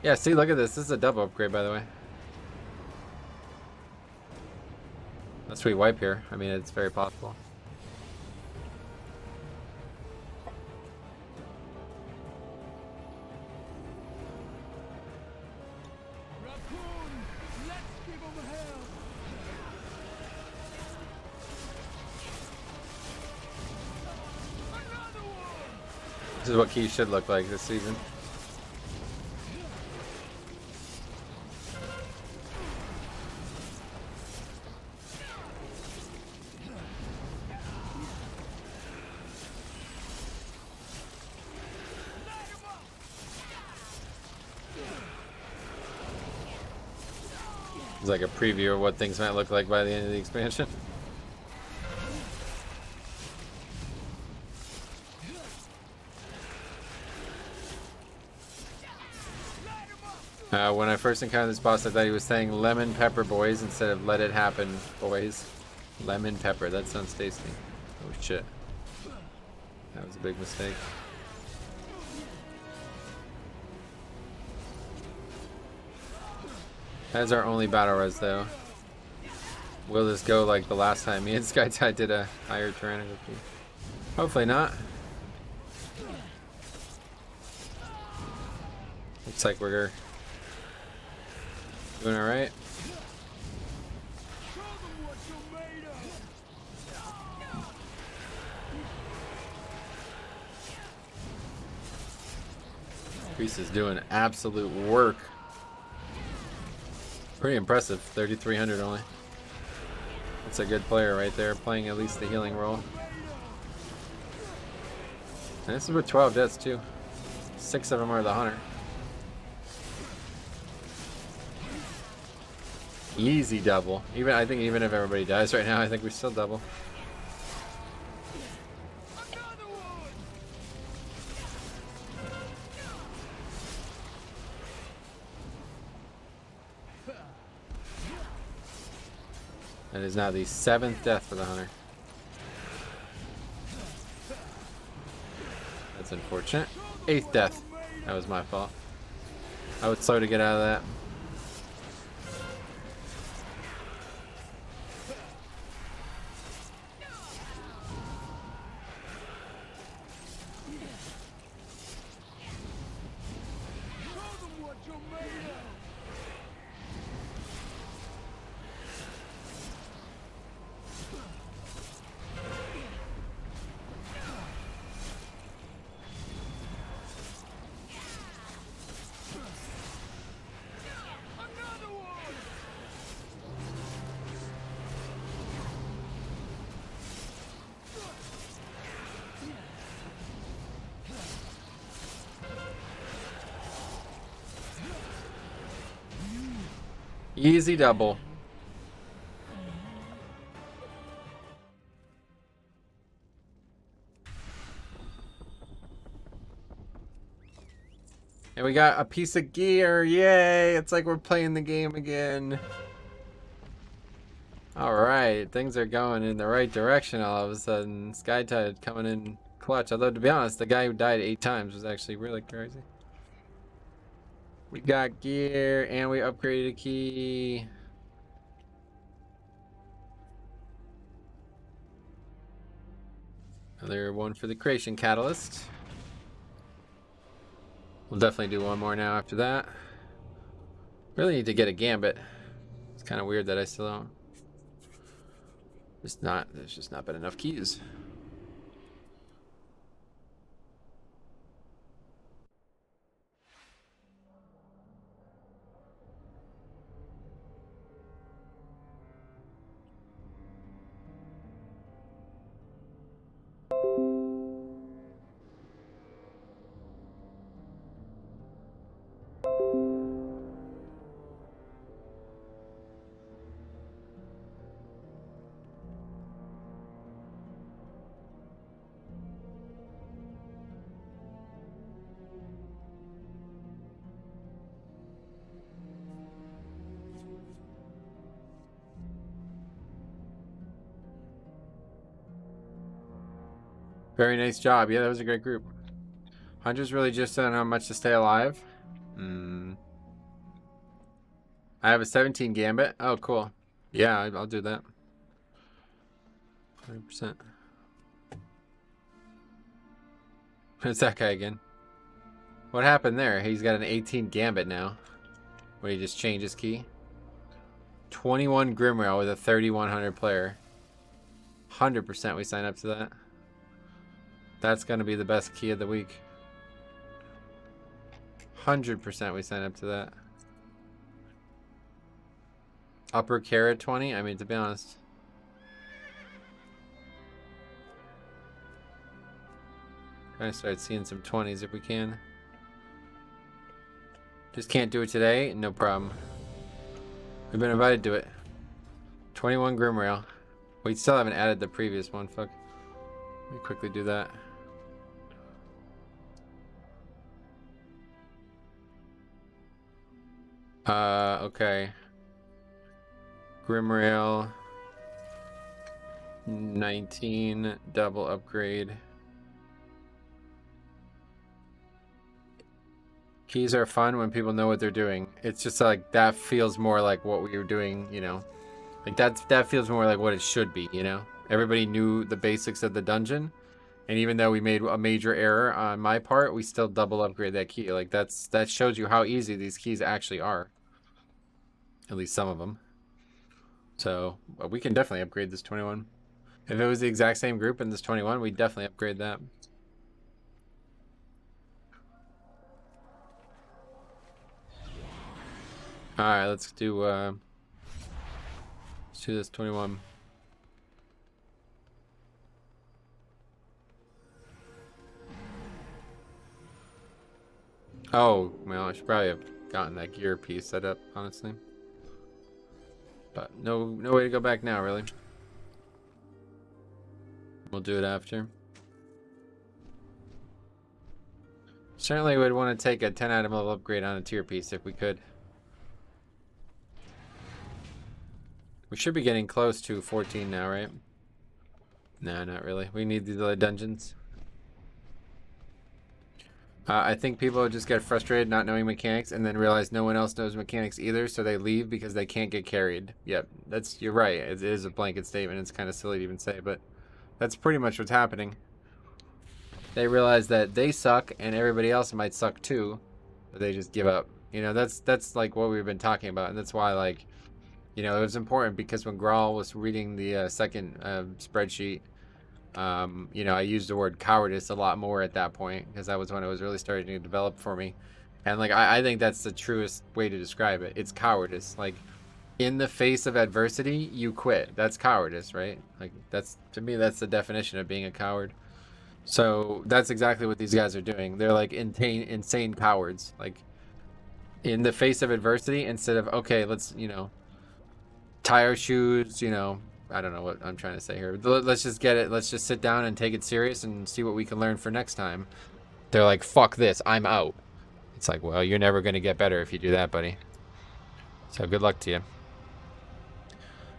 Speaker 2: Yeah, see, look at this. This is a double upgrade, by the way. A sweet wipe here. I mean, it's very possible. This is what keys should look like this season. It's like a preview of what things might look like by the end of the expansion. When I first encountered this boss, I thought he was saying lemon pepper boys instead of let it happen boys. Lemon pepper, that sounds tasty. Oh shit. That was a big mistake. That's our only battle res though. Will this go like the last time me and SkyTide did a higher Tyrannical key? Hopefully not. Looks like we're doing all right. Priest is doing absolute work. Pretty impressive. 3,300 only. That's a good player right there, playing at least the healing role. And this is with 12 deaths too. 6 of them are the hunter. Easy double. I think even if everybody dies right now, I think we still double. That is now the 7th death for the hunter. That's unfortunate. 8th death. That was my fault. I was slow to get out of that. Easy double. And we got a piece of gear. Yay! It's like we're playing the game again. Alright, things are going in the right direction all of a sudden. Skytide coming in clutch. Although, to be honest, the guy who died 8 times was actually really crazy. We got gear, and we upgraded a key. Another one for the creation catalyst. We'll definitely do one more now after that. Really need to get a gambit. It's kind of weird that I still don't. There's just not been enough keys. Very nice job. Yeah, that was a great group. Hunters really just don't know how much to stay alive. I have a 17 gambit. Oh, cool. Yeah, I'll do that. 100%. It's that guy again. What happened there? He's got an 18 gambit now. Where he just changed his key. 21 Grimrail with a 3,100 player. 100% we sign up to that. That's going to be the best key of the week. 100% we sign up to that. Upper carrot 20? I mean, to be honest. Trying to start seeing some 20s if we can. Just can't do it today? No problem. We've been invited to it. 21 Grimrail. We still haven't added the previous one. Fuck. Let me quickly do that. Okay. Grimrail. 19. Double upgrade. Keys are fun when people know what they're doing. It's just like, that feels more like what we were doing, you know. Like that feels more like what it should be, you know. Everybody knew the basics of the dungeon. And even though we made a major error on my part, we still double upgrade that key. Like that shows you how easy these keys actually are. At least some of them. So we can definitely upgrade this 21. If it was the exact same group in this 21, we'd definitely upgrade that. All right, let's do this 21. Oh, well, I should probably have gotten that gear piece set up, honestly. But no way to go back now, really. We'll do it after. Certainly would want to take a 10 item level upgrade on a tier piece if we could. We should be getting close to 14 now, right? No, not really. We need these other dungeons. I think people just get frustrated not knowing mechanics and then realize no one else knows mechanics either, so they leave because they can't get carried. Yep, you're right. It is a blanket statement. It's kind of silly to even say, but that's pretty much what's happening. They realize that they suck and everybody else might suck too, but they just give up. You know, that's like what we've been talking about, and that's why, like, you know, it was important because when Grawl was reading the second spreadsheet, you know, I used the word cowardice a lot more at that point because that was when it was really starting to develop for me. And like, I think that's the truest way to describe it. It's cowardice. Like, in the face of adversity, you quit. That's cowardice, right? Like, to me, that's the definition of being a coward. So that's exactly what these guys are doing. They're like insane cowards. Like, in the face of adversity, instead of, okay, let's, you know, tie our shoes, you know, I don't know what I'm trying to say here. Let's just get it. Let's just sit down and take it serious and see what we can learn for next time. They're like, fuck this, I'm out. It's like, well, you're never going to get better if you do that, buddy. So good luck to you.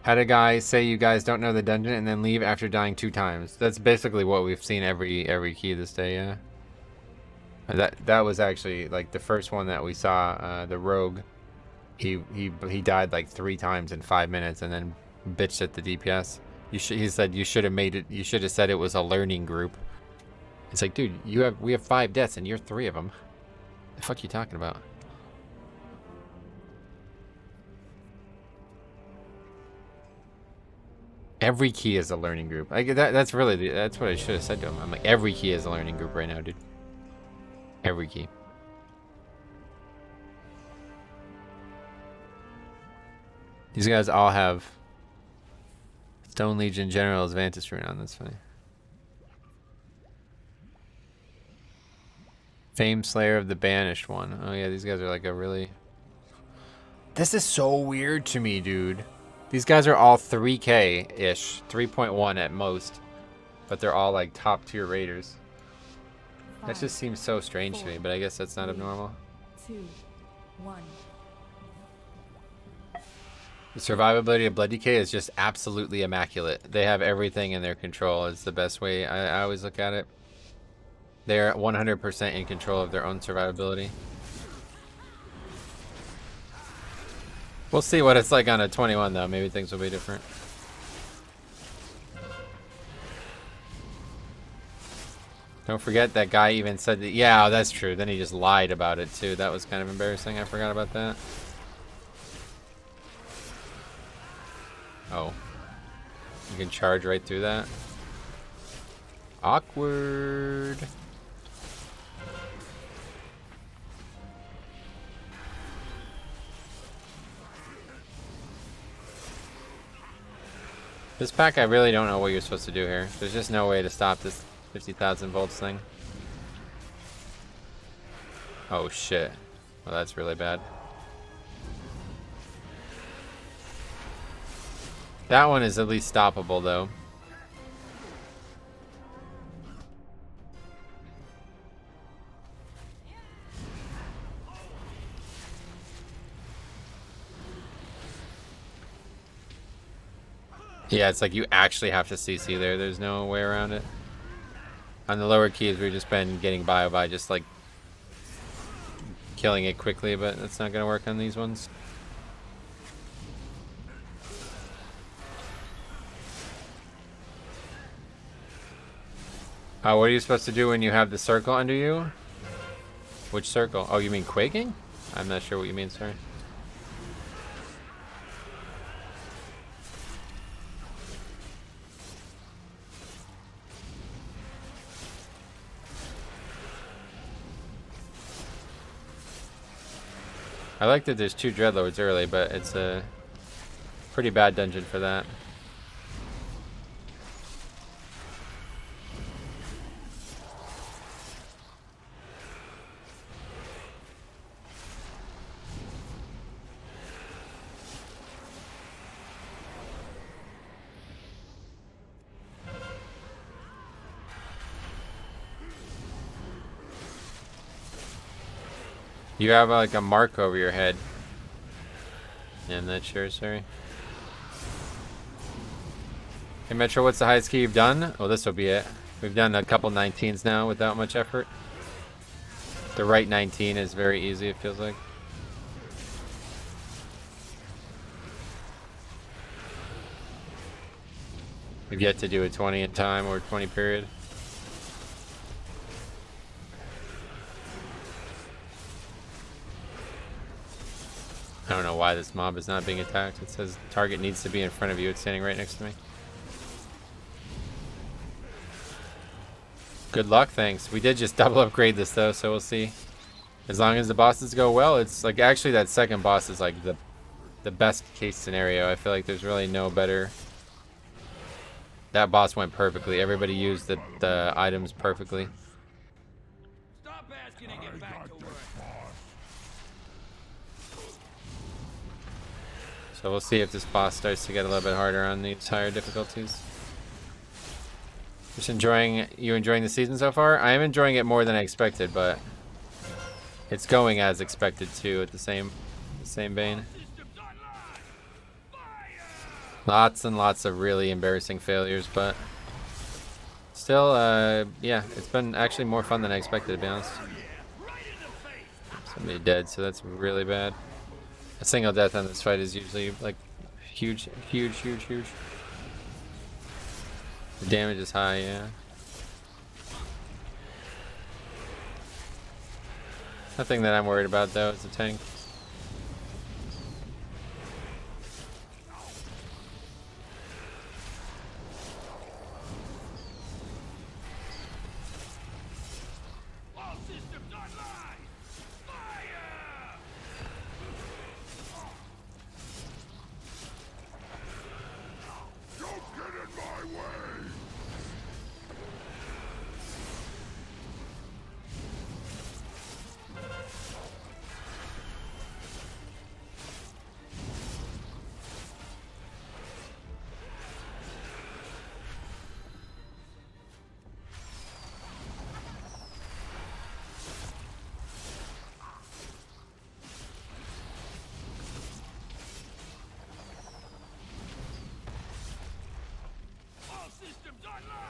Speaker 2: Had a guy say you guys don't know the dungeon and then leave after dying 2 times. That's basically what we've seen every key this day, yeah. That was actually like the first one that we saw, the rogue. He died like 3 times in 5 minutes and then bitched at the DPS. He said you should have made it. You should have said it was a learning group. It's like, dude, we have 5 deaths and you're 3 of them. The fuck you talking about? Every key is a learning group. Like that's really that's what I should have said to him. I'm like, every key is a learning group right now, dude. Every key. These guys all have Stone Legion General's Vantage Rune on. That's funny. Fame Slayer of the Banished one. Oh yeah, these guys are like a really... This is so weird to me, dude. These guys are all 3K-ish. 3.1 at most. But they're all like top tier raiders. That just seems so strange to me, but I guess that's not abnormal.
Speaker 3: 2, 1.
Speaker 2: The survivability of Blood Decay is just absolutely immaculate. They have everything in their control. It's the best way I always look at it. They're 100% in control of their own survivability. We'll see what it's like on a 21 though. Maybe things will be different. Don't forget that guy even said that, yeah, that's true. Then he just lied about it too. That was kind of embarrassing. I forgot about that. Oh. You can charge right through that. Awkward. This pack, I really don't know what you're supposed to do here. There's just no way to stop this 50,000 volts thing. Oh shit. Well, that's really bad. That one is at least stoppable though. Yeah, it's like you actually have to CC there. There's no way around it. On the lower keys, we've just been getting by just like killing it quickly, but that's not going to work on these ones. What are you supposed to do when you have the circle under you? Which circle? Oh, you mean quaking? I'm not sure what you mean, sorry. I like that there's 2 Dreadlords early, but it's a pretty bad dungeon for that. You have like a mark over your head. Yeah, I'm not sure, sorry. Hey Metro, what's the highest key you've done? Oh, this will be it. We've done a couple 19s now without much effort. The right 19 is very easy, it feels like. We've yet to do a 20 in time or 20 period. I don't know why this mob is not being attacked. It says target needs to be in front of you. It's standing right next to me. Good luck, thanks. We did just double upgrade this though, so we'll see. As long as the bosses go well, it's like actually that second boss is like the best case scenario. I feel like there's really no better. That boss went perfectly. Everybody used the items perfectly.
Speaker 5: Stop asking and get back to work.
Speaker 2: So we'll see if this boss starts to get a little bit harder on these higher difficulties. Just enjoying the season so far? I am enjoying it more than I expected, but it's going as expected too at the same vein. Lots and lots of really embarrassing failures, but still, yeah, it's been actually more fun than I expected, to be honest. Somebody dead, so that's really bad. A single death on this fight is usually like huge, huge, huge, huge. The damage is high, yeah. Nothing that I'm worried about though, is the tank.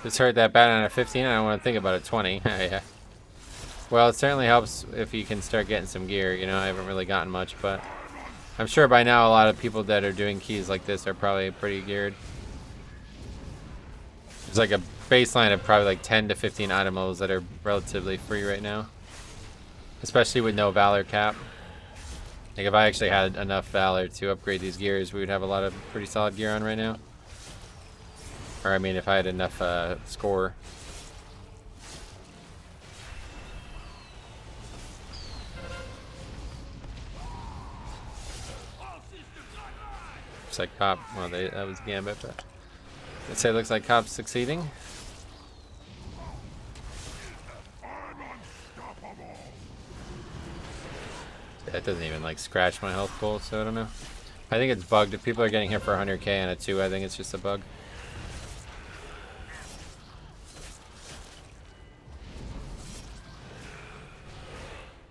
Speaker 2: This hurt that bad on a 15, I don't want to think about a 20. Yeah. Well, it certainly helps if you can start getting some gear. You know, I haven't really gotten much, but I'm sure by now a lot of people that are doing keys like this are probably pretty geared. There's like a baseline of probably like 10 to 15 item levels that are relatively free right now. Especially with no Valor cap. Like if I actually had enough Valor to upgrade these gears, we would have a lot of pretty solid gear on right now. Or I mean, if I had enough score. Looks like Cop. Well, that was Gambit, but let's say it looks like Cop's succeeding. That doesn't even like scratch my health goal, so I don't know. I think it's bugged. If people are getting hit for 100k on a 2, I think it's just a bug.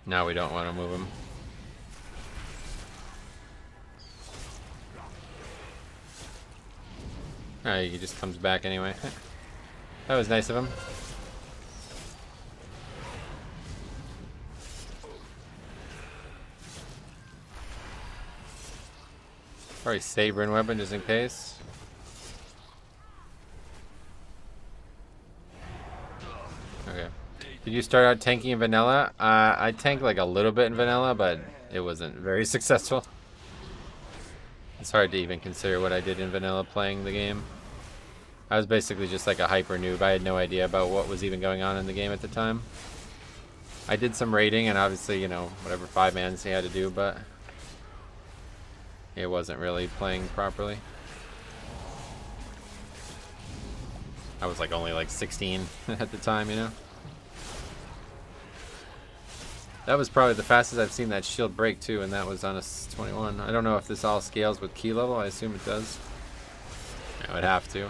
Speaker 2: Now we don't want to move him. Alright, he just comes back anyway. That was nice of him. Probably sabering weapon just in case. Did you start out tanking in vanilla? I tanked like a little bit in vanilla, but it wasn't very successful. It's hard to even consider what I did in vanilla playing the game. I was basically just like a hyper noob. I had no idea about what was even going on in the game at the time. I did some raiding and obviously, you know, whatever 5-mans he had to do, but it wasn't really playing properly. I was like only like 16 at the time, you know. That was probably the fastest I've seen that shield break too, and that was on a 21. I don't know if this all scales with key level. I assume it does. I would have to.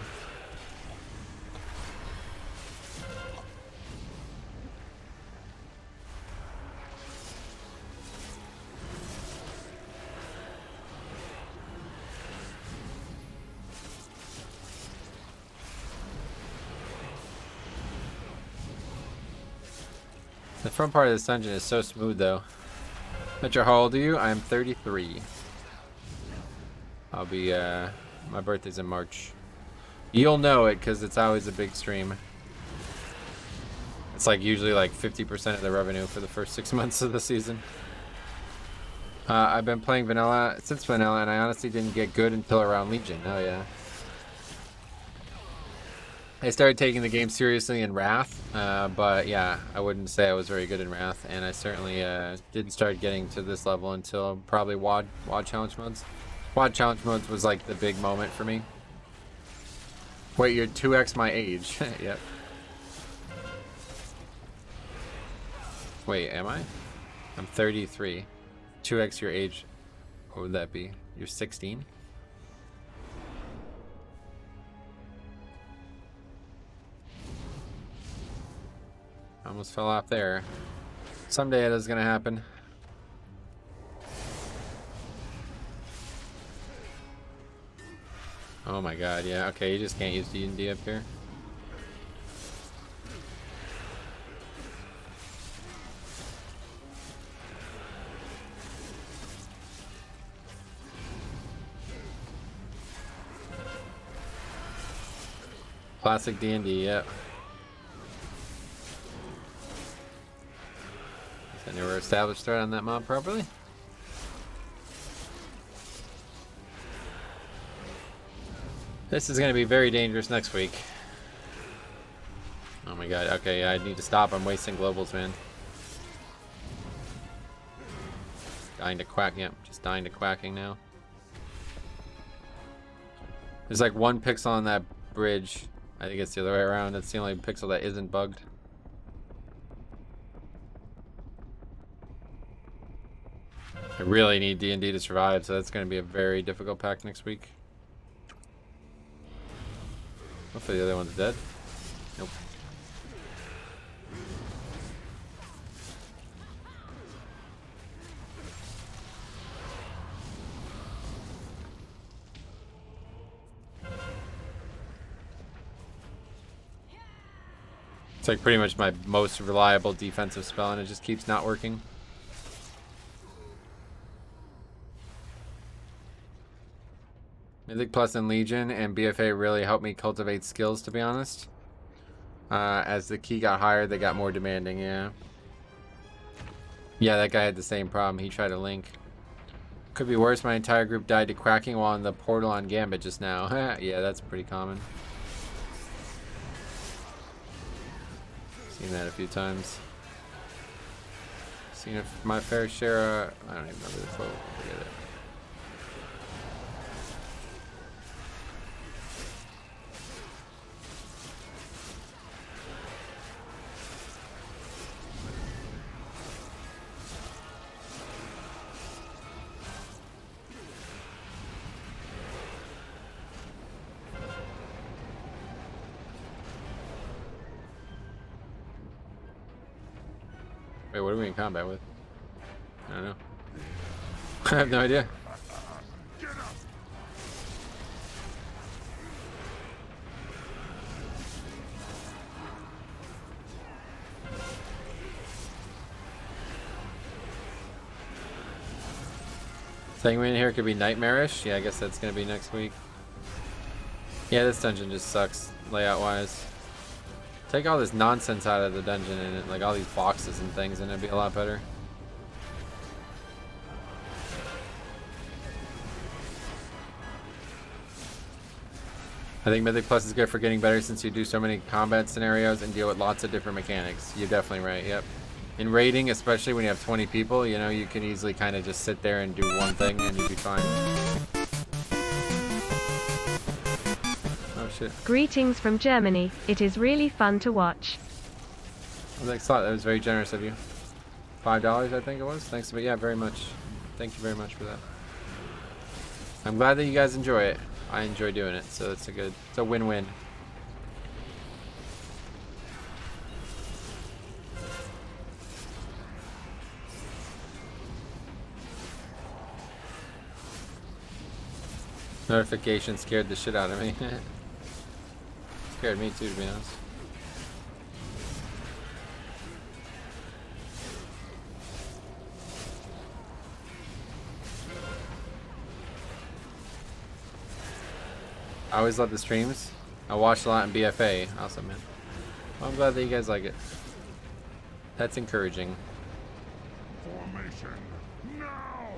Speaker 2: The front part of this dungeon is so smooth though. Metro, how old are you? I'm 33. I'll be, my birthday's in March. You'll know it because it's always a big stream. It's like usually like 50% of the revenue for the first 6 months of the season. I've been playing vanilla since vanilla and I honestly didn't get good until around Legion. Oh yeah. I started taking the game seriously in Wrath, but yeah, I wouldn't say I was very good in Wrath, and I certainly didn't start getting to this level until probably WoD challenge modes. WoD challenge modes was like the big moment for me. Wait, you're 2x my age. Yep. Wait, am I? I'm 33. 2x your age. What would that be? You're 16? Almost fell off there. Someday it is gonna happen. Oh my god, yeah, okay, you just can't use D&D up here. Classic D&D, yep. I never established threat on that mob properly. This is going to be very dangerous next week. Oh my god, okay, I need to stop. I'm wasting globals, man. Dying to quack, yep, just dying to quacking now. There's like one pixel on that bridge. I think it's the other way around. It's the only pixel that isn't bugged. I really need D&D to survive, so that's going to be a very difficult pack next week. Hopefully the other one's dead. Nope. It's like pretty much my most reliable defensive spell, and it just keeps not working. Mythic Plus and Legion and BFA really helped me cultivate skills, to be honest. As the key got higher, they got more demanding, yeah. Yeah, that guy had the same problem. He tried to link. Could be worse. My entire group died to quacking while in the portal on Gambit just now. Yeah, that's pretty common. Seen that a few times. Seen my fair share. I don't even remember the quote. Forget it. Wait, what are we in combat with? I don't know. I have no idea. Sanguine here could be nightmarish. Yeah, I guess that's gonna be next week. Yeah, this dungeon just sucks layout wise. Take all this nonsense out of the dungeon and like all these boxes and things, and it'd be a lot better. I think Mythic Plus is good for getting better since you do so many combat scenarios and deal with lots of different mechanics. You're definitely right, yep. In raiding, especially when you have 20 people, you know, you can easily kind of just sit there and do one thing and you'd be fine. Oh shit.
Speaker 9: Greetings from Germany. It is really fun to watch.
Speaker 2: Well, thanks a lot. That was very generous of you. $5, I think it was. Thanks, but yeah, very much. Thank you very much for that. I'm glad that you guys enjoy it. I enjoy doing it, so it's a win-win. Notification scared the shit out of me. Scared me too, to be honest. I always love the streams. I watched a lot in BFA. Awesome, man. Well, I'm glad that you guys like it. That's encouraging.
Speaker 4: Formation now!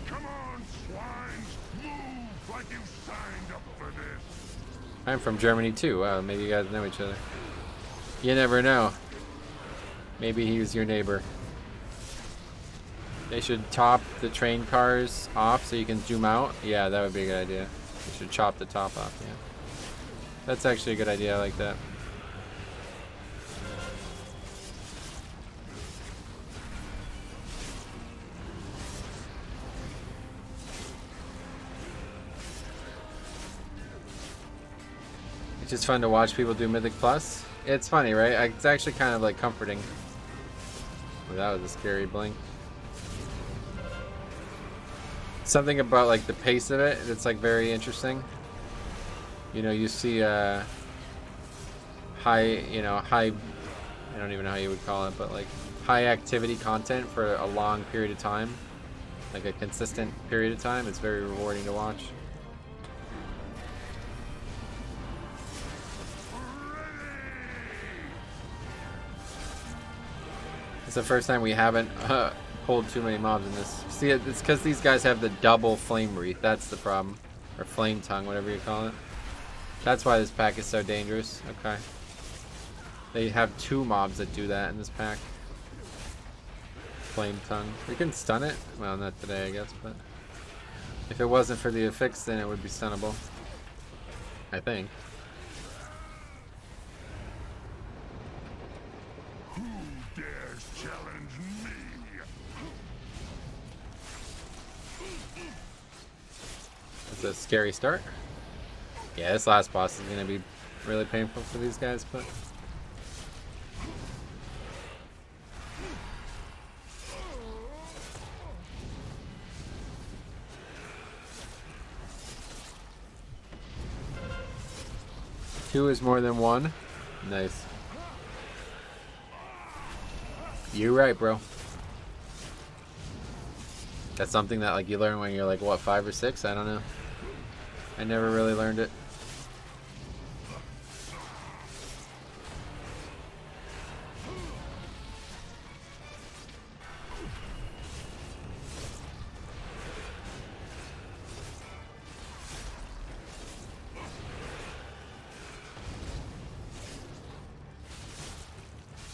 Speaker 4: Come on, swines! Move like you signed up for this!
Speaker 2: I'm from Germany too. Wow, maybe you guys know each other. You never know. Maybe he was your neighbor. They should top the train cars off so you can zoom out. Yeah, that would be a good idea. They should chop the top off, yeah. That's actually a good idea, I like that. It's just fun to watch people do Mythic Plus. It's funny, right? It's actually kind of like comforting. Oh, that was a scary blink. Something about like the pace of it, it's like very interesting. You know, you see high, I don't even know how you would call it, but like high activity content for a long period of time, like a consistent period of time. It's very rewarding to watch. It's the first time we haven't pulled too many mobs in this. See, it's because these guys have the double flame wreath. That's the problem. Or flame tongue, whatever you call it. That's why this pack is so dangerous. Okay. They have 2 mobs that do that in this pack. Flame tongue. We can stun it. Well, not today, I guess, but if it wasn't for the affix, then it would be stunnable. I think.
Speaker 4: Who dares challenge me?
Speaker 2: It's a scary start. Yeah, this last boss is going to be really painful for these guys, but... Two is more than one. Nice. You're right, bro. That's something that like you learn when you're like, what, 5 or 6? I don't know. I never really learned it.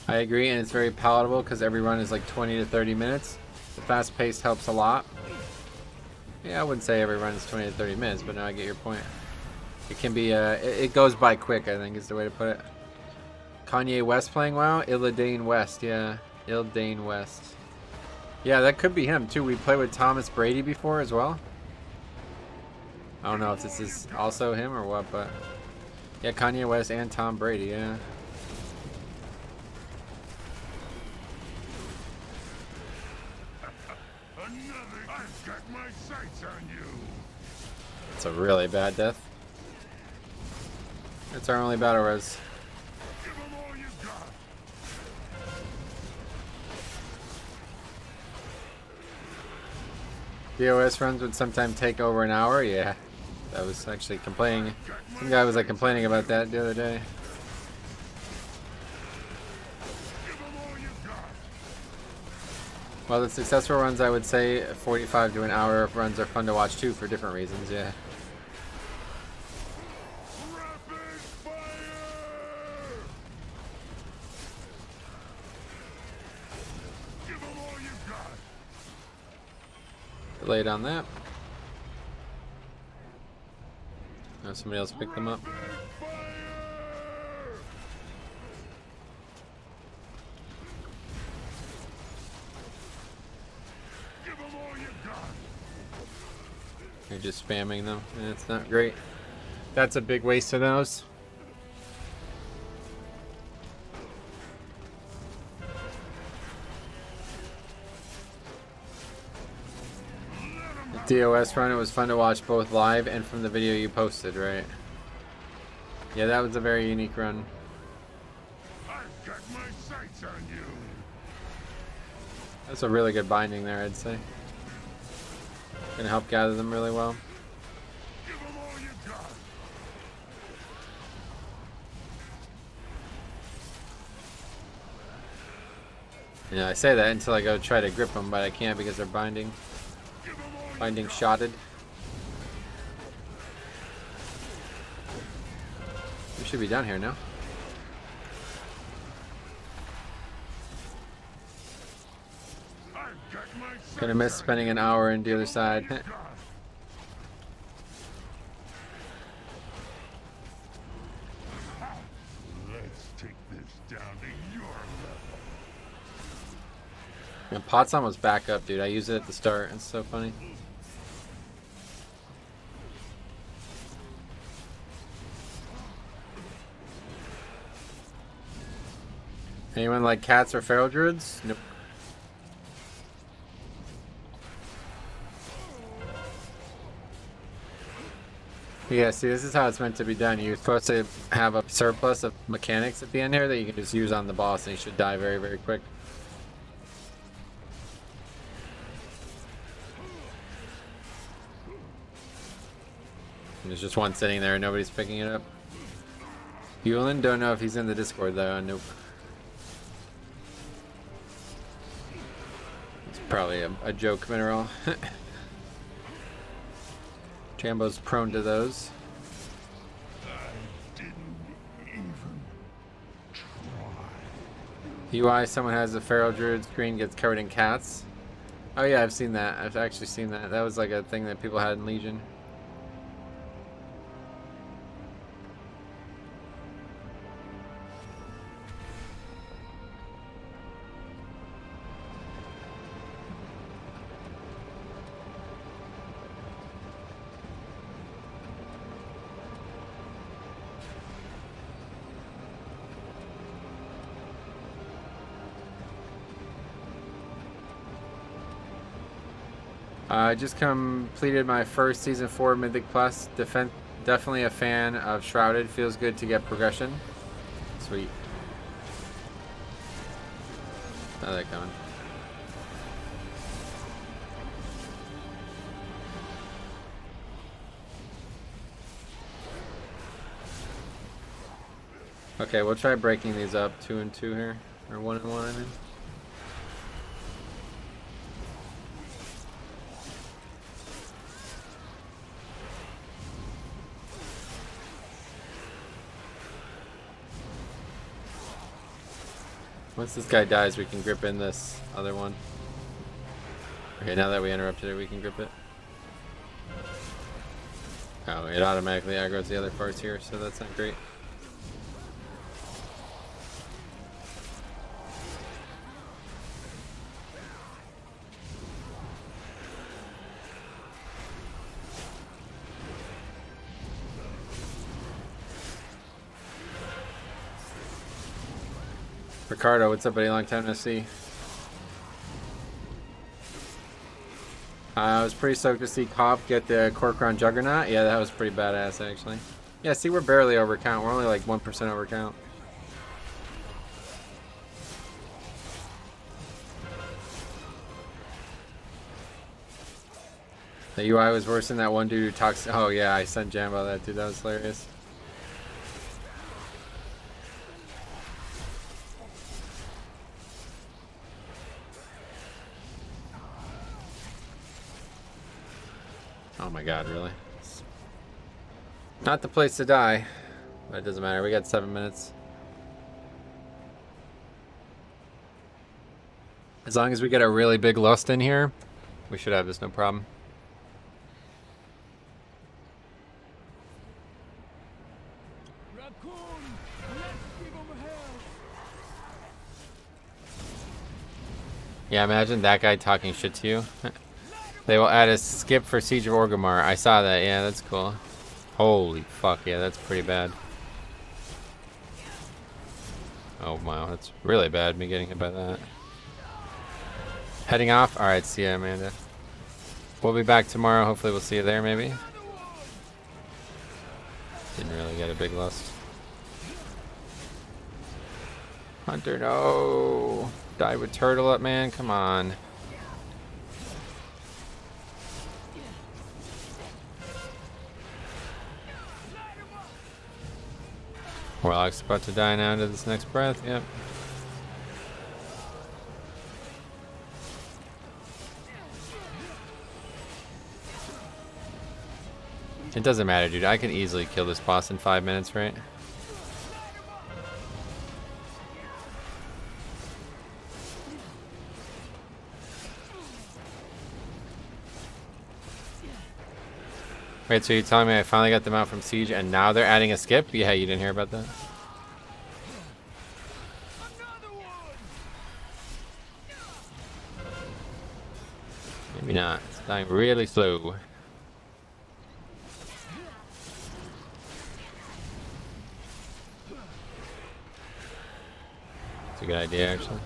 Speaker 2: I agree, and it's very palatable because every run is like 20 to 30 minutes. The fast pace helps a lot. Yeah, I wouldn't say every run is 20 to 30 minutes, but now I get your point. It can be, it goes by quick, I think is the way to put it. Kanye West playing WoW? Illidan West, yeah. Illidan West. Yeah, that could be him too. We played with Thomas Brady before as well. I don't know if this is also him or what, but... Yeah, Kanye West and Tom Brady, yeah.
Speaker 4: I've got my sights on you.
Speaker 2: It's a really bad death. It's our only battle res.
Speaker 4: Give them all you got.
Speaker 2: DOS runs would sometimes take over an hour, yeah. I was actually complaining. Some guy was like complaining about that the other day. Well, the successful runs, I would say 45 to an hour of runs are fun to watch too for different reasons, yeah. Delayed on that. Now somebody else picked them up. You're just spamming them, and it's not great. That's a big waste of those. The DOS run, it was fun to watch both live and from the video you posted, right? Yeah, that was a very unique run.
Speaker 4: I've got my sights on you.
Speaker 2: That's a really good binding there, I'd say. Gonna help gather them really well.
Speaker 4: Give them all you got.
Speaker 2: You know, I say that until I go try to grip them, but I can't because they're binding. Binding shotted. We should be down here now. Gonna miss spending an hour in the other side.
Speaker 4: Let's take this down to your level.
Speaker 2: And pot's almost back up, dude. I use it at the start. It's so funny. Anyone like cats or feral druids? Nope. Yeah, see, this is how it's meant to be done. You're supposed to have a surplus of mechanics at the end here that you can just use on the boss, and you should die very, very quick. And there's just one sitting there and nobody's picking it up. Yulin, don't know if he's in the Discord though. Nope. It's probably a joke mineral. Jambo's prone to those. UI, someone has a feral druid screen gets covered in cats. Oh yeah, I've seen that. I've actually seen that. That was like a thing that people had in Legion. I just completed my first Season 4 Mythic Plus. Definitely a fan of Shrouded. Feels good to get progression. Sweet. How's that going? Okay, we'll try breaking these up 2 and 2 here. Or 1 and 1, I mean. Once this guy dies, we can grip in this other one. Okay, now that we interrupted it, we can grip it. Oh, it automatically aggroes the other parts here, so that's not great. Ricardo, what's up, buddy? Long time no see. I was pretty stoked to see Cop get the Corcoran Juggernaut. Yeah, that was pretty badass, actually. Yeah, see, we're barely over count. We're only like 1% over count. The UI was worse than that one dude who talks. Oh yeah, I sent Jambo that dude. That was hilarious. Oh my god, really? Not the place to die. But it doesn't matter. We got 7 minutes. As long as we get a really big lust in here, we should have this no problem. Yeah, imagine that guy talking shit to you. They will add a skip for Siege of Orgrimmar. I saw that. Yeah, that's cool. Holy fuck, yeah, that's pretty bad. Oh wow, that's really bad, me getting hit by that. Heading off? Alright, see ya, Amanda. We'll be back tomorrow. Hopefully we'll see you there, maybe. Didn't really get a big lust. Hunter, no! Die with turtle up, man. Come on. Warlock's about to die now to this next breath. Yep. It doesn't matter, dude. I can easily kill this boss in 5 minutes, right? Wait, so you're telling me I finally got them out from Siege and now they're adding a skip? Yeah, you didn't hear about that? Maybe not. It's dying really slow. It's a good idea, actually.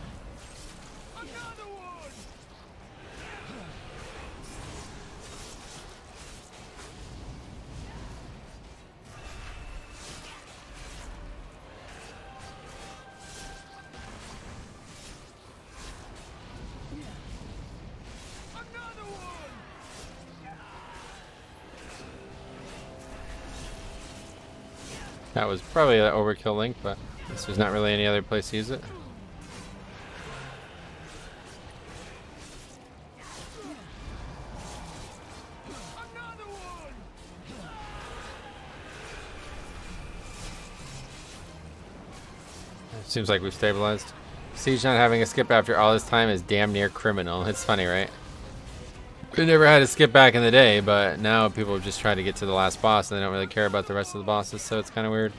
Speaker 2: That was probably an overkill link, but there's not really any other place to use it. Seems like we've stabilized. Siege not having a skip after all this time is damn near criminal. It's funny, right? We never had a skip back in the day, but now people just try to get to the last boss and they don't really care about the rest of the bosses, so it's kind of weird.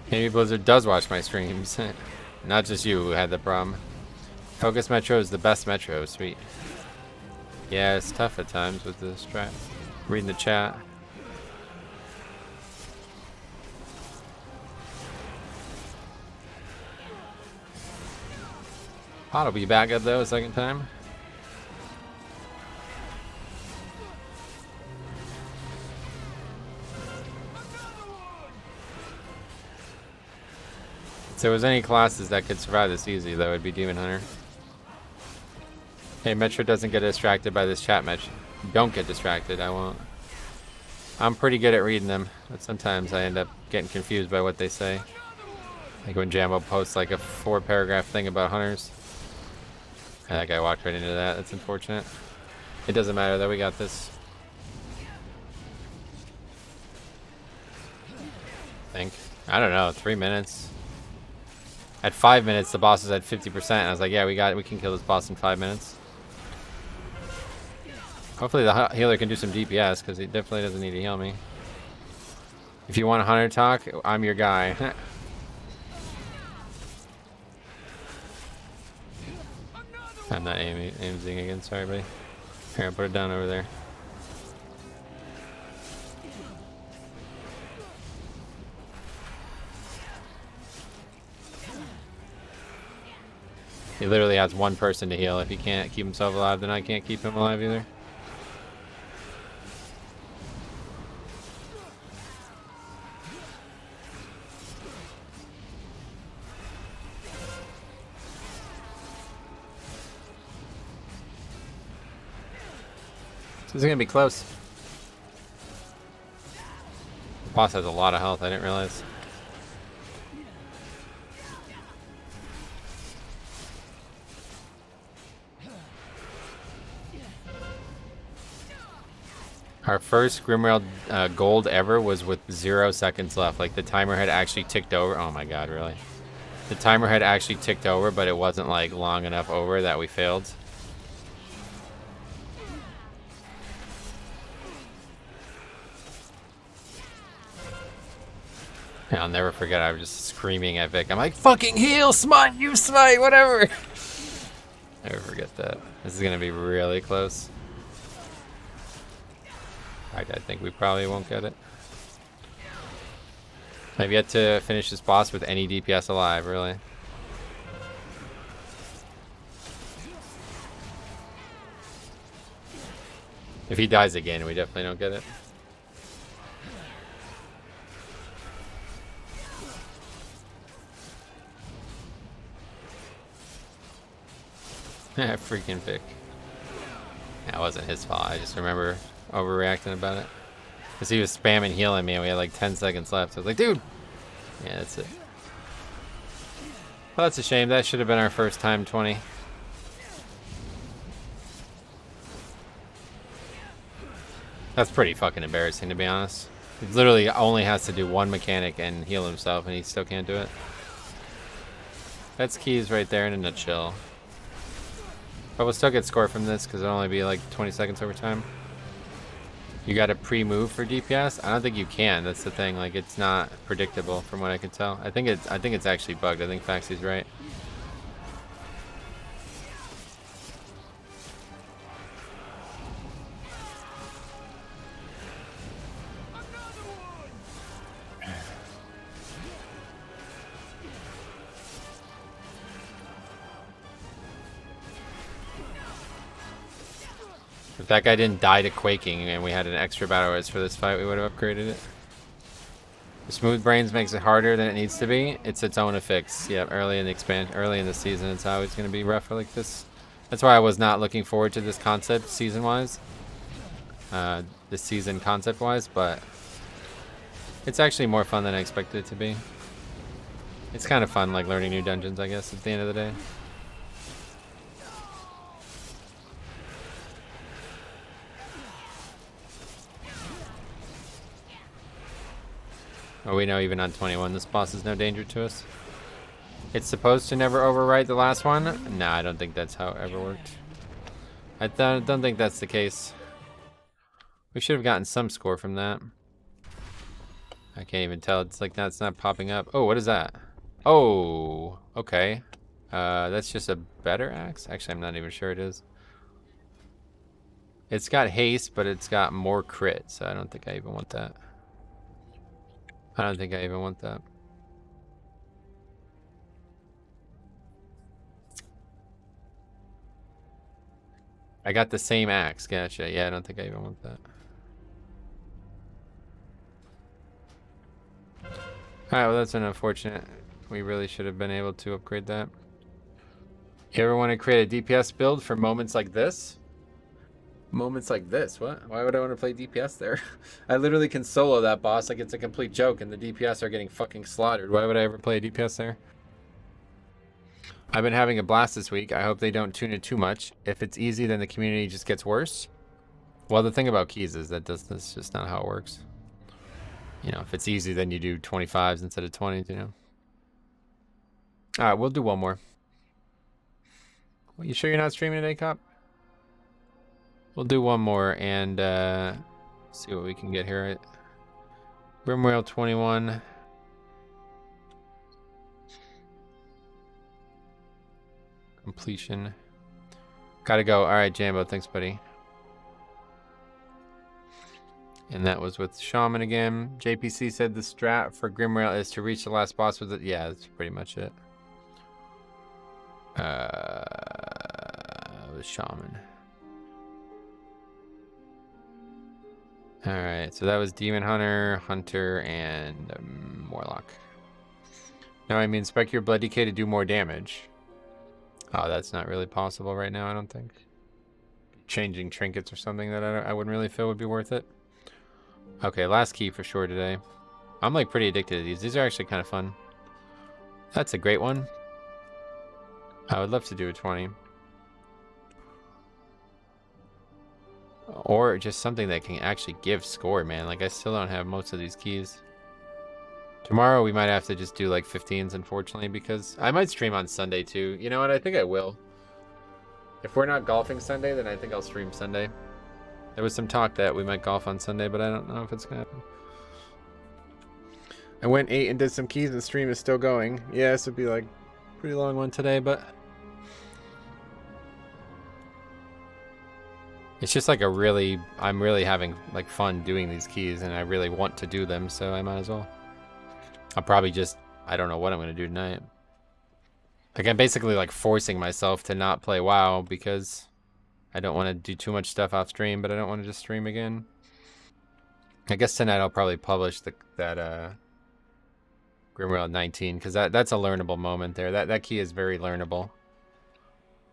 Speaker 2: Maybe Blizzard does watch my streams. Not just you who had the problem. Focus Metro is the best Metro, sweet. Yeah, it's tough at times with the strat. Reading the chat. Pot will be back up though a second time. If there was any classes that could survive this easy though, it'd be Demon Hunter. Hey, Metro doesn't get distracted by this chat match. Don't get distracted, I won't. I'm pretty good at reading them, but sometimes I end up getting confused by what they say. Like when Jambo posts like a 4-paragraph thing about hunters. And that guy walked right into that. That's unfortunate. It doesn't matter though, we got this. I think. I don't know, 3 minutes. At 5 minutes, the boss is at 50%. And I was like, yeah, we can kill this boss in 5 minutes. Hopefully the healer can do some DPS, because he definitely doesn't need to heal me. If you want a hunter talk, I'm your guy. I'm not aiming again, sorry buddy. Here, I'll put it down over there. He literally has one person to heal. If he can't keep himself alive, then I can't keep him alive either. This is gonna be close. The boss has a lot of health, I didn't realize. Our first Grimrail gold ever was with 0 seconds left. Like the timer had actually ticked over. Oh my god, really? The timer had actually ticked over, but it wasn't like long enough over that we failed. Yeah, I'll never forget, I was just screaming at Vic. I'm like, fucking heal, smite, you smite, whatever. Never forget that. This is gonna be really close. I think we probably won't get it. I've yet to finish this boss with any DPS alive, really. If he dies again, we definitely don't get it. Freaking Vic. That wasn't his fault. I just remember overreacting about it. Because he was spamming healing me and we had like 10 seconds left. I was like, dude! Yeah, that's it. Well, that's a shame. That should have been our first time 20. That's pretty fucking embarrassing, to be honest. He literally only has to do one mechanic and heal himself and he still can't do it. That's keys right there in a nutshell. But we'll still get score from this because it'll only be like 20 seconds over time. You got to pre-move for DPS? I don't think you can. That's the thing. Like, it's not predictable from what I can tell. I think it's actually bugged. I think Faxy's right. If that guy didn't die to quaking and we had an extra battle res for this fight, we would have upgraded it. The Smooth Brains makes it harder than it needs to be. It's its own affix. Yeah, early in the season, it's always going to be rougher like this. That's why I was not looking forward to this concept season-wise. This season concept-wise, but it's actually more fun than I expected it to be. It's kind of fun, like learning new dungeons, I guess, at the end of the day. Oh, we know even on 21 this boss is no danger to us. It's supposed to never overwrite the last one? Nah, I don't think that's how it ever worked. I don't think that's the case. We should have gotten some score from that. I can't even tell. It's like it's not popping up. Oh, what is that? Oh, okay. That's just a better axe? Actually, I'm not even sure it is. It's got haste, but it's got more crit, so I don't think I even want that. I don't think I even want that. I got the same axe, gotcha. Yeah, I don't think I even want that. Alright, well that's unfortunate. We really should have been able to upgrade that. You ever want to create a DPS build for moments like this? Moments like this? What? Why would I want to play DPS there? I literally can solo that boss like it's a complete joke and the DPS are getting fucking slaughtered. Why would I ever play a DPS there? I've been having a blast this week. I hope they don't tune it too much. If it's easy, then the community just gets worse. Well, the thing about keys is that's just not how it works. You know, if it's easy, then you do 25s instead of 20s, you know. Alright, we'll do one more. Well, you sure you're not streaming today, Cop? We'll do one more and see what we can get here. Brimwhale 21. Completion. Gotta go. Alright, Jambo. Thanks, buddy. And that was with Shaman again. JPC said the strat for Grimrail is to reach the last boss with it. Yeah, that's pretty much it. With Shaman. Alright, so that was Demon Hunter, Hunter, and Warlock. Now, I mean, inspect your blood decay to do more damage. Oh, that's not really possible right now, I don't think. changing trinkets or something that I wouldn't really feel would be worth it. Okay, last key for sure today. I'm like pretty addicted to these. These are actually kind of fun. That's a great one. I would love to do a 20. Or just something that can actually give score, man. Like, I still don't have most of these keys. Tomorrow we might have to just do like 15s, unfortunately, because I might stream on Sunday too. You know what? I think I will. If we're not golfing Sunday, then I think I'll stream Sunday. There was some talk that we might golf on Sunday, but I don't know if it's gonna happen. I went 8 and did some keys, and the stream is still going. Yeah, this would be like a pretty long one today, but it's just like I'm really having like fun doing these keys, and I really want to do them, so I might as well. I'll probably just, I don't know what I'm gonna do tonight. Like, I'm basically like forcing myself to not play WoW because I don't want to do too much stuff off stream, but I don't want to just stream again. I guess tonight I'll probably publish that Grimworld 19, because that's a learnable moment there. That key is very learnable,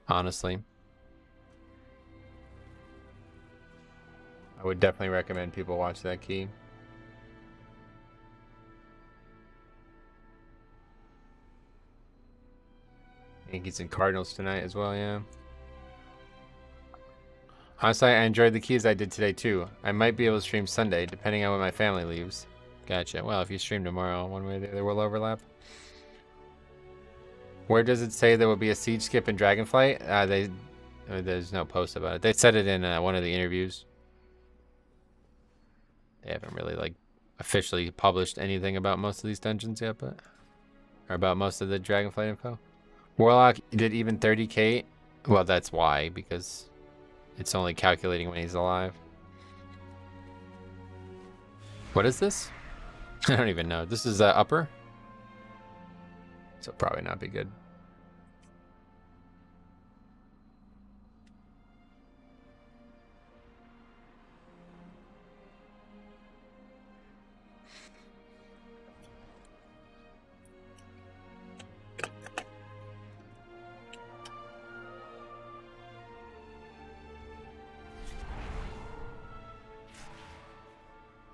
Speaker 2: honestly. I would definitely recommend people watch that key. Yankees and Cardinals tonight as well, yeah. Honestly, I enjoyed the keys I did today too. I might be able to stream Sunday, depending on when my family leaves. Gotcha. Well, if you stream tomorrow, one way or the other will overlap. Where does it say there will be a siege skip in Dragonflight? There's no post about it. They said it in one of the interviews. They haven't really like officially published anything about most of these dungeons yet, or about most of the Dragonflight info. Warlock did even 30k. Well, that's why, because it's only calculating when he's alive. What is this? I don't even know. This is upper, so probably not be good.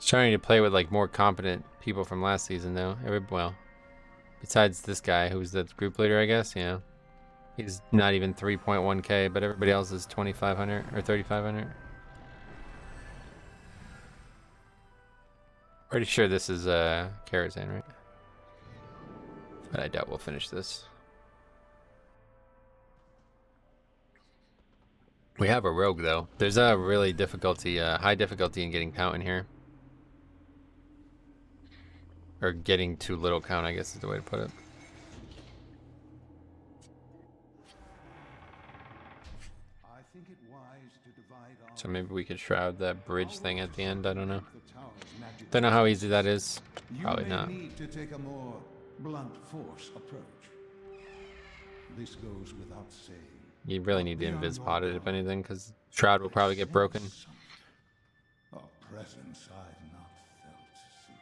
Speaker 2: Trying to play with like more competent people from last season though. Well, besides this guy who's the group leader, I guess. Yeah, he's not even 3.1k, but everybody else is 2,500 or 3,500. Pretty sure this is Karazhan, right? But I doubt we'll finish this. We have a rogue though. There's a really high difficulty in getting count in here. Or getting too little count, I guess is the way to put it. So maybe we could shroud that bridge thing at the end, I don't know. Don't know how easy that is. Probably not.
Speaker 10: You may need to take a more blunt force approach. This goes without saying.
Speaker 2: You really need to invis pot it if anything, because shroud will probably get broken.
Speaker 10: A presence I've not felt since.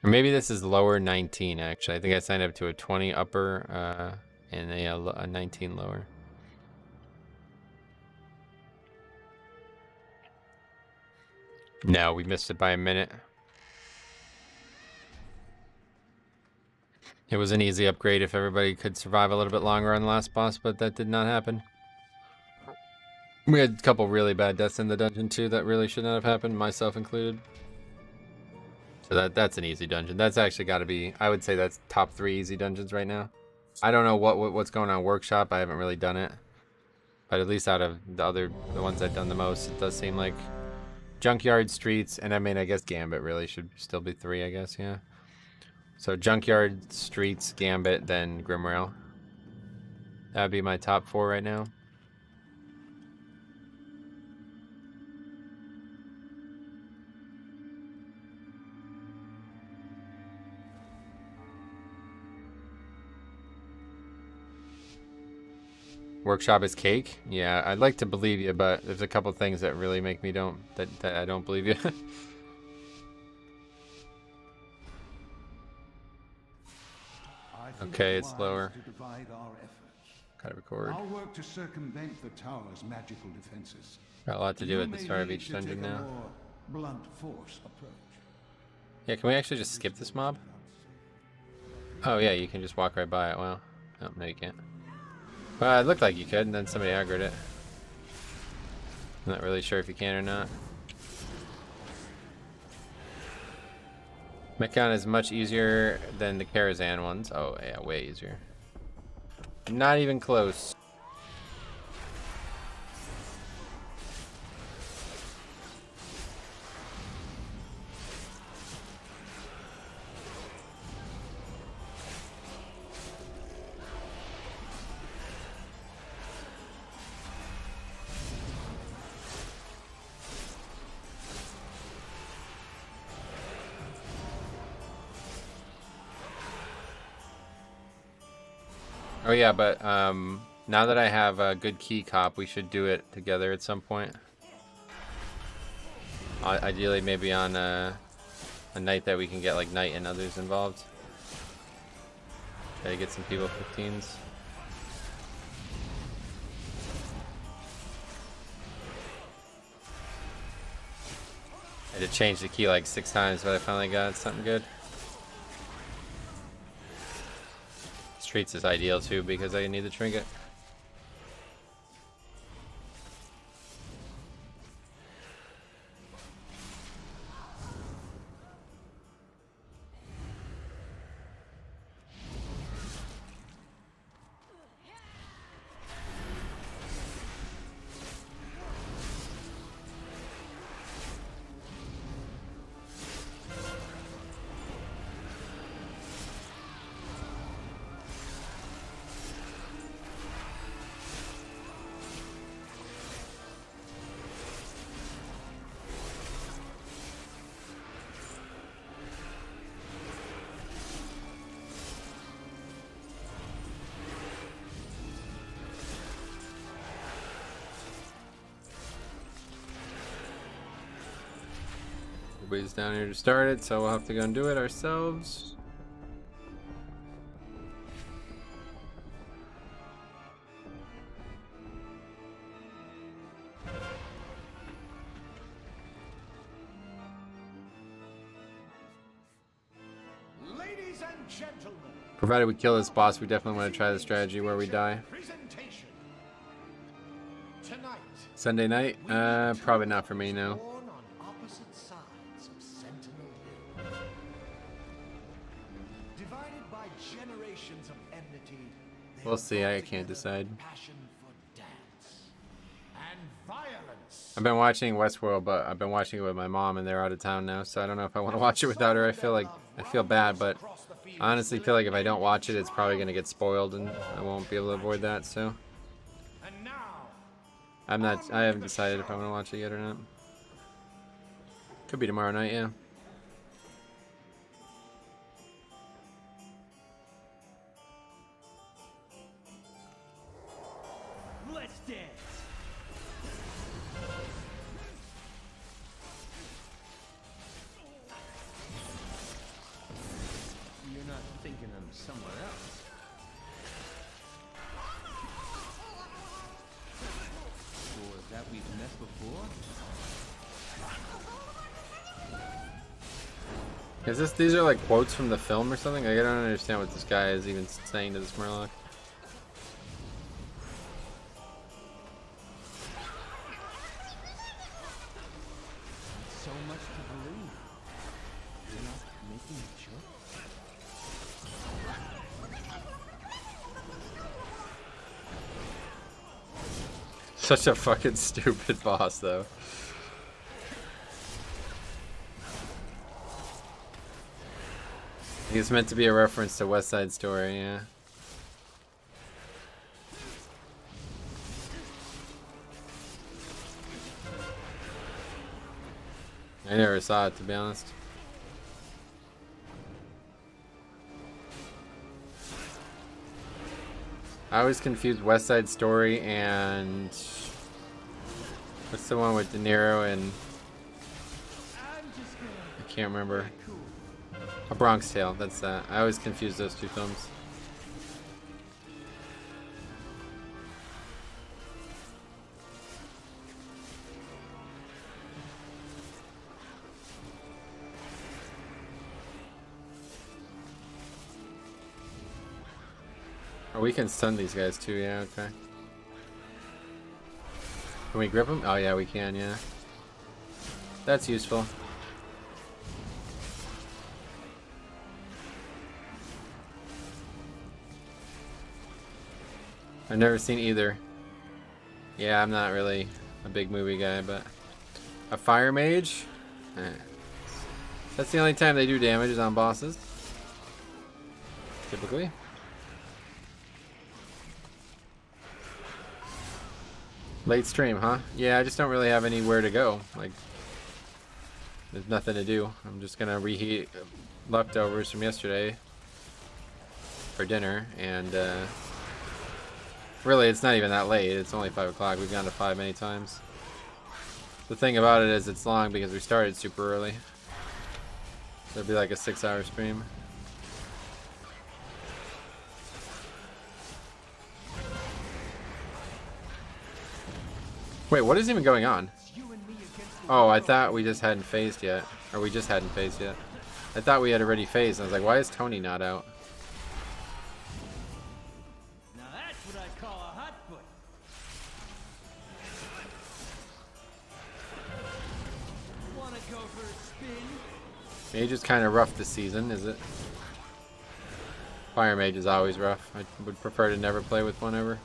Speaker 2: Or maybe this is lower 19 actually. I think I signed up to a 20 upper and a 19 lower. No, we missed it by a minute. It was an easy upgrade if everybody could survive a little bit longer on the last boss, but that did not happen. We had a couple really bad deaths in the dungeon too that really should not have happened, myself included. So that's an easy dungeon. That's actually got to be, I would say that's top 3 easy dungeons right now. I don't know what's going on Workshop. I haven't really done it. But at least out of the ones I've done the most, it does seem like Junkyard, Streets, and I mean, I guess Gambit really should still be 3, I guess, yeah. So Junkyard, Streets, Gambit, then Grimrail. That would be my top 4 right now. Workshop is cake? Yeah, I'd like to believe you, but there's a couple things that really make me that I don't believe you. Okay, it's lower. Gotta record.
Speaker 10: I'll work to circumvent the tower's magical defenses.
Speaker 2: Got a lot to do
Speaker 10: You
Speaker 2: at the
Speaker 10: may
Speaker 2: start of
Speaker 10: need
Speaker 2: each
Speaker 10: to
Speaker 2: dungeon
Speaker 10: take a
Speaker 2: now.
Speaker 10: more blunt force approach.
Speaker 2: Yeah, can we actually just skip this mob? Oh yeah, you can just walk right by it. Wow. Oh, no you can't. Well, it looked like you could, and then somebody aggroed it. I'm not really sure if you can or not. Mechon is much easier than the Karazhan ones. Oh yeah, way easier. Not even close. Oh yeah, but now that I have a good key cop, we should do it together at some point. Ideally, maybe on a night that we can get like Knight and others involved. Try to get some people 15s. I had to change the key like 6 times, but I finally got something good. Streets is ideal too because I need the trinket. Everybody's down here to start it, so we'll have to go and do it ourselves.
Speaker 4: Ladies and gentlemen,
Speaker 2: Provided we kill this boss, we definitely want to try the strategy where we die.
Speaker 4: presentation. Tonight,
Speaker 2: Sunday night? Probably not for me, no.
Speaker 4: born on opposite sides of Sentinel Hill. Divided by generations of enmity, they
Speaker 2: We'll see, I
Speaker 4: brought
Speaker 2: can't
Speaker 4: together
Speaker 2: decide.
Speaker 4: passion for dance and violence.
Speaker 2: I've been watching Westworld, but I've been watching it with my mom, and they're out of town now, so I don't know if I want to watch it without her. I feel bad, but I honestly feel like if I don't watch it, it's probably going to get spoiled, and I won't be able to avoid that, so.
Speaker 4: And now,
Speaker 2: I haven't decided if I want to watch it yet or not. Could be tomorrow night, yeah.
Speaker 5: Let's dance. You're not thinking of someone else. Or that we've met before?
Speaker 2: These are like quotes from the film or something? I don't understand what this guy is even saying to this Murloc.
Speaker 5: So much to believe. You're not making a joke?
Speaker 2: Such a fucking stupid boss, though. I think it's meant to be a reference to West Side Story, yeah. I never saw it, to be honest. I always confused West Side Story and what's the one with De Niro and I can't remember. A Bronx Tale, that's that. I always confuse those two films. We can stun these guys too, yeah, okay. Can we grip them? Oh yeah, we can, yeah. That's useful. I've never seen either. Yeah, I'm not really a big movie guy, but a fire mage? That's the only time they do damage is on bosses. Typically. Late stream, huh? Yeah, I just don't really have anywhere to go. Like, there's nothing to do. I'm just gonna reheat leftovers from yesterday for dinner, and really, it's not even that late. It's only 5 o'clock. We've gone to 5 many times. The thing about it is it's long because we started super early. So it'd be like a 6-hour stream. Wait, what is even going on? Oh, I thought we just hadn't phased yet. Or we just hadn't phased yet. I thought we had already phased. I was like, why is Tony not out?
Speaker 5: Now that's what I call a hot foot. Wanna go for a spin?
Speaker 2: Mage is kind of rough this season, is it? Fire Mage is always rough. I would prefer to never play with one ever.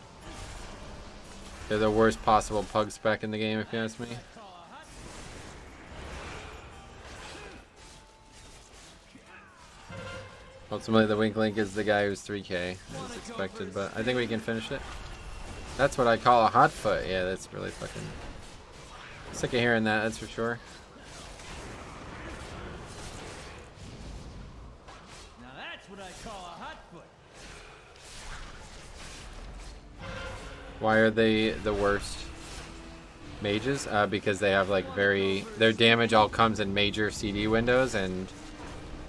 Speaker 2: They're the worst possible pug spec in the game, if you ask me. Ultimately, the Wink Link is the guy who's 3k, as expected, but I think we can finish it. That's what I call a hot foot. Yeah, that's really fucking... Sick of hearing that, that's for sure.
Speaker 5: Now that's what I call a hot foot.
Speaker 2: Why are they the worst mages? Because they have like their damage all comes in major CD windows, and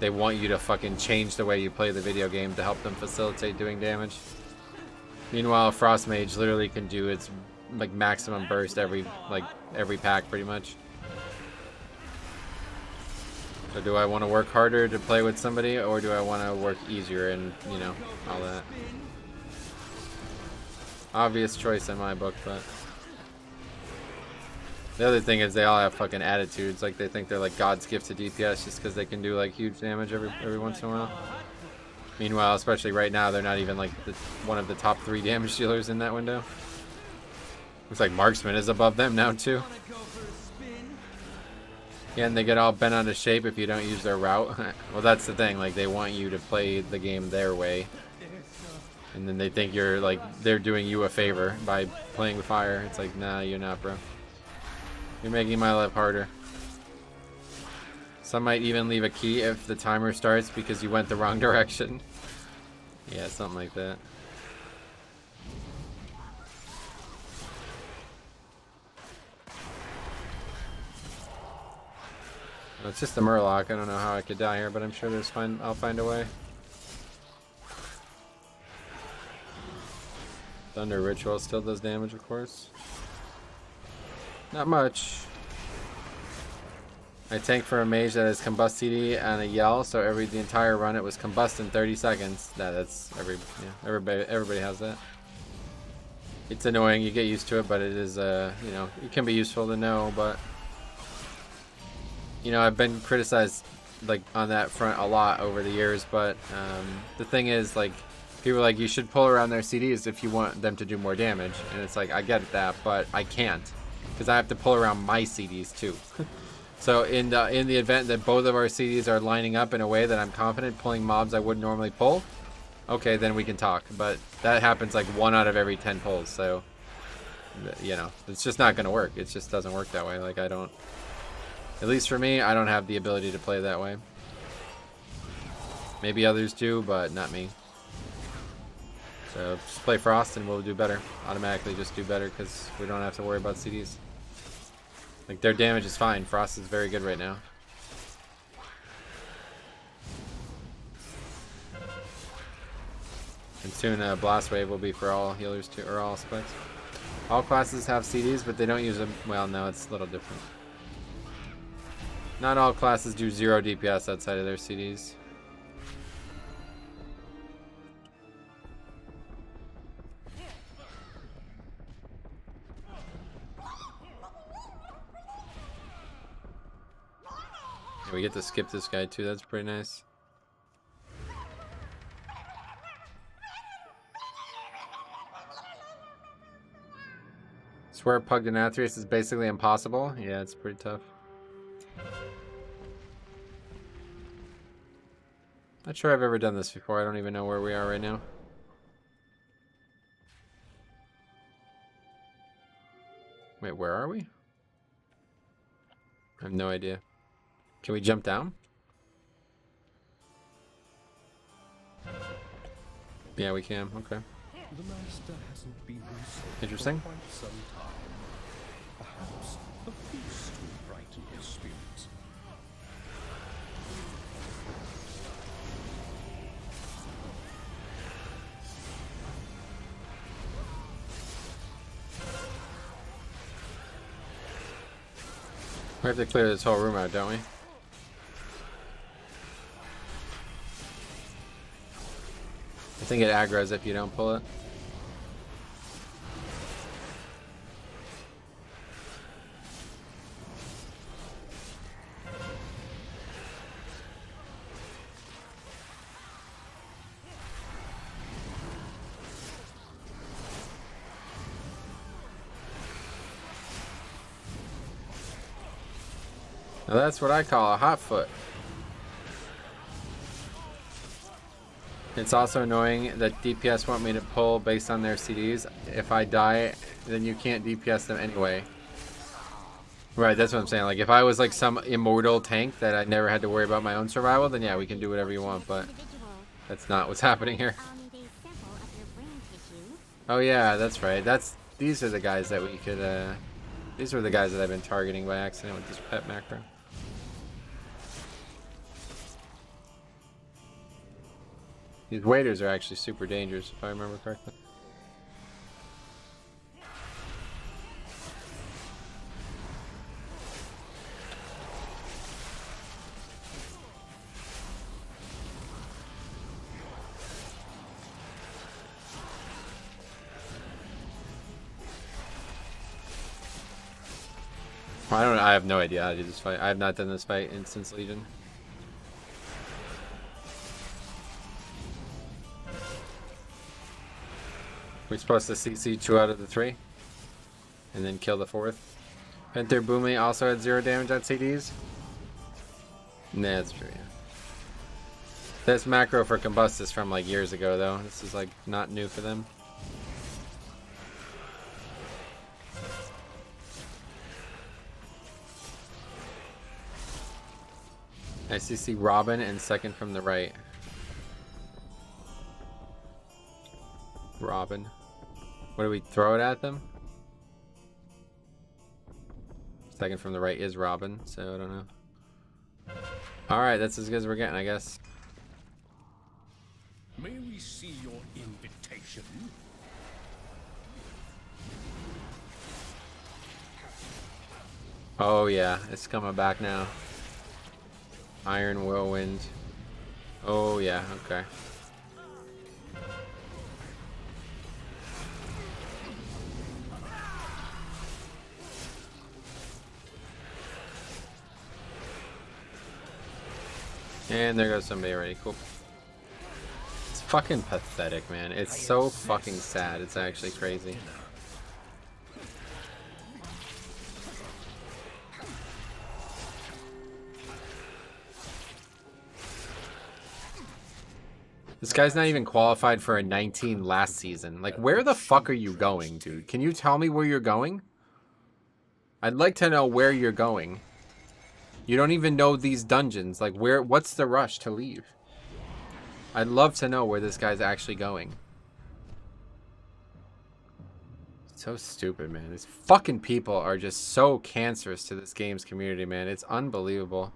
Speaker 2: they want you to fucking change the way you play the video game to help them facilitate doing damage. Meanwhile, Frost Mage literally can do its like maximum burst every pack pretty much. So do I want to work harder to play with somebody, or do I want to work easier and, you know, all that? Obvious choice in my book, but the other thing is they all have fucking attitudes. Like they think they're like God's gift to DPS just because they can do like huge damage every once in a while. Meanwhile, especially right now, they're not even like one of the top 3 damage dealers in that window. Looks like Marksman is above them now too. Yeah, and they get all bent out of shape if you don't use their route. Well, that's the thing. Like they want you to play the game their way. And then they think you're like, they're doing you a favor by playing with fire. It's like, nah, you're not, bro. You're making my life harder. Some might even leave a key if the timer starts because you went the wrong direction. Yeah, something like that. Well, it's just a Murloc. I don't know how I could die here, but I'm sure I'll find a way. Thunder Ritual still does damage, of course. Not much. I tanked for a mage that has combust CD and a yell, so the entire run it was combust in 30 seconds. That's everybody has that. It's annoying, you get used to it, but it is you know, it can be useful to know, but you know, I've been criticized like on that front a lot over the years, but the thing is, like, people are like, you should pull around their CDs if you want them to do more damage. And it's like, I get that, but I can't. Because I have to pull around my CDs too. So in the event that both of our CDs are lining up in a way that I'm confident pulling mobs I wouldn't normally pull, okay, then we can talk. But that happens like 1 out of every 10 pulls. So, you know, it's just not going to work. It just doesn't work that way. Like, I don't, at least for me, I don't have the ability to play that way. Maybe others do, but not me. So just play Frost and we'll do better. Automatically just do better because we don't have to worry about CDs. Like, their damage is fine. Frost is very good right now. And soon Blast Wave will be for all healers too, or all specs. All classes have CDs, but they don't use them. Well, no, it's a little different. Not all classes do 0 DPS outside of their CDs. Yeah, we get to skip this guy too. That's pretty nice. Swear Pugged and Athreus is basically impossible. Yeah, it's pretty tough. Not sure I've ever done this before. I don't even know where we are right now. Wait, where are we? I have no idea. Can we jump down? Yeah, we can. Okay.
Speaker 11: The master hasn't been himself
Speaker 2: Interesting.
Speaker 11: for quite some time. Perhaps a feast will brighten his spirits.
Speaker 2: We have to clear this whole room out, don't we? I think it aggroes if you don't pull it. Now that's what I call a hot foot. It's also annoying that DPS want me to pull based on their CDs. If I die, then you can't DPS them anyway. Right, that's what I'm saying. Like, if I was like some immortal tank that I never had to worry about my own survival, then yeah, we can do whatever you want, but that's not what's happening here. Oh yeah, that's right. These are the guys that we could, these are the guys that I've been targeting by accident with this pet macro. These waiters are actually super dangerous, if I remember correctly. I have no idea how to do this fight. I have not done this fight since Legion. We're supposed to CC 2 out of the 3 and then kill the 4th. Panther Boomly also had 0 damage on CDs. Nah, that's true, yeah. This macro for Combust is from like years ago though. This is like not new for them. I CC Robin and second from the right. Robin. What do we throw it at them? Second from the right is Robin, so I don't know. Alright, that's as good as we're getting, I guess.
Speaker 11: May we see your invitation?
Speaker 2: Oh yeah, it's coming back now. Iron Whirlwind. Oh yeah, okay. And there goes somebody already. Cool. It's fucking pathetic, man. It's so fucking sad. It's actually crazy. This guy's not even qualified for a 19 last season. Like, where the fuck are you going, dude? Can you tell me where you're going? I'd like to know where you're going. You don't even know these dungeons. Like, what's the rush to leave? I'd love to know where this guy's actually going. So stupid, man. These fucking people are just so cancerous to this game's community, man. It's unbelievable.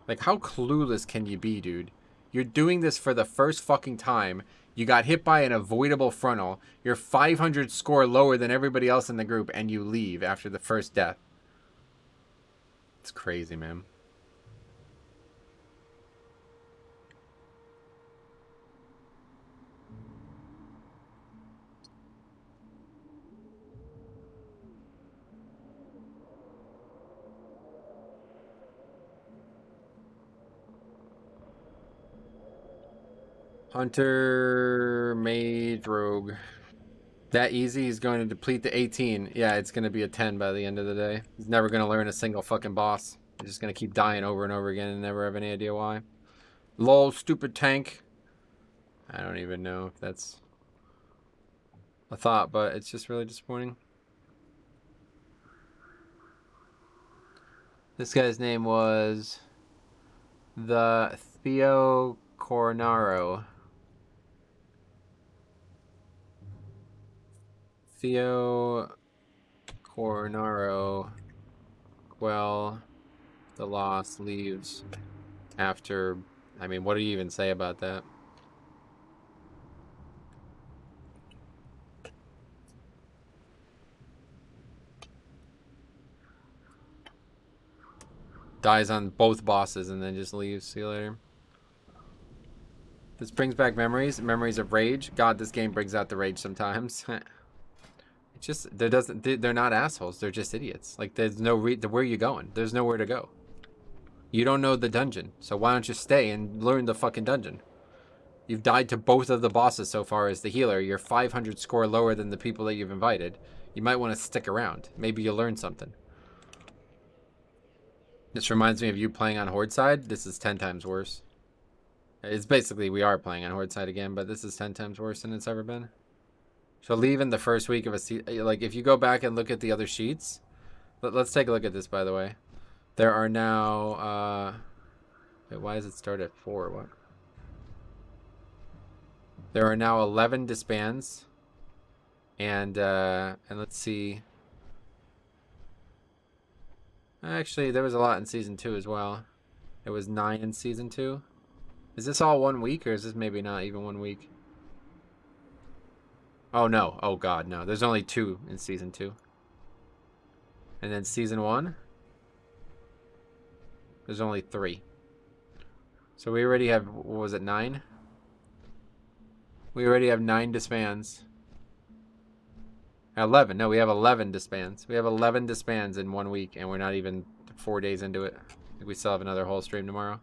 Speaker 2: Like, how clueless can you be, dude? You're doing this for the first fucking time. You got hit by an avoidable frontal. You're 500 score lower than everybody else in the group, and you leave after the first death. It's crazy, man. Hunter, mage, rogue. That easy, he's going to deplete the 18. Yeah, it's going to be a 10 by the end of the day. He's never going to learn a single fucking boss. He's just going to keep dying over and over again and never have any idea why. Lol, stupid tank. I don't even know if that's a thought, but it's just really disappointing. This guy's name was the Theo Cornaro. Theo Cornaro. Well, the loss leaves after. I mean, what do you even say about that? Dies on both bosses and then just leaves. See you later. This brings back memories. Memories of rage. God, this game brings out the rage sometimes. It's just they're not assholes. They're just idiots. Like there's no where are you going? There's nowhere to go. You don't know the dungeon, so why don't you stay and learn the fucking dungeon? You've died to both of the bosses so far as the healer. You're 500 score lower than the people that you've invited. You might want to stick around. Maybe you'll learn something. This reminds me of you playing on Horde side. This is 10 times worse. It's basically we are playing on Horde side again, but this is 10 times worse than it's ever been. So leave in the first week of a season. Like if you go back and look at the other sheets, let's take a look at this. By the way, there are now. Wait, why does it start at 4? What? There are now 11 disbands, and let's see. Actually, there was a lot in season 2 as well. It was 9 in season 2. Is this all 1 week, or is this maybe not even 1 week? Oh no! Oh god, no. There's only 2 in season 2. And then season 1, there's only 3. So we already have, what was it, 9? We already have 9 disbands. 11. No, we have 11 disbands. We have 11 disbands in 1 week, and we're not even 4 days into it. I think we still have another whole stream tomorrow.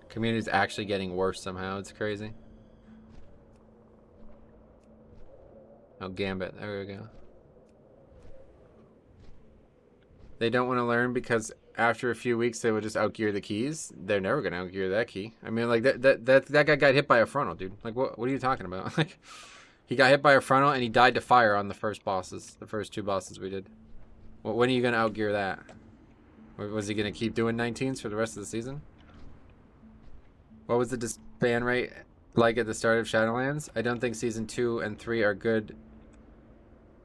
Speaker 2: Community's actually getting worse somehow. It's crazy. Oh, Gambit. There we go. They don't want to learn because after a few weeks they would just outgear the keys. They're never gonna outgear that key. I mean, like that guy got hit by a frontal, dude. Like, what are you talking about? Like, he got hit by a frontal and he died to fire on the first bosses, the first 2 bosses we did. Well, when are you gonna outgear that? Or was he gonna keep doing 19s for the rest of the season? What was the disband rate like at the start of Shadowlands? I don't think season 2 and 3 are good.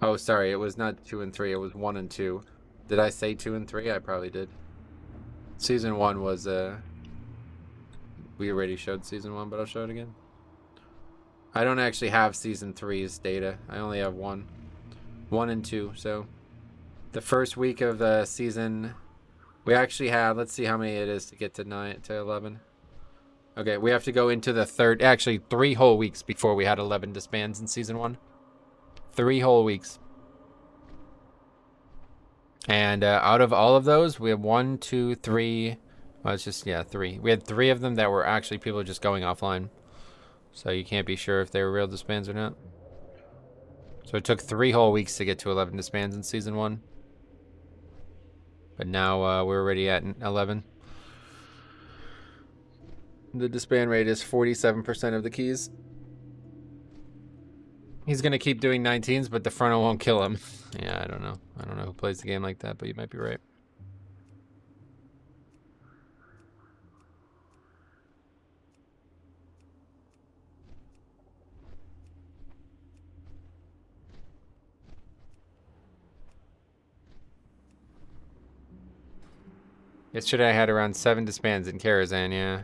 Speaker 2: Oh, sorry, it was not 2 and 3. It was 1 and 2. Did I say 2 and 3? I probably did. Season 1 was, we already showed season 1, but I'll show it again. I don't actually have season 3's data. I only have 1. 1 and 2, so. The first week of the season, we actually have, let's see how many it is to get to 9 to 11. Okay, we have to go into the third, actually 3 whole weeks before we had 11 disbands in season 1. 3 whole weeks. And out of all of those, we have 1, 2, 3. Well, it's just, yeah, 3. We had 3 of them that were actually people just going offline. So you can't be sure if they were real disbands or not. So it took 3 whole weeks to get to 11 disbands in season 1. But now we're already at 11. The disband rate is 47% of the keys. He's going to keep doing 19s, but the frontal won't kill him. Yeah, I don't know. I don't know who plays the game like that, but you might be right. Yesterday I had around 7 disbands in Karazhan, yeah.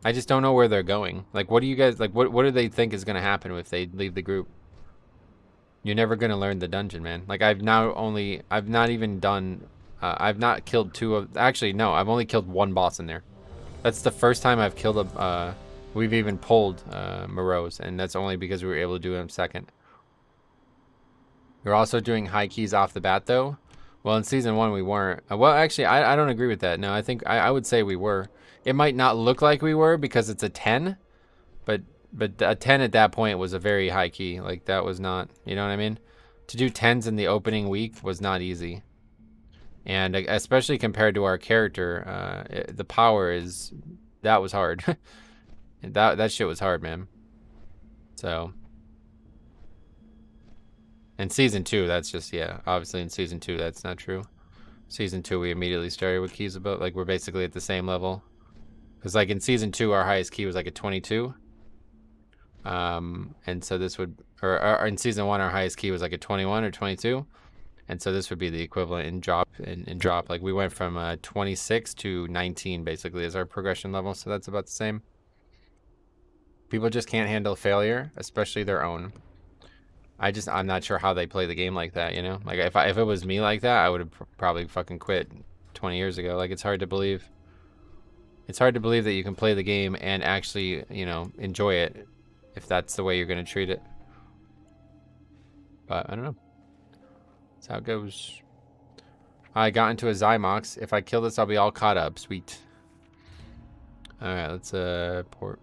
Speaker 2: I just don't know where they're going. Like, what do you guys, like, what do they think is going to happen if they leave the group? You're never going to learn the dungeon, man. Like, I've not even done, I've not killed 2 of, actually, no, I've only killed 1 boss in there. That's the first time I've killed a, we've even pulled Morose, and that's only because we were able to do him second. You're also doing high keys off the bat, though. Well, in season 1 we weren't. Well, actually, I don't agree with that. No, I think I would say we were. It might not look like we were because it's a 10, but a 10 at that point was a very high key. Like that was not, you know what I mean? To do 10s in the opening week was not easy. And especially compared to our character, the power is, that was hard. that shit was hard, man. So, in season 2, that's just, yeah, obviously in season 2, that's not true. Season 2, we immediately started with keys about, like, we're basically at the same level. Because, like, in season 2, our highest key was, like, a 22. And so this would, or in season 1, our highest key was, like, a 21 or 22. And so this would be the equivalent in drop. Like, we went from 26 to 19, basically, as our progression level. So that's about the same. People just can't handle failure, especially their own. I'm not sure how they play the game like that, you know? Like, if it was me like that, I would have probably fucking quit 20 years ago. Like, it's hard to believe. It's hard to believe that you can play the game and actually, you know, enjoy it if that's the way you're going to treat it. But, I don't know. That's how it goes. I got into a Zymox. If I kill this, I'll be all caught up. Sweet. Alright, let's, port.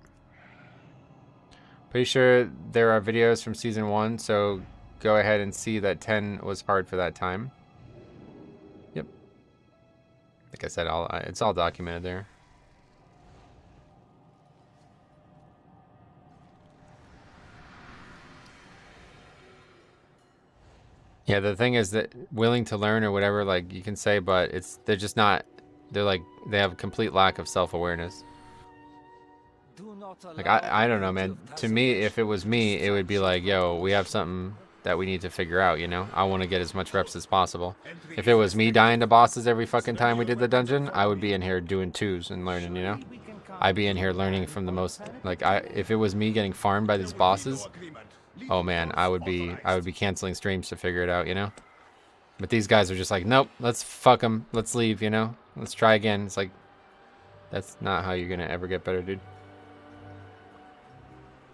Speaker 2: Pretty sure there are videos from season 1, so go ahead and see that 10 was hard for that time. Yep. Like I said, it's all documented there. Yeah, the thing is that willing to learn or whatever, like you can say, but they're just not, they have a complete lack of self-awareness. Like, I don't know, man. To me, if it was me, it would be like, yo, we have something that we need to figure out, you know? I want to get as much reps as possible. If it was me dying to bosses every fucking time we did the dungeon, I would be in here doing 2s and learning, you know? I'd be in here learning from the most, like, if it was me getting farmed by these bosses, oh man, I would be canceling streams to figure it out, you know? But these guys are just like, nope, let's fuck them. Let's leave, you know? Let's try again. It's like, that's not how you're gonna ever get better, dude.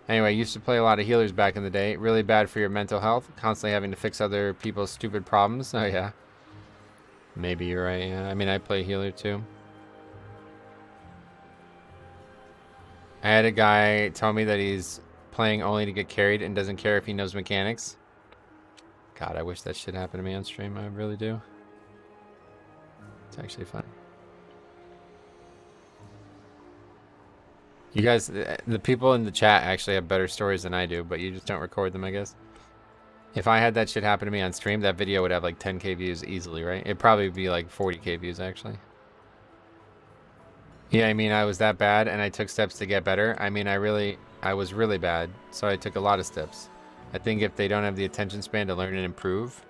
Speaker 2: Anyway, I used to play a lot of healers back in the day. Really bad for your mental health. Constantly having to fix other people's stupid problems. Oh, yeah. Maybe you're right, yeah. I mean, I play healer, too. I had a guy tell me that he's playing only to get carried and doesn't care if he knows mechanics. God, I wish that shit happened to me on stream. I really do. It's actually fun. You guys, the people in the chat actually have better stories than I do, but you just don't record them, I guess. If I had that shit happen to me on stream, that video would have like 10k views easily, right? It'd probably be like 40k views, actually. Yeah, I mean, I was that bad and I took steps to get better. I mean, I was really bad, so I took a lot of steps. I think if they don't have the attention span to learn and improve,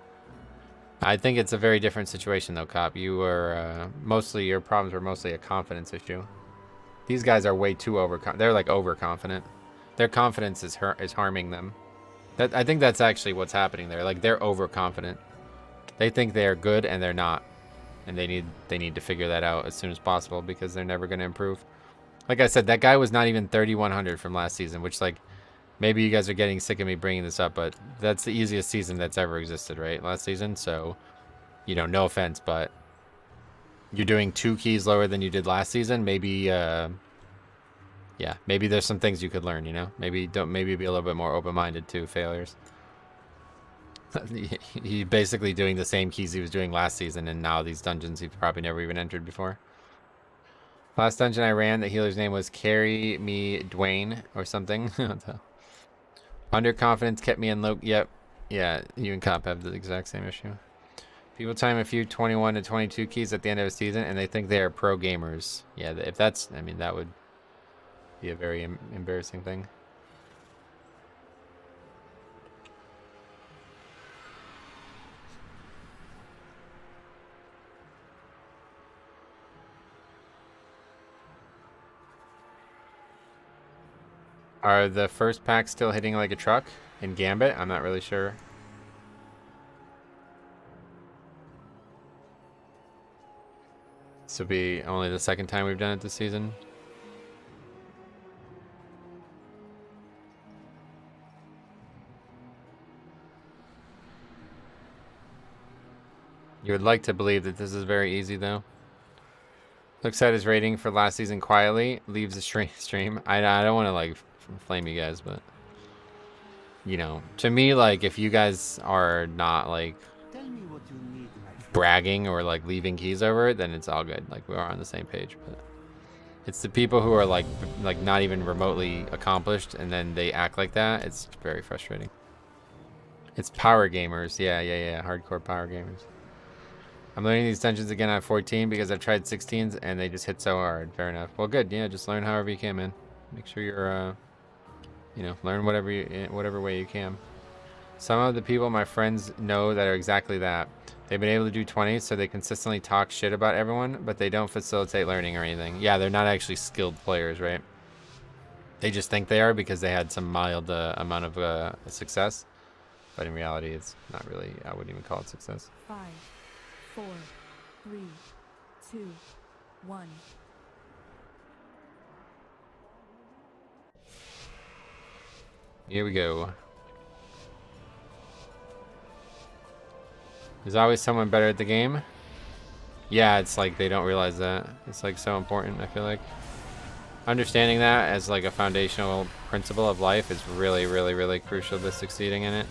Speaker 2: I think it's a very different situation though, Cop. You were, your problems were mostly a confidence issue. These guys are way too they're like overconfident. Their confidence is harming them. I think that's actually what's happening there. Like, they're overconfident. They think they are good and they're not. And they need to figure that out as soon as possible because they're never going to improve. Like I said, that guy was not even 3100 from last season, which, like, maybe you guys are getting sick of me bringing this up, but that's the easiest season that's ever existed, right? Last season. So, you know, no offense, but you're doing 2 keys lower than you did last season. Maybe, yeah, maybe there's some things you could learn, you know? Maybe be a little bit more open-minded to failures. He's basically doing the same keys he was doing last season, and now these dungeons he's probably never even entered before. Last dungeon I ran, the healer's name was Carry Me Dwayne or something. Underconfidence kept me in low. Yep. Yeah, you and Cop have the exact same issue. People time a few 21 to 22 keys at the end of a season, and they think they are pro gamers. Yeah, if that's, I mean, that would be a very embarrassing thing. Are the first packs still hitting like a truck in Gambit? I'm not really sure. This will be only the second time we've done it this season. You would like to believe that this is very easy, though. Looks at his rating for last season quietly. Leaves the stream. I don't want to, like, flame you guys, but... You know, to me, like, if you guys are not, like, bragging or, like, leaving keys over it, then it's all good. Like, we are on the same page, but... It's the people who are, like not even remotely accomplished, and then they act like that. It's very frustrating. It's power gamers. Yeah. Hardcore power gamers. I'm learning these dungeons again at 14 because I've tried 16s and they just hit so hard. Fair enough. Well, good. Yeah, just learn however you can, man. Make sure you're, you know, learn whatever way you can. Some of the people my friends know that are exactly that. They've been able to do 20, so they consistently talk shit about everyone, but they don't facilitate learning or anything. Yeah, they're not actually skilled players, right? They just think they are because they had some mild amount of success. But in reality, it's not really, I wouldn't even call it success.
Speaker 3: 5, 4, 3, 2, 1.
Speaker 2: Here we go. There's always someone better at the game. Yeah, it's like they don't realize that. It's like so important, I feel like. Understanding that as like a foundational principle of life is really, really, really crucial to succeeding in it.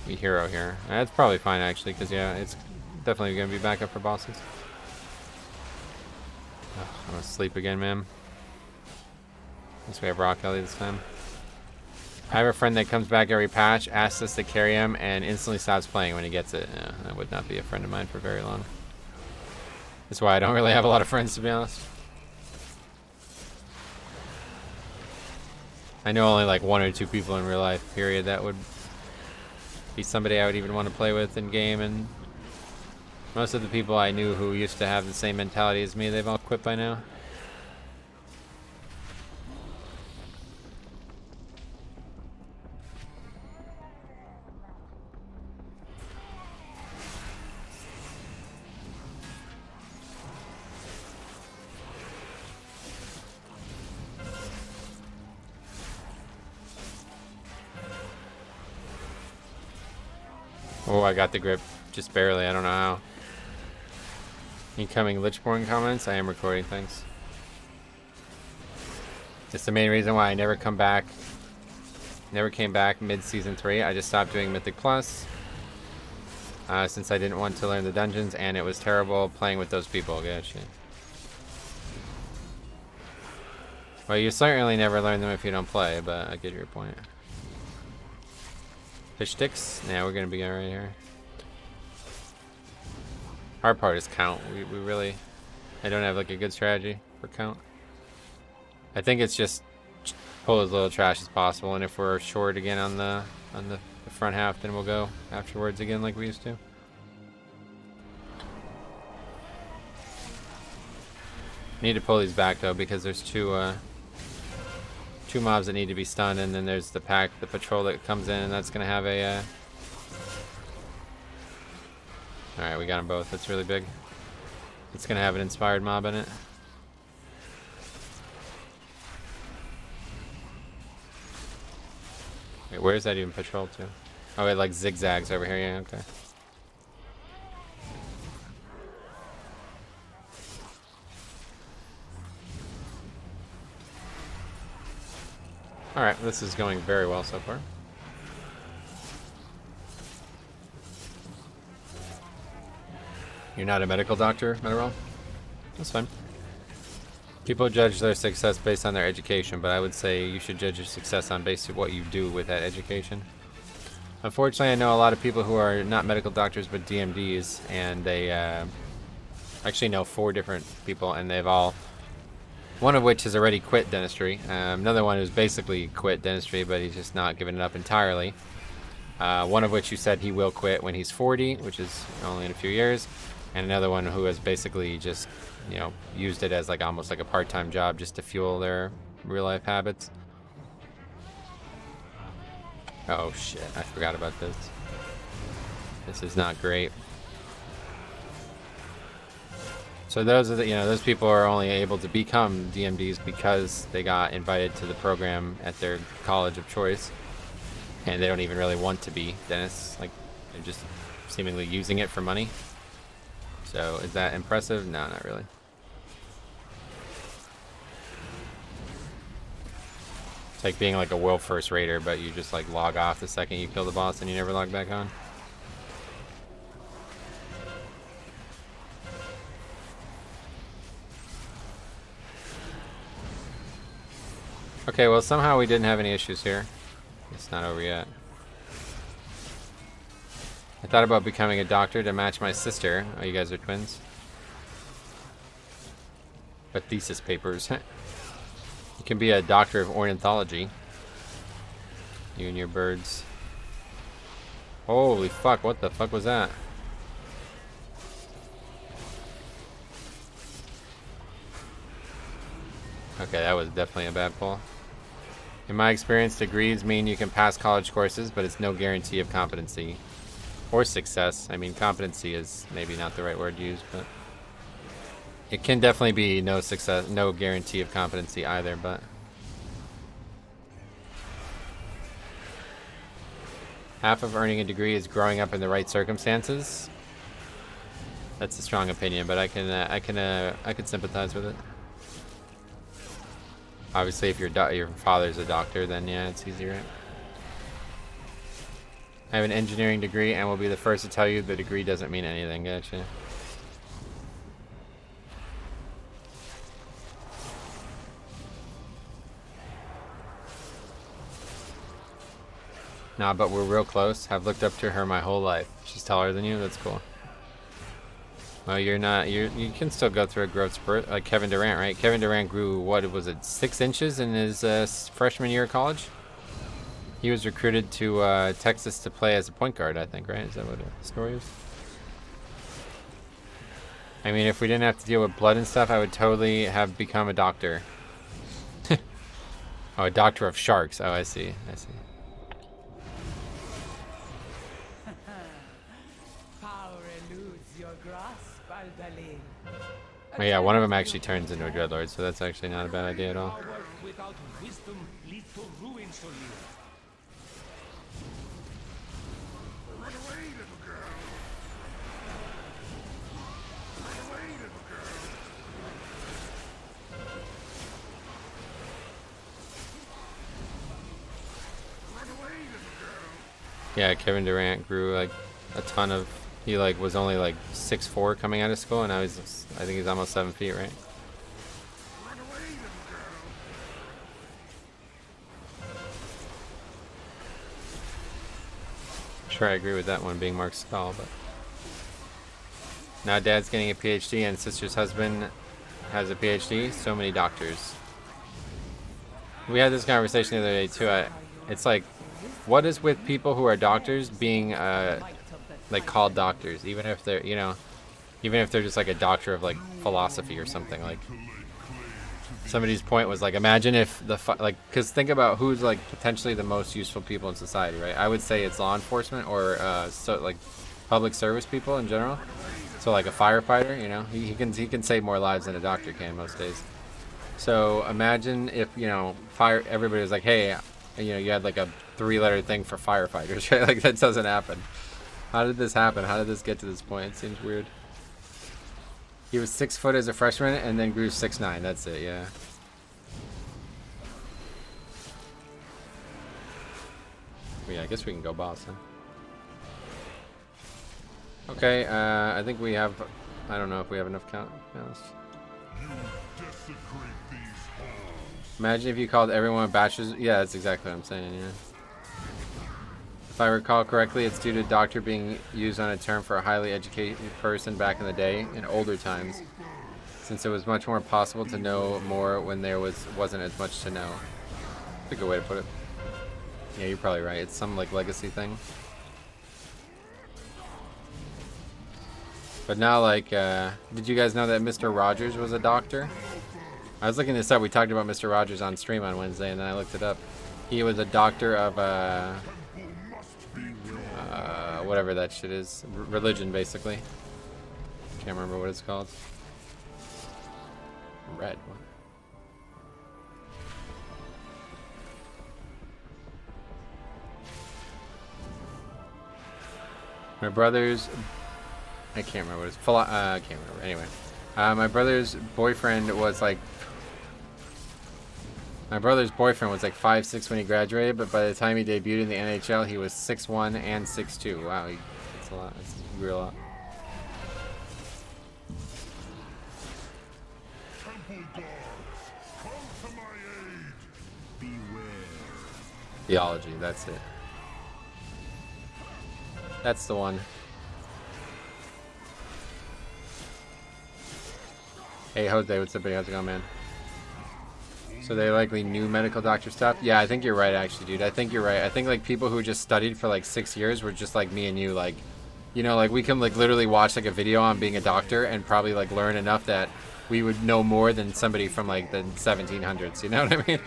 Speaker 2: Be hero here. That's probably fine actually, because yeah, it's definitely going to be back up for bosses. Ugh, I'm going to sleep again, man. At least we have Rock Ellie this time. I have a friend that comes back every patch, asks us to carry him, and instantly stops playing when he gets it. Yeah, that would not be a friend of mine for very long. That's why I don't really have a lot of friends, to be honest. I know only like 1 or 2 people in real life, period, that would be somebody I would even want to play with in game, and most of the people I knew who used to have the same mentality as me, they've all quit by now. Oh, I got the grip. Just barely. I don't know how. Incoming Lichborn comments. I am recording things. It's the main reason why I never came back mid-season 3. I just stopped doing Mythic Plus. Since I didn't want to learn the dungeons, and it was terrible playing with those people. Gotcha. Well, you certainly never learn them if you don't play, but I get your point. Fish sticks? Yeah, we're gonna be alright here. Hard part is count. We really... I don't have like a good strategy for count. I think it's just pull as little trash as possible, and if we're short again on the front half, then we'll go afterwards again like we used to. Need to pull these back though, because there's two mobs that need to be stunned, and then there's the patrol that comes in, and that's gonna have a alright, we got them both. That's really big. It's gonna have an inspired mob in it. Wait, where is that even patrol to? Oh, it like zigzags over here. Yeah, okay. Alright, this is going very well so far. You're not a medical doctor, Metarol? That's fine. People judge their success based on their education, but I would say you should judge your success on based on what you do with that education. Unfortunately, I know a lot of people who are not medical doctors but DMDs, and they actually know 4 different people, and they've all... One of which has already quit dentistry. Another one who's basically quit dentistry, but he's just not giving it up entirely. One of which who said he will quit when he's 40, which is only in a few years. And another one who has basically just, you know, used it as like almost like a part-time job just to fuel their real-life habits. Oh shit, I forgot about this. This is not great. So those are the, you know, those people are only able to become DMDs because they got invited to the program at their college of choice. And they don't even really want to be dentists. Like, they're just seemingly using it for money. So, is that impressive? No, not really. It's like being like a world first raider, but you just like log off the second you kill the boss and you never log back on. Okay, well somehow we didn't have any issues here. It's not over yet. I thought about becoming a doctor to match my sister. Oh, you guys are twins? But thesis papers. You can be a doctor of ornithology. You and your birds. Holy fuck, what the fuck was that? Okay, that was definitely a bad pull. In my experience, degrees mean you can pass college courses, but it's no guarantee of competency. Or success. I mean, competency is maybe not the right word to use, but it can definitely be no success, no guarantee of competency either, but half of earning a degree is growing up in the right circumstances. That's a strong opinion, but I can sympathize with it. Obviously, if your father's a doctor, then yeah, it's easy, right? I have an engineering degree and will be the first to tell you the degree doesn't mean anything. Gotcha. Nah, but we're real close. I've looked up to her my whole life. She's taller than you? That's cool. Well, you're not. You can still go through a growth spurt, like Kevin Durant, right? Kevin Durant grew, what was it, 6 inches in his freshman year of college? He was recruited to Texas to play as a point guard, I think, right? Is that what the story is? I mean, if we didn't have to deal with blood and stuff, I would totally have become a doctor. Oh, a doctor of sharks. Oh, I see. I see. Oh yeah, one of them actually turns into a dreadlord, so that's actually not a bad idea at all.
Speaker 5: Without wisdom leads to ruin, so
Speaker 4: Run away, little girl. Run away, little girl. Run away, little girl.
Speaker 2: Yeah, Kevin Durant grew like a ton of. He like was only like 6'4" coming out of school, and now I think he's almost 7 feet, right?
Speaker 4: Run away, little girl.
Speaker 2: Sure, I agree with that one being Mark's skull, but now Dad's getting a PhD and sister's husband has a PhD. So many doctors. We had this conversation the other day too. It's like, what is with people who are doctors being like called doctors, even if they're, you know, even if they're just like a doctor of like philosophy or something. Like somebody's point was like, imagine if like, because think about who's like potentially the most useful people in society, right? I would say it's law enforcement or so like public service people in general. So like a firefighter, you know, he can save more lives than a doctor can most days. So imagine if, you know, everybody was like, hey, you know, you had like a 3-letter thing for firefighters, right? Like that doesn't happen. How did this happen? How did this get to this point? It seems weird. He was 6 foot as a freshman and then grew 6'9". That's it, yeah. Yeah, I guess we can go boss, huh? Okay, I think we have. I don't know if we have enough counts.
Speaker 4: You desecrate these halls.
Speaker 2: Imagine if you called everyone bachelors. Yeah, that's exactly what I'm saying, yeah. If I recall correctly, it's due to doctor being used on a term for a highly educated person back in the day, in older times, since it was much more possible to know more when there wasn't as much to know. That's a good way to put it. Yeah, you're probably right. It's some like legacy thing. But now, like, did you guys know that Mr. Rogers was a doctor? I was looking this up. We talked about Mr. Rogers on stream on Wednesday, and then I looked it up. He was a doctor of whatever that shit is, religion, basically. Can't remember what it's called. Red one. My brother's, I can't remember what it's, I can't remember. Anyway, my brother's boyfriend was like 5'6" when he graduated, but by the time he debuted in the NHL, he was 6'1" and 6'2". Wow, that's a lot. That's a real lot. Theology, that's it. That's the one. Hey Jose, what's up buddy? How's it going, man? So they likely knew medical doctor stuff? Yeah, I think you're right actually, dude. I think you're right. I think like people who just studied for like 6 years were just like me and you, like, you know, like we can like literally watch like a video on being a doctor and probably like learn enough that we would know more than somebody from like the 1700s, you know what I mean?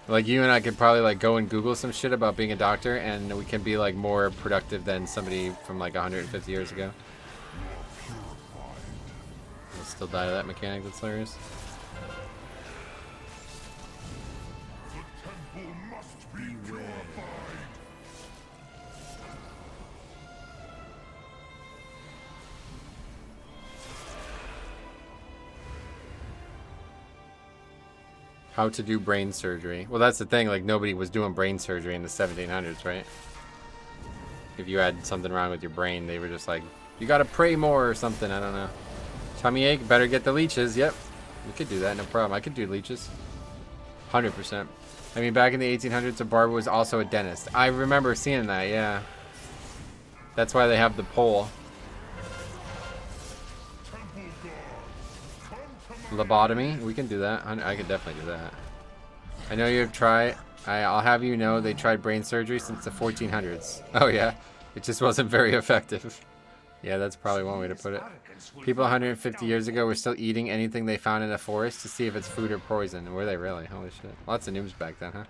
Speaker 2: Like you and I could probably like go and Google some shit about being a doctor and we can be like more productive than somebody from like 150 years ago. I'll still die to that mechanic, that's hilarious. How to do brain surgery. Well, that's the thing, like nobody was doing brain surgery in the 1700s, right? If you had something wrong with your brain, they were just like, you gotta pray more or something, I don't know. Tummy ache, better get the leeches. Yep, we could do that, no problem. I could do leeches. 100%. I mean, back in the 1800s, a barber was also a dentist. I remember seeing that, yeah. That's why they have the pole. Lobotomy, we can do that. I could definitely do that. I know you have tried. I'll have you know they tried brain surgery since the 1400s. Oh yeah, it just wasn't very effective. Yeah, that's probably one way to put it. People 150 years ago were still eating anything they found in a forest to see if it's food or poison. Were they really? Holy shit. Lots of noobs back then, huh?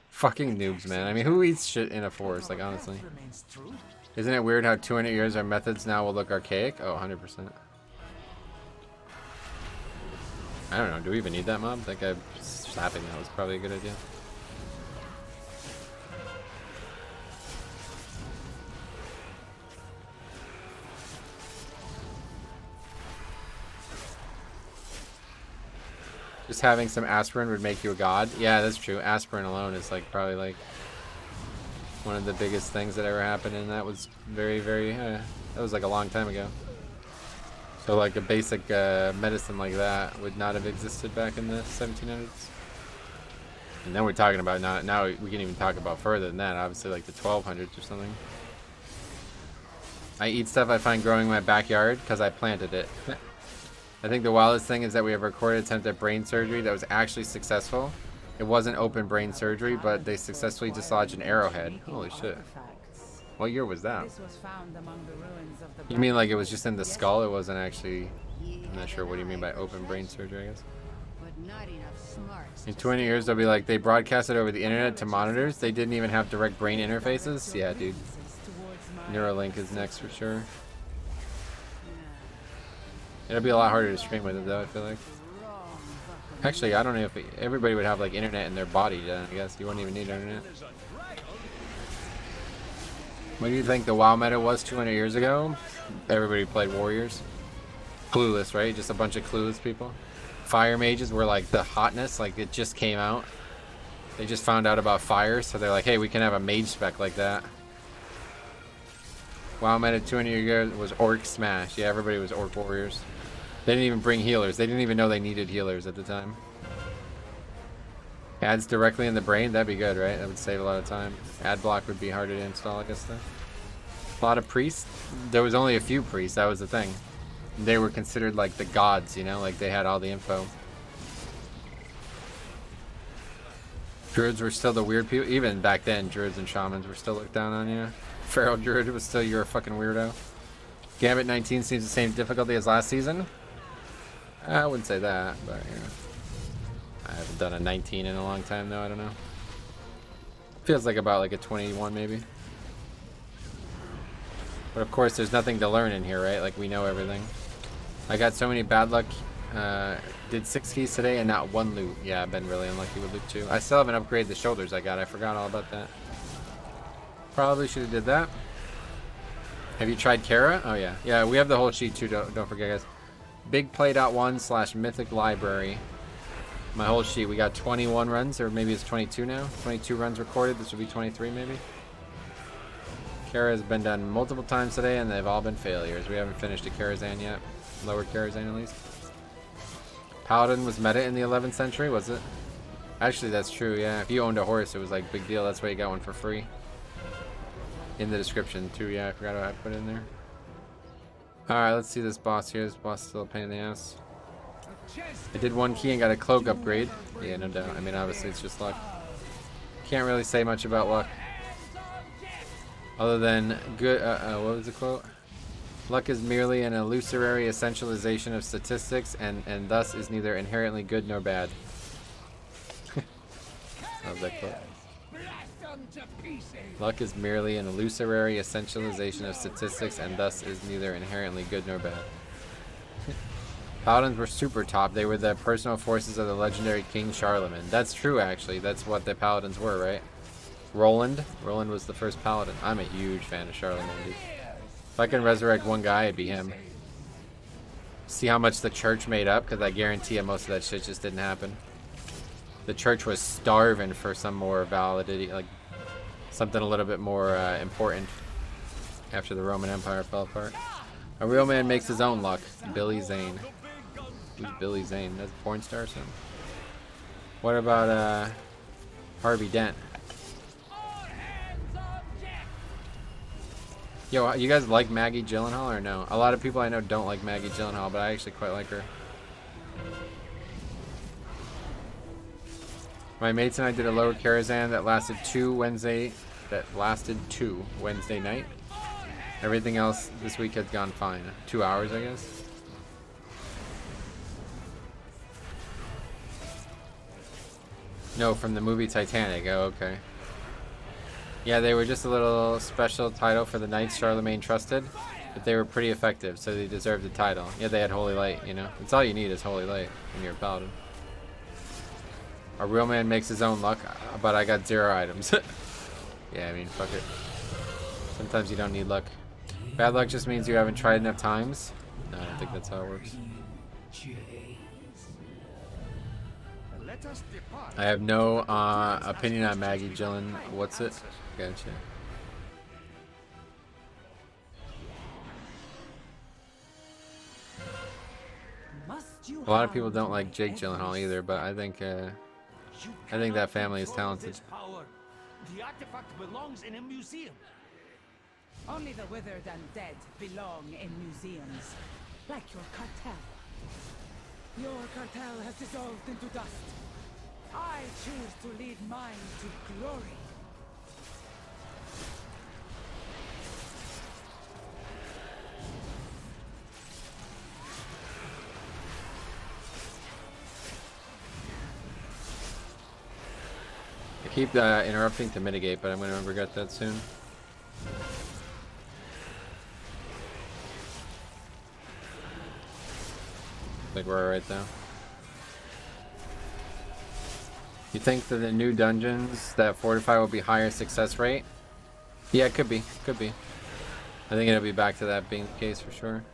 Speaker 2: Fucking noobs, man. I mean, who eats shit in a forest, like honestly? Isn't it weird how 200 years our methods now will look archaic? Oh, 100%. I don't know, do we even need that mob? I think I'm slapping that was probably a good idea. Just having some aspirin would make you a god. Yeah, that's true. Aspirin alone is like probably like one of the biggest things that ever happened, and that was very, very, that was like a long time ago. So like a basic medicine like that would not have existed back in the 1700s. And then we're talking about now we can even talk about further than that, obviously like the 1200s or something. I eat stuff I find growing in my backyard because I planted it. I think the wildest thing is that we have a recorded attempt at brain surgery that was actually successful. It wasn't open brain surgery, but they successfully dislodged an arrowhead. Holy shit. What year was that? You mean like it was just in the skull? It wasn't actually... I'm not sure what do you mean by open brain surgery, I guess. In 20 years, they'll be like, they broadcasted over the internet to monitors. They didn't even have direct brain interfaces? Yeah, dude. Neuralink is next for sure. It'll be a lot harder to stream with it, though, I feel like. Actually, I don't know if everybody would have like internet in their body, then I guess. You wouldn't even need internet. What do you think the WoW meta was 200 years ago? Everybody played warriors. Clueless, right? Just a bunch of clueless people. Fire mages were like the hotness, like it just came out. They just found out about fire, so they're like, hey, we can have a mage spec like that. WoW meta 200 years ago was orc smash. Yeah, everybody was orc warriors. They didn't even bring healers. They didn't even know they needed healers at the time. Ads directly in the brain, that'd be good, right? That would save a lot of time. Ad block would be harder to install, I guess, though. A lot of priests. There was only a few priests, that was the thing. They were considered like the gods, you know, like they had all the info. Druids were still the weird people. Even back then, druids and shamans were still looked down on, yeah. Feral druid was still, you're a fucking weirdo. Gambit 19 seems the same difficulty as last season. I wouldn't say that, but you know. I haven't done a 19 in a long time though, I don't know. Feels like about like a 21 maybe. But of course there's nothing to learn in here, right? Like we know everything. I got so many bad luck. Did 6 keys today and not one loot. Yeah, I've been really unlucky with loot too. I still haven't upgraded the shoulders I got. I forgot all about that. Probably should have did that. Have you tried Kara? Oh yeah. Yeah, we have the whole sheet too, don't forget guys. Bigplay.1/mythic library. My whole sheet, we got 21 runs, or maybe it's 22 now. 22 runs recorded, this would be 23 maybe. Kara has been done multiple times today and they've all been failures. We haven't finished a Karazhan yet. Lower Karazhan at least. Paladin was meta in the 11th century, was it? Actually, that's true, yeah. If you owned a horse, it was like big deal. That's why you got one for free. In the description too, yeah, I forgot what I put in there. Alright, let's see this boss here. This boss is still a pain in the ass. I did one key and got a cloak upgrade. Yeah, no doubt. I mean, obviously it's just luck. Can't really say much about luck. Other than good, what was the quote? Luck is merely an illusory essentialization of statistics and thus is neither inherently good nor bad. How's that quote? Luck is merely an illusory essentialization of statistics and thus is neither inherently good nor bad. Paladins were super top. They were the personal forces of the legendary King Charlemagne. That's true, actually. That's what the Paladins were, right? Roland was the first Paladin. I'm a huge fan of Charlemagne, dude. If I can resurrect one guy, it'd be him. See how much the church made up? Because I guarantee you most of that shit just didn't happen. The church was starving for some more validity, like something a little bit more important after the Roman Empire fell apart. A real man makes his own luck. Billy Zane. Who's Billy Zane? That's a porn star or something? What about Harvey Dent? Yo, you guys like Maggie Gyllenhaal or no? A lot of people I know don't like Maggie Gyllenhaal, but I actually quite like her. My mates and I did a lower Karazhan that lasted two Wednesday night. Everything else this week has gone fine. 2 hours, I guess. No, from the movie Titanic. Oh, okay. Yeah, they were just a little special title for the knights Charlemagne trusted, but they were pretty effective, so they deserved the title. Yeah, they had Holy Light, you know. That's all you need is Holy Light when you're a paladin. A real man makes his own luck, but I got 0 items. Yeah, I mean, fuck it. Sometimes you don't need luck. Bad luck just means you haven't tried enough times. No, I don't think that's how it works. I have no opinion on Maggie Gyllen. What's it? Gotcha. A lot of people don't like Jake Gyllenhaal either, but I think that family is talented.
Speaker 5: The artifact belongs in a museum.
Speaker 8: Only the withered and dead belong in museums. Like your cartel. Your cartel has dissolved into dust. I choose to lead mine to glory.
Speaker 2: I keep interrupting to mitigate, but I'm going to regret that soon. Like we're right now. You think that the new dungeons that fortify will be higher success rate? Yeah, it could be. Could be. I think it'll be back to that being the case for sure.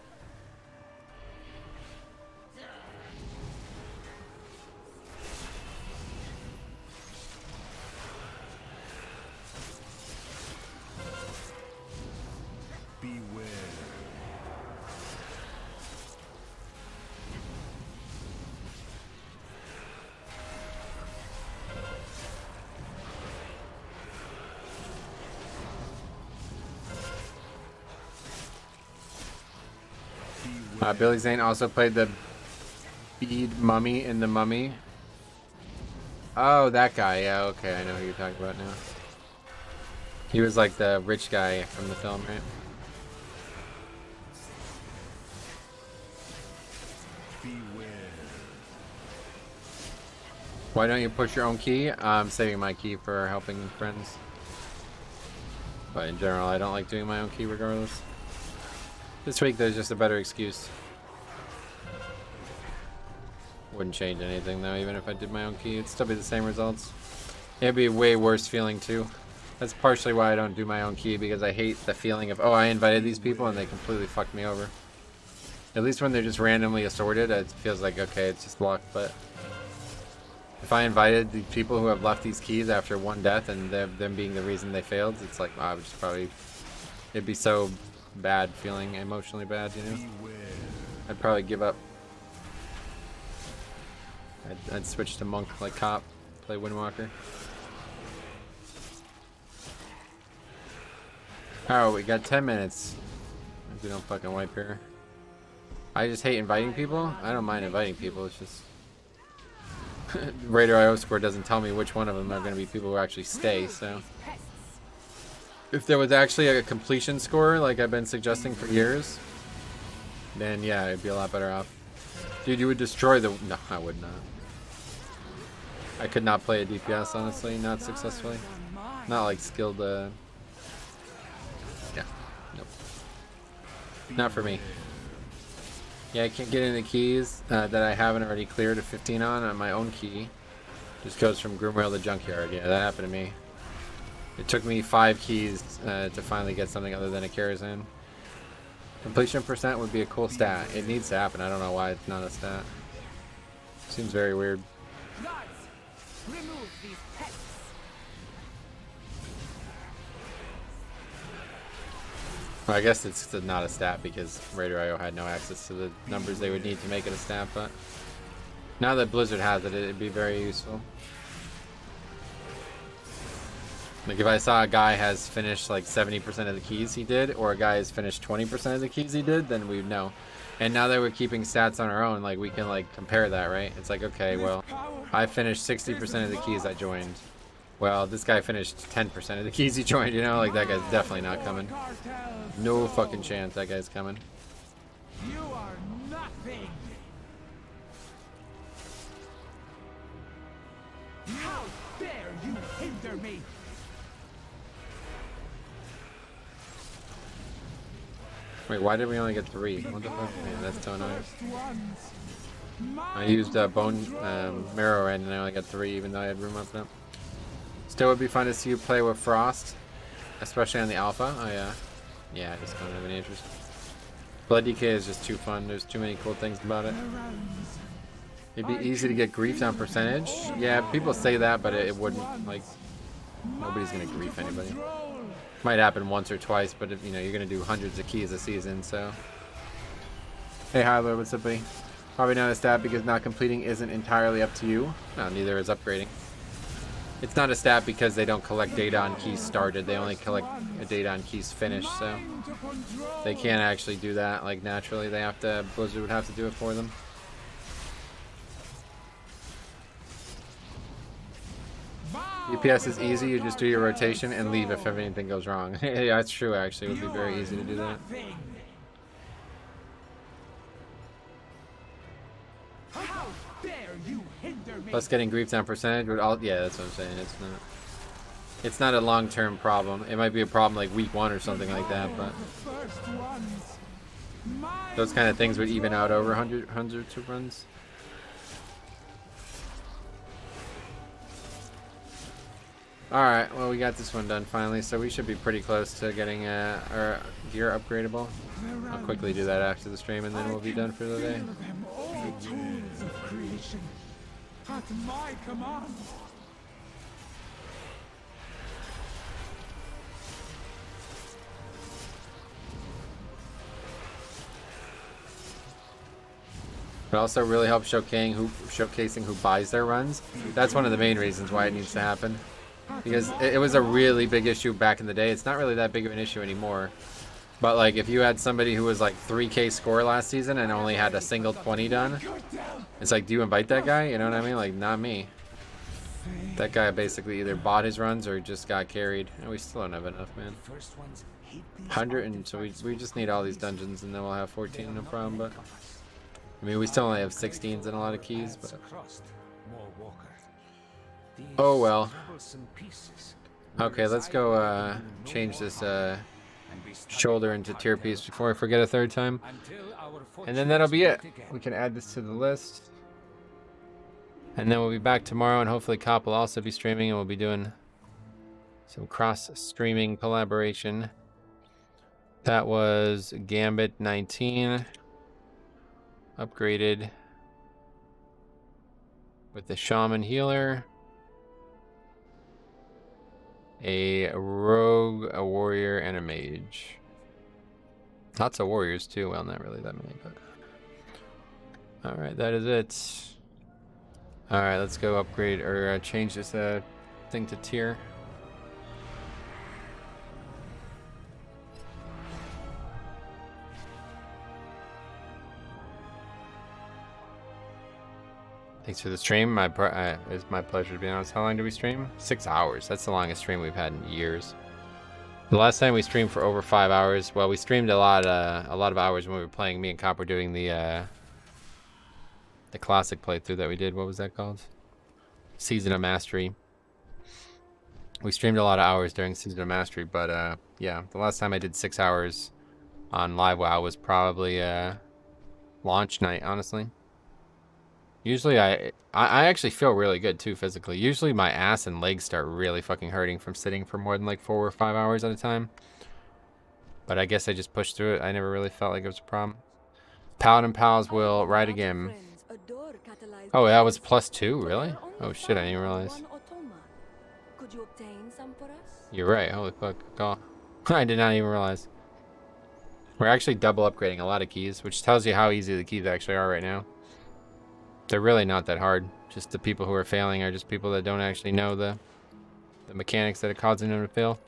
Speaker 2: Billy Zane also played the bead mummy in The Mummy. Oh, that guy. Yeah, okay. I know who you're talking about now. He was like the rich guy from the film, right? Why don't you push your own key? I'm saving my key for helping friends. But in general, I don't like doing my own key regardless. This week, there's just a better excuse. Wouldn't change anything though, even if I did my own key, it'd still be the same results. It'd be a way worse feeling too. That's partially why I don't do my own key, because I hate the feeling of, oh, I invited these people and they completely fucked me over. At least when they're just randomly assorted, it feels like, okay, it's just luck. But if I invited the people who have left these keys after one death and them being the reason they failed, it's like, wow, I would just probably, it'd be so bad, feeling emotionally bad, you know? I'd probably give up. I'd switch to monk like cop, play Windwalker. Oh, we got 10 minutes. If we don't fucking wipe here. I just hate inviting people. I don't mind inviting people. It's just Raider IO score doesn't tell me which one of them are going to be people who actually stay. So if there was actually a completion score, like I've been suggesting for years, then yeah, it'd be a lot better off. Dude, you would destroy the. No, I would not. I could not play a DPS, honestly, not successfully. Not like skilled. Yeah, nope. Not for me. Yeah, I can't get any keys that I haven't already cleared a 15 on my own key. Just goes from Groomrail to Junkyard. Yeah, that happened to me. It took me 5 keys to finally get something other than a Karazhan. Completion percent would be a cool stat. It needs to happen. I don't know why it's not a stat. Seems very weird.
Speaker 8: Remove these pests.
Speaker 2: Well, I guess it's not a stat because Raider IO had no access to the numbers they would need to make it a stat, but now that Blizzard has it, it'd be very useful. Like if I saw a guy has finished like 70% of the keys he did, or a guy has finished 20% of the keys he did, then we'd know. And now that we're keeping stats on our own, like we can like compare that, right? It's like, okay, well, I finished 60% of the keys I joined. Well, this guy finished 10% of the keys he joined, you know? Like that guy's definitely not coming. No fucking chance that guy's coming.
Speaker 8: You are nothing. How dare you hinder me?
Speaker 2: Wait, why did we only get 3? What the fuck? Man, that's so annoying. I used Bone Marrow End and I only got 3 even though I had room open up. Still would be fun to see you play with Frost, especially on the Alpha. Oh yeah. Yeah, I just don't have any interest. Blood DK is just too fun. There's too many cool things about it. It'd be easy to get griefed on percentage. Yeah, people say that, but it wouldn't. Like, nobody's gonna grief anybody. Might happen once or twice, but if, you know, you're gonna do hundreds of keys a season, so. Hey Hyler, what's up, buddy? Probably not a stat because not completing isn't entirely up to you. No, neither is upgrading. It's not a stat because they don't collect data on keys started. They only collect data on keys finished, so they can't actually do that like naturally. They have to. Blizzard would have to do it for them. DPS is easy. You just do your rotation and leave if anything goes wrong. Yeah, that's true. Actually, it would be very easy to do that.
Speaker 8: How dare you hinder me?
Speaker 2: Plus, getting griefed on percentage would all. Yeah, that's what I'm saying. It's not a long-term problem. It might be a problem like week 1 or something like that, but those kind of things would even out over hundreds of runs. Alright, well we got this one done finally, so we should be pretty close to getting our gear upgradable. I'll quickly do that after the stream and then we'll be done for the day.
Speaker 8: At my command.
Speaker 2: It also really helps showcasing who buys their runs. That's one of the main reasons why it needs to happen. Because it was a really big issue back in the day. It's not really that big of an issue anymore. But like if you had somebody who was like 3K score last season and only had a single 20 done, it's like, do you invite that guy? You know what I mean? Like, not me. That guy basically either bought his runs or just got carried. And we still don't have enough, man. 100, and so we just need all these dungeons and then we'll have 14, no problem. But I mean, we still only have 16s and a lot of keys, but oh well. Okay, let's go change this shoulder into tier piece before I forget a third time. And then that'll be it. We can add this to the list. And then we'll be back tomorrow, and hopefully Cop will also be streaming, and we'll be doing Some cross-streaming collaboration. That was Gambit 19. Upgraded with the Shaman Healer. A Rogue, a Warrior, and a Mage. Lots of Warriors too. Well, not really that many, but... Alright, that is it. Alright, let's go upgrade, or change this thing to tier. Thanks for the stream. It's my pleasure to be honest. How long did we stream? 6 hours. That's the longest stream we've had in years. The last time we streamed for over 5 hours. Well, we streamed a lot of hours when we were playing. Me and Cop were doing the classic playthrough that we did. What was that called? Season of Mastery. We streamed a lot of hours during Season of Mastery, but yeah, the last time I did 6 hours on Live WoW was probably launch night, honestly. Usually I actually feel really good too physically. Usually my ass and legs start really fucking hurting from sitting for more than like 4 or 5 hours at a time. But I guess I just pushed through it. I never really felt like it was a problem. Paladin Pals will ride again. Oh, that was +2, really? Oh shit, I didn't realize.
Speaker 3: Could you obtain some for us?
Speaker 2: You're right, holy fuck. Oh, I did not even realize. We're actually double upgrading a lot of keys, which tells you how easy the keys actually are right now. They're really not that hard. Just the people who are failing are just people that don't actually know the mechanics that are causing them to fail.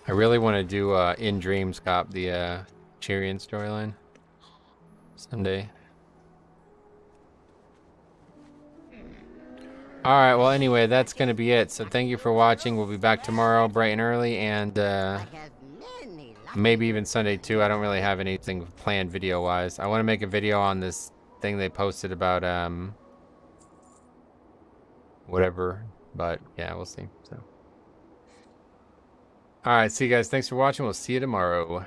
Speaker 2: I really want to do In Dreams Cop, the Tyrion storyline someday. Alright, well anyway, that's going to be it. So thank you for watching. We'll be back tomorrow bright and early, and maybe even Sunday too. I don't really have anything planned video wise. I want to make a video on this thing they posted about whatever, but yeah, we'll see. So alright, see you guys. Thanks for watching. We'll see you tomorrow.